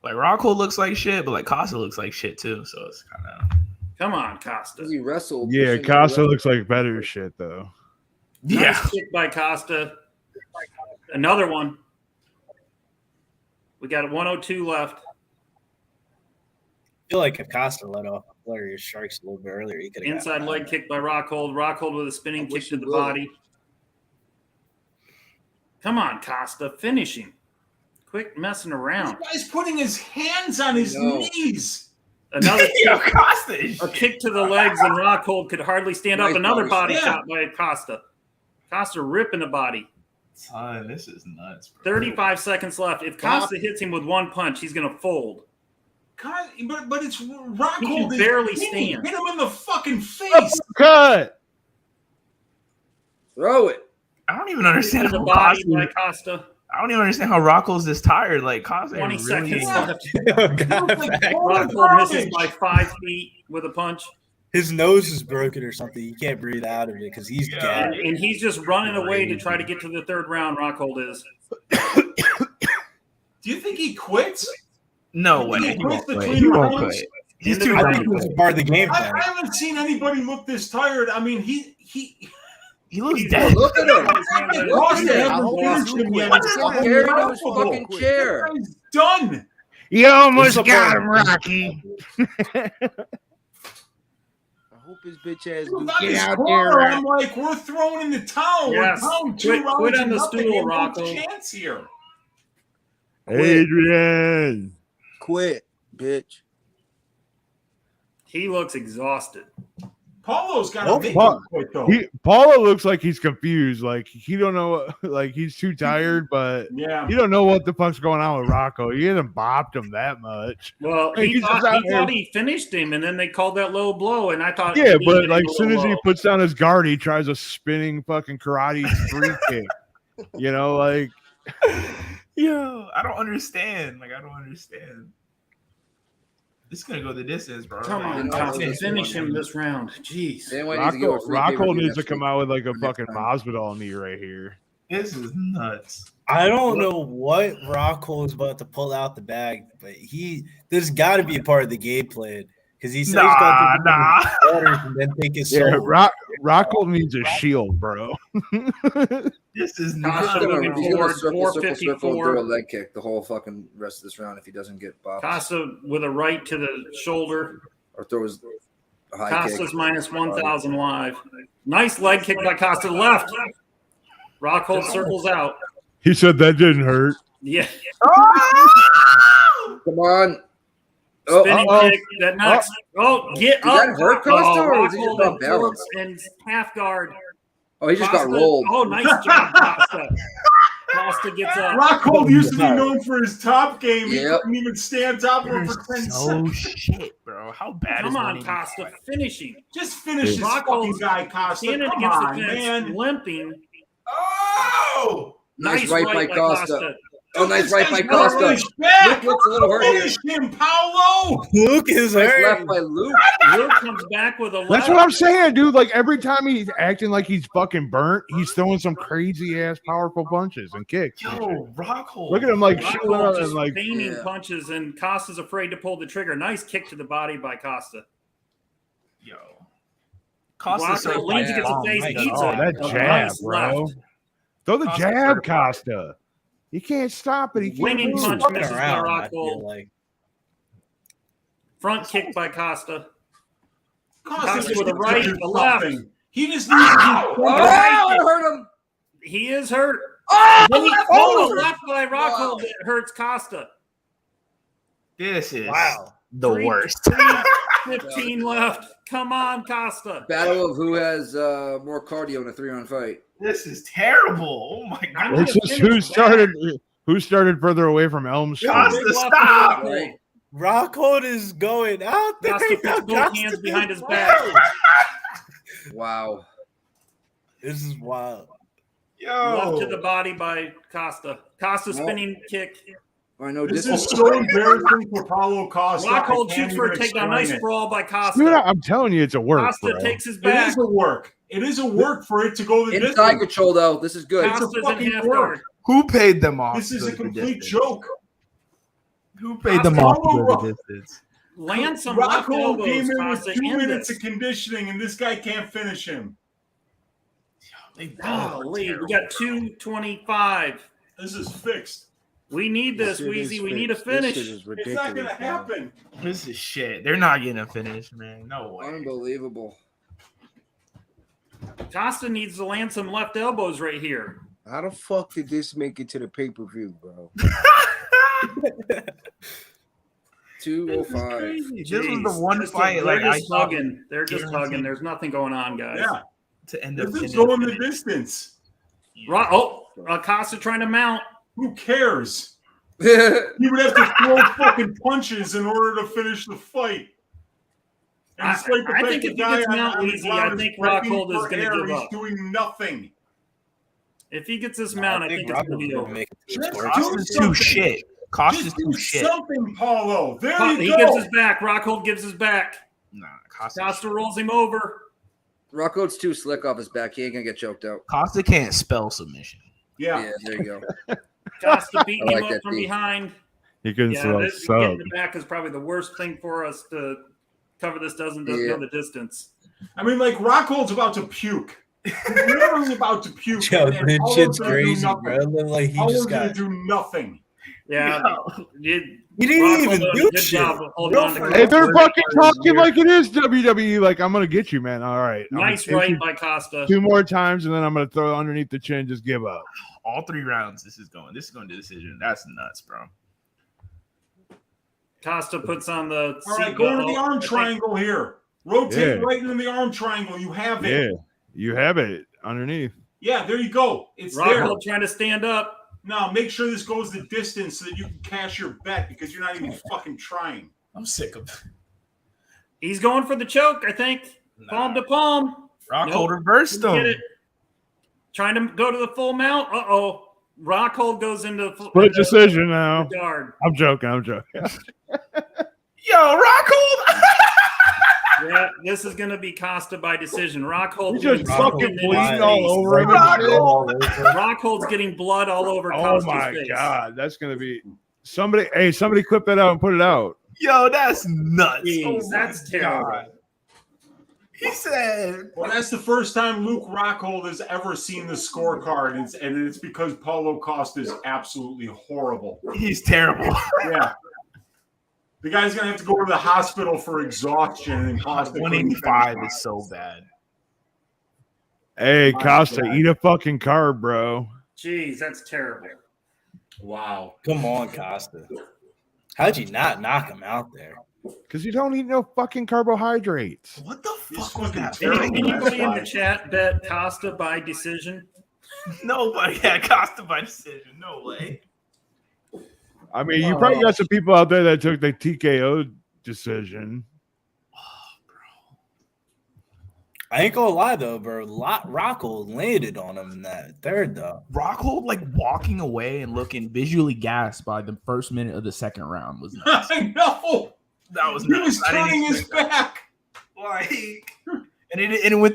S11: Like Rockhold looks like shit, but like Costa looks like shit too. So it's kind of.
S9: Come on, Costa.
S3: He wrestled.
S8: Yeah,
S3: pushing
S8: Costa
S3: the
S8: looks like better shit though.
S9: Nice kick by Costa. Another one. We got 102 left.
S12: I feel like if Costa let off a flurry of strikes a little bit earlier, he could have
S9: Inside leg kick by Rockhold. Rockhold with a spinning kick to the
S3: would.
S9: body. Come on, Costa. Finish him. Quit messing around.
S10: This guy's putting his hands on his knees.
S9: Another
S11: Yo,
S9: kick,
S11: Costa.
S9: a kick to the legs, and Rockhold could hardly stand up.
S3: Nice
S9: Another
S3: body
S9: body
S10: shot.
S9: shot by Costa. Costa ripping the body.
S11: Son, this is nuts, bro.
S9: 35 seconds left. If Costa hits him with one punch, he's going to fold.
S10: God, but it's Rockhold.
S9: He can
S10: is
S9: barely
S10: hitting.
S9: stand.
S10: Hit him in the fucking face.
S8: Cut.
S3: Throw it.
S11: I don't even understand
S9: To the
S11: how
S9: body by
S11: Costa.
S9: Costa.
S11: I don't even understand how Rockhold's this tired. Like Costa
S9: 20
S11: really.
S9: seconds left.
S10: Like,
S9: Rockhold misses by 5 feet with a punch.
S12: His nose is broken or something. He can't breathe out of it because he's gagged.
S9: And he's just running away to try to get to the third round, Rockhold is.
S10: Do you think he quits?
S11: No way.
S10: He
S11: He
S10: quits
S11: won't quit.
S10: between
S11: He won't
S10: rounds?
S11: quit. He's
S9: Into
S11: too
S9: the
S12: I
S11: young.
S12: think it was part of the game
S10: I
S12: plan.
S10: haven't seen anybody look this tired. I mean, he
S11: He looks dead.
S3: Look at him. Look
S10: Costa
S3: at him.
S10: never
S7: hope
S10: finished
S7: he's
S10: him yet.
S7: quit.
S10: It's
S7: I hope
S3: Carried him to his
S10: unbelievable.
S3: fucking chair.
S10: He's done.
S8: You almost
S7: It's
S8: got
S7: a
S8: him, Rocky.
S7: hope his bitch ass
S10: Dude,
S7: do
S10: got
S7: get
S10: this
S7: out
S10: corner,
S7: there.
S10: I'm like, we're throwing in the towel.
S9: Yes.
S10: We're down 2
S9: Quit
S10: rounds
S9: on
S10: to
S9: the
S10: nothing.
S9: stool,
S10: You have no
S9: Rocco.
S10: chance here.
S8: Adrian.
S7: Quit, bitch.
S9: He looks exhausted.
S10: Paulo's got
S8: Oh,
S10: to make him quit, though.
S8: Paulo looks like he's confused. Like he don't know. Like he's too tired, but
S10: yeah,
S8: he don't know what the fuck's going on with Rocco. He hasn't bopped him that much.
S9: Well,
S8: Hey,
S9: he
S8: he's just out there-
S9: thought he finished him, and then they called that low blow, and I thought,
S8: Yeah,
S9: he
S8: but
S9: hit
S8: like
S9: him
S8: as soon
S9: low
S8: as he
S9: blow.
S8: puts down his guard, he tries a spinning fucking karate free kick. You know, like
S11: Yo, I don't understand. Like I don't understand. This is gonna go the distance, bro.
S9: Come on, Costa, finish him this round. Jeez.
S8: Rocco needs to come out with like a fucking Masvidal knee right here.
S11: This is nuts.
S12: I don't know what Rockhold is about to pull out the bag, but there's got to be a part of the game plan because he said he's going to waters and then take his
S8: Yeah,
S12: soul.
S8: Rocco needs a shield, bro.
S11: This is
S3: He's
S9: Costa
S3: gonna
S9: moving
S3: circle,
S9: forward,
S3: circle, and
S9: 454.
S3: throw a leg kick the whole fucking rest of this round if he doesn't get bopped.
S9: Costa with a right to the shoulder.
S3: Or throw his high
S9: Costa's
S3: kick.
S9: minus 1,000 live. Nice leg kick by Costa to the left. Rockhold circles out.
S8: He said that didn't hurt.
S9: Yeah.
S3: Come on.
S9: Spinning kick that knocks. Get
S3: Did
S9: up.
S3: that hurt Costa, or was he just
S9: Rockhold
S3: off balance?
S9: and half guard.
S3: Oh, he just got
S9: Costa-
S3: rolled.
S9: Oh, nice job, Costa. Costa gets up.
S10: Rockhold used to be known for his top game. He
S3: Yep.
S10: couldn't even stay on top of him for 10
S11: So
S10: seconds.
S11: shit, bro. How bad
S9: Come
S11: is
S9: on, Costa. Finish him.
S10: Just finish this fucking guy, Costa.
S9: Standing
S10: Come
S9: against
S10: on,
S9: the fence,
S10: man.
S9: limping.
S10: Oh!
S3: Nice right by Costa. Oh, nice
S10: This
S3: right by
S10: guy's not
S3: Costa.
S10: really back.
S3: Luke looks a little hurt here.
S10: Finish him, Paulo!
S12: Luke is
S3: Nice
S12: hurt.
S3: left by Luke.
S9: Luke comes back with a left.
S8: That's what I'm saying, dude. Like every time he's acting like he's fucking burnt, he's throwing some crazy ass powerful punches and kicks.
S11: Yo, Rockhold.
S8: Look at him like
S9: Rockhold
S8: shooting up
S9: just
S8: and like
S9: feigning punches, and Costa's afraid to pull the trigger. Nice kick to the body by Costa.
S11: Yo.
S9: Costa leans against the face. Eats
S8: oh,
S9: a
S8: that jab,
S9: nice
S8: bro.
S9: left.
S8: Throw the
S11: Costa
S8: jab,
S11: certified.
S8: Costa. He can't stop it. He can't
S9: Winging
S8: move.
S9: punch
S12: Fucking
S9: misses by
S12: around, I feel
S9: Rockhold.
S12: like.
S9: Front kick by Costa.
S10: Costa
S9: Costa
S10: just
S9: with a
S10: needs
S9: right,
S10: to do
S9: a left.
S10: something. He just needs to do
S3: Oh, I hurt him.
S9: He is hurt.
S3: Oh,
S9: Then he
S3: left
S9: pulled a
S3: over.
S9: left by Rockhold that hurts Costa.
S11: This is
S12: Wow.
S11: the worst.
S9: 15 left. Come on, Costa.
S3: Battle of who has more cardio in a 3-round fight.
S11: This is terrible. Oh my god.
S8: It's just who started further away from Elm Street.
S11: Costa, stop.
S3: Right?
S12: Rockhold is going out there.
S9: Costa puts both hands behind his back.
S3: Wow.
S12: This is wild.
S9: Left to
S11: Yo.
S9: the body by Costa. Costa spinning kick.
S3: I know
S10: This
S3: this
S10: is so embarrassing for Paulo Costa.
S9: Rockhold
S10: I can't
S9: shoots for a
S10: even
S9: takedown. Nice
S10: explain it.
S9: sprawl by Costa.
S8: Dude, I'm telling you, it's a work,
S9: Costa
S8: bro.
S9: takes his
S10: It
S9: back.
S10: is a work. It is a work for it to go the
S3: inside
S10: distance.
S3: control though. This is good.
S10: It's a
S9: Costa's in
S10: fucking
S9: half
S10: work.
S9: guard.
S11: Who paid them off?
S10: This is
S11: to
S10: a
S11: the
S10: complete
S11: distance?
S10: joke.
S11: Who paid them
S9: Costa-
S11: off to go the distance?
S9: Land some left
S10: Rockhold
S9: elbows,
S10: came in with
S9: Costa.
S10: 2
S9: End
S10: minutes
S9: this.
S10: of conditioning, and this guy can't finish him.
S11: They both
S9: Golly,
S11: are
S9: we got 225.
S10: This is fixed.
S9: We need this,
S7: shit is
S9: Weezy. We need a
S7: fixed. This
S9: finish.
S7: shit is
S10: It's
S7: ridiculous,
S10: not going to
S7: bro.
S10: happen.
S11: This is shit. They're not getting a finish, man. No way.
S3: Unbelievable.
S9: Costa needs to land some left elbows right here.
S7: How the fuck did this make it to the pay-per-view, bro?
S3: 205.
S11: This was the
S9: Jeez.
S11: one
S9: Just
S11: fight.
S9: they're
S11: Like I
S9: just
S11: thought
S9: hugging. They're just
S11: guaranteed.
S9: hugging. There's nothing going on, guys.
S10: Yeah.
S11: to end up.
S10: This is
S11: getting a
S10: going the
S11: finish.
S10: distance.
S9: Right. Oh, Costa trying to mount.
S10: Who cares? He would have to throw fucking punches in order to finish the fight. And
S9: I
S10: despite the
S9: think
S10: fact
S9: if
S10: the
S9: he
S10: guy
S9: gets
S10: on
S9: mount
S10: the
S9: easy,
S10: ground
S9: I
S10: is
S9: think
S10: breaking
S9: Rockhold is
S10: for
S9: going to
S10: air,
S9: give
S10: he's
S9: up.
S10: doing nothing.
S9: If he gets this mount, I think it's going to be over.
S11: Costa's too shit. Costa's
S10: Just
S11: too
S10: do
S11: shit.
S10: something, Paulo. There
S9: He
S10: you go.
S9: gives his back. Rockhold gives his back.
S11: Nah, Costa.
S9: Costa rolls him over.
S3: Rockhold's too slick off his back. He ain't gonna get choked out.
S11: Costa can't spell submission.
S10: Yeah.
S3: There you go.
S9: Costa beating
S3: I
S9: him
S3: like
S9: up
S3: that
S9: from
S3: D.
S9: behind.
S8: He couldn't throw a
S9: This, getting
S8: sub.
S9: the back is probably the worst thing for us to cover. This doesn't go the distance.
S10: I mean, like, Rockhold's about to puke. He's literally about to puke.
S12: Yo,
S10: and
S12: this
S10: Paulo's
S12: shit's
S10: gonna do
S12: crazy,
S10: nothing.
S12: bro. Look like he
S10: Paulo's
S12: just
S10: gonna
S12: got.
S10: do nothing.
S9: Yeah,
S12: You didn't even do shit.
S8: Hey, they're fucking talking like it is WWE. Like, I'm gonna get you, man. All right.
S9: Nice right by Costa.
S8: 2 more times, and then I'm gonna throw it underneath the chin. Just give up.
S11: All 3 rounds. This is going to decision. That's nuts, bro.
S9: Costa puts on the.
S10: All right, go into the arm triangle here. Rotate right into the arm triangle. You have it.
S8: Yeah, you have it underneath.
S10: Yeah, there you go. It's
S9: Rockhold
S10: there.
S9: trying to stand up.
S10: Now, make sure this goes the distance so that you can cash your bet because you're not even fucking trying.
S11: I'm sick of it.
S9: He's going for the choke, I think. Palm to palm.
S11: Rockhold reversed him.
S9: Trying to go to the full mount. Uh-oh. Rockhold goes into
S8: Split decision now.
S9: Guard.
S8: I'm joking.
S11: Yo, Rockhold.
S9: Yeah, this is going to be Costa by decision. Rockhold
S8: just fucking bleeding all over him.
S9: Rockhold's getting blood all over Costa's face.
S8: Oh my god, that's going to be somebody. Hey, somebody clip that out and put it out.
S11: Yo, that's nuts.
S9: Jeez, that's terrible.
S11: God. He said,
S10: "Well, that's the first time Luke Rockhold has ever seen the scorecard, and it's because Paulo Costa is absolutely horrible.
S11: He's terrible.
S10: Yeah." The guy's going to have to go to the hospital for exhaustion. And Costa
S11: 185 is so bad.
S8: Hey, Costa, eat a fucking carb, bro.
S9: Jeez, that's terrible.
S10: Wow.
S12: Come on, Costa. How'd you not knock him out there?
S8: Because you don't eat no fucking carbohydrates.
S11: What the fuck was that?
S9: Anybody in the chat bet Costa by decision?
S11: Nobody had Costa by decision. No way.
S8: I mean, you probably got some people out there that took the TKO decision.
S12: I ain't gonna lie though, bro. Rockhold landed on him in that third though.
S11: Rockhold like walking away and looking visually gassed by the first minute of the second round was nuts.
S10: I know.
S11: That was
S10: He
S11: nuts.
S10: was turning his back.
S11: Like, and it went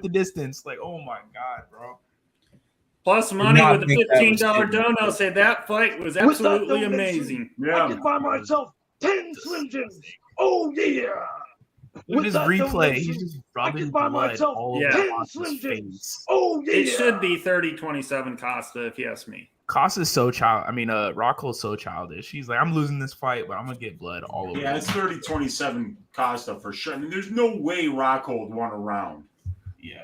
S11: the distance. Like, oh my god, bro.
S9: Plus money with the $15 dono said that fight was absolutely amazing.
S10: Yeah.
S15: I can buy myself 10 Slim Jims. Oh yeah.
S11: Look at his replay. He's just rubbing blood all over
S15: 10 Slim Jims. Oh yeah.
S9: It should be 30-27 Costa, if you ask me.
S11: Costa's so Rockhold's so childish. He's like, I'm losing this fight, but I'm gonna get blood all over.
S10: Yeah, it's 30-27 Costa for sure. I mean, there's no way Rockhold won a round.
S11: Yeah.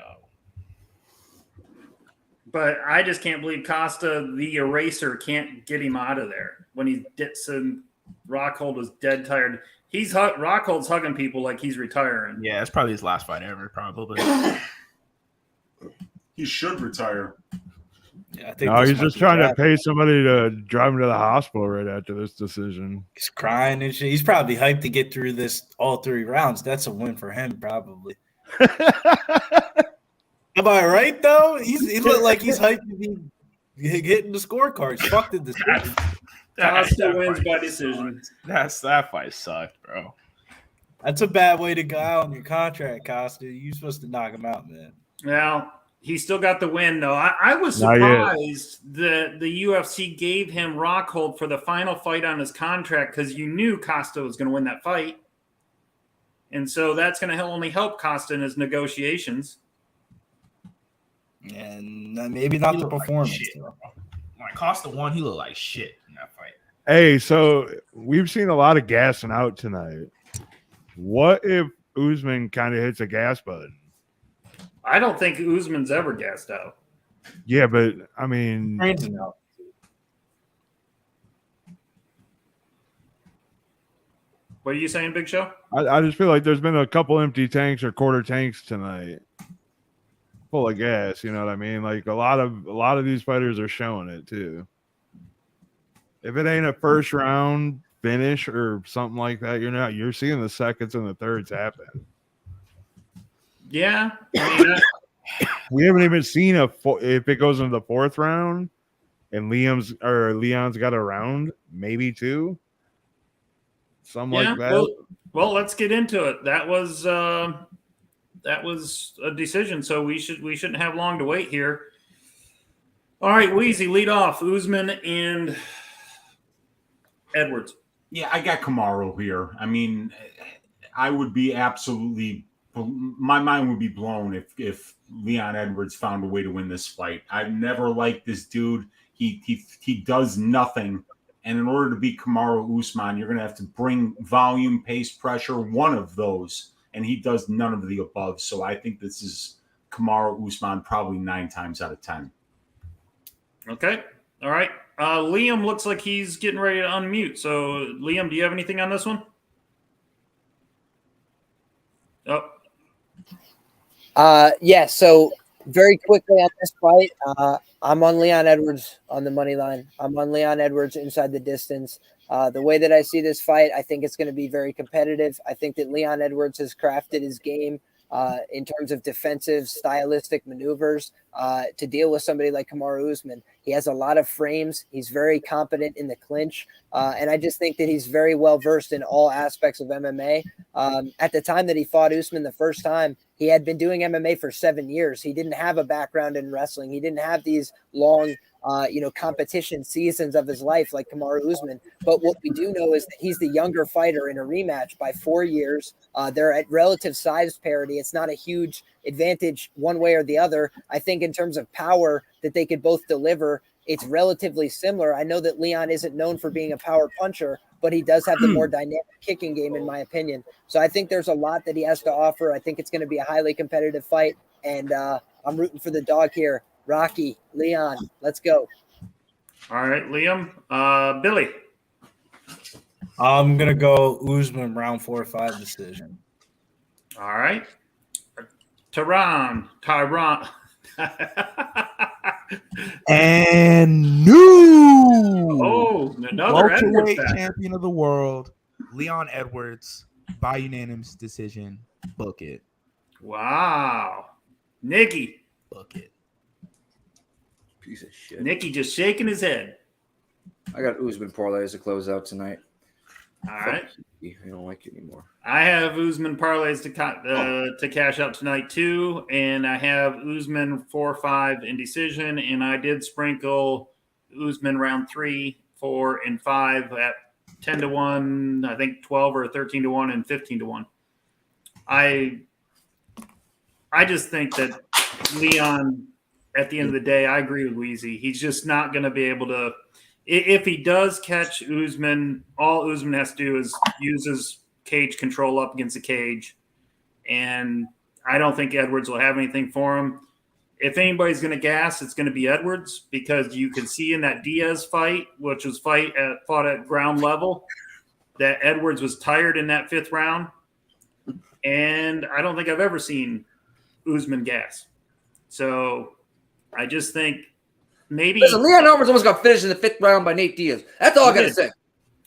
S9: But I just can't believe Costa, the eraser, can't get him out of there when he gets in. Rockhold was dead tired. Rockhold's hugging people like he's retiring.
S11: Yeah, it's probably his last fight ever, probably.
S10: He should retire.
S12: Yeah, I think
S8: no, he's just trying to pay somebody to drive him to the hospital right after this decision.
S12: He's crying and shit. He's probably hyped to get through all 3 rounds. That's a win for him, probably. Am I right though? He looked like he's hyped to be getting the scorecards. Fuck the decision.
S9: Costa wins by decision.
S11: That fight sucked, bro.
S12: That's a bad way to go out on your contract, Costa. You're supposed to knock him out, man.
S9: Well, he still got the win, though. I was surprised that the UFC gave him Rockhold for the final fight on his contract because you knew Costa was going to win that fight. And so that's going to only help Costa in his negotiations.
S12: And maybe not the performance.
S11: When Costa won, he looked like shit in that fight.
S8: Hey, so we've seen a lot of gassing out tonight. What if Usman kind of hits a gas button?
S9: I don't think Usman's ever gassed out.
S8: Yeah, but I mean,
S9: what are you saying, Big Show?
S8: I just feel like there's been a couple empty tanks or quarter tanks tonight, full of gas. You know what I mean? Like a lot of these fighters are showing it too. If it ain't a first round finish or something like that, you're seeing the seconds and the thirds happen.
S9: Yeah, I mean,
S8: we haven't even seen if it goes into the 4th round and Leon's got a round, maybe 2, something like that.
S9: Well, let's get into it. That was a decision, so we shouldn't have long to wait here. All right, Wheezy, lead off. Usman and Edwards.
S10: Yeah, I got Kamaru here. I mean, I would be my mind would be blown if Leon Edwards found a way to win this fight. I've never liked this dude. He does nothing, And in order to beat Kamaru Usman, you're going to have to bring volume, pace, pressure, one of those. And he does none of the above. So I think this is Kamaru Usman probably 9 times out of 10.
S9: Okay. All right. Liam looks like he's getting ready to unmute. So, Liam, do you have anything on this one?
S13: Yeah, so very quickly on this fight, I'm on Leon Edwards on the money line. I'm on Leon Edwards inside the distance. The way that I see this fight, I think it's going to be very competitive. I think that Leon Edwards has crafted his game in terms of defensive, stylistic maneuvers to deal with somebody like Kamaru Usman. He has a lot of frames. He's very competent in the clinch. And I just think that he's very well versed in all aspects of MMA. At the time that he fought Usman the first time, he had been doing MMA for 7 years. He didn't have a background in wrestling. He didn't have these long, competition seasons of his life like Kamaru Usman. But what we do know is that he's the younger fighter in a rematch by 4 years. They're at relative size parity. It's not a huge advantage one way or the other. I think in terms of power that they could both deliver, it's relatively similar. I know that Leon isn't known for being a power puncher, but he does have the more dynamic kicking game, in my opinion. So I think there's a lot that he has to offer. I think it's going to be a highly competitive fight, and I'm rooting for the dog here. Rocky, Leon, let's go.
S9: All right, Liam. Billy.
S12: I'm going to go Usman round 4 or 5 decision.
S9: All right. Tyron.
S11: And new
S9: another
S11: welterweight
S9: Edwards
S11: champion of the world, Leon Edwards, by unanimous decision. Book it.
S9: Wow. Nikki.
S11: Book it.
S3: Piece of shit.
S9: Nikki just shaking his head.
S3: I got Usman parlays to close out tonight.
S9: All right.
S3: I don't like it anymore.
S9: I have Usman parlays to cash out tonight too, and I have Usman 4-5 in decision, and I did sprinkle Usman round 3, 4, and 5 at 10-1. I think 12 or 13-1 and 15-1. I just think that Leon, at the end of the day, I agree with Weezy. He's just not going to be able to. If he does catch Usman, all Usman has to do is use his cage control up against the cage. And I don't think Edwards will have anything for him. If anybody's going to gas, it's going to be Edwards, because you can see in that Diaz fight, which was fought at ground level, that Edwards was tired in that 5th round. And I don't think I've ever seen Usman gas. So I just think maybe.
S3: Listen, Leon Edwards almost got finished in the 5th round by Nate Diaz. That's all I got to say.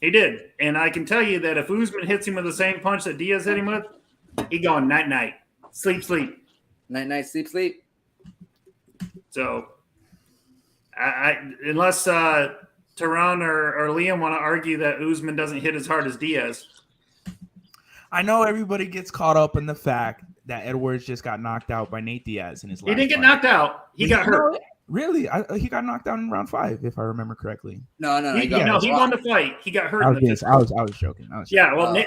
S9: He did. And I can tell you that if Usman hits him with the same punch that Diaz hit him with, he going night-night. Sleep.
S3: Night-night, sleep.
S9: So, unless Tyron or Liam want to argue that Usman doesn't hit as hard as Diaz.
S11: I know everybody gets caught up in the fact that Edwards just got knocked out by Nate Diaz in his last
S9: He didn't get
S11: fight.
S9: knocked out. He got hurt.
S11: Really? He got knocked out in round 5, if I remember correctly.
S3: No.
S9: He won the fight. He got hurt.
S11: I was joking.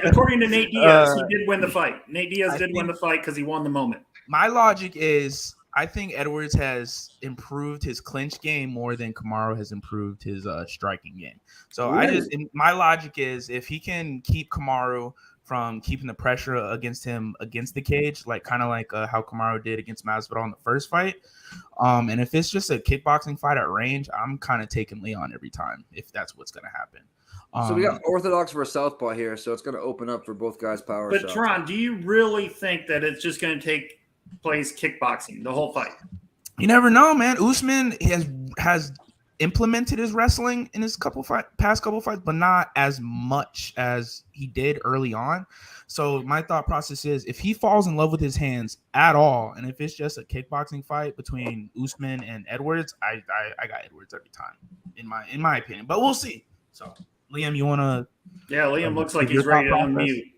S9: According to Nate Diaz, he did win the fight. Nate Diaz did win the fight because he won the moment.
S11: My logic is, I think Edwards has improved his clinch game more than Kamaru has improved his striking game. So my logic is, if he can keep Kamaru from keeping the pressure against him against the cage, kind of like how Kamaru did against Masvidal in the first fight. And if it's just a kickboxing fight at range, I'm kind of taking Leon every time, if that's what's going to happen.
S3: So we got Orthodox versus Southpaw here, so it's going to open up for both guys' power
S9: But
S3: shots.
S9: Tron, do you really think that it's just going to take place kickboxing the whole fight?
S11: You never know, man. Usman has implemented his wrestling in his past couple fights, but not as much as he did early on. So my thought process is, if he falls in love with his hands at all, and if it's just a kickboxing fight between Usman and Edwards, I got Edwards every time, in my opinion. But we'll see. So Liam, you wanna?
S9: Yeah, Liam looks like he's ready to unmute.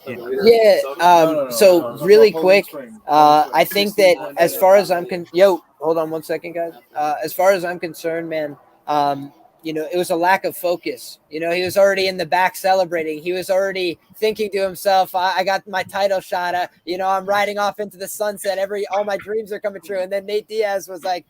S13: Yeah. So really quick, I think that as far as I'm hold on 1 second, guys. As far as I'm concerned, man, it was a lack of focus. He was already in the back celebrating. He was already thinking to himself, I got my title shot. I'm riding off into the sunset. All my dreams are coming true. And then Nate Diaz was like,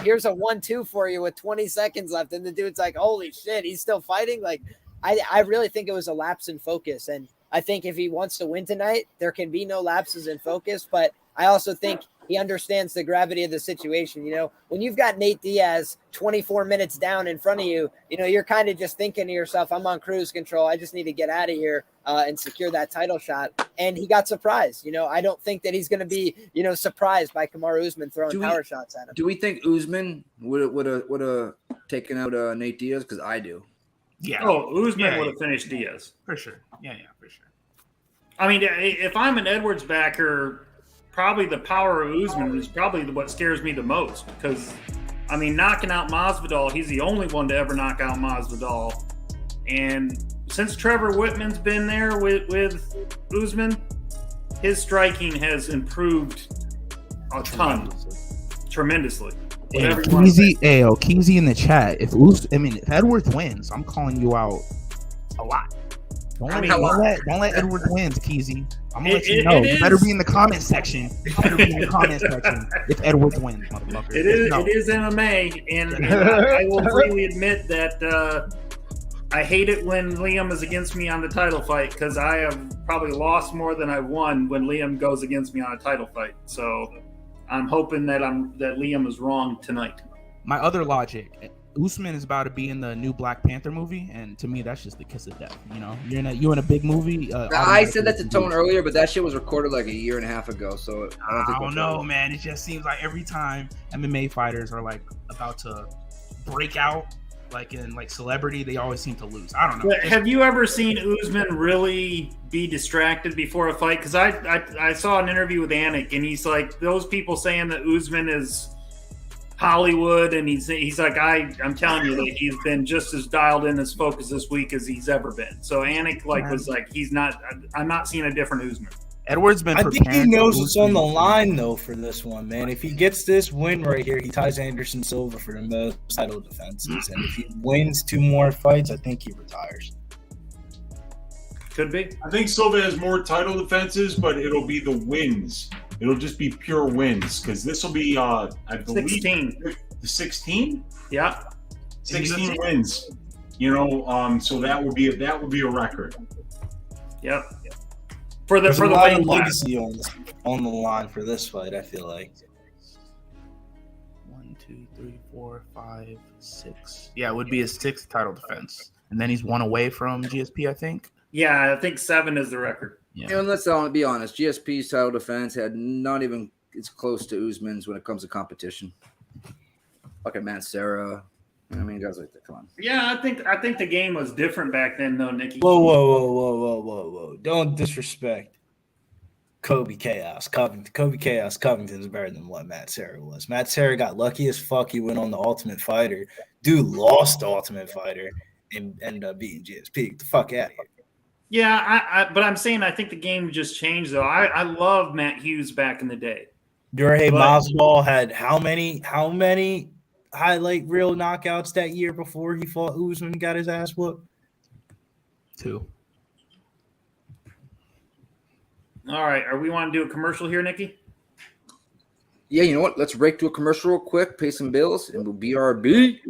S13: here's a 1-2 for you with 20 seconds left. And the dude's like, holy shit, he's still fighting. Like, I really think it was a lapse in focus. And I think if he wants to win tonight, there can be no lapses in focus. But I also think he understands the gravity of the situation. You know, when you've got Nate Diaz 24 minutes down in front of you, you know, you're kind of just thinking to yourself, I'm on cruise control. I just need to get out of here and secure that title shot. And he got surprised. You know, I don't think that he's going to be, you know, surprised by Kamaru Usman throwing power shots at him.
S3: Do we think Usman would have taken out Nate Diaz? Because I do.
S9: Yeah. Oh, Usman would have finished Diaz.
S11: For sure. Yeah, for sure.
S9: I mean, if I'm an Edwards backer, probably the power of Usman is probably what scares me the most. Because, I mean, knocking out Masvidal, he's the only one to ever knock out Masvidal. And since Trevor Whitman's been there with Usman, his striking has improved a ton. Tremendously.
S11: Keezy in the chat. If Edwards wins, I'm calling you out a lot. Don't let Edwards win, Keezy. I'm gonna let you know. You better be in the comment section. If Edwards wins, motherfucker.
S9: It is MMA, and I will freely admit that I hate it when Liam is against me on the title fight, because I have probably lost more than I've won when Liam goes against me on a title fight. So I'm hoping that Liam is wrong tonight.
S11: My other logic, Usman is about to be in the new Black Panther movie, and to me, that's just the kiss of death. You know, you're in a big movie.
S3: I said that to Tone earlier, but that shit was recorded like a year and a half ago. So
S11: I don't know, man. It just seems like every time MMA fighters are like about to break out, like in like celebrity, they always seem to lose. I don't know.
S9: But have you ever seen Usman really be distracted before a fight? Because I saw an interview with Anik, and he's like, those people saying that Usman is Hollywood, and he's like, I'm telling you that he's been just as dialed in as focused this week as he's ever been. So Anik was like, I'm not seeing a different Usman.
S11: Edwards been.
S12: I think he knows what's on the line though for this one, man. If he gets this win right here, he ties Anderson Silva for the most title defenses, and if he wins 2 more fights, I think he retires.
S9: Could be.
S10: I think Silva has more title defenses, but it'll be the wins. It'll just be pure wins, because this will be, I believe,
S9: 16.
S10: The 16.
S9: Yeah,
S10: 16 wins. You know, so that would be a record.
S9: Yep.
S12: There's
S9: for
S12: a
S9: the
S12: lot
S9: weight
S12: of
S9: class.
S12: legacy on the line for this fight, I feel like.
S11: 1, 2, 3, 4, 5, 6. Yeah, it would be his 6th title defense, and then he's 1 away from GSP, I think.
S9: Yeah, I think 7 is the record.
S3: Yeah, and let's be honest. GSP's title defense had not even as close to Usman's when it comes to competition. Fucking Matt Serra. I mean, guys like that. Come on.
S9: Yeah, I think the game was different back then, though, Nicky.
S12: Whoa. Don't disrespect Kobe Chaos Covington. Kobe Chaos Covington is better than what Matt Serra was. Matt Serra got lucky as fuck. He went on the Ultimate Fighter. Dude lost the Ultimate Fighter and ended up beating GSP. Get the fuck out of here.
S9: Yeah, but I'm saying I think the game just changed, though. I love Matt Hughes back in the day.
S12: Jorge Masvidal had how many highlight reel knockouts that year before he fought Usman and got his ass whooped?
S11: 2.
S9: All right, we want to do a commercial here, Nicky?
S3: Yeah, you know what? Let's break to a commercial real quick, pay some bills, and we'll BRB.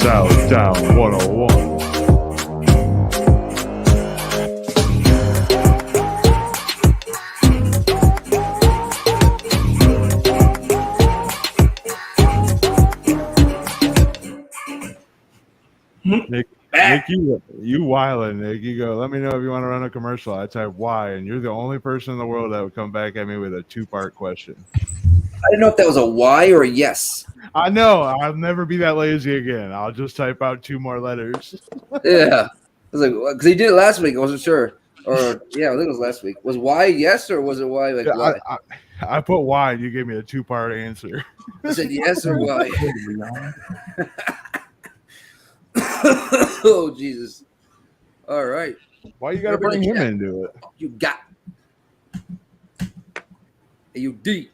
S8: Southtown 101. Nick, you wildin', Nick. You go, let me know if you want to run a commercial. I type why, and you're the only person in the world that would come back at me with a 2-part question.
S3: didn't know if that was a Y or a yes.
S8: I know. I'll never be that lazy again. I'll just type out 2 more letters.
S3: Yeah. I was like, because he did it last week. I wasn't sure. Or, yeah, I think it was last week. Was Y yes or was it Y like
S8: Yeah,
S3: Y?
S8: I put Y and you gave me a 2-part answer.
S3: I said yes or Y. Oh, Jesus. All right.
S8: Why you got to bring him into it?
S3: You got. AUD.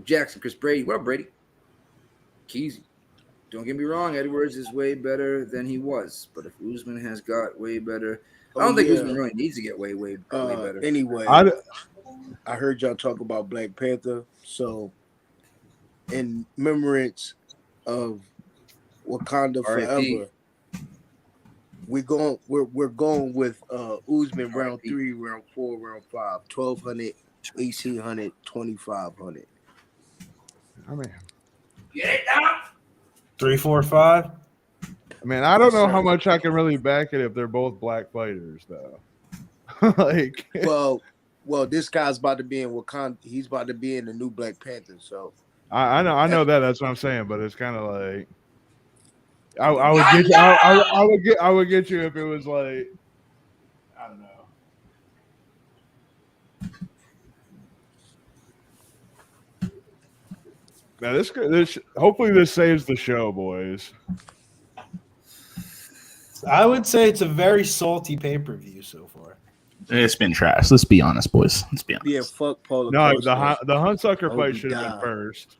S3: Jackson, Chris Brady. What up, Brady? Keezy. Don't get me wrong. Edwards is way better than he was. But if Usman has got way better, I don't think Usman really needs to get way better.
S7: Anyway, I heard y'all talk about Black Panther. So, in remembrance of Wakanda Forever, we're going with Usman round 3, round 4, round 5, 1,200, 1,800, 2,500.
S8: I mean,
S3: get it down.
S12: 3, 4, 5.
S8: Man, I don't know how much I can really back it if they're both black fighters, though. Like,
S7: well, this guy's about to be in Wakanda. He's about to be in the new Black Panther. So
S8: I know that. That's what I'm saying. But it's kind of like I would get you. I would get you if it was like, I don't know. Now this hopefully this saves the show, boys.
S12: I would say it's a very salty pay-per-view so far.
S11: It's been trash. Let's be honest, boys. Let's be honest.
S7: yeah, fuck Paulo
S8: No,
S7: Costa.
S8: the Hunsucker
S7: Oh,
S8: fight
S7: he
S8: should have been
S7: died.
S8: first.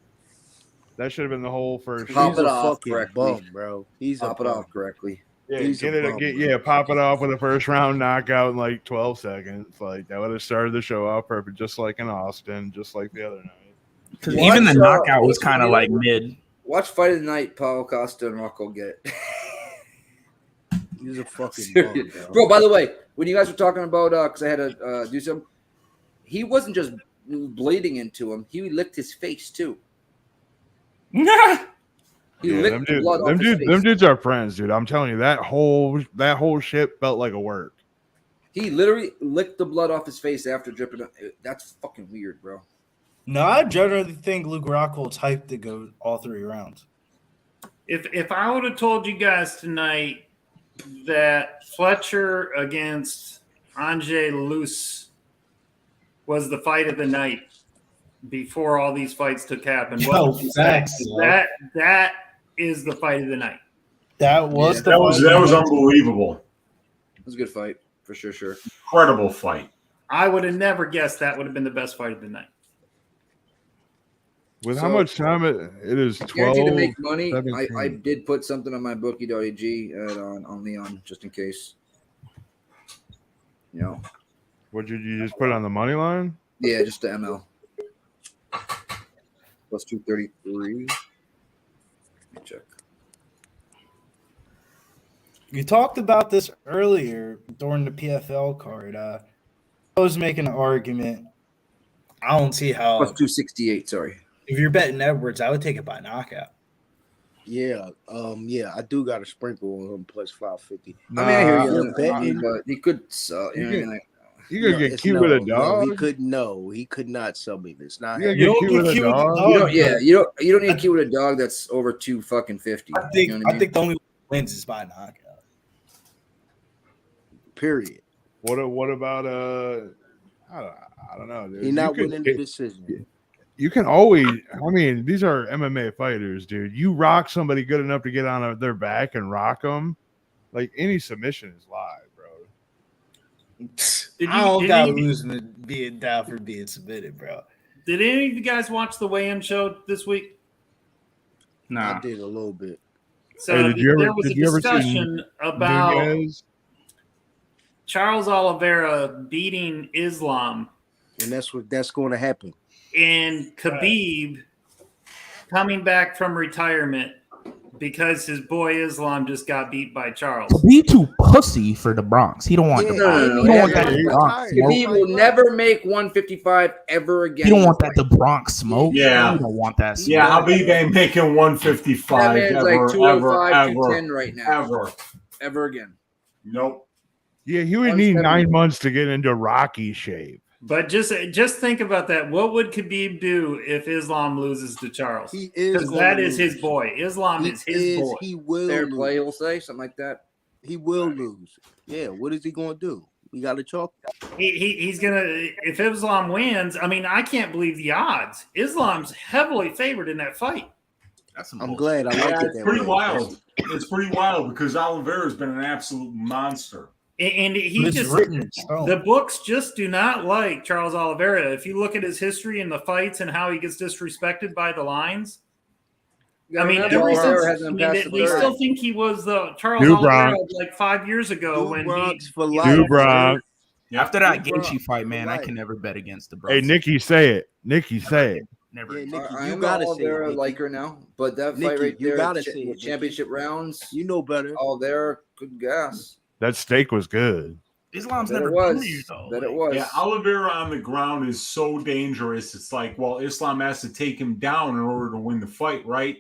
S8: That should have been the whole first.
S3: Pop
S7: He's
S3: it
S7: a
S3: off
S7: fucking
S3: correctly.
S7: bum, bro. He's
S3: Pop
S7: a
S3: it
S7: bum.
S3: off correctly.
S8: Yeah,
S7: He's
S8: get
S7: a
S8: it.
S7: bum,
S8: Pop it off with a first round knockout in like 12 seconds. Like that would have started the show off perfect, just like in Austin, just like the other night.
S11: Because even the knockout was kind of like mid.
S3: Watch Fight of the Night. Paulo Costa and Rockhold get it.
S7: He's a fucking bum,
S3: Bro, by the way, when you guys were talking about, because I had to do something, he wasn't just bleeding into him. He licked his face, too. He licked the blood off his face.
S8: Them dudes are friends, dude. I'm telling you, that whole shit felt like a work.
S3: He literally licked the blood off his face after dripping. That's fucking weird, bro.
S12: No, I generally think Luke Rockhold's hyped to go all 3 rounds.
S9: If I would have told you guys tonight that Fletcher against Ange Luce was the fight of the night before all these fights took happen, that is the fight of the night.
S12: That was
S10: that was unbelievable.
S3: It was a good fight for sure.
S10: Incredible fight.
S9: I would have never guessed that would have been the best fight of the night.
S8: With how much time it is 12.
S3: Guaranteed to make money.
S8: 17.
S3: I did put something on my bookie.ag on Leon just in case. You know.
S8: What did you just put on the money line?
S3: Yeah, just the ML. Plus 233. Let me check.
S12: You talked about this earlier during the PFL card. I was making an argument. I don't see how.
S3: Plus 268, sorry.
S12: If you're betting Edwards, I would take it by knockout.
S7: Yeah, I do got a sprinkle on him plus 550.
S3: I mean, I hear you.
S7: You're betting,
S3: but he could sell. You know what I mean? Like,
S8: You could get cute with a dog.
S7: He could not sell me this. Not
S8: you don't get cute with a dog.
S3: You don't need cute with a dog that's over 250.
S12: I think
S3: you know what I mean?
S12: think the only wins is by knockout.
S7: Period.
S8: What about I don't know, dude.
S7: He's not winning the decision.
S8: You can always, I mean, these are MMA fighters, dude. You rock somebody good enough to get on their back and rock them. Like any submission is live, bro.
S12: I don't got losing being down for being submitted, bro.
S9: Did any of you guys watch the weigh-in show this week?
S12: Nah.
S7: I did a little bit.
S9: So there was a discussion about Charles Oliveira beating Islam,
S7: and that's going to happen.
S9: And Khabib coming back from retirement because his boy Islam just got beat by Charles.
S11: Be too pussy for the Bronx. He don't want the Bronx. He don't want that the Bronx smoke.
S3: Khabib will never make 155 ever again.
S11: He don't want that the Bronx smoke.
S10: Yeah.
S11: He don't want that smoke.
S10: Yeah, Khabib ain't making 155
S3: That man's
S10: ever,
S3: like 205,
S10: ever,
S3: 210 right now.
S10: Ever
S3: again.
S10: Nope.
S8: Yeah, he would need 9 months to get into Rocky shape.
S9: But just think about that. What would Khabib do if Islam loses to Charles?
S7: He is
S9: Because
S7: gonna
S9: that is
S7: lose.
S9: his boy. Islam is his boy.
S7: He will
S3: Fair
S7: lose.
S3: play, he'll say something like that.
S7: He will lose. Yeah. What is he gonna do? We got to chalk.
S9: He's gonna. If Islam wins, I mean, I can't believe the odds. Islam's heavily favored in that fight.
S7: I'm glad. I like
S10: Yeah,
S7: it
S10: it's
S7: that
S10: pretty
S7: way.
S10: wild. It's pretty wild because Oliveira's been an absolute monster.
S9: And he
S11: It's
S9: just
S11: written in stone.
S9: the books just do not like Charles Oliveira. If you look at his history in the fights and how he gets disrespected by the lines, I mean,
S3: remember,
S9: ever
S3: Oliveira
S9: since
S3: hasn't
S9: I mean,
S3: passed the
S9: they
S3: third.
S9: still think he was the Charles
S8: New
S9: Oliveira
S8: Bronx.
S9: like 5 years ago when
S7: Bronx
S9: he
S7: for
S9: you
S7: life.
S9: know,
S8: New Bronx.
S11: After that
S7: Bro,
S11: Gaethje fight, man, I
S7: right.
S11: can never bet against the
S8: Hey,
S11: Bronx.
S8: Nikki, say it. Nikki, say it.
S11: Never.
S7: Yeah, Nikki,
S3: I
S7: you
S3: am
S7: gotta say
S3: Oliveira
S7: it. Nikki.
S3: like her now, but that fight
S7: Nikki,
S3: right
S7: you
S3: there,
S7: gotta say it, Nikki.
S3: championship rounds,
S7: You know better.
S3: Oliveira, good gas.
S8: That steak was good.
S11: Islam's
S3: Bet
S11: never
S3: it was.
S11: been here though.
S3: Bet it
S11: Like,
S3: was.
S10: Yeah, Oliveira on the ground is so dangerous. It's like, well, Islam has to take him down in order to win the fight, right?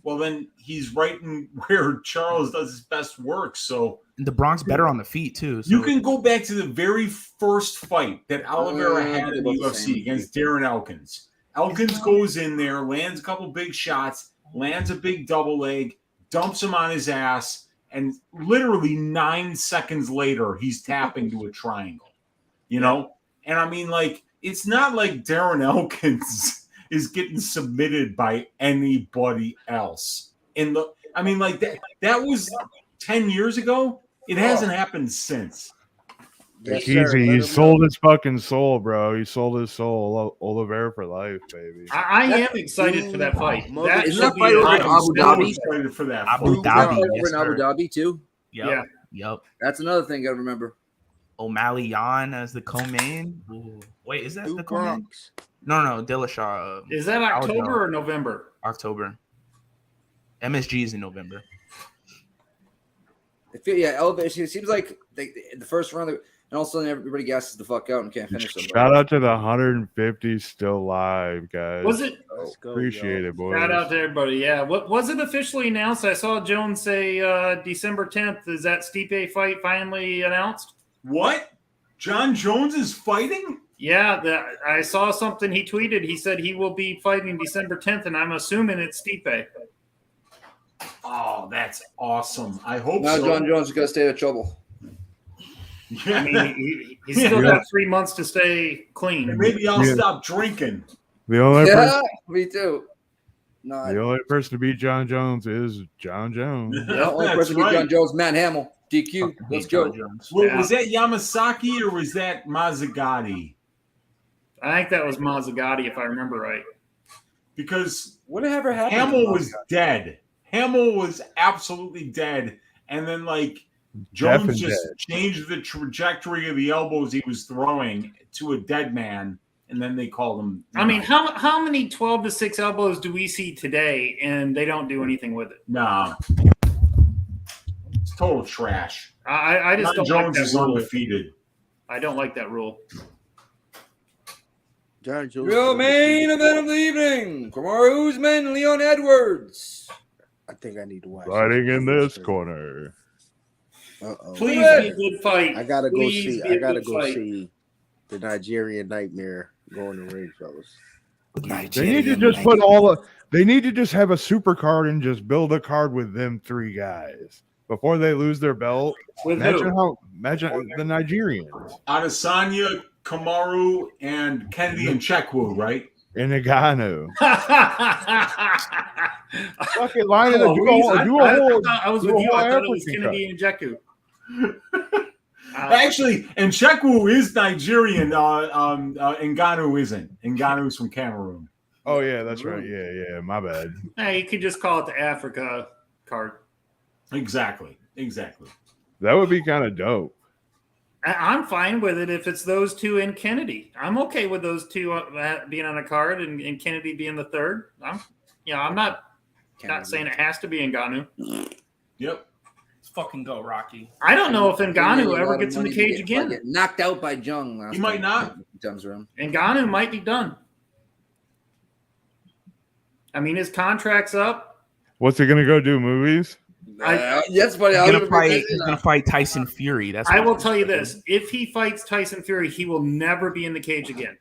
S10: Well, then he's right in where Charles does his best work. So
S11: the Bronx better on the feet too. So
S10: you can go back to the very first fight that Oliveira had in the
S3: about the
S10: UFC
S3: same.
S10: against Darren Elkins. Elkins goes in there, lands a couple big shots, lands a big double leg, dumps him on his ass, and literally 9 seconds later, he's tapping to a triangle. You know? And I mean, like, it's not like Darren Elkins is getting submitted by anybody else. I mean, like that was 10 years ago. It hasn't happened since.
S7: Yes,
S8: Easy.
S7: sir. Let
S8: He
S7: him
S8: sold
S7: know.
S8: his fucking soul, bro. He sold his soul. Oliveira for life, baby.
S9: I am excited for that fight. That
S3: Isn't
S9: should
S3: that
S9: be
S3: fight
S9: a-
S3: over in Abu Dhabi?
S10: Excited for that.
S11: Abu
S10: fight.
S11: Dhabi,
S3: Over
S11: yes,
S3: in Abu
S11: sir.
S3: Dhabi too.
S11: Yep.
S9: Yeah.
S11: Yep.
S3: That's another thing you gotta remember.
S11: O'Malley Yan as the co-main. Ooh. Wait, is that
S7: New
S11: the co-main?
S7: Bronx.
S11: No, Dillashaw.
S9: Is that October or November?
S11: October. MSG is in November.
S3: Elevation. It seems like the first round, and all of a sudden everybody gasses the fuck out and can't finish them.
S8: Shout out to the 150 still live, guys.
S9: Was it?
S7: Let's go,
S8: Appreciate
S7: yo.
S8: it, boys.
S9: Shout out to everybody. Yeah. What was it officially announced? I saw Jones say December 10th. Is that Stipe fight finally announced?
S10: What? John Jones is fighting?
S9: Yeah, I saw something he tweeted. He said he will be fighting December 10th, and I'm assuming it's Stipe.
S10: Oh, that's awesome. I hope
S3: Now
S10: so.
S3: John Jones is gonna stay out of trouble.
S10: Yeah.
S9: I mean, he's still got 3 months to stay clean.
S10: And maybe I'll
S8: Yeah.
S10: stop drinking.
S8: The only
S3: Yeah, me too. No,
S8: the only person to beat John Jones is John Jones.
S3: the only
S10: That's
S3: person to beat
S10: right.
S3: John Jones, Matt Hamill, DQ. Let's go.
S10: Well, was that Yamasaki or was that Mazzagatti?
S9: I think that was Mazzagatti, if I remember right.
S10: Because
S3: whatever happened?
S10: Hamill was dead. Hamill was absolutely dead. And then, like, Jones
S8: Deaf and
S10: just
S8: dead.
S10: changed the trajectory of the elbows he was throwing to a dead man. And then they called him.
S9: I mean, how many 12-6 elbows do we see today, and they don't do anything with it?
S10: Nah. It's total trash.
S9: I just
S10: John
S9: don't like
S10: Jones
S9: that
S10: is
S9: rule.
S10: undefeated.
S9: I don't like that rule.
S7: John Jones.
S3: Real main event of the evening: Kamaru Usman, Leon Edwards.
S7: I think I need to watch.
S8: Fighting in this corner.
S7: Uh-oh.
S9: Please be a good fight.
S7: I gotta go
S9: Please
S7: see.
S9: be a
S7: I gotta
S9: good
S7: go
S9: fight.
S7: see the Nigerian Nightmare going to ring, fellas.
S8: They need to just put all of. They need to just have a super card and just build a card with them three guys before they lose their belt.
S9: With
S8: Imagine
S9: who?
S8: imagine the Nigerians
S10: Adesanya, Kamaru, and Kennedy and Chekwu, right?
S8: in Nagano. Fucking line it up. Do a whole.
S9: I was
S8: do
S9: with
S8: a
S9: you.
S8: whole
S9: I thought it was
S8: African
S9: Kennedy and Jeku.
S10: Actually, and Chekwu is Nigerian. Ngannou isn't. Ngannou's from Cameroon.
S8: Oh yeah, that's right. Yeah. My bad.
S9: Hey, you could just call it the Africa card.
S10: Exactly.
S8: That would be kind of dope.
S9: I'm fine with it if it's those two and Kennedy. I'm okay with those two being on a card and Kennedy being the third. I'm not saying it has to be Ngannou.
S10: Yep.
S11: Let's fucking go, Rocky.
S9: I don't know if
S3: Really
S9: Ngannou
S3: a
S9: ever
S3: lot of
S9: gets in the
S3: money to
S9: cage
S3: get
S9: again.
S3: fucking knocked out by Jung. Last
S10: He might
S3: time.
S10: not.
S3: Comes around.
S9: Ngannou might be done. I mean, his contract's up.
S8: What's he gonna go do? Movies?
S3: That's funny.
S11: He's gonna fight Tyson Fury. That's
S9: I will tell you this: if he fights Tyson Fury, he will never be in the cage again.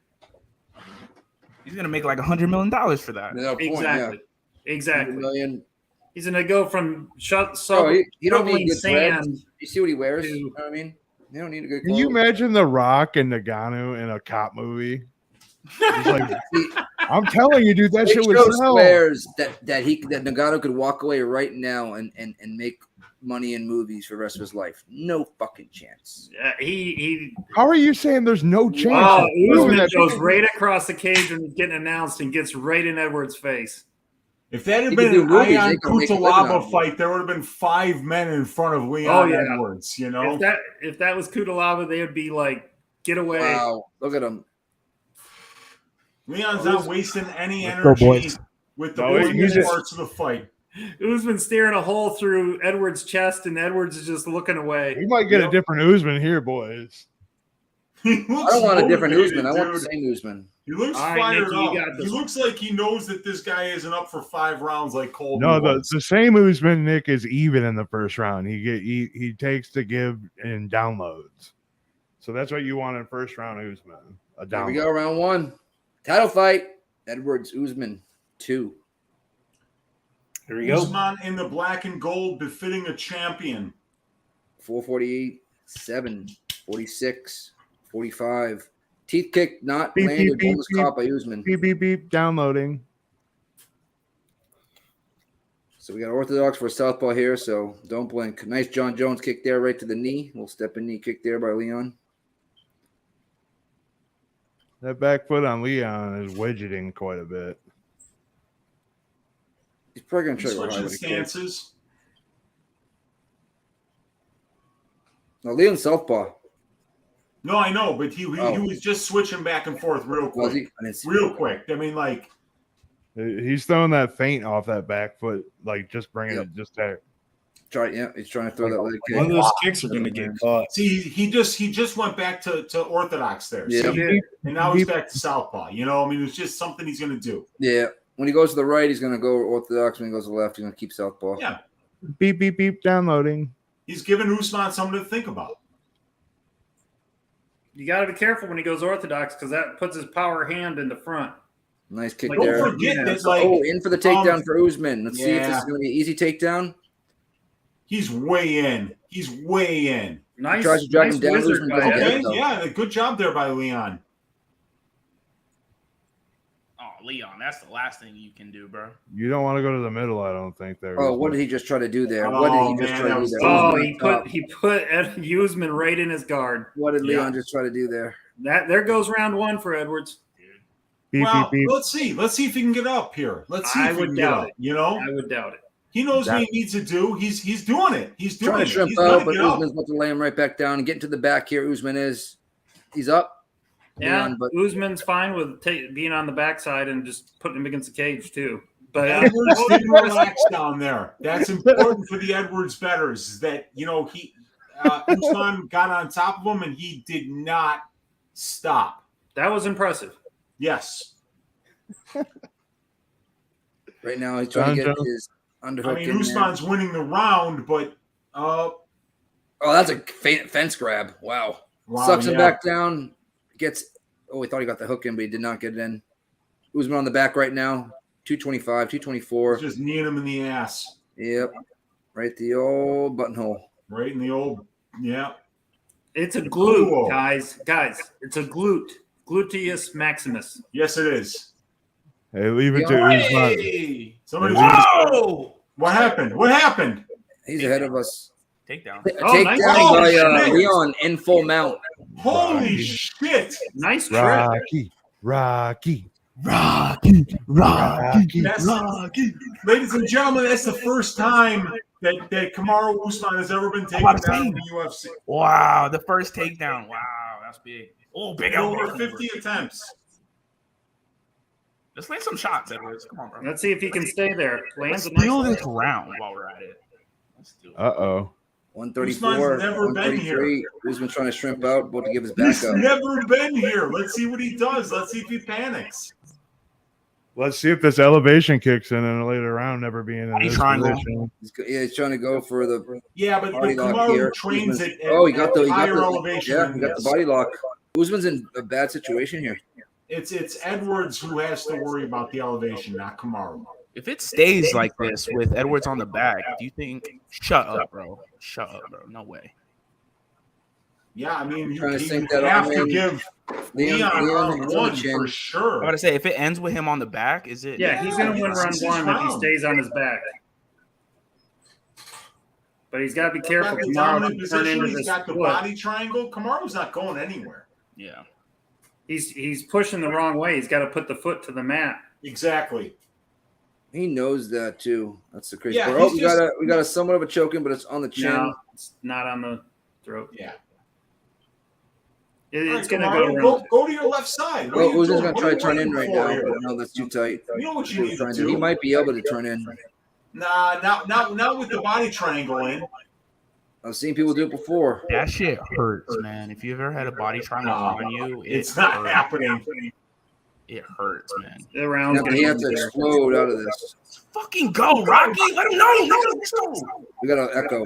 S11: He's gonna make like $100 million for that.
S3: No point,
S9: Exactly.
S3: yeah.
S9: Exactly.
S3: Million.
S9: He don't need
S3: good
S9: sand.
S3: threads. You see what he wears? You know what I mean? They don't need a good
S8: Can you imagine The Rock and Nagano in a cop movie? Like, I'm telling you, dude, that shit would sell.
S3: Swears that Nagano could walk away right now and make money in movies for the rest of his life. No fucking chance.
S9: Yeah, he.
S8: How are you saying there's no chance?
S9: Wow, Usman goes right across the cage when he's getting announced and gets right in Edwards' face.
S10: If that had been an Ion Pudilová fight, there would have been 5 men in front of Leon Edwards. You know,
S9: if that was Pudilová, they would be like, "Get away!"
S3: Wow, look at him.
S10: Leon's not wasting any energy with the business parts of the fight.
S9: Usman staring a hole through Edwards' chest, and Edwards is just looking away.
S8: We might get a different Usman here, boys.
S3: I don't want a different Usman. I want the same Usman.
S10: He looks fired up. He looks like he knows that this guy isn't up for 5 rounds like Cole.
S8: No, the same Usman, Nick, is even in the first round. He takes to give in downloads. So that's what you want in first round Usman. A download.
S3: Here we go, round 1. Title fight. Edwards, Usman, 2.
S10: Here we go. Usman in the black and gold, befitting a champion.
S3: 448, 7, 46, 45. Teeth kick not landed. Bonus caught by Usman.
S8: Beep, beep, beep. Downloading.
S3: So we got orthodox for southpaw here, so don't blink. Nice John Jones kick there right to the knee. Little stepping knee kick there by Leon.
S8: That back foot on Leon is widgeting quite a bit.
S3: He's probably going to try to
S10: switching stances.
S3: No, Leon's southpaw.
S10: No, I know, but he was just switching back and forth real quick. Real quick. I mean, like.
S8: He's throwing that feint off that back foot, like just bringing it just there.
S3: He's trying to throw that leg kick.
S12: One of those kicks are going to get caught.
S10: See, he just went back to orthodox there. Yeah. And now he's back to southpaw. You know, I mean, it's just something he's going to do.
S3: Yeah. When he goes to the right, he's going to go orthodox. When he goes to the left, he's going to keep southpaw.
S10: Yeah.
S8: Beep, beep, beep, downloading.
S10: He's giving Usman something to think about.
S9: You got to be careful when he goes orthodox because that puts his power hand in the front.
S3: Nice kick
S10: like,
S3: there.
S10: Don't forget that,
S3: in for the takedown for Usman. Let's see if this is going to be an easy takedown.
S10: He's way in. He's way in.
S9: Nice.
S3: Tries to drag him down.
S10: Yeah, good job there by Leon.
S11: Oh, Leon, that's the last thing you can do, bro.
S8: You don't want to go to the middle, I don't think. There.
S3: Oh, what did he just try to do there?
S9: He put Usman right in his guard.
S3: What did Leon just try to do there?
S9: There goes round 1 for Edwards.
S8: Beep,
S10: well,
S8: beep, beep.
S10: Let's see. Let's see if he can get up here. Let's see if he can get up. You know,
S9: I would doubt it.
S10: He knows what he needs to do. He's doing it. He's doing
S3: trying to shrimp out, but Usman's about to lay him right back down and get into the back here. Usman he's up.
S9: Yeah, Leon, Usman's fine with being on the backside and just putting him against the cage too. But
S10: Edwards didn't relax down there. That's important for the Edwards bettors. Is that Usman got on top of him and he did not stop.
S9: That was impressive.
S10: Yes.
S3: Right now he's trying to get his underhook.
S10: I mean, Usman's winning the round, but
S3: that's a fence grab. Wow. Sucks him back down. We thought he got the hook in, but he did not get it in. Usman on the back right now. 225, 224.
S10: Just kneeing him in the ass.
S3: Yep. Right the old buttonhole.
S10: Right in the old, yeah.
S9: It's a glute, guys. It's a glute. Gluteus maximus.
S10: Yes, it is.
S8: Hey, leave it to Usman.
S10: Whoa! What happened?
S3: He's ahead of us.
S11: Takedown.
S3: Takedown by Leon in full mount.
S10: Holy shit!
S9: Nice trick.
S8: Rocky.
S10: Ladies and gentlemen, that's the first time that Kamaru Usman has ever been taken down in the UFC.
S11: Wow, the first takedown. Wow, that's big. Oh, big
S10: over 50 attempts.
S11: Just land some shots, Edwards. Come on, bro.
S9: Let's see if he can stay there.
S11: Let's steal this round while we're at it.
S8: Uh-oh.
S3: 134.
S10: Never been here.
S3: Usman trying to shrimp out, about to give his back
S10: He's
S3: up.
S10: never been here. Let's see what he does. Let's see if he panics.
S8: Let's see if this elevation kicks in a later round, never being in this
S11: triangle.
S8: position.
S3: He's trying to go for the
S10: but
S3: body lock
S10: Kamaru
S3: here.
S10: trains
S3: Usman's-
S10: it.
S3: Oh, he got the
S10: higher elevation.
S3: Yeah,
S10: than
S3: he got the
S10: this.
S3: body lock. Usman's in a bad situation here.
S10: It's Edwards who has to worry about the elevation, not Kamaru.
S11: If it stays like this with Edwards on the back, do you think? Shut up, bro. Shut up, bro. No way.
S10: Yeah, I mean, you
S3: Trying to sink that
S10: have
S3: arm
S10: to
S3: in.
S10: give
S3: Leon
S10: round
S3: it's on the
S10: one
S3: chin.
S10: for sure.
S11: I'm about to say, if it ends with him on the back, is it?
S9: Yeah, he's going to win round
S10: this is
S9: one if he
S10: round.
S9: stays on his back. But he's got to be careful.
S10: He's
S9: Kamaru
S10: got the dominant
S9: can turn
S10: position.
S9: into
S10: He's
S9: this
S10: got the
S9: foot.
S10: body triangle. Kamaru's not going anywhere.
S11: Yeah.
S9: He's pushing the wrong way. He's got to put the foot to the mat.
S10: Exactly.
S3: He knows that too. That's the crazy
S10: Yeah,
S3: part. Oh,
S10: he's
S3: we got a somewhat of a choking, but it's on the chin.
S9: No, it's not on the throat.
S10: Yeah.
S9: It's
S10: All
S9: going
S10: right,
S9: to
S10: Kamaru,
S9: go
S10: go to your left side. What are
S3: Oh,
S10: you
S3: Usman's
S10: doing?
S3: going to
S10: What
S3: try
S10: are
S3: to
S10: you
S3: turn in
S10: waiting
S3: right
S10: for
S3: now,
S10: here?
S3: but no, that's too tight.
S10: You know what you need to do.
S3: He might be able to turn in.
S10: Nah, not with the body triangle in.
S3: I've seen people do it before.
S11: That shit hurts, man. If you've ever had a body triangle on you,
S10: It's not
S11: hurts.
S10: happening.
S11: It hurts, man.
S9: The round's
S3: He has to explode out of this.
S11: Fucking go, Rocky. Let him know. Let's go.
S3: We got an echo.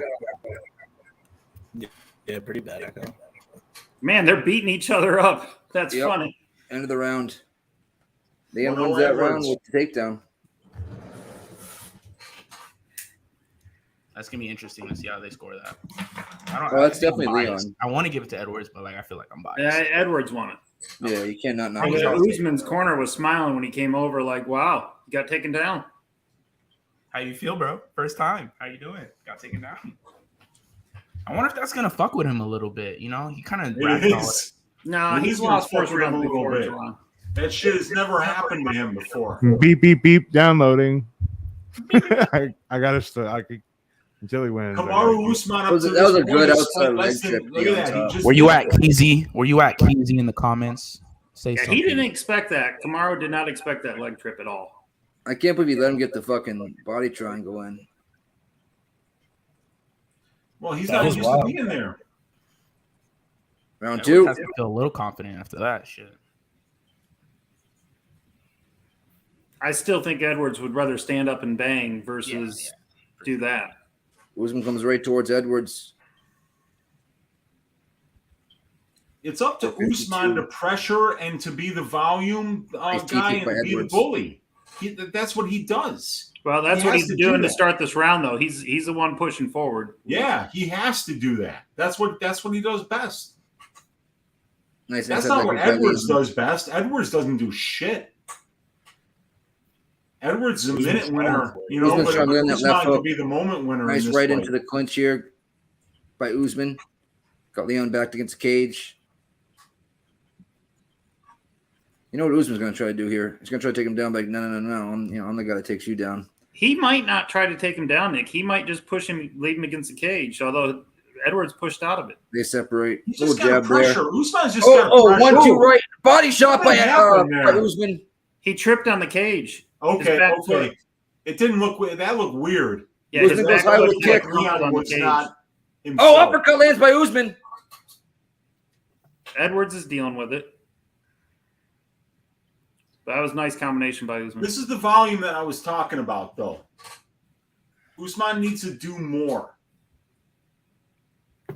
S12: Yeah, pretty bad echo.
S9: Man, they're beating each other up. That's
S3: Yep.
S9: funny.
S3: End of the round. Leon
S10: Well,
S3: wins that
S10: Edwards.
S3: round with the takedown.
S11: That's gonna be interesting to see how they score that.
S3: Oh, that's
S11: I think
S3: definitely
S11: I'm biased.
S3: Leon.
S11: I want to give it to Edwards, but I feel like I'm biased.
S9: Yeah, Edwards won it.
S3: Yeah, you cannot knock
S9: And
S3: it out.
S9: Usman's corner was smiling when he came over, like, "Wow, you got taken down."
S11: How you feel, bro? First time. How you doing? Got taken down. I wonder if that's gonna fuck with him a little bit. You know, he kind of
S10: It is.
S9: No,
S10: He's
S9: he's
S10: gonna
S9: lost
S10: fuck
S9: first
S10: with him
S9: round
S10: a little
S9: before.
S10: bit. That shit has never happened to him before.
S8: Beep beep beep. Downloading. I gotta start. Until he wins.
S10: Kamaru Usman up to
S3: That was
S10: this
S3: a good
S10: point is
S3: outside
S10: less
S3: leg
S10: than-
S3: trip.
S10: Look at that. He just
S11: Were you
S10: did
S11: at
S10: that.
S11: Keezy? Were you at Keezy in the comments? Say
S9: Yeah,
S11: something.
S9: he didn't expect that. Kamaru did not expect that leg trip at all.
S3: I can't believe you let him get the fucking body triangle in.
S10: Well, he's
S12: That
S10: not
S12: was
S10: used
S12: wild.
S10: to being there.
S3: Round
S11: Edwards
S3: two.
S11: has to feel a little confident after that shit.
S9: I still think Edwards would rather stand up and bang versus do that.
S3: Usman comes right towards Edwards.
S10: It's up to
S3: 52.
S10: Usman to pressure and to be the volume
S3: Nice
S10: guy
S3: TP
S10: and
S3: by
S10: to be the
S3: Edwards.
S10: bully. That's what he does.
S9: Well, that's
S10: He
S9: what
S10: has
S9: he's
S10: to do
S9: doing to
S10: that.
S9: start this round, though. He's the one pushing forward.
S10: Yeah, he has to do that. That's what he does best.
S3: Nice
S10: That's
S3: inside
S10: not
S3: leg
S10: what
S3: kick by
S10: Edwards
S3: Usman.
S10: does best. Edwards doesn't do shit. Edwards is a minute winner, you know,
S3: Usman's
S10: but
S3: trying to land that
S10: Usman
S3: left
S10: could
S3: hook.
S10: be the moment winner.
S3: Nice
S10: in this
S3: right
S10: fight.
S3: into the clinch here by Usman. Got Leon backed against the cage. You know what Usman's going to try to do here? He's going to try to take him down. Like, no. I'm the guy that takes you down.
S9: He might not try to take him down, Nick. He might just push him, leave him against the cage. Although Edwards pushed out of it.
S3: They separate.
S10: He's
S3: Little
S10: just got
S3: jab there.
S10: pressure. Usman's just got
S3: Oh,
S10: pressure.
S3: 1-2 right. Body shot by,
S10: What happened
S3: by
S10: there?
S3: Usman.
S9: He tripped on the cage. His
S10: Okay.
S9: back foot.
S10: It didn't look. That looked weird.
S9: Yeah, his
S3: Usman
S9: back
S3: goes high
S9: foot
S3: with a
S9: got
S3: kick.
S9: crumpled
S10: Leon
S9: on the
S10: was
S9: cage.
S10: not himself.
S3: Oh, uppercut lands by Usman.
S9: Edwards is dealing with it. That was a nice combination by Usman.
S10: This is the volume that I was talking about, though. Usman needs to do more.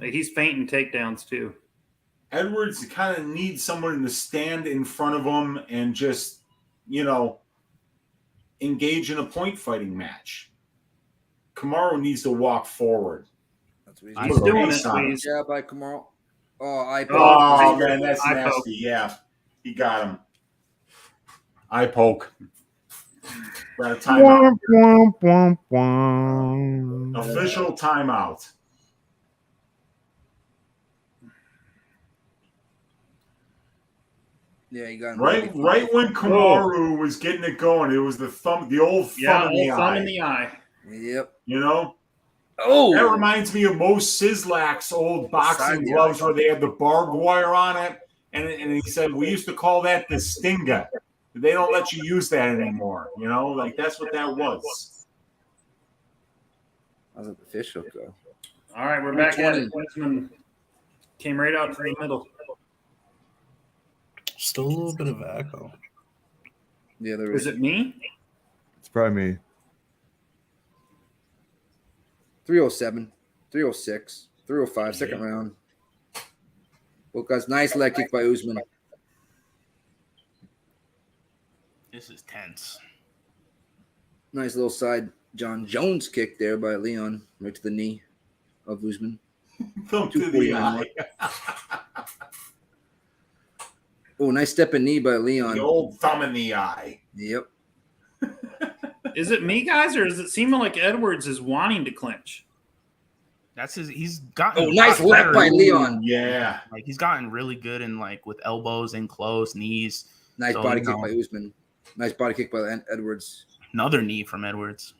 S9: He's fainting takedowns too.
S10: Edwards kind of needs someone to stand in front of him and just, you know, engage in a point fighting match. Kamaru needs to walk forward.
S3: That's what
S9: He's doing it,
S10: on
S9: please.
S3: Jab by Kamaru. Oh, eye poke.
S10: Oh, man, that's
S9: Eye poke.
S10: nasty. Yeah, he got him. Eye poke. Got a timeout.
S8: Womp, womp, womp, womp.
S10: Official timeout.
S3: Yeah, you got him.
S10: Right when Kamaru was getting it going, it was the old thumb in the
S9: thumb
S10: eye.
S9: in the eye.
S3: Yep.
S10: You know?
S3: Oh,
S10: That reminds me of Mo Sislak's old boxing
S3: Side
S10: gloves where they had the barbed wire on it. And he said, we used to call that the Stinga. They don't let you use that anymore. You know, like that's what that was.
S3: How's the fish hook go?
S9: All right, we're back at it.
S3: 120.
S9: Usman came right out to the middle.
S12: Still a little bit of echo.
S3: Yeah, there
S9: Is it me?
S8: It's probably me.
S3: 307, 306, 305, second round. Both guys, nice leg kick by Usman.
S11: This is tense.
S3: Nice little side John Jones kick there by Leon, right to the knee of Usman.
S10: Thumb to the eye.
S3: Oh, nice step in knee by Leon.
S10: The old thumb in the eye.
S3: Yep.
S9: Is it me, guys, or is it seeming like Edwards is wanting to clinch?
S11: That's his. He's gotten.
S3: Oh, nice left by Leon.
S10: Yeah,
S11: like he's gotten really good in like with elbows in close, knees.
S3: Nice body kick by Usman. Nice body kick by Edwards.
S11: Another knee from Edwards.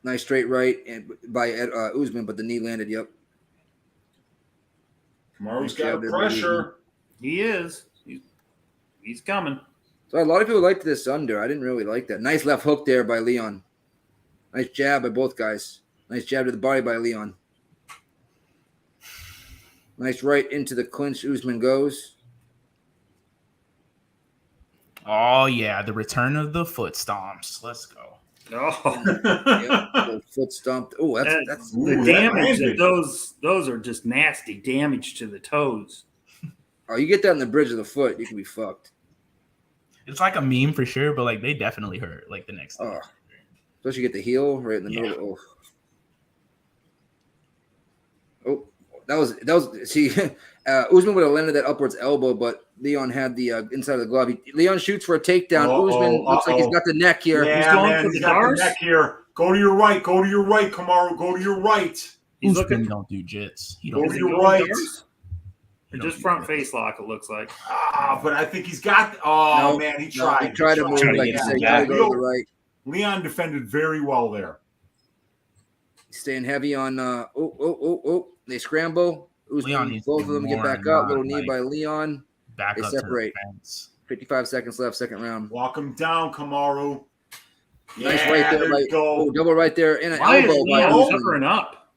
S3: Nice straight right and by Usman, but the knee landed. Yep.
S10: Kamaru's got pressure.
S9: He is. He's coming.
S3: So a lot of people liked this under. I didn't really like that. Nice left hook there by Leon. Nice jab by both guys. Nice jab to the body by Leon. Nice right into the clinch. Usman goes.
S11: Oh, yeah. The return of the foot stomps. Let's go.
S9: Oh,
S3: yep, foot stomped. Oh, that's
S9: the damage. Those are just nasty damage to the toes.
S3: Oh, you get that in the bridge of the foot, you can be fucked.
S11: It's like a meme for sure, but like they definitely hurt like the next day.
S3: Oh, especially you get the heel right in the middle. Oh, that was. See, Usman would have landed that upwards elbow, but Leon had the inside of the glove. Leon shoots for a takedown. Usman looks like he's got the neck here.
S10: Yeah,
S3: he's going
S10: man,
S3: for
S10: he's
S3: the
S10: got
S3: bars.
S10: the neck here. Go to your right. Go to your right, Kamaru. Go to your right.
S11: He's looking. Don't do jits.
S10: Go to your right.
S9: Just front face lock. It looks like.
S10: But I think he's got. Oh
S3: No,
S10: man, he
S3: no,
S10: tried.
S3: he tried to move, like you said, gotta go to the right.
S10: Leon defended very well there.
S3: He's staying heavy on. They scramble.
S11: Leon
S3: Both of them get back up. Little knee by Leon.
S11: Back
S3: they
S11: up
S3: separate.
S11: To the fence.
S3: 55 seconds left, second round.
S10: Walk him down, Kamaru.
S3: Nice right there. By, double right there. And an
S9: Why
S3: elbow
S9: is
S3: by
S9: Leon covering up?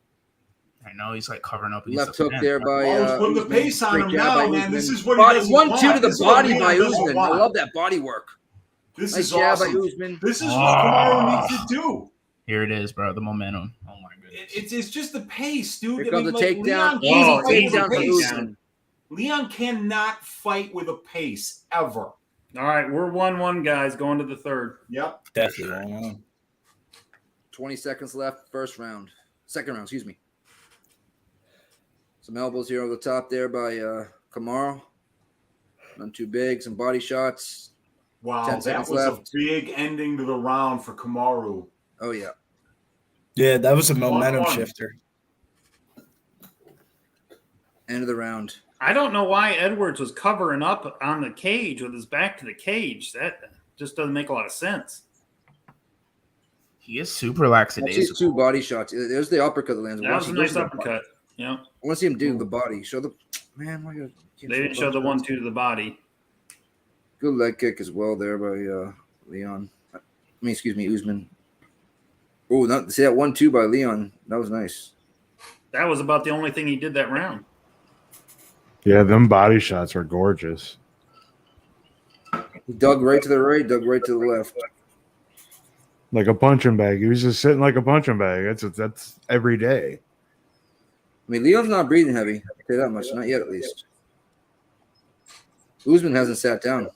S11: I know he's like covering up.
S3: Left hook there by.
S10: Putting the pace on him now, man. This is what he does.
S3: 1-2 to the body by Usman. I love that body work.
S10: This
S3: nice
S10: is
S3: jab
S10: awesome.
S3: by Usman.
S10: This is what Kamaru needs to do.
S11: Here it is, bro. The momentum. Oh my goodness.
S10: It's just the pace, dude.
S3: Here comes the takedown.
S10: Easy
S3: takedown for Usman.
S10: Leon cannot fight with a pace ever.
S9: All right, we're 1-1, guys, going to the third.
S10: Yep.
S12: Definitely.
S3: 20 seconds left, first round. Second round, excuse me. Some elbows here over the top there by Kamaru. Not too big. Some body shots.
S10: Wow,
S3: 10
S10: that
S3: seconds
S10: was
S3: left.
S10: a big ending to the round for Kamaru.
S3: Oh, yeah.
S12: Yeah, that was a momentum
S10: 1-1.
S12: shifter.
S3: End of the round.
S9: I don't know why Edwards was covering up on the cage with his back to the cage. That just doesn't make a lot of sense.
S11: He is super lackadaisical.
S3: These two body shots. There's the uppercut that lands.
S9: That was a nice uppercut. Yeah.
S3: I want to see him do the body. Show the man. Why you can't
S9: They didn't show the 1-2 to the body.
S3: Good leg kick as well there by Leon. Excuse me, Usman. Oh, see that 1-2 by Leon. That was nice.
S9: That was about the only thing he did that round.
S8: Yeah, them body shots are gorgeous.
S3: He dug right to the right, dug right to the left.
S8: Like a punching bag. He was just sitting like a punching bag. That's every day.
S3: I mean, Leon's not breathing heavy. I'll tell you that much. Not yet, at least. Usman hasn't sat down.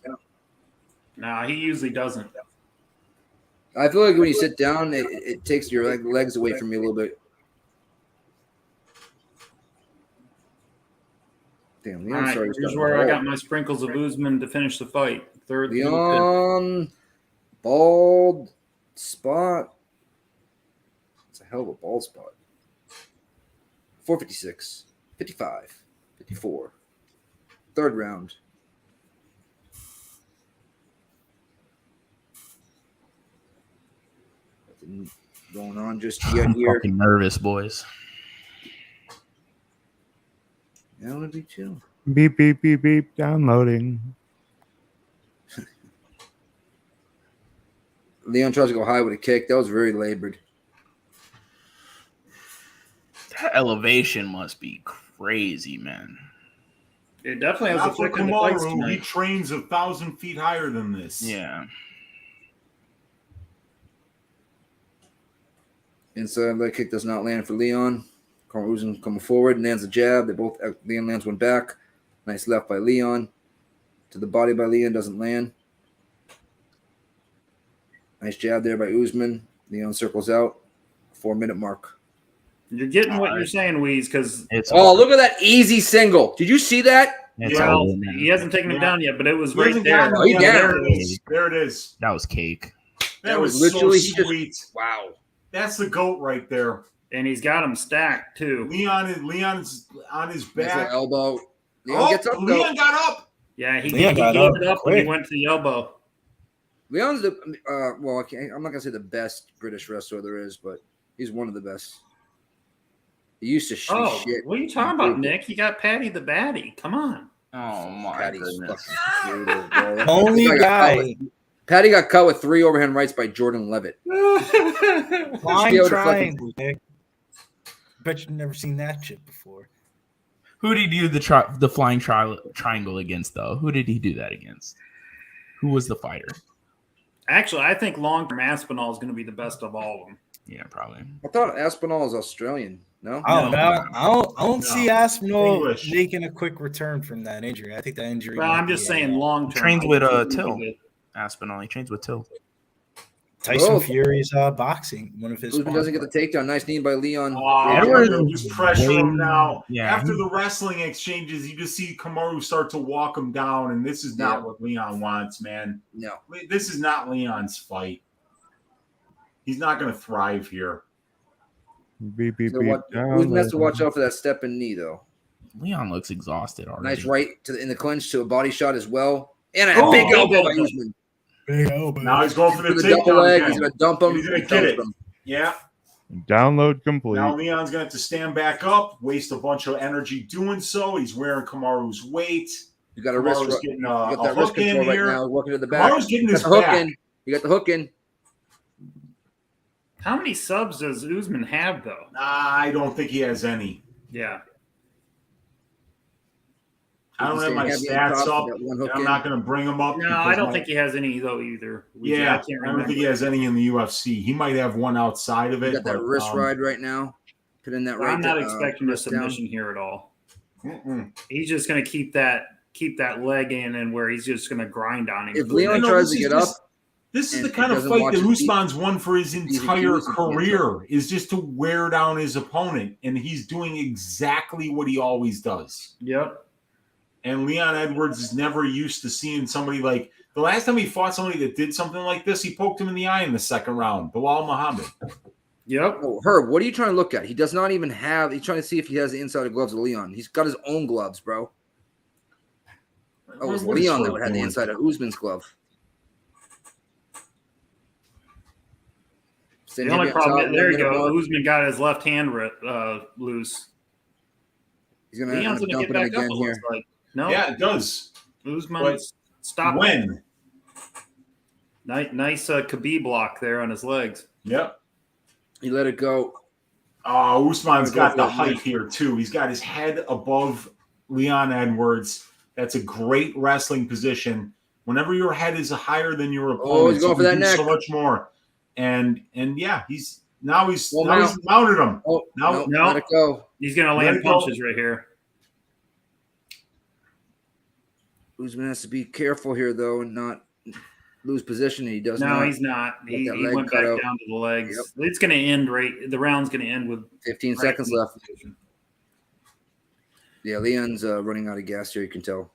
S9: Nah, he usually doesn't.
S3: I feel like when you sit down, it takes your legs away from you a little bit. Damn, Leon.
S9: All right, here's where I got my sprinkles of Usman to finish the fight. Third.
S3: Leon, bald spot. It's a hell of a bald spot. 456, 55, 54. Third round. Nothing going on just yet
S11: I'm
S3: here.
S11: fucking nervous, boys.
S3: That would be chill.
S8: Beep, beep, beep, beep. Downloading.
S3: Leon tries to go high with a kick. That was very labored.
S11: That elevation must be crazy, man.
S9: It definitely has
S10: Not
S9: a
S10: for
S9: flick in the fights
S10: Kamaru. He
S9: tonight.
S10: trains 1,000 feet higher than this.
S11: Yeah.
S3: Inside leg kick does not land for Leon. Kamaru Usman coming forward, lands a jab. Leon lands one back. Nice left by Leon. To the body by Leon, doesn't land. Nice jab there by Usman. Leon circles out. 4-minute mark.
S9: You're getting what you're saying, Weeze, because
S3: look at that easy single. Did you see that?
S9: Well, he hasn't taken him down yet, but it was
S10: He
S9: right
S10: hasn't
S9: there.
S10: gotten
S3: Oh, he
S10: him.
S3: down.
S10: There it is.
S11: That was cake.
S10: That was
S3: literally
S10: so sweet.
S3: Wow.
S10: That's the GOAT right there.
S9: And he's got him stacked too.
S10: Leon's on his back.
S3: Elbow. Leon gets up.
S10: Leon got up.
S9: Yeah, he
S12: Leon
S9: gave
S12: got
S9: it up when he
S12: quick.
S9: went to the elbow.
S3: Leon's the I'm not gonna say the best British wrestler there is, but he's one of the best. He used to shit.
S9: What are you talking about, Nick? You got Patty the Batty. Come on.
S11: Oh my
S3: Patty's
S11: goodness.
S3: fucking brutal, bro.
S12: Only guy.
S3: Patty got cut with 3 overhand rights by Jordan Levitt.
S12: Flying triangle, Nick. Bet you've never seen that shit before.
S11: Who did he do the flying triangle against, though? Who did he do that against? Who was the fighter?
S9: Actually, I think long-term Aspinall is going to be the best of all of them.
S11: Yeah, probably.
S3: I thought Aspinall is Australian. No,
S12: I don't see Aspinall
S10: English.
S12: making a quick return from that injury. I think that injury.
S9: Well, I'm just saying long-term.
S11: Trains with Till. Aspinall. He trains with Till.
S12: Tyson Fury's boxing. One of his.
S3: Usman doesn't get the takedown. Nice knee by Leon.
S10: Just pressure him now.
S11: Yeah.
S10: After the wrestling exchanges, you just see Kamaru start to walk him down, and this is not what Leon wants, man.
S3: No.
S10: This is not Leon's fight. He's not going to thrive here.
S3: Usman has to watch out for that step and knee, though.
S11: Leon looks exhausted already.
S3: Nice right in the clinch to a body shot as well. And a big elbow by Usman.
S12: Big elbow.
S10: Now he's going for the
S3: double leg.
S10: takedown.
S3: He's going to dump him.
S10: He's going to get it. Yeah.
S8: Download complete.
S10: Now Leon's going to have to stand back up, waste a bunch of energy doing so. He's wearing Kamaru's weight.
S3: You got a wrist.
S10: Getting
S3: you got that
S10: a
S3: wrist
S10: hook in
S3: control
S10: here.
S3: right now. Working to the back.
S10: Kamaru's getting his
S3: hook
S10: back.
S3: in. You got the hook in.
S9: How many subs does Usman have, though?
S10: I don't think he has any.
S9: Yeah.
S10: I don't have my stats up. And I'm not going to bring them up.
S9: No, I don't think he has any, though, either.
S10: I don't think he has any in the UFC. He might have one outside of it.
S3: You got that wrist ride right now. Put in that right.
S9: I'm not expecting a submission here at all. He's just going to keep that leg in, and where he's just going to grind on him.
S3: If Leon tries to get up,
S10: this is the kind of fight that Usman's won for his entire career, is just to wear down his opponent, and he's doing exactly what he always does.
S9: Yep.
S10: And Leon Edwards is never used to seeing somebody like – the last time he fought somebody that did something like this, he poked him in the eye in the second round, Bilal Muhammad.
S9: Yep.
S3: Oh, Herb, what are you trying to look at? He does not even have – he's trying to see if he has the inside of gloves of Leon. He's got his own gloves, bro. Oh, it was Leon that had the inside of Usman's glove.
S9: The only problem, there you go. Usman got his left hand loose.
S3: He's going
S9: Leon's
S3: to
S9: going to
S3: dump
S9: get
S3: it
S9: back
S3: again
S9: up.
S3: here.
S9: Like. No.
S10: Yeah, it does.
S9: Usman's stopped.
S10: When?
S9: Nice Khabib block there on his legs.
S10: Yep.
S3: He let it go.
S10: Oh, Usman's got the height here, too. He's got his head above Leon Edwards. That's a great wrestling position. Whenever your head is higher than your opponent,
S3: he's going for that neck.
S10: So much more. And yeah, he's mounted him.
S3: Oh,
S10: no,
S3: let it go.
S9: He's going to land punches right here.
S3: Usman has to be careful here, though, and not lose position. He does not.
S9: No, he's not. He went back down to the legs. Yep. It's going to end the round's going to end with
S3: 15 seconds left. Yeah, Leon's running out of gas here, you can tell.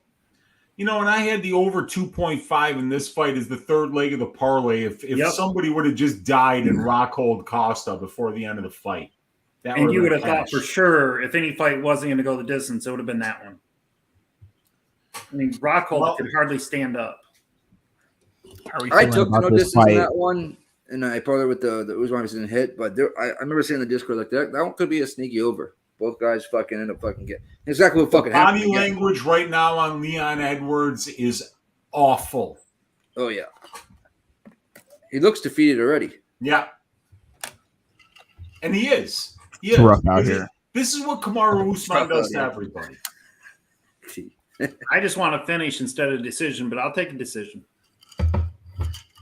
S10: You know, and I had the over 2.5 in this fight as the third leg of the parlay. If somebody would have just died in Rockhold Costa before the end of the fight.
S9: And you would have thought for sure if any fight wasn't going to go the distance, it would have been that one. I mean, Rockhold could hardly stand up.
S3: I took no distance in that one, and I probably with the Usman didn't hit, but I remember saying in the Discord like that one could be a sneaky over. Both guys fucking end up fucking getting exactly what fucking happened.
S10: Body language right now on Leon Edwards is awful.
S3: Oh yeah, he looks defeated already.
S10: Yeah, and he is.
S11: It's rough out here.
S10: This is what Kamaru Usman does to everybody.
S9: I just want to finish instead of decision, but I'll take a decision.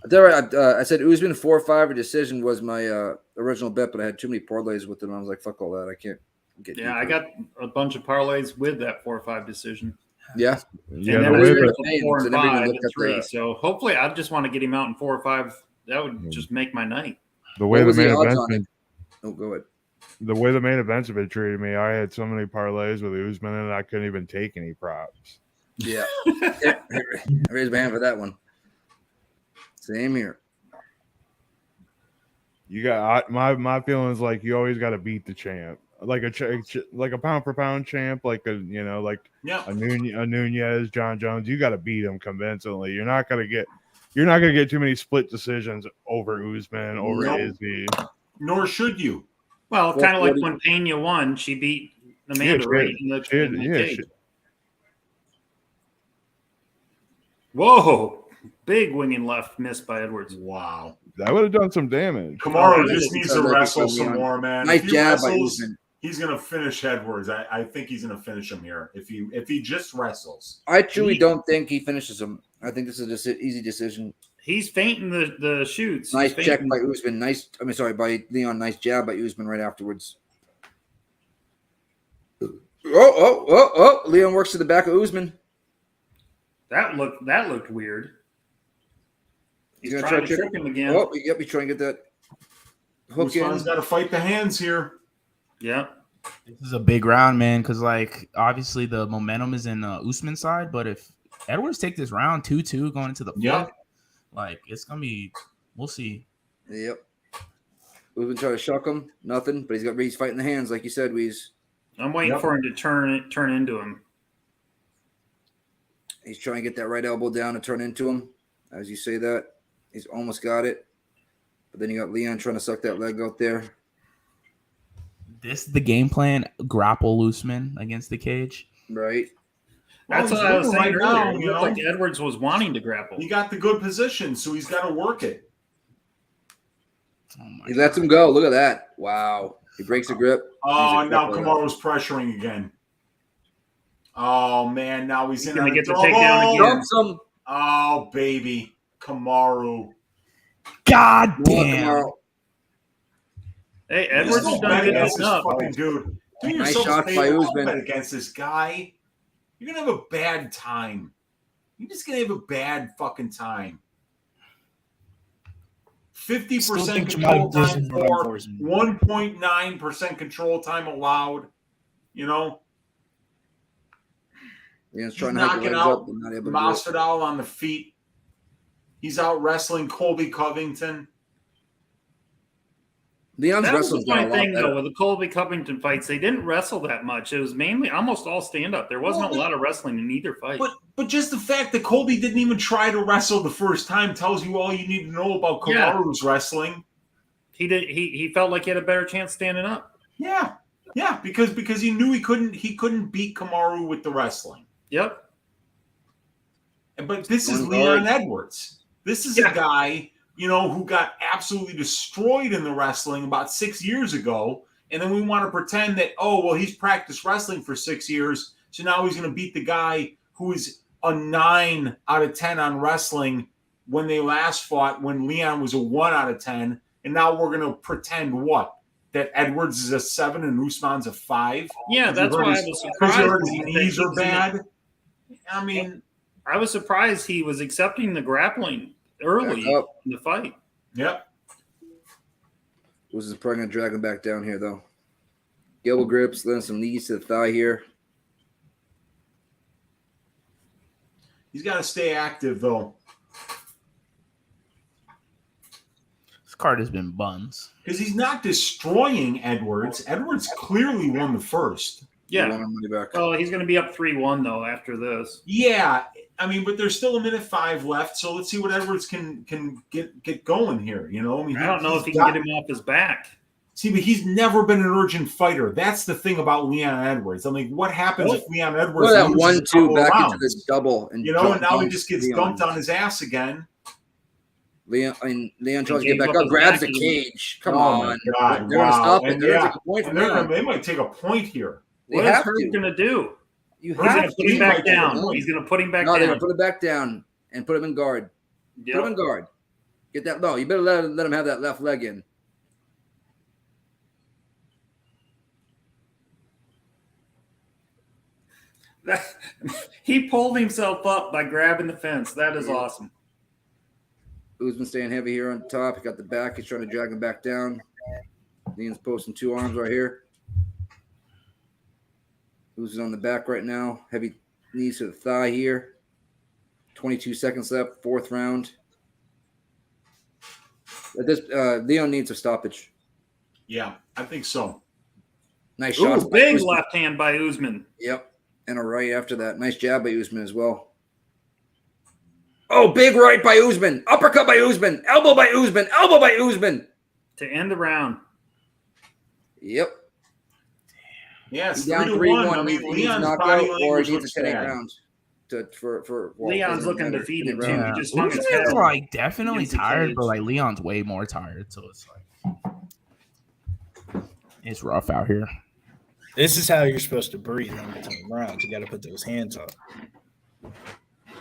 S3: I said Usman 4-5 a decision was my original bet, but I had too many parlays with it. And I was like, fuck all that. I can't get.
S9: Yeah, I got a bunch of parlays with that 4-5 decision.
S3: Yeah.
S8: Yeah,
S9: And
S8: the
S9: then
S8: way
S9: there's
S8: that,
S9: 4 and
S3: so never even
S9: 5
S3: looked
S9: and
S3: at
S9: 3.
S3: the-
S9: So hopefully, I just want to get him out in 4 or 5. That would just make my night.
S8: the way
S3: What
S8: the
S3: was
S8: main
S3: the odds
S8: event's
S3: on
S8: been,
S3: it? Oh, go ahead.
S8: the way the main events have been treating me, I had so many parlays with Usman, and I couldn't even take any props.
S3: Yeah. I raised my hand for that one. Same here.
S8: You got my feelings like you always got to beat the champ, like a pound for pound champ, like a a Nunez, John Jones. You got to beat him convincingly. You're not gonna get too many split decisions over Usman, over Izzy.
S10: Nor should you.
S9: Well, kind of like when Pena won, she beat Amanda right in the cage. Whoa. Big winging left missed by Edwards.
S10: Wow.
S8: That would have done some damage.
S10: Kamaru just needs to wrestle some more, man.
S3: Nice
S10: If he
S3: jab by
S10: wrestles,
S3: Usman.
S10: he's gonna finish Edwards. I think he's gonna finish him here if he just wrestles.
S3: I truly don't think he finishes him. I think this is just an easy decision.
S9: He's fainting the shoots.
S3: Nice check by Usman. By Leon. Nice jab by Usman right afterwards. Oh! Leon works to the back of Usman.
S9: That looked weird. He's
S3: gonna
S9: trying to trick him again.
S3: Oh, yep, he's trying to get that hook in.
S10: Usman's got to fight the hands here.
S9: Yeah.
S11: This is a big round, man, because like obviously the momentum is in Usman's side, but if Edwards take this round 2-2 going into the fourth, like it's gonna be, we'll see.
S3: Yep. Usman trying to shock him, nothing, but he's fighting the hands like you said.
S9: I'm waiting for him to turn into him.
S3: He's trying to get that right elbow down and turn into him. As you say that, he's almost got it. But then you got Leon trying to suck that leg out there.
S11: This is the game plan: grapple Usman against the cage.
S3: Right.
S9: That's what I was saying earlier. It looked like Edwards was wanting to grapple.
S10: He got the good position, so he's got to work it.
S3: He lets him go. Look at that. Wow. He breaks the grip.
S10: Oh, now Kamaru's pressuring again. Oh, man. Now he's in
S9: going to get the
S10: trouble.
S9: takedown again.
S10: Oh, baby. Kamaru.
S11: God damn.
S9: Hey, Edwards has done good enough.
S10: Dude. Do
S3: Nice
S10: yourself
S3: shot
S10: a
S3: by
S10: favor.
S3: Usman.
S10: Bet against this guy. You're going to have a bad time. You're just going to have a bad fucking time. 50% control time for 1.9% control time allowed. You know?
S3: Yeah,
S10: he's knocking out Masvidal on the feet. He's out wrestling Colby Covington.
S3: Leon's
S9: that was
S3: wrestling
S9: my thing, though, with the Colby Covington fights. They didn't wrestle that much. It was mainly almost all stand-up. There wasn't a lot of wrestling in either fight.
S10: But just the fact that Colby didn't even try to wrestle the first time tells you all you need to know about Kamaru's wrestling.
S9: He felt like he had a better chance standing up.
S10: Yeah, because he knew he couldn't beat Kamaru with the wrestling.
S9: Yep.
S10: But this is Leon Edwards. This is a guy, who got absolutely destroyed in the wrestling about 6 years ago. And then we want to pretend that, he's practiced wrestling for 6 years. So now he's going to beat the guy who is a 9 out of 10 on wrestling when they last fought, when Leon was a 1 out of 10. And now we're going to pretend what? That Edwards is a 7 and Usman's a 5?
S9: Yeah, that's why I was surprised.
S10: Because his knees are bad? I mean,
S9: I was surprised he was accepting the grappling early in the fight.
S10: Yep.
S3: Was probably going to drag him back down here, though. Elbow grips, then some knees to the thigh here.
S10: He's got to stay active, though.
S11: This card has been buns.
S10: Because he's not destroying Edwards. Edwards clearly won the first.
S9: Yeah. Well, he's going to be up 3-1, though, after this.
S10: Yeah. I mean, but there's still 1:05 left, so let's see what Edwards can get going here, I mean,
S9: I don't know if he can get him off his back.
S10: See, but he's never been an urgent fighter. That's the thing about Leon Edwards. I mean, what happens if Leon Edwards
S3: that
S10: loses
S3: 1-2 back
S10: rounds?
S3: into this double, and
S10: and now he just gets dumped on his ass again.
S3: Leon tries to get back up, grabs the cage. Come on,
S10: God,
S3: they're gonna stop it.
S10: And
S3: They're gonna take a point from Leon.
S10: They might take a point here.
S9: What is Hurd going to do?
S3: You
S9: He's
S3: have
S9: going to put him back down.
S3: No.
S9: He's going to put him back
S3: No,
S9: down.
S3: they're going to put him back down and put him in guard.
S9: Yep.
S3: Put him in guard. Get that. No, you better let him have that left leg in.
S9: He pulled himself up by grabbing the fence. That is awesome.
S3: Usman staying heavy here on top. He got the back. He's trying to drag him back down. Leon's posting 2 arms right here. Usman on the back right now. Heavy knees to the thigh here. 22 seconds left. 4th round. This Leon needs a stoppage.
S10: Yeah, I think so.
S3: Nice shot.
S9: Big left hand by Usman.
S3: Yep. And a right after that. Nice jab by Usman as well. Oh, big right by Usman. Uppercut by Usman. Elbow by Usman. Elbow by Usman.
S9: To end the round.
S3: Yep.
S10: Yes,
S3: He's down 3-1. I mean, he needs knockout or he needs a 10-8 round.
S9: Leon's looking defeated too.
S11: Yeah.
S9: He just hung his
S11: Usman's
S9: head.
S11: like definitely
S9: against the
S11: tired,
S9: cage.
S11: but like Leon's way more tired, so it's like it's rough out here.
S12: This is how you're supposed to breathe in between rounds. You got to put those hands up.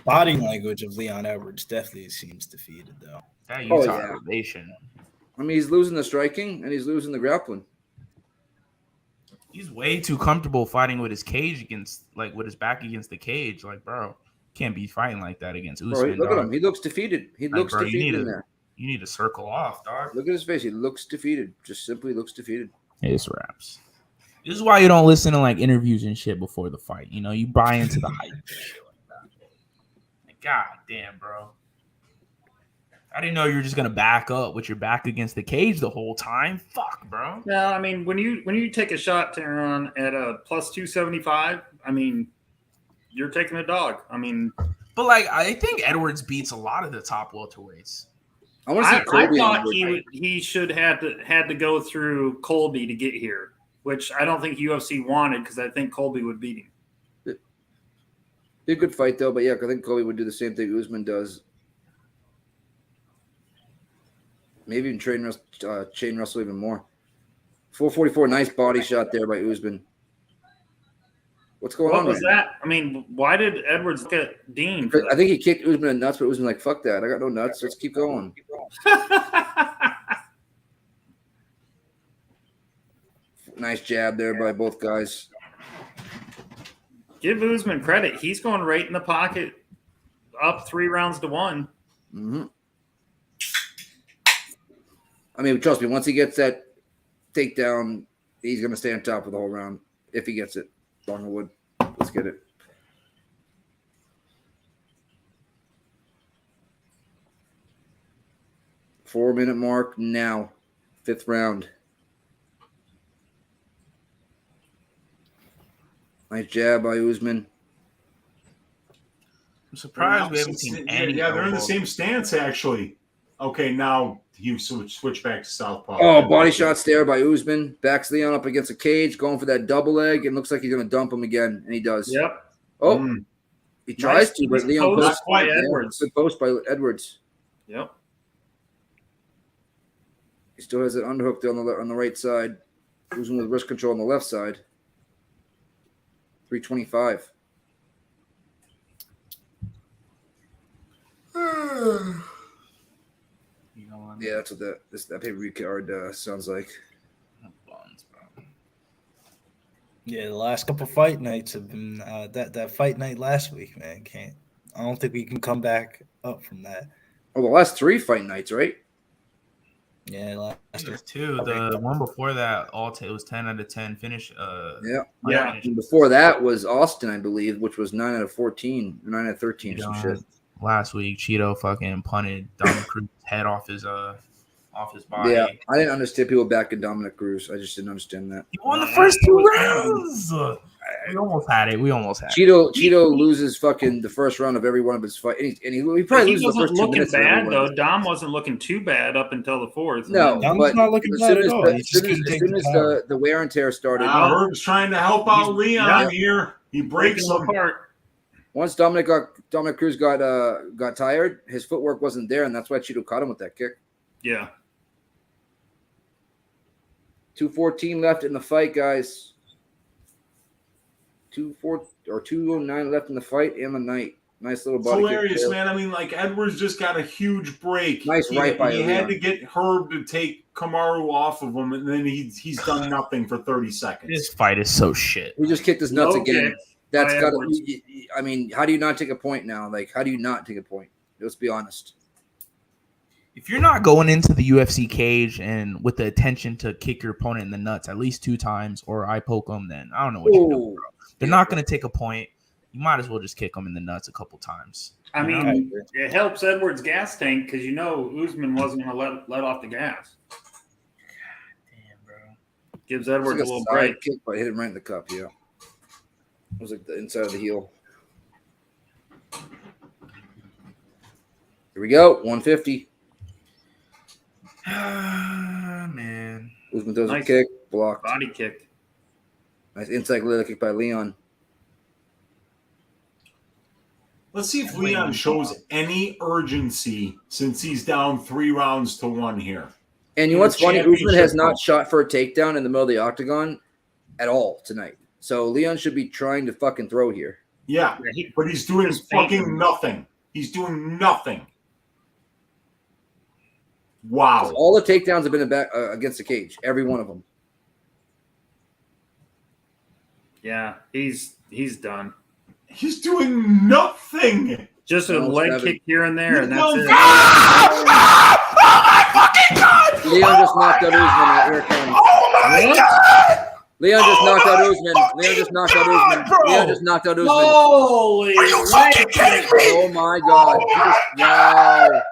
S12: Body language of Leon Edwards definitely seems defeated, though.
S11: That
S3: Oh,
S11: Utah
S3: yeah.
S11: elevation.
S3: I mean, he's losing the striking and he's losing the grappling.
S11: He's way too comfortable fighting with his cage with his back against the cage. Like, bro, can't be fighting like that against Usman.
S3: Bro, look at him. He looks defeated. He looks
S11: bro,
S3: defeated in there.
S11: You need to circle off, dog.
S3: Look at his face. He looks defeated. Just simply looks defeated.
S11: It's raps. This is why you don't listen to like interviews and shit before the fight. You know, you buy into the hype and shit like that. Like, God damn, bro. I didn't know you were just gonna back up with your back against the cage the whole time. Fuck, bro.
S9: No, I mean when you take a shot, Tehran, at a plus 275, I mean you're taking a dog. I mean,
S11: but like I think Edwards beats a lot of the top welterweights.
S9: I thought he should had to go through Colby to get here, which I don't think UFC wanted because I think Colby would beat him.
S3: Be a good fight though, but yeah, I think Colby would do the same thing Usman does. Maybe even chain wrestle even more. 444, nice body shot there by Usman. What's going on?
S9: What was that? I mean, why did Edwards look at Dean? For
S3: I think he kicked Usman in the nuts, but Usman like, fuck that. I got no nuts. Let's keep going. Nice jab there by both guys.
S9: Give Usman credit. He's going right in the pocket, up 3 rounds to 1.
S3: Mm-hmm. I mean, trust me, once he gets that takedown, he's going to stay on top of the whole round if he gets it. Long wood. Let's get it. Four-minute mark now. 5th round. Nice jab by Usman.
S11: I'm surprised we haven't seen any.
S10: Yeah, they're in the same stance, actually. Okay, now you switch back to southpaw.
S3: Oh, body shots there by Usman. Backs Leon up against the cage, going for that double leg. It looks like he's going to dump him again, and he does.
S9: Yep.
S3: Oh, he tries to, but Leon
S9: post by Edwards.
S3: Good post by Edwards.
S9: Yep.
S3: He still has that underhook there on the right side. Usman with wrist control on the left side. 325. Yeah, that's what that pay-per-view card sounds like.
S12: Yeah, the last couple fight nights have been that fight night last week, man. I don't think we can come back up from that.
S3: Oh, the last 3 fight nights, right?
S12: Yeah, last
S11: two. The one before that, it was 10 out of 10 finish.
S3: Yeah. And before that was Austin, I believe, which was 9 out of 14, 9 out of 13 or some shit.
S11: Last week, Cheeto fucking punted Dominic Cruz's head off his body.
S3: Yeah, I didn't understand people backing Dominic Cruz. I just didn't understand that.
S11: He won the first 2 rounds. We almost had it.
S3: Cheeto loses fucking the first round of every one of his fights, and he probably loses the first 2 minutes.
S9: Bad though. Dom wasn't looking too bad up until the 4th.
S3: No,
S12: Dom's not looking bad at all.
S3: As soon as the wear and tear started,
S10: Herb's trying to help out Leon here. He breaks him
S9: apart.
S3: Once Dominic Cruz got tired, his footwork wasn't there, and that's why Cheeto caught him with that kick.
S9: Yeah.
S3: 2:14 left in the fight, guys. or 209 left in the fight and the night. Nice little
S10: It's
S3: body
S10: hilarious,
S3: kick.
S10: man. I mean, like Edwards just got a huge break.
S3: Nice right by
S10: He had
S3: Leon.
S10: to get Herb to take Kamaru off of him, and then he's done nothing for 30 seconds.
S11: This fight is so shit.
S3: He just kicked his nuts
S9: No
S3: again.
S9: kick
S3: That's
S9: by
S3: got
S9: Edwards.
S3: to. I mean, how do you not take a point now? Like, how do you not take a point? Let's be honest.
S11: If you're not going into the UFC cage and with the intention to kick your opponent in the nuts at least 2 times or eye poke them, then I don't know what you're doing, bro. They're not going to take a point. You might as well just kick them in the nuts a couple times.
S9: I mean, it helps Edwards' gas tank because Usman wasn't going to let off the gas.
S11: Damn, bro.
S3: It's
S9: Gives Edwards
S3: like
S9: a little
S3: side
S9: break.
S3: kick, but hit him right in the cup. Yeah, it was like the inside of the heel. Here we go. 150.
S11: Man.
S3: Usman does
S9: Nice
S3: a kick, blocked.
S9: Body kick.
S3: Nice inside leg kick by Leon.
S10: Let's see if Leon shows any urgency since he's down 3-1 here.
S3: And you know what's funny? Usman has not shot for a takedown in the middle of the octagon at all tonight. So Leon should be trying to fucking throw here.
S10: Yeah, but he's doing fucking nothing. He's doing nothing. Wow.
S3: All the takedowns have been back against the cage. Every one of them.
S9: Yeah, he's done.
S10: He's doing nothing.
S9: Just a leg kick here and there, and that's it.
S3: Leon just knocked out Usman. Here it comes. Leon just knocked out Usman. Leon just knocked out Usman. Leon just knocked out Usman.
S9: Holy!
S11: Are you fucking kidding me?
S3: Oh my god! Wow!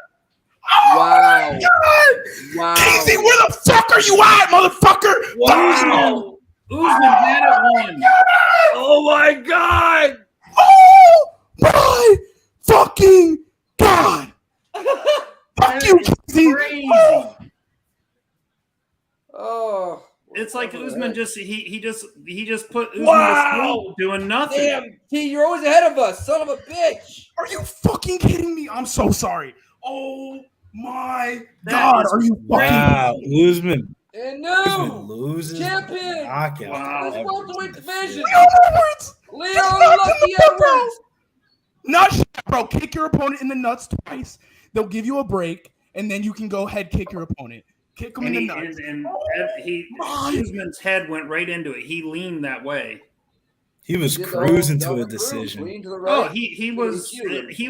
S3: Wow! Wow!
S11: Casey, where the fuck are you at, motherfucker?
S9: Wow! Usman had it one.
S3: Oh my god!
S11: Oh my fucking god! Fuck you, Casey!
S9: Crazy.
S3: Oh.
S9: It's like Usman he just put Usman
S3: Wow.
S9: to sleep doing nothing.
S3: Damn, T, you're always ahead of us, son of a bitch!
S11: Are you fucking kidding me? I'm so sorry. Oh my
S9: That
S11: god,
S9: is
S11: are you
S12: Wow,
S11: fucking
S12: Usman.
S3: And
S12: Usman
S3: no!
S12: loses.
S3: Champion!
S12: Knockout.
S9: Wow.
S3: This welterweight division!
S11: Leon Edwards?
S3: Leon Lucky Edwards!
S11: Not shit, bro. Kick your opponent in the nuts twice. They'll give you a break, and then you can go ahead kick your opponent. Kick him in the nuts.
S9: And Usman's head went right into it. He leaned that way.
S12: He was cruising to a decision.
S9: Oh, he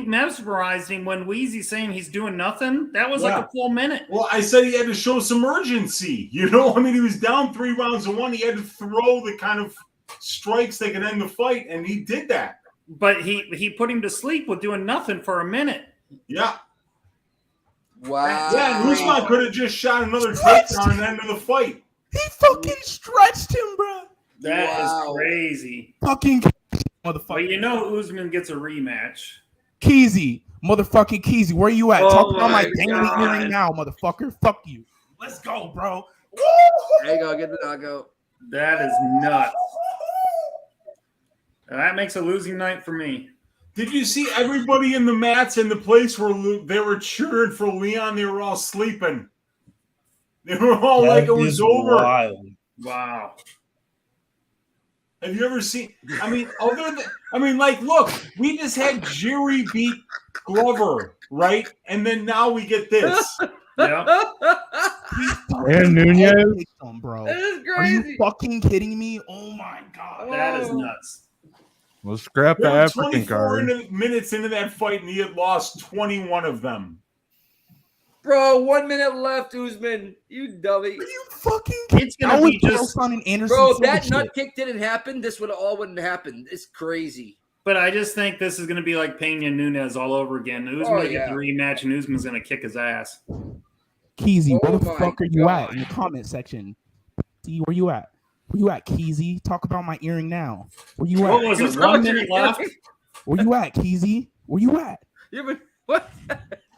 S9: mesmerized him when Wheezy's saying he's doing nothing. That was like a full minute.
S10: Well, I said he had to show some urgency. You know, I mean, he was down 3-1. He had to throw the kind of strikes that could end the fight, and he did that.
S9: But he put him to sleep with doing nothing for a minute.
S10: Yeah.
S3: Wow.
S10: Yeah, and Usman could have just shot another takedown at the end of the fight.
S11: He fucking stretched him, bro.
S9: That is crazy.
S11: Fucking motherfucker.
S9: But you know Usman gets a rematch.
S11: Keezy, motherfucking Keezy, where you at?
S9: Oh
S11: Talk about my
S9: my
S11: daily
S9: God.
S11: earring now, motherfucker. Fuck you. Let's go, bro.
S3: There you go, get the knockout.
S9: That is nuts. That makes a losing night for me.
S10: Did you see everybody in the mats in the place where they were cheering for Leon? They were all sleeping. They were all like it was over.
S12: Wild.
S9: Wow.
S10: Have you ever seen? Like, look, we just had Jerry beat Glover, right? And then now we get this.
S9: Yeah.
S8: And Nunez.
S11: Bro.
S3: That is
S11: Are you
S3: crazy.
S11: fucking kidding me? Oh my god.
S9: That is nuts.
S8: Well, scrap the
S10: There were
S8: African
S10: 24
S8: card.
S10: minutes into that fight, and he had lost 21 of them.
S3: Bro, 1 minute left, Usman. You dummy.
S11: Are you fucking
S9: It's gonna be just.
S11: and Anderson
S3: Bro, if
S11: Silva
S3: that
S11: shit.
S3: nut kick didn't happen, this would all wouldn't happen. It's crazy.
S9: But I just think this is going to be like Pena Nunez all over again. Usman gets the rematch, and Usman's going to kick his ass.
S11: Keezy, where the
S3: Oh my
S11: fuck are you
S3: God.
S11: at in the comment section? See, where you at? Where you at, Keezy? Talk about my earring now. Where you at?
S9: What was it? 1 minute left?
S11: Where you at, Keezy? Where you at?
S3: Yeah, but what?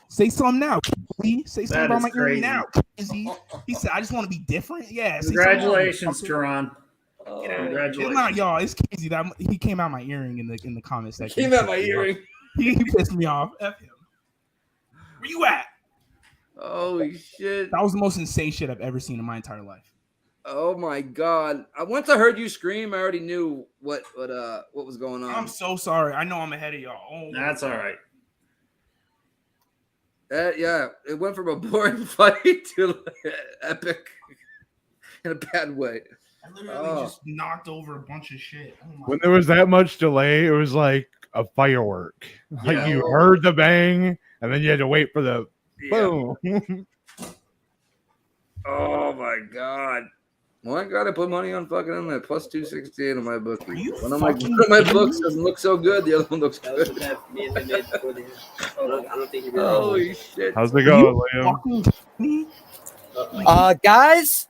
S11: Say something now, Keezy. Say something
S9: That
S11: about
S9: is
S11: my
S9: crazy.
S11: earring now, Keezy. He said, I just want to be different. Yeah. say something now,
S9: Congratulations,
S11: motherfucker.
S9: Teron.
S11: It's not y'all. It's Keezy. That he came out my earring in the comment section.
S3: Came out my earring.
S11: He pissed me off. F him. Where you at?
S3: Holy shit.
S11: That was the most insane shit I've ever seen in my entire life.
S3: Oh my God! Once I heard you scream, I already knew what was going on.
S11: I'm so sorry. I know I'm ahead of y'all. Oh,
S9: That's all right.
S3: Yeah, it went from a boring fight to epic in a bad way.
S11: I literally just knocked over a bunch of shit. Oh my
S8: When there was that much delay, it was like a firework. Like
S11: Yeah.
S8: you heard the bang, and then you had to wait for the boom.
S3: Oh my God! Well, I gotta put money on fucking on that plus 268 on my book. One of my books doesn't look so good. The other one looks good. Holy shit!
S8: How's it going, Liam?
S13: Guys,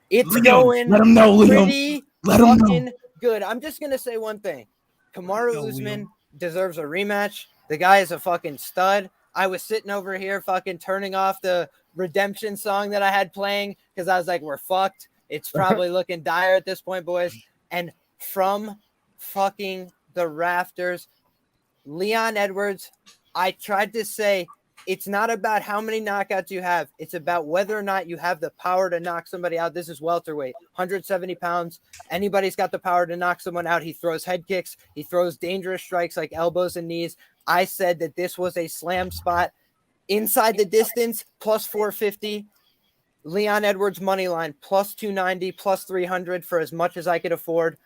S13: it's
S11: Liam,
S13: going
S11: let 'em know, Liam.
S13: pretty
S11: Let 'em know.
S13: fucking good. I'm just gonna say one thing. Kamaru Usman deserves a rematch. The guy is a fucking stud. I was sitting over here fucking turning off the redemption song that I had playing because I was like, we're fucked. It's probably looking dire at this point, boys. And from fucking the rafters, Leon Edwards, I tried to say it's not about how many knockouts you have. It's about whether or not you have the power to knock somebody out. This is welterweight, 170 pounds. Anybody's got the power to knock someone out. He throws head kicks. He throws dangerous strikes like elbows and knees. I said that this was a slam spot inside the distance, plus 450. Leon Edwards money line, plus 290, plus 300 for as much as I could afford.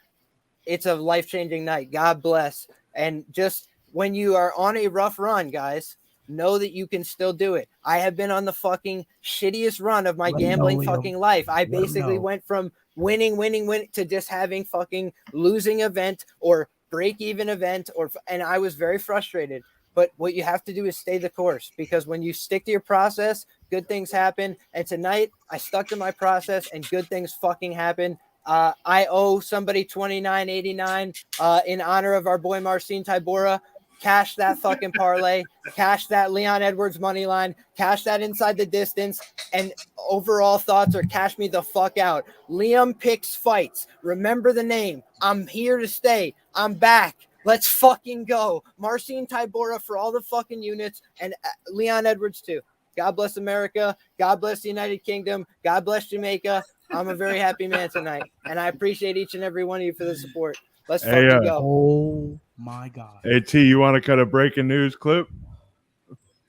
S13: It's a life-changing night. God bless. And just when you are on a rough run, guys, know that you can still do it. I have been on the fucking shittiest run of my gambling fucking life. I basically went from winning to just having fucking losing event or break-even event, and I was very frustrated. But what you have to do is stay the course, because when you stick to your process, good things happen. And tonight I stuck to my process and good things fucking happen. I owe somebody $29.89 in honor of our boy Marcin Tybura. Cash that fucking parlay, cash that Leon Edwards money line, cash that inside the distance, and overall thoughts are cash me the fuck out. Liam picks fights. Remember the name. I'm here to stay. I'm back. Let's fucking go. Marcin Tybura for all the fucking units, and Leon Edwards too. God bless America. God bless the United Kingdom. God bless Jamaica. I'm a very happy man tonight, and I appreciate each and every one of you for the support. Let's fucking go.
S11: Oh my God.
S8: Hey T, you want to cut a breaking news clip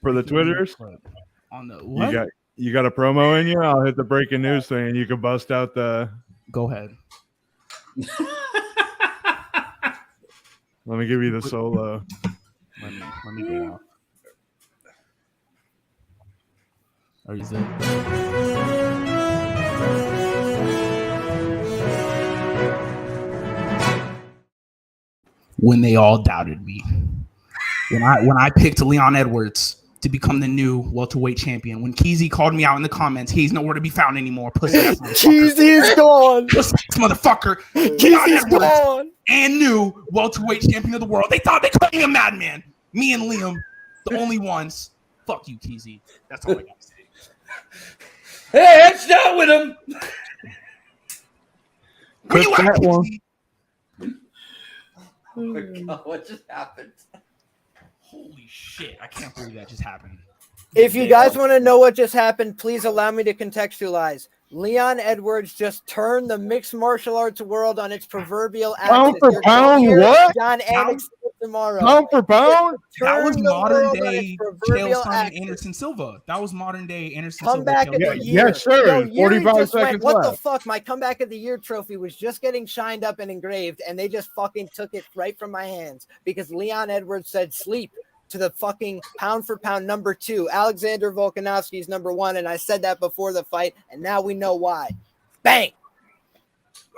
S8: for the Twitters?
S11: On the what?
S8: You got a promo in you? I'll hit the breaking news thing, and you can bust out the.
S11: Go ahead.
S8: Let me give you the solo.
S11: Let me go off. Are you there? When they all doubted me, when I picked Leon Edwards to become the new welterweight champion, when Keezy called me out in the comments, he's nowhere to be found anymore.
S13: Keezy is gone.
S11: Pussy motherfucker.
S13: Keezy's gone.
S11: And new welterweight champion of the world. They thought they called me a madman. Me and Liam, the only ones. Fuck you, Keezy. That's all I got to say.
S3: Hey, headshot with him.
S11: Where you at, Keezy?
S3: Oh my God, what just happened?
S11: Holy shit, I can't believe that just happened.
S13: If you guys want to know what just happened, please allow me to contextualize. Leon Edwards just turned the mixed martial arts world on its proverbial axis.
S8: Pound for pound, what?
S13: John Anderson tomorrow.
S8: Pound for pound?
S11: That was
S13: Turn the
S11: modern
S13: world on
S11: day
S13: its proverbial
S11: Chael Sonnen
S13: axis.
S11: Anderson Silva. That was modern day Anderson
S13: Come
S11: Silva.
S13: back
S11: Chael
S13: of the
S11: Sonnen.
S13: year.
S8: Yes, sir.
S13: Yo, Yuri
S8: 45
S13: just went,
S8: seconds
S13: what the
S8: left.
S13: fuck? My comeback of the year trophy was just getting shined up and engraved, and they just fucking took it right from my hands because Leon Edwards said sleep to the fucking pound for pound number 2. Alexander Volkanovski's number 1, and I said that before the fight, and now we know why. Bang!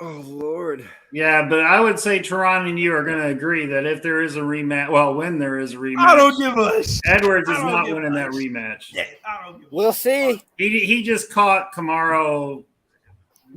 S3: Oh Lord.
S9: Yeah, but I would say Tehran and you are going to agree that if there is a rematch, well, when there is a rematch,
S11: I don't give a shit.
S9: Edwards is not winning that rematch.
S11: Yeah, I don't give a
S13: We'll see.
S9: He just caught Kamaru.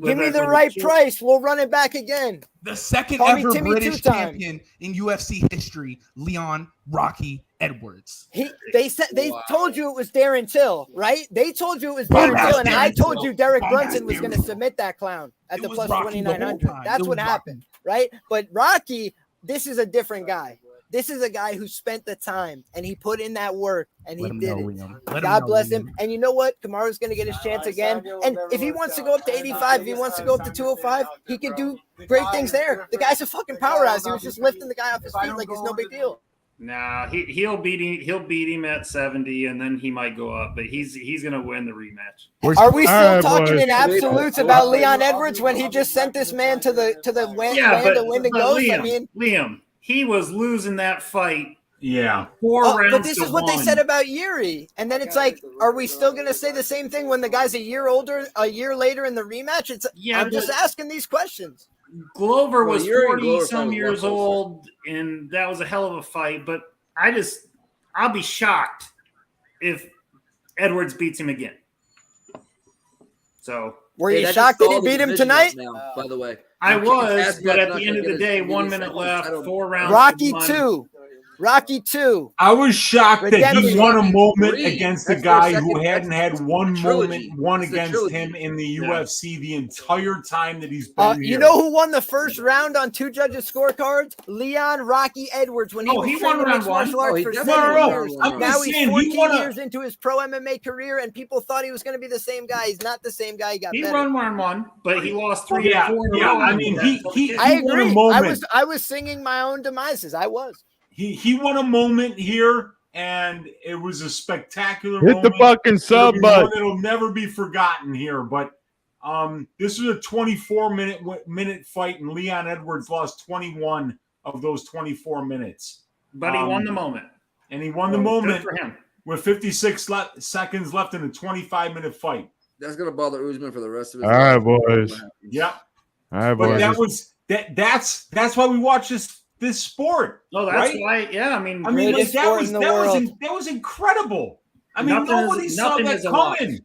S13: Give me the right price. We'll run it back again.
S11: The second
S13: Call me
S11: ever
S13: Timmy
S11: British
S13: two-time.
S11: champion in UFC history, Leon Rocky Edwards.
S13: They said they told you it was Darren Till, right? They told you it was Darren Till, and I told you Derek Brunson was going to submit that clown at the plus 2,900. That's what happened, right? But Rocky, this is a different guy. This is a guy who spent the time and he put in that work and he did it.
S11: Liam.
S13: God bless him. And you know what? Kamaru's going to get his chance again. And if he wants to go up to 85, if he wants to go up to 205, he can do great things there. The guy's a fucking powerhouse. He was just lifting the guy off his feet like it's no big deal.
S9: Nah, he'll beat him at 70, and then he might go up. But he's gonna win the rematch.
S13: Are we still talking in absolutes about Leon Edwards when he just sent this man to the wind and goes?
S9: Liam, he was losing that fight.
S10: Yeah.
S9: 4 rounds.
S13: But this
S9: to
S13: is what they
S9: 1.
S13: said about Yuri. And then it's like, are we still going to say the same thing when the guy's a year older, a year later in the rematch? I'm just asking these questions.
S9: Glover was 40-some years old, and that was a hell of a fight. But I'll be shocked if Edwards beats him again. So,
S13: were you shocked that he beat him tonight?
S3: Now, by the way,
S9: I was, but at the end of the day, 1 minute left, 4 rounds.
S13: Rocky 2.
S10: I was shocked that he won a moment against a guy who hadn't had one moment against him in the UFC the entire time that he's been here.
S13: You know who won the first round on 2 judges' scorecards? Leon Rocky Edwards when he was training mixed martial arts for 7 years. Now he's 14 years into his pro MMA career, and people thought he was going to be the same guy. He's not the same guy. He
S9: won round 1, but he lost 3 and 4.
S10: Yeah, I mean, he
S13: I
S10: won
S13: agree.
S10: a moment.
S13: I was singing my own demises. I was.
S10: He won a moment here, and it was a spectacular
S8: Hit
S10: moment.
S8: the fucking sub button.
S10: It'll never be forgotten here. But this was a 24-minute fight, and Leon Edwards lost 21 of those 24 minutes.
S9: But he won the moment.
S10: And he won the moment
S9: for him.
S10: with 56 seconds left in a 25-minute fight.
S3: That's gonna bother Usman for the rest of his
S8: life. All right, boys.
S10: Yep.
S8: All right,
S10: boys.
S8: But
S10: that's why we watch this sport.
S9: Oh, that's
S10: right?
S9: why. Yeah, I mean,
S10: that was incredible. I mean, nobody saw that coming.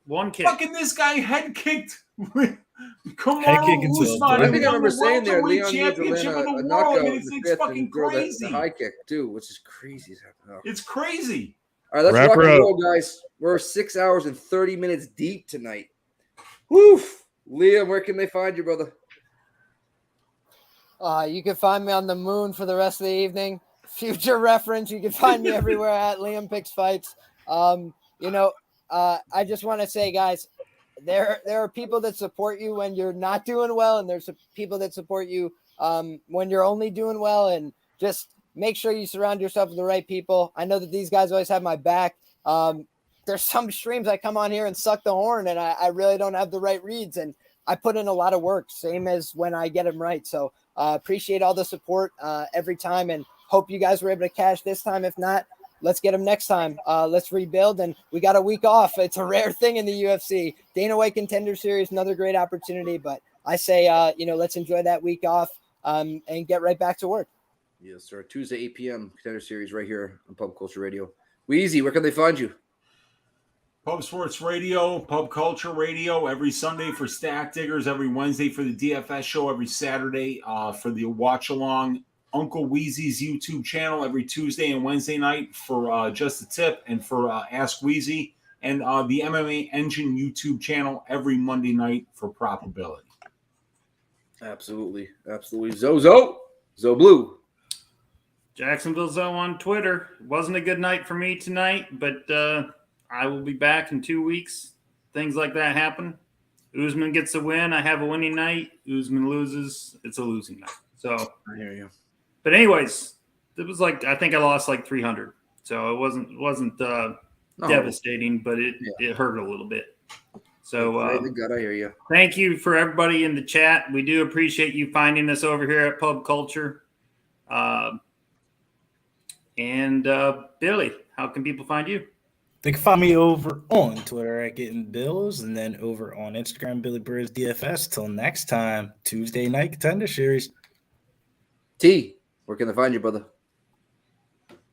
S9: One kick.
S10: Fucking this guy head kicked. Kamaru Usman.
S3: I think I remember saying there,
S10: Leon
S3: needs to land a knockout in the fifth and throw the high kick too, which is crazy.
S10: It's crazy.
S3: All right, let's rock and roll, guys. We're 6 hours and 30 minutes deep tonight. Woo! Liam, where can they find you, brother?
S13: You can find me on the moon for the rest of the evening. Future reference, you can find me everywhere at Liam Picks Fights. I just want to say, guys, there are people that support you when you're not doing well, and there's people that support you when you're only doing well. And just make sure you surround yourself with the right people. I know that these guys always have my back. There's some streams I come on here and suck the horn, and I really don't have the right reads, and I put in a lot of work, same as when I get them right. So appreciate all the support every time, and hope you guys were able to cash this time. If not, let's get them next time. Let's rebuild, and we got a week off. It's a rare thing in the UFC. Dana White Contender Series, another great opportunity, but I say, let's enjoy that week off and get right back to work.
S3: Yes, sir. Tuesday, 8 p.m. Contender Series right here on Pub Culture Radio. Weezy, where can they find you?
S10: Pub Sports Radio, Pub Culture Radio, every Sunday for Stack Diggers, every Wednesday for the DFS show, every Saturday for the Watch Along, Uncle Weezy's YouTube channel, every Tuesday and Wednesday night for Just a Tip and for Ask Weezy, and the MMA Engine YouTube channel every Monday night for Probability.
S3: Absolutely. Zo Blue.
S9: Jacksonville Zoe on Twitter. Wasn't a good night for me tonight, but I will be back in 2 weeks. Things like that happen. Usman gets a win. I have a winning night. Usman loses. It's a losing night. So
S3: I hear you.
S9: But anyways, it was I think I lost 300. So it wasn't devastating, but it hurt a little bit. So
S3: God, I hear you.
S9: Thank you for everybody in the chat. We do appreciate you finding us over here at Pub Culture. And Billy, how can people find you?
S11: They can find me over on Twitter at Getting Bills, and then over on Instagram, Billy Burrs DFS. Till next time, Tuesday Night Contender Series.
S3: T, where can they find you, brother?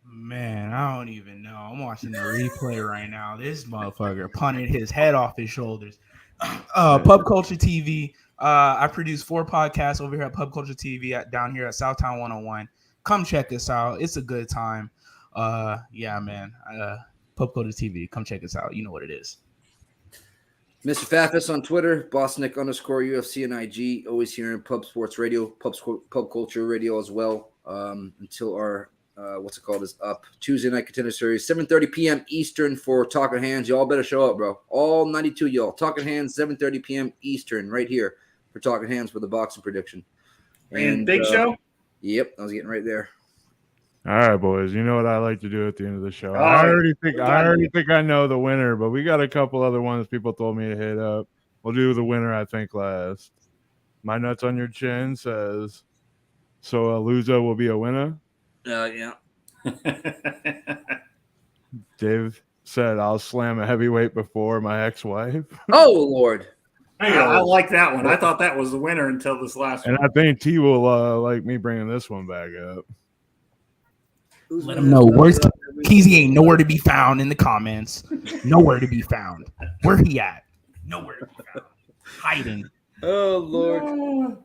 S16: Man, I don't even know. I'm watching the replay right now. This motherfucker punted his head off his shoulders. Pub Culture TV. I produce 4 podcasts over here at Pub Culture TV down here at Southtown 101. Come check us out. It's a good time. Yeah, man. Pub Culture TV. Come check us out. You know what it is.
S3: Mr. Fafis on Twitter, Bossnick _UFC and IG. Always here in Pub Sports Radio, Pub Culture Radio as well. until our what's it called is up. Tuesday Night Contender Series, 7:30 p.m. Eastern for Talking Hands. Y'all better show up, bro. All 92 y'all. Talking Hands, 7:30 p.m. Eastern, right here for Talking Hands for the boxing prediction.
S9: And Big Show?
S3: Yep, I was getting right there.
S8: All right, boys. You know what I like to do at the end of the show.
S9: Oh,
S8: I already think I know the winner, but we got a couple other ones people told me to hit up. We'll do the winner, I think, last. My Nuts on Your Chin says, so Luzo will be a winner.
S3: Yeah.
S8: Dave said, I'll slam a heavyweight before my ex-wife.
S3: Oh, Lord.
S9: I like that one. I thought that was the winner until this last
S8: And
S9: one.
S8: I think T will like me bringing this one back up.
S16: Let him know. Where's Keezy? Ain't nowhere to be found in the comments. Nowhere to be found. Where he at? Nowhere to be found. Hiding.
S3: Oh, Lord. All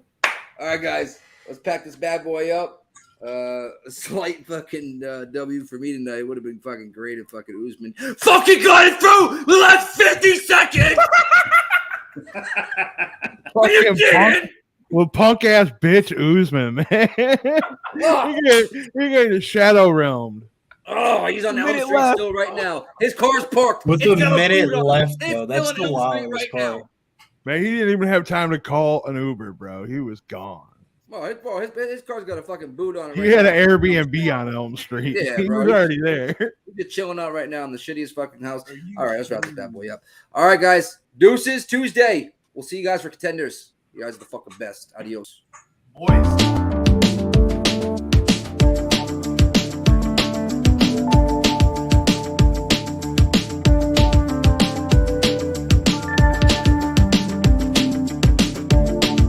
S3: right, guys. Let's pack this bad boy up. A slight fucking W for me tonight. Would have been fucking great if fucking Usman fucking got it through the last 50 seconds. Are you kidding?
S8: Well, punk ass bitch Usman, man. He got the shadow realm.
S3: Oh, he's on Elm Street still right now. His car's parked.
S14: With
S3: It's
S14: a
S3: got
S14: minute
S3: boot on.
S14: left,
S3: It's
S14: though. That's
S3: still
S14: the
S3: on Elm Street
S14: wildest
S3: right
S14: part.
S3: now.
S8: Man, he didn't even have time to call an Uber, bro. He was gone.
S3: Bro, his car's got a fucking boot on it.
S8: He
S3: right
S8: had
S3: now.
S8: an Airbnb on Elm Street.
S3: Yeah,
S8: He
S3: bro.
S8: was already there.
S3: He's just chilling out right now in the shittiest fucking house. All right, let's wrap this bad boy up. All right, guys. Deuces Tuesday. We'll see you guys for Contenders. You guys are the fucking best. Adios.
S16: Boys.